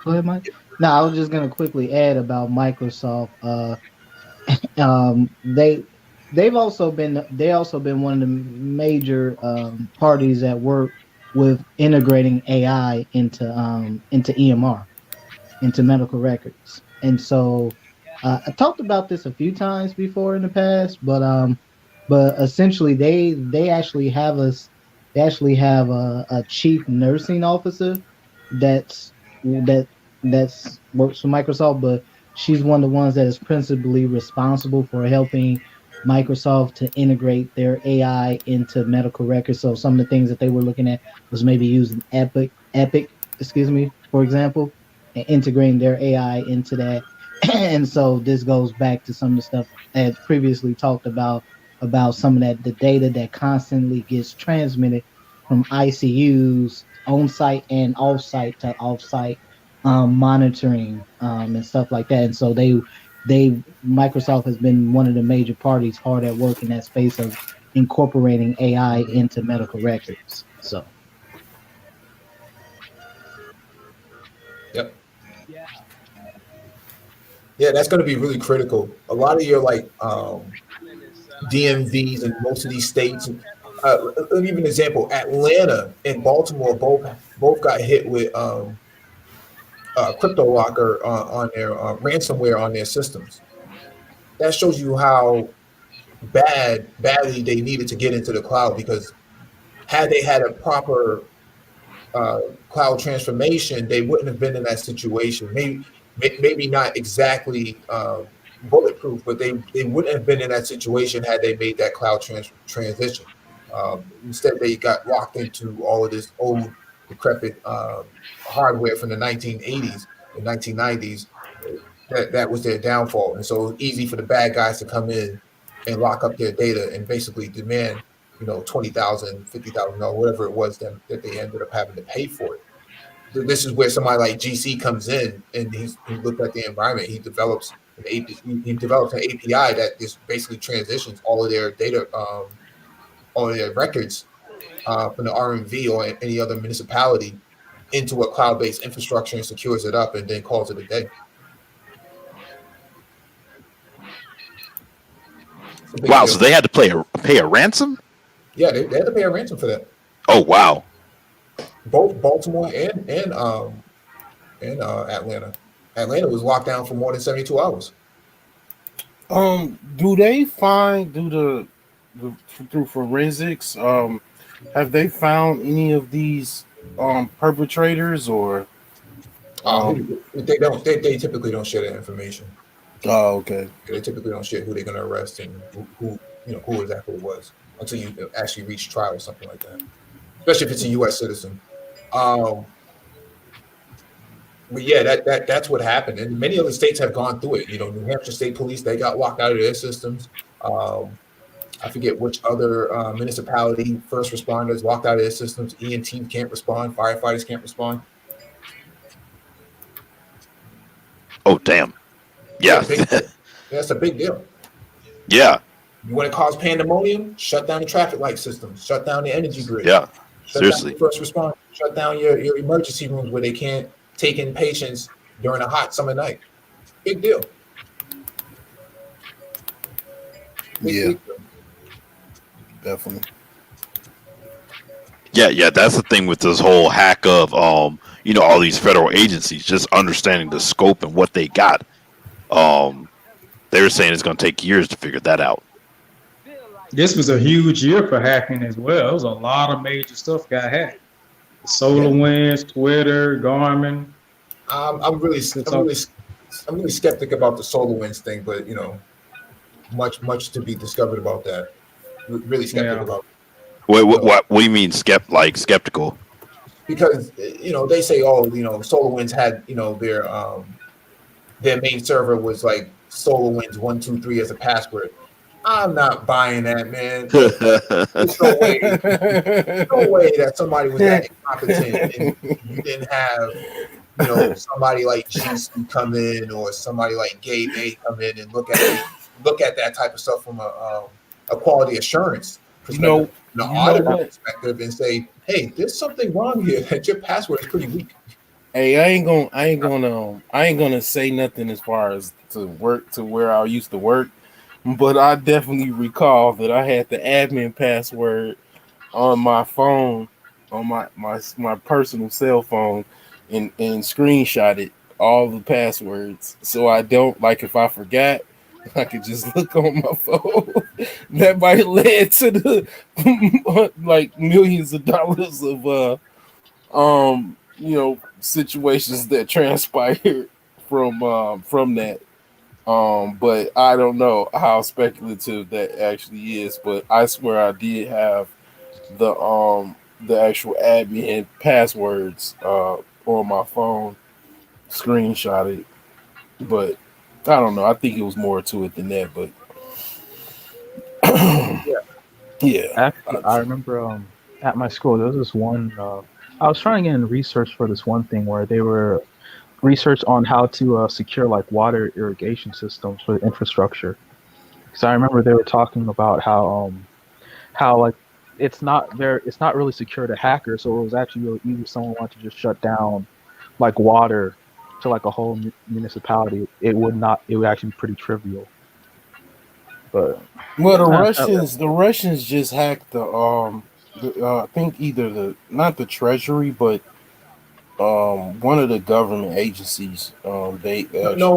go ahead, Mike. No, I was just gonna quickly add about Microsoft. They've also been one of the major parties that work with integrating AI into EMR, into medical records. And so I talked about this a few times before in the past, but essentially they actually have a chief nursing officer that's that that's works for Microsoft, but she's one of the ones that is principally responsible for helping Microsoft to integrate their AI into medical records. So some of the things that they were looking at was maybe using Epic, excuse me, for example, and integrating their AI into that. And so this goes back to some of the stuff that previously talked about some of that the data that constantly gets transmitted from ICUs on site and off site monitoring and stuff like that. And so they Microsoft has been one of the major parties hard at work in that space of incorporating AI into medical records. So yep. Yeah, that's going to be really critical. A lot of your DMVs in most of these states. Let me give you an example. Atlanta and Baltimore both got hit with crypto locker on their ransomware on their systems. That shows you how badly they needed to get into the cloud, because had they had a proper cloud transformation, they wouldn't have been in that situation. Maybe not exactly bulletproof, but they wouldn't have been in that situation had they made that cloud transition. Instead, they got locked into all of this old, decrepit hardware from the 1980s and 1990s. That was their downfall, and so it was easy for the bad guys to come in and lock up their data and basically demand, $20,000, $50,000, whatever it was that they ended up having to pay for it. This is where somebody like GC comes in, and he looked at the environment. He develops an API that just basically transitions all of their data, all of their records from the RMV or any other municipality into a cloud-based infrastructure and secures it up, and then calls it a day. Wow, so they had to pay a ransom? Yeah, they had to pay a ransom for that. Oh, wow. Both Baltimore and Atlanta. Atlanta was locked down for more than 72 hours. Do they find through forensics? Have they found any of these perpetrators or? They don't. They typically don't share that information. Oh, okay. They typically don't share who they're going to arrest and who exactly it was until you actually reach trial or something like that. Especially if it's a U.S. citizen. But yeah, that's what happened, and many other states have gone through it. New Hampshire State Police, they got locked out of their systems. I forget which other municipality first responders locked out of their systems. EMTs can't respond. Firefighters can't respond. Oh, damn. Yeah. That's a big deal. Yeah. You want to cause pandemonium? Shut down the traffic light systems. Shut down the energy grid. Yeah. Shut Seriously. down first responders. Shut down your emergency rooms where they can't take in patients during a hot summer night. Big deal. Big deal. Definitely. Yeah, that's the thing with this whole hack of all these federal agencies, just understanding the scope and what they got. They were saying it's going to take years to figure that out. This was a huge year for hacking as well. It was a lot of major stuff got hacked. SolarWinds, Twitter, Garmin. I'm really, It's I'm all, really, I'm really skeptic about the SolarWinds thing, but you know, much to be discovered about that. Really skeptic yeah. about What do you mean skeptical? because you know they say, oh, you know, SolarWinds had their main server was like SolarWinds 123 as a password. I'm not buying that, man. There's no way, no way that somebody was that incompetent and you didn't have, you know, somebody like GC come in or somebody like Gabe A come in and look at that type of stuff from a quality assurance perspective, an auditor perspective, and say, hey, there's something wrong here. That your password is pretty weak. Hey, I ain't gonna say nothing as far as to work to where I used to work, but I definitely recall that I had the admin password on my phone, on my personal cell phone, and screenshotted all the passwords. So I don't like if I forgot, I could just look on my phone. That might lead to the like millions of dollars of you know, situations that transpired from that. But I don't know how speculative that actually is. But I swear I did have the actual admin passwords on my phone screenshotted. But I don't know. I think it was more to it than that. But yeah. Actually, I remember at my school there was this one. I was trying to get in research for this one thing where they were research on how to secure like water irrigation systems for infrastructure. Because I remember they were talking about how like it's not really secure to hackers, so it was actually really easy if someone wanted to just shut down like water to like a whole municipality. It would actually be pretty trivial. But Well, the Russians just hacked I think either not the treasury, but one of the government agencies. They actually, No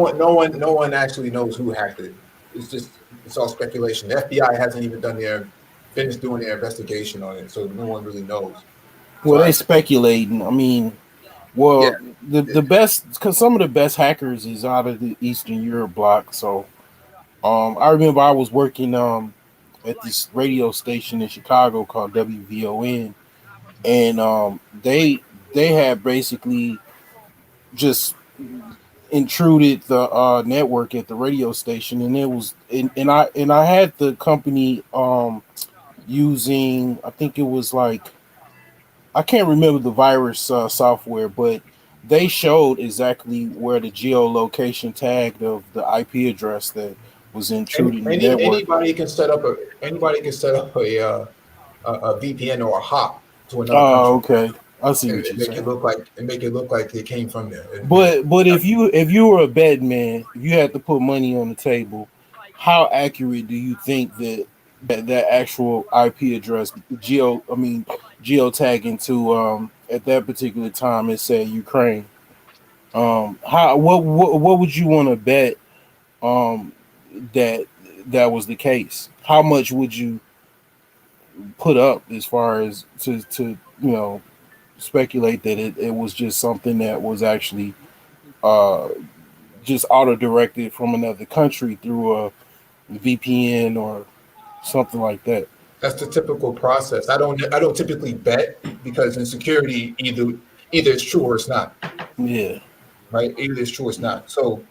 one actually knows who hacked it. It's all speculation. The FBI hasn't even finished doing their investigation on it, so no one really knows. well, they speculating. I mean, well, the best because some of the best hackers is out of the Eastern Europe bloc. So, I remember I was working at this radio station in Chicago called WVON, and they had basically just intruded the network at the radio station, and it was and I had the company using, I think it was like, I can't remember the virus software, but they showed exactly where the geolocation tagged of the IP address that was intruding the network. Anybody can set up a VPN or a hop to another Oh, country. okay. I see And what you're make saying. it look like it came from there. But if you were a betting man, if you had to put money on the table, how accurate do you think that actual IP address geotagging to at that particular time it said Ukraine? How what would you want to bet um that that was the case? How much would you put up as far as to you know speculate that it was just something that was actually uh just auto directed from another country through a VPN or something like that? That's the typical process. I don't typically bet because in security either it's true or it's not. Yeah. Right? Either it's true or it's not. So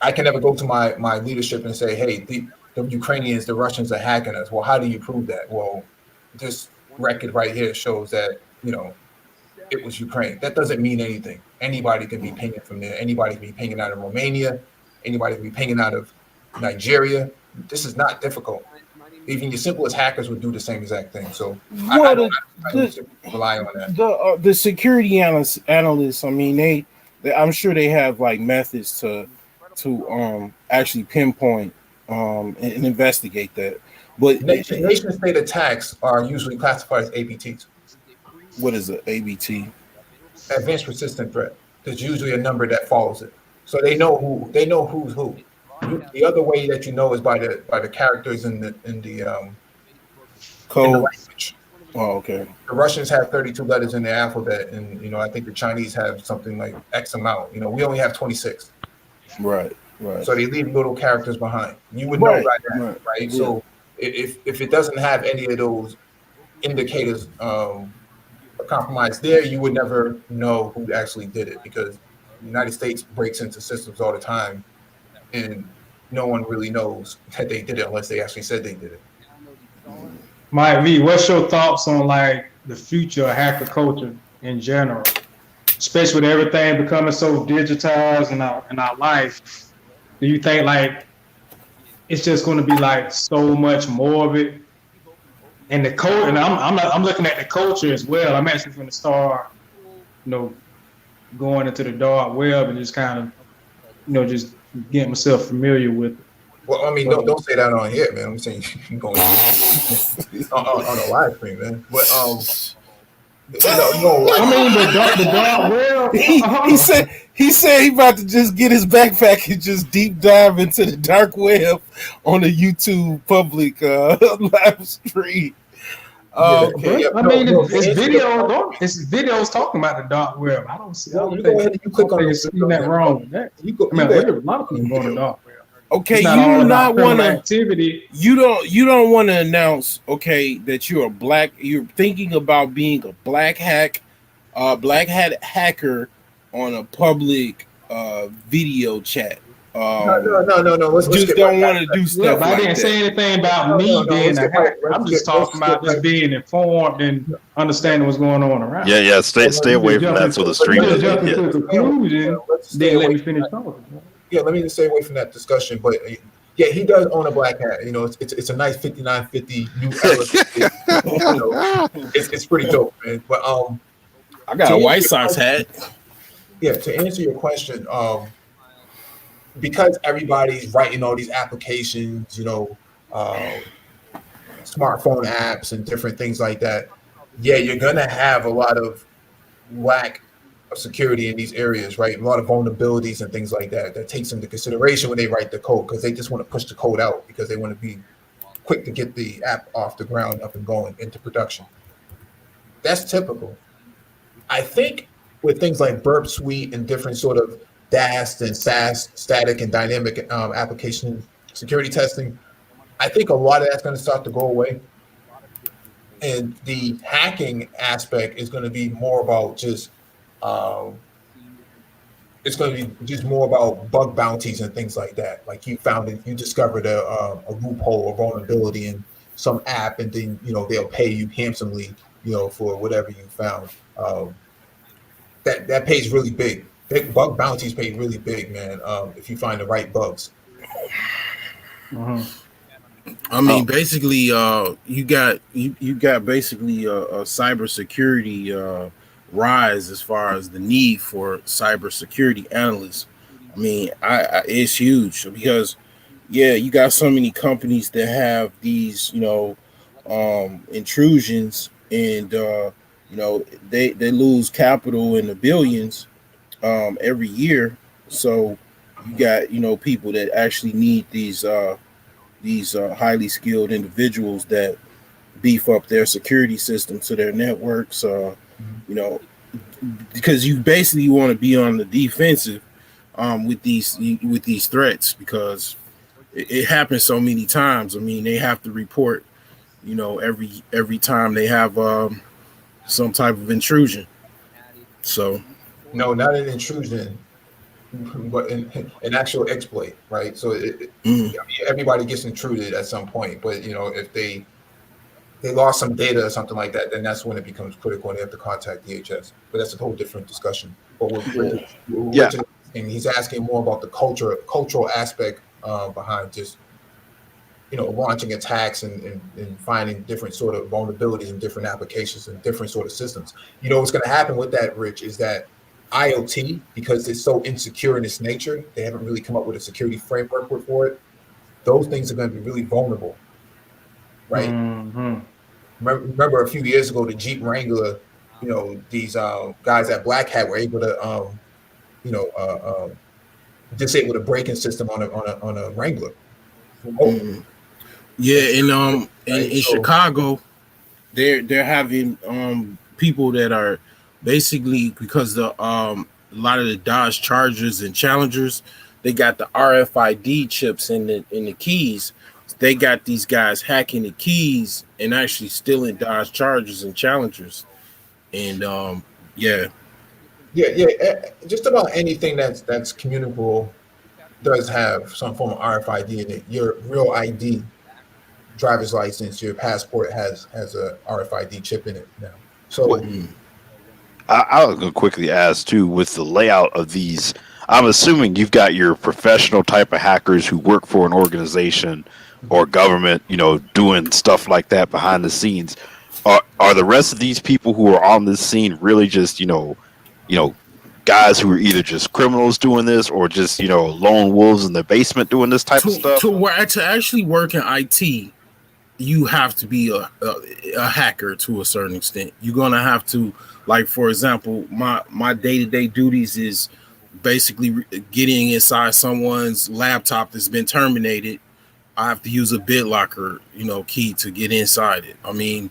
I can never go to my leadership and say, hey, the Ukrainians, the Russians are hacking us. Well, how do you prove that? Well, this record right here shows that, you know, it was Ukraine. That doesn't mean anything. Anybody can be pinging from there. Anybody can be pinging out of Romania. Anybody can be pinging out of Nigeria. This is not difficult. Even your simplest hackers would do the same exact thing. So I don't rely on that. The security analysts, I mean, I'm sure they have like methods to actually pinpoint and investigate that. But Nation state attacks are usually classified as APTs. What is an ABT? Advanced persistent threat. There's usually a number that follows it, so they know who's who. The other way that you know is by the characters in the Code. Oh, okay. The Russians have 32 letters in their alphabet, and I think the Chinese have something like X amount. We only have 26. Right. So they leave little characters behind. You would know Right, by that, right? yeah. So if it doesn't have any of those indicators compromised there, you would never know who actually did it, because the United States breaks into systems all the time, and no one really knows that they did it unless they actually said they did it. Mike V, what's your thoughts on like the future of hacker culture in general, especially with everything becoming so digitized in our life? Do you think like it's just going to be like so much more of it? And the culture, and I'm looking at the culture as well. I'm actually going to start, going into the dark web and just kind of, just getting myself familiar with it. Well, I mean, don't say that on here, man. I'm saying you going on a live stream, man. But no. I mean, the dark web. He said he about to just get his backpack and just deep dive into the dark web on the YouTube public live stream. I mean, it's videos talking about the dark web. I don't see. I don't think you click on that wrong with that. A lot of people go to the dark web. Okay, you do not want to. You don't want to announce, okay, that you're thinking about being a black hat hacker on a public video chat. No. Let's just don't want to do stuff. I didn't say anything about me being a hacker. I'm just talking about just being informed and understanding what's going on around. Yeah. Stay away from that. So the stream is jumping to a conclusion. Then let me finish talking. Yeah, let me just stay away from that discussion. But yeah, he does own a black hat. It's a nice 5950 New Era. It's pretty dope, man. But I got a White Sox hat. Yeah, to answer your question, because everybody's writing all these applications, smartphone apps and different things like that. Yeah, you're gonna have a lot of lack of security in these areas, right? A lot of vulnerabilities and things like that takes into consideration when they write the code, because they just want to push the code out because they want to be quick to get the app off the ground, up and going into production. That's typical. I think with things like Burp Suite and different sort of DAST and SAS, static and dynamic application security testing, I think a lot of that's going to start to go away. And the hacking aspect is going to be more about just it's going to be just more about bug bounties and things like that. Like you discovered a loophole or vulnerability in some app, and then they'll pay you handsomely for whatever you found. That pays really big. Bug bounties pay really big, man. If you find the right bugs. I mean, basically, you got basically a cybersecurity rise as far as the need for cybersecurity analysts. I mean, it's huge because, you got so many companies that have these, intrusions, and they lose capital in the billions every year. So you got people that actually need these highly skilled individuals that beef up their security systems to their networks, because you basically want to be on the defensive with these threats, because it happens so many times. I mean, they have to report every time they have some type of intrusion. So no, not an intrusion, but an actual exploit, right? So everybody gets intruded at some point, but if they lost some data or something like that, then that's when it becomes critical and they have to contact DHS. But that's a whole different discussion. But and he's asking more about the cultural aspect behind just launching attacks and finding different sort of vulnerabilities in different applications and different sort of systems. What's going to happen with that, Rich, is that IoT, because it's so insecure in its nature, they haven't really come up with a security framework for it. Those things are going to be really vulnerable, right? Mm-hmm. Remember a few years ago, the Jeep Wrangler, these guys at Black Hat were able to, disable the braking system on a Wrangler. Yeah, in Chicago, they're having people that are basically, because the a lot of the Dodge Chargers and Challengers, they got the RFID chips in the keys. They got these guys hacking the keys and actually stealing Dodge Chargers and Challengers. And yeah. Just about anything that's communicable does have some form of RFID in it. Your real ID, driver's license, your passport has a RFID chip in it now. So I was going to quickly ask too, with the layout of these, I'm assuming you've got your professional type of hackers who work for an organization or government, doing stuff like that behind the scenes. Are the rest of these people who are on this scene really just, guys who are either just criminals doing this or just, lone wolves in the basement doing this type of stuff? To actually work in IT, you have to be a hacker to a certain extent. You're gonna have to, like, for example, my day-to-day duties is basically getting inside someone's laptop that's been terminated. I have to use a BitLocker, key to get inside it. I mean,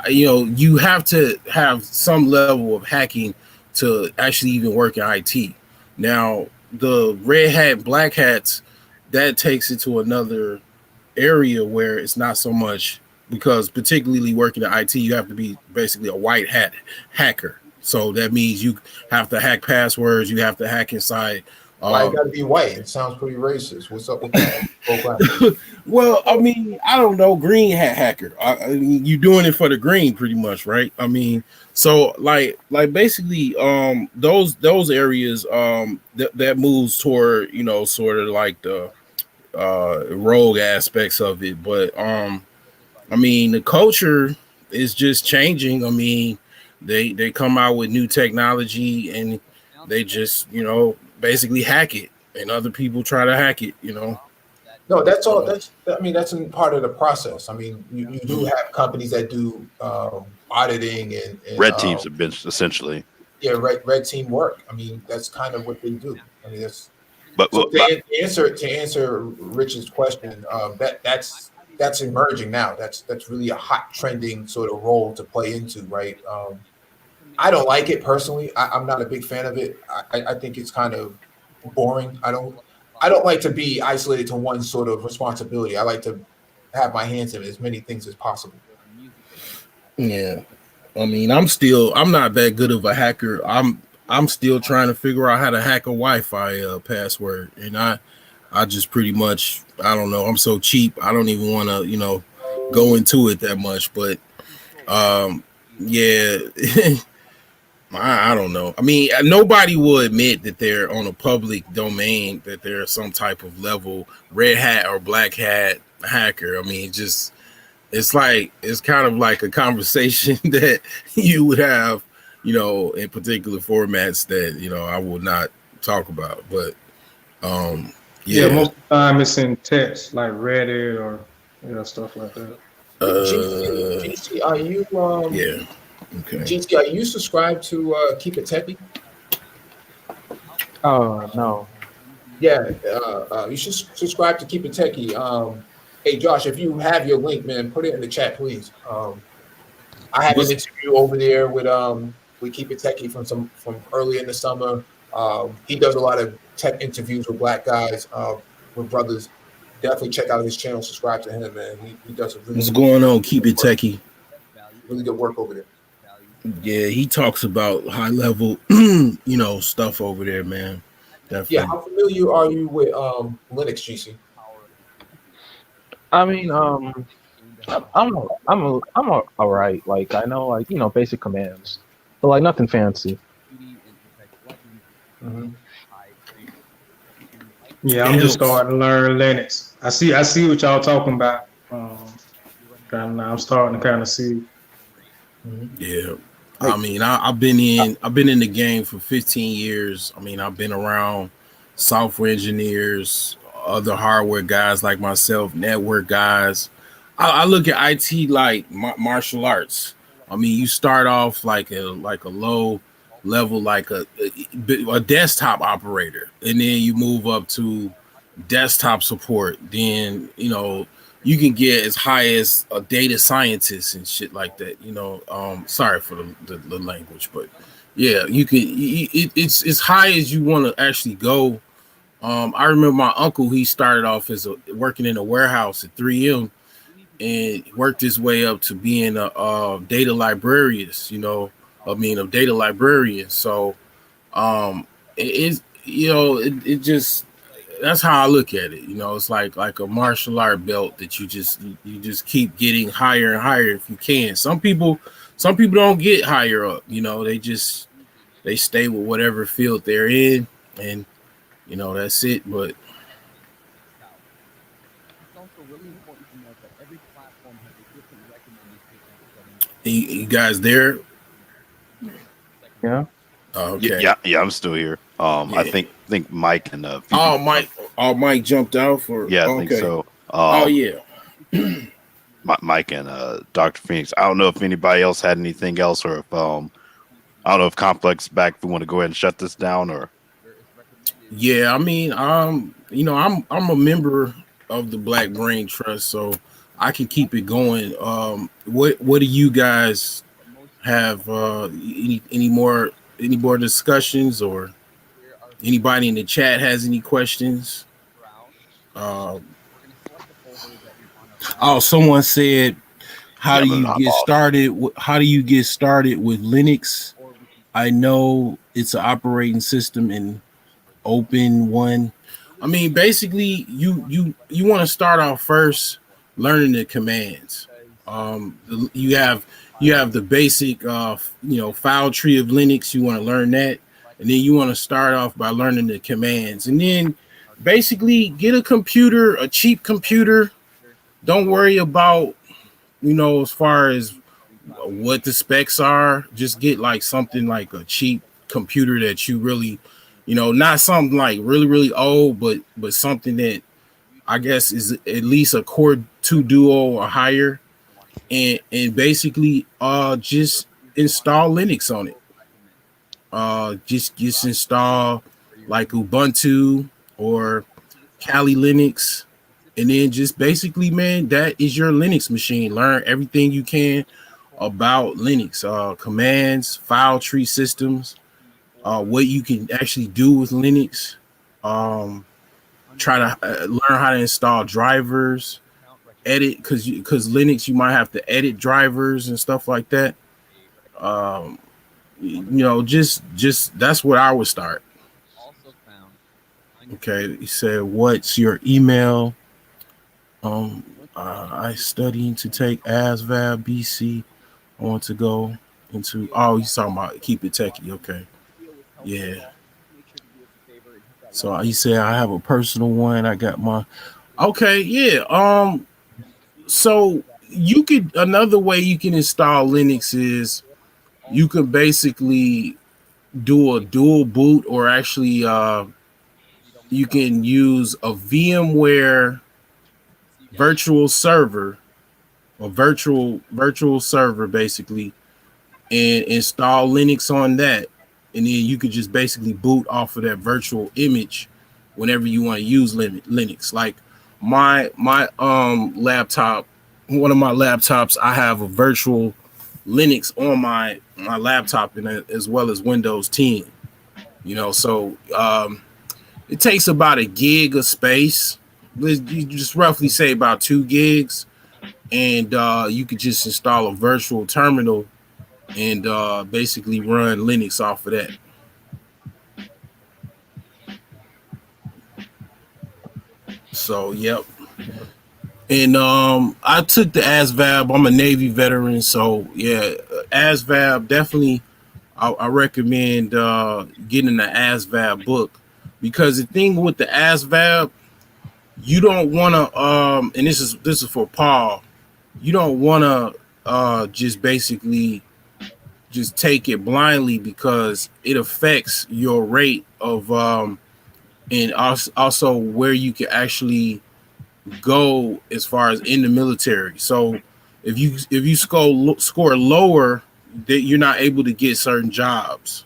you have to have some level of hacking to actually even work in IT. Now, the red hat, black hats, that takes it to another area where it's not so much, because particularly working in IT, you have to be basically a white hat hacker. So that means you have to hack passwords, you have to hack inside. Why you gotta be white? It sounds pretty racist. What's up with that? Well, I mean, I don't know, green hat hacker. I mean, you're doing it for the green, pretty much, right? I mean, so like basically, those areas, that moves toward, sort of like the rogue aspects of it. But I mean, the culture is just changing. I mean, they come out with new technology and they just, basically hack it, and other people try to hack it, No, that's all. That's part of the process. I mean, you do have companies that do auditing and red teams have been essentially. Yeah, red team work. I mean, that's kind of what they do. I mean, that's. But to answer Rich's question, that's emerging now. That's really a hot trending sort of role to play into, right? I don't like it personally. I'm not a big fan of it. I think it's kind of boring. I don't like to be isolated to one sort of responsibility. I like to have my hands in as many things as possible. Yeah. I mean, I'm not that good of a hacker. I'm still trying to figure out how to hack a Wi-Fi password. And I just pretty much, I don't know. I'm so cheap. I don't even want to, go into it that much. But yeah, I don't know. I mean, nobody will admit that they're on a public domain, that they're some type of level red hat or black hat hacker. I mean, it's kind of like a conversation that you would have, in particular formats that, I will not talk about. But yeah, most of the time it's in text, like Reddit or stuff like that. GC, are you yeah. Okay. GC, are you subscribed to Keep It Techie? Oh no. Yeah, you should subscribe to Keep It Techie. Hey Josh, if you have your link, man, put it in the chat, please. I had an interview over there with Keep It Techie from early in the summer. He does a lot of tech interviews with black guys, with brothers. Definitely check out his channel, subscribe to him, man. He does a really What's going on, Keep It Techie? Really good work over there. Yeah, he talks about high level, stuff over there, man. Definitely. Yeah, how familiar are you with Linux, GC? I mean, I'm all right. Like I know, like basic commands, but like nothing fancy. Mm-hmm. Yeah, I'm just starting to learn Linux. I see what y'all talking about. I'm starting to kind of see. Yeah. I mean, I've been in the game for 15 years. I mean, I've been around software engineers, other hardware guys like myself, network guys. I look at IT like martial arts. I mean, you start off like a low level, like a desktop operator, and then you move up to desktop support. Then you can get as high as a data scientist and shit like that. Sorry for the language, but yeah, you can. It's as high as you want to actually go. I remember my uncle. He started off as working in a warehouse at 3M, and worked his way up to being a data librarian. A data librarian. So it is. It just that's how I look at it. It's like a martial art belt that you just keep getting higher and higher if you can. Some people don't get higher up. They stay with whatever field they're in, and that's it. But you guys there? Yeah. Okay. Yeah, I'm still here. I think Mike and Mike jumped out for. Yeah, I okay. think so. Yeah. Mike and Dr. Phoenix. I don't know if anybody else had anything else, or if I don't know if Complex back. If we want to go ahead and shut this down, or yeah, I'm a member of the Black Brain Trust, so I can keep it going. What do you guys have? Any more discussions, or anybody in the chat has any questions? Someone said, how do you get started? How do you get started with Linux? I know it's an operating system and open one. Basically, you want to start off first learning the commands. You have the basic file tree of Linux. You want to learn that, and then you want to start off by learning the commands, and then basically get a cheap computer. Don't worry about as far as what the specs are. Just get like something like a cheap computer that you really, not something like really really old, but something that I guess is at least a Core 2 Duo or higher, and basically just install Linux on it. Just install like Ubuntu or Kali Linux, and then just basically, man, that is your Linux machine. Learn everything you can about Linux, commands, file tree systems, what you can actually do with Linux. Try to learn how to install drivers, edit, because Linux, you might have to edit drivers and stuff like that. Just that's what I would start. Okay, he said, "What's your email?" I studying to take ASVAB BC. I want to go into. Oh, he's talking about keep it techie. Okay, yeah. So he said I have a personal one. I got my. Okay, yeah. So another way you can install Linux is you can basically do a dual boot, or actually you can use a VMware virtual server, or virtual server basically, and install Linux on that, and then you could just basically boot off of that virtual image whenever you want to use Linux. Like my laptop, one of my laptops, I have a virtual Linux on my laptop, and as well as Windows 10. So it takes about a gig of space. You just roughly say about 2 gigs, and you could just install a virtual terminal and basically run Linux off of that. So yep. And I took the ASVAB. I'm a Navy veteran, so yeah, ASVAB definitely. I recommend getting the ASVAB book, because the thing with the ASVAB, you don't want to and this is for Paul. You don't want to just basically just take it blindly, because it affects your rate of and also where you can actually go as far as in the military. So if you score lower, that you're not able to get certain jobs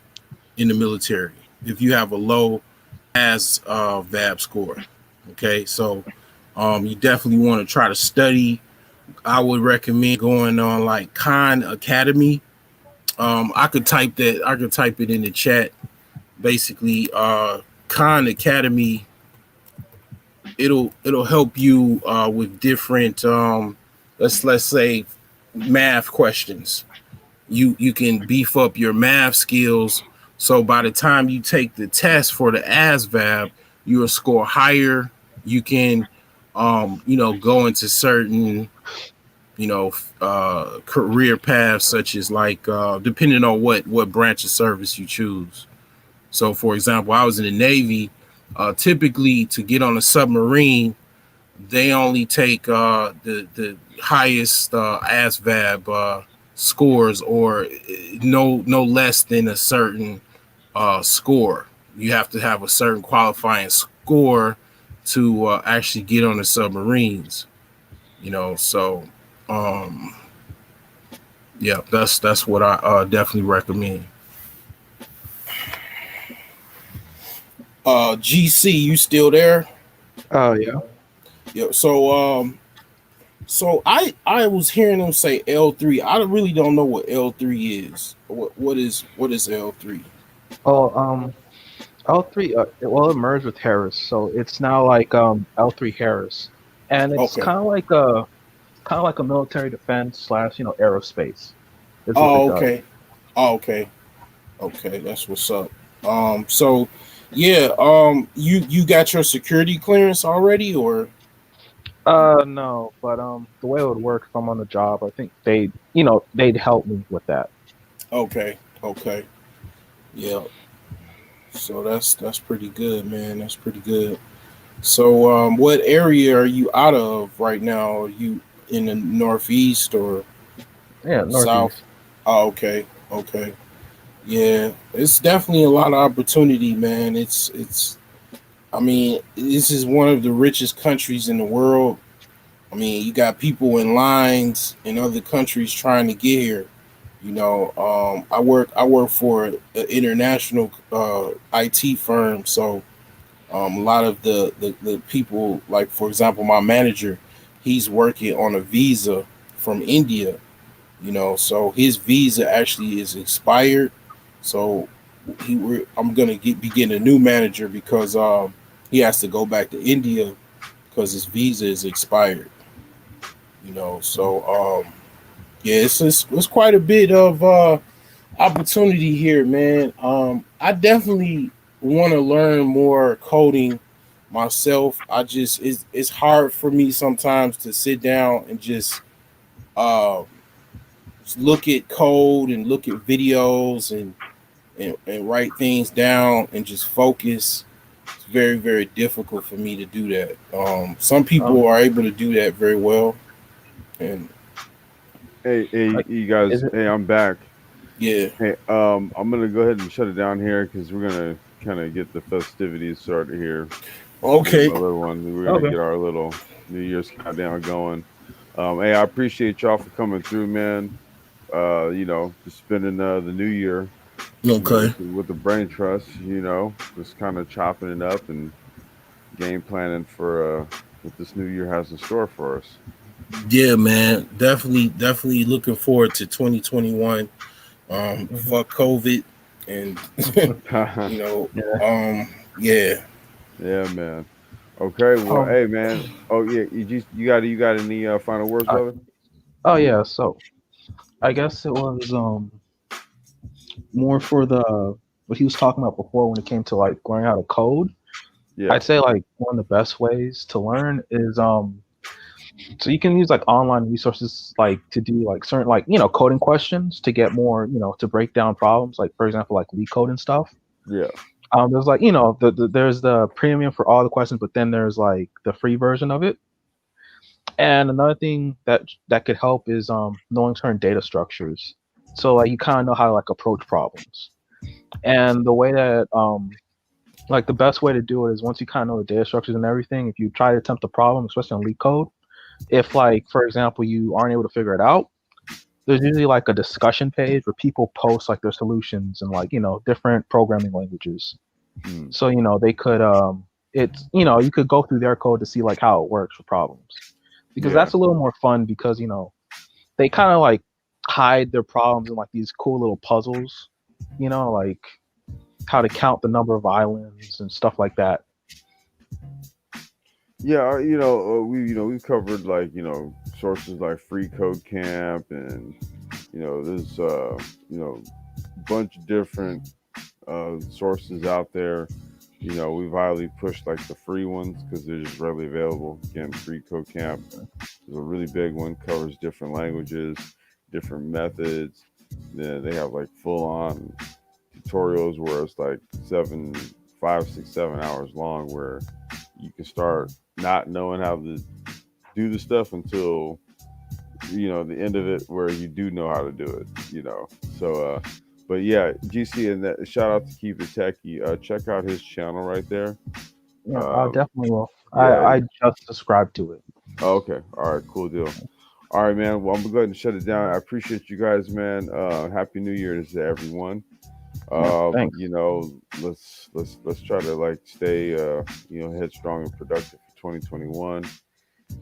in the military if you have a low VAB score. Okay, so You definitely want to try to study. I would recommend going on like Khan Academy. I could type that. I could type it in the chat. Basically, Khan Academy. It'll help you with different let's say math questions. You can beef up your math skills. So by the time you take the test for the ASVAB, you'll score higher. You can go into certain career paths, such as like depending on what branch of service you choose. So for example, I was in the Navy. Typically to get on a submarine, they only take the highest ASVAB scores, or no less than a certain score. You have to have a certain qualifying score to actually get on the submarines. So yeah, that's what I definitely recommend. GC, you still there? Oh yeah. Yeah. So I was hearing them say L3. I really don't know what L3 is. What is L3? Oh, L3. It merged with Harris, so it's now like L3 Harris, and it's Okay. kind of like a military defense slash aerospace. Is what it Oh, does. okay. Oh, okay. Okay, that's what's up. So yeah, you got your security clearance already, or? No, but the way it would work if I'm on the job, I think they'd help me with that. Okay. Yeah. So that's pretty good, man. That's pretty good. So what area are you out of right now? Are you in the northeast or Yeah, south? northeast. Oh, okay. Yeah, it's definitely a lot of opportunity, man. It's I mean, this is one of the richest countries in the world. I mean, you got people in lines in other countries trying to get here. I work for an international IT firm, so a lot of the people, like for example, my manager, he's working on a visa from India. So his visa actually is expired. So I'm gonna be getting a new manager because he has to go back to India because his visa is expired. So yeah, it's quite a bit of opportunity here, man. I definitely want to learn more coding myself. It's hard for me sometimes to sit down and uh, just look at code and look at videos and write things down and just focus. It's very, very difficult for me to do that. Some people are able to do that very well. And Hey, you guys. Hey, I'm back. Yeah. Hey, I'm gonna go ahead and shut it down here because we're gonna kind of get the festivities started here. Okay. My little one. We're gonna get our little New Year's countdown going. Hey, I appreciate y'all for coming through, man. Just spending the new year. Okay. With the brain trust, just kind of chopping it up and game planning for what this new year has in store for us. Yeah, man. Definitely looking forward to 2021. Fuck COVID and yeah. Yeah, man. Okay, well, hey, man. Oh, yeah, you got any final words, brother? Oh yeah, so I guess it was more for the what he was talking about before when it came to like learning how to code. Yeah. I'd say like one of the best ways to learn is so you can use like online resources like to do like certain like coding questions to get more to break down problems, like for example like LeetCode and stuff. Yeah. There's like there's the premium for all the questions, but then there's like the free version of it. And another thing that could help is knowing certain data structures. So like you kind of know how to like approach problems. And the way that like the best way to do it is once you kind of know the data structures and everything, if you try to attempt a problem, especially on LeetCode, if like for example you aren't able to figure it out, there's usually like a discussion page where people post like their solutions in like different programming languages. So they could it's you could go through their code to see like how it works for problems, because Yeah. that's a little more fun because they kind of like hide their problems in like these cool little puzzles, like how to count the number of islands and stuff like that. Yeah, we've covered like sources like Free Code Camp, and there's bunch of different sources out there. We've highly pushed like the free ones because they're just readily available. Again, Free Code Camp is a really big one, covers different languages, different methods. Then they have like full on tutorials where it's like 5, 6, 7 hours long, where you can start not knowing how to do the stuff until the end of it, where you do know how to do it. So but yeah, GC, and that shout out to Keep It Techie. Check out his channel right there. Yeah, I definitely will. Yeah. I just subscribed to it. Oh, okay. All right. Cool deal. All right, man. Well, I'm going to go ahead and shut it down. I appreciate you guys, man. Happy New Year to everyone. Thanks. Let's try to like stay headstrong and productive for 2021.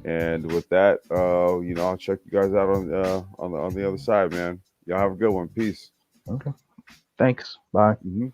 And with that, I'll check you guys out on the other side, man. Y'all have a good one. Peace. Okay. Thanks. Bye. Mm-hmm.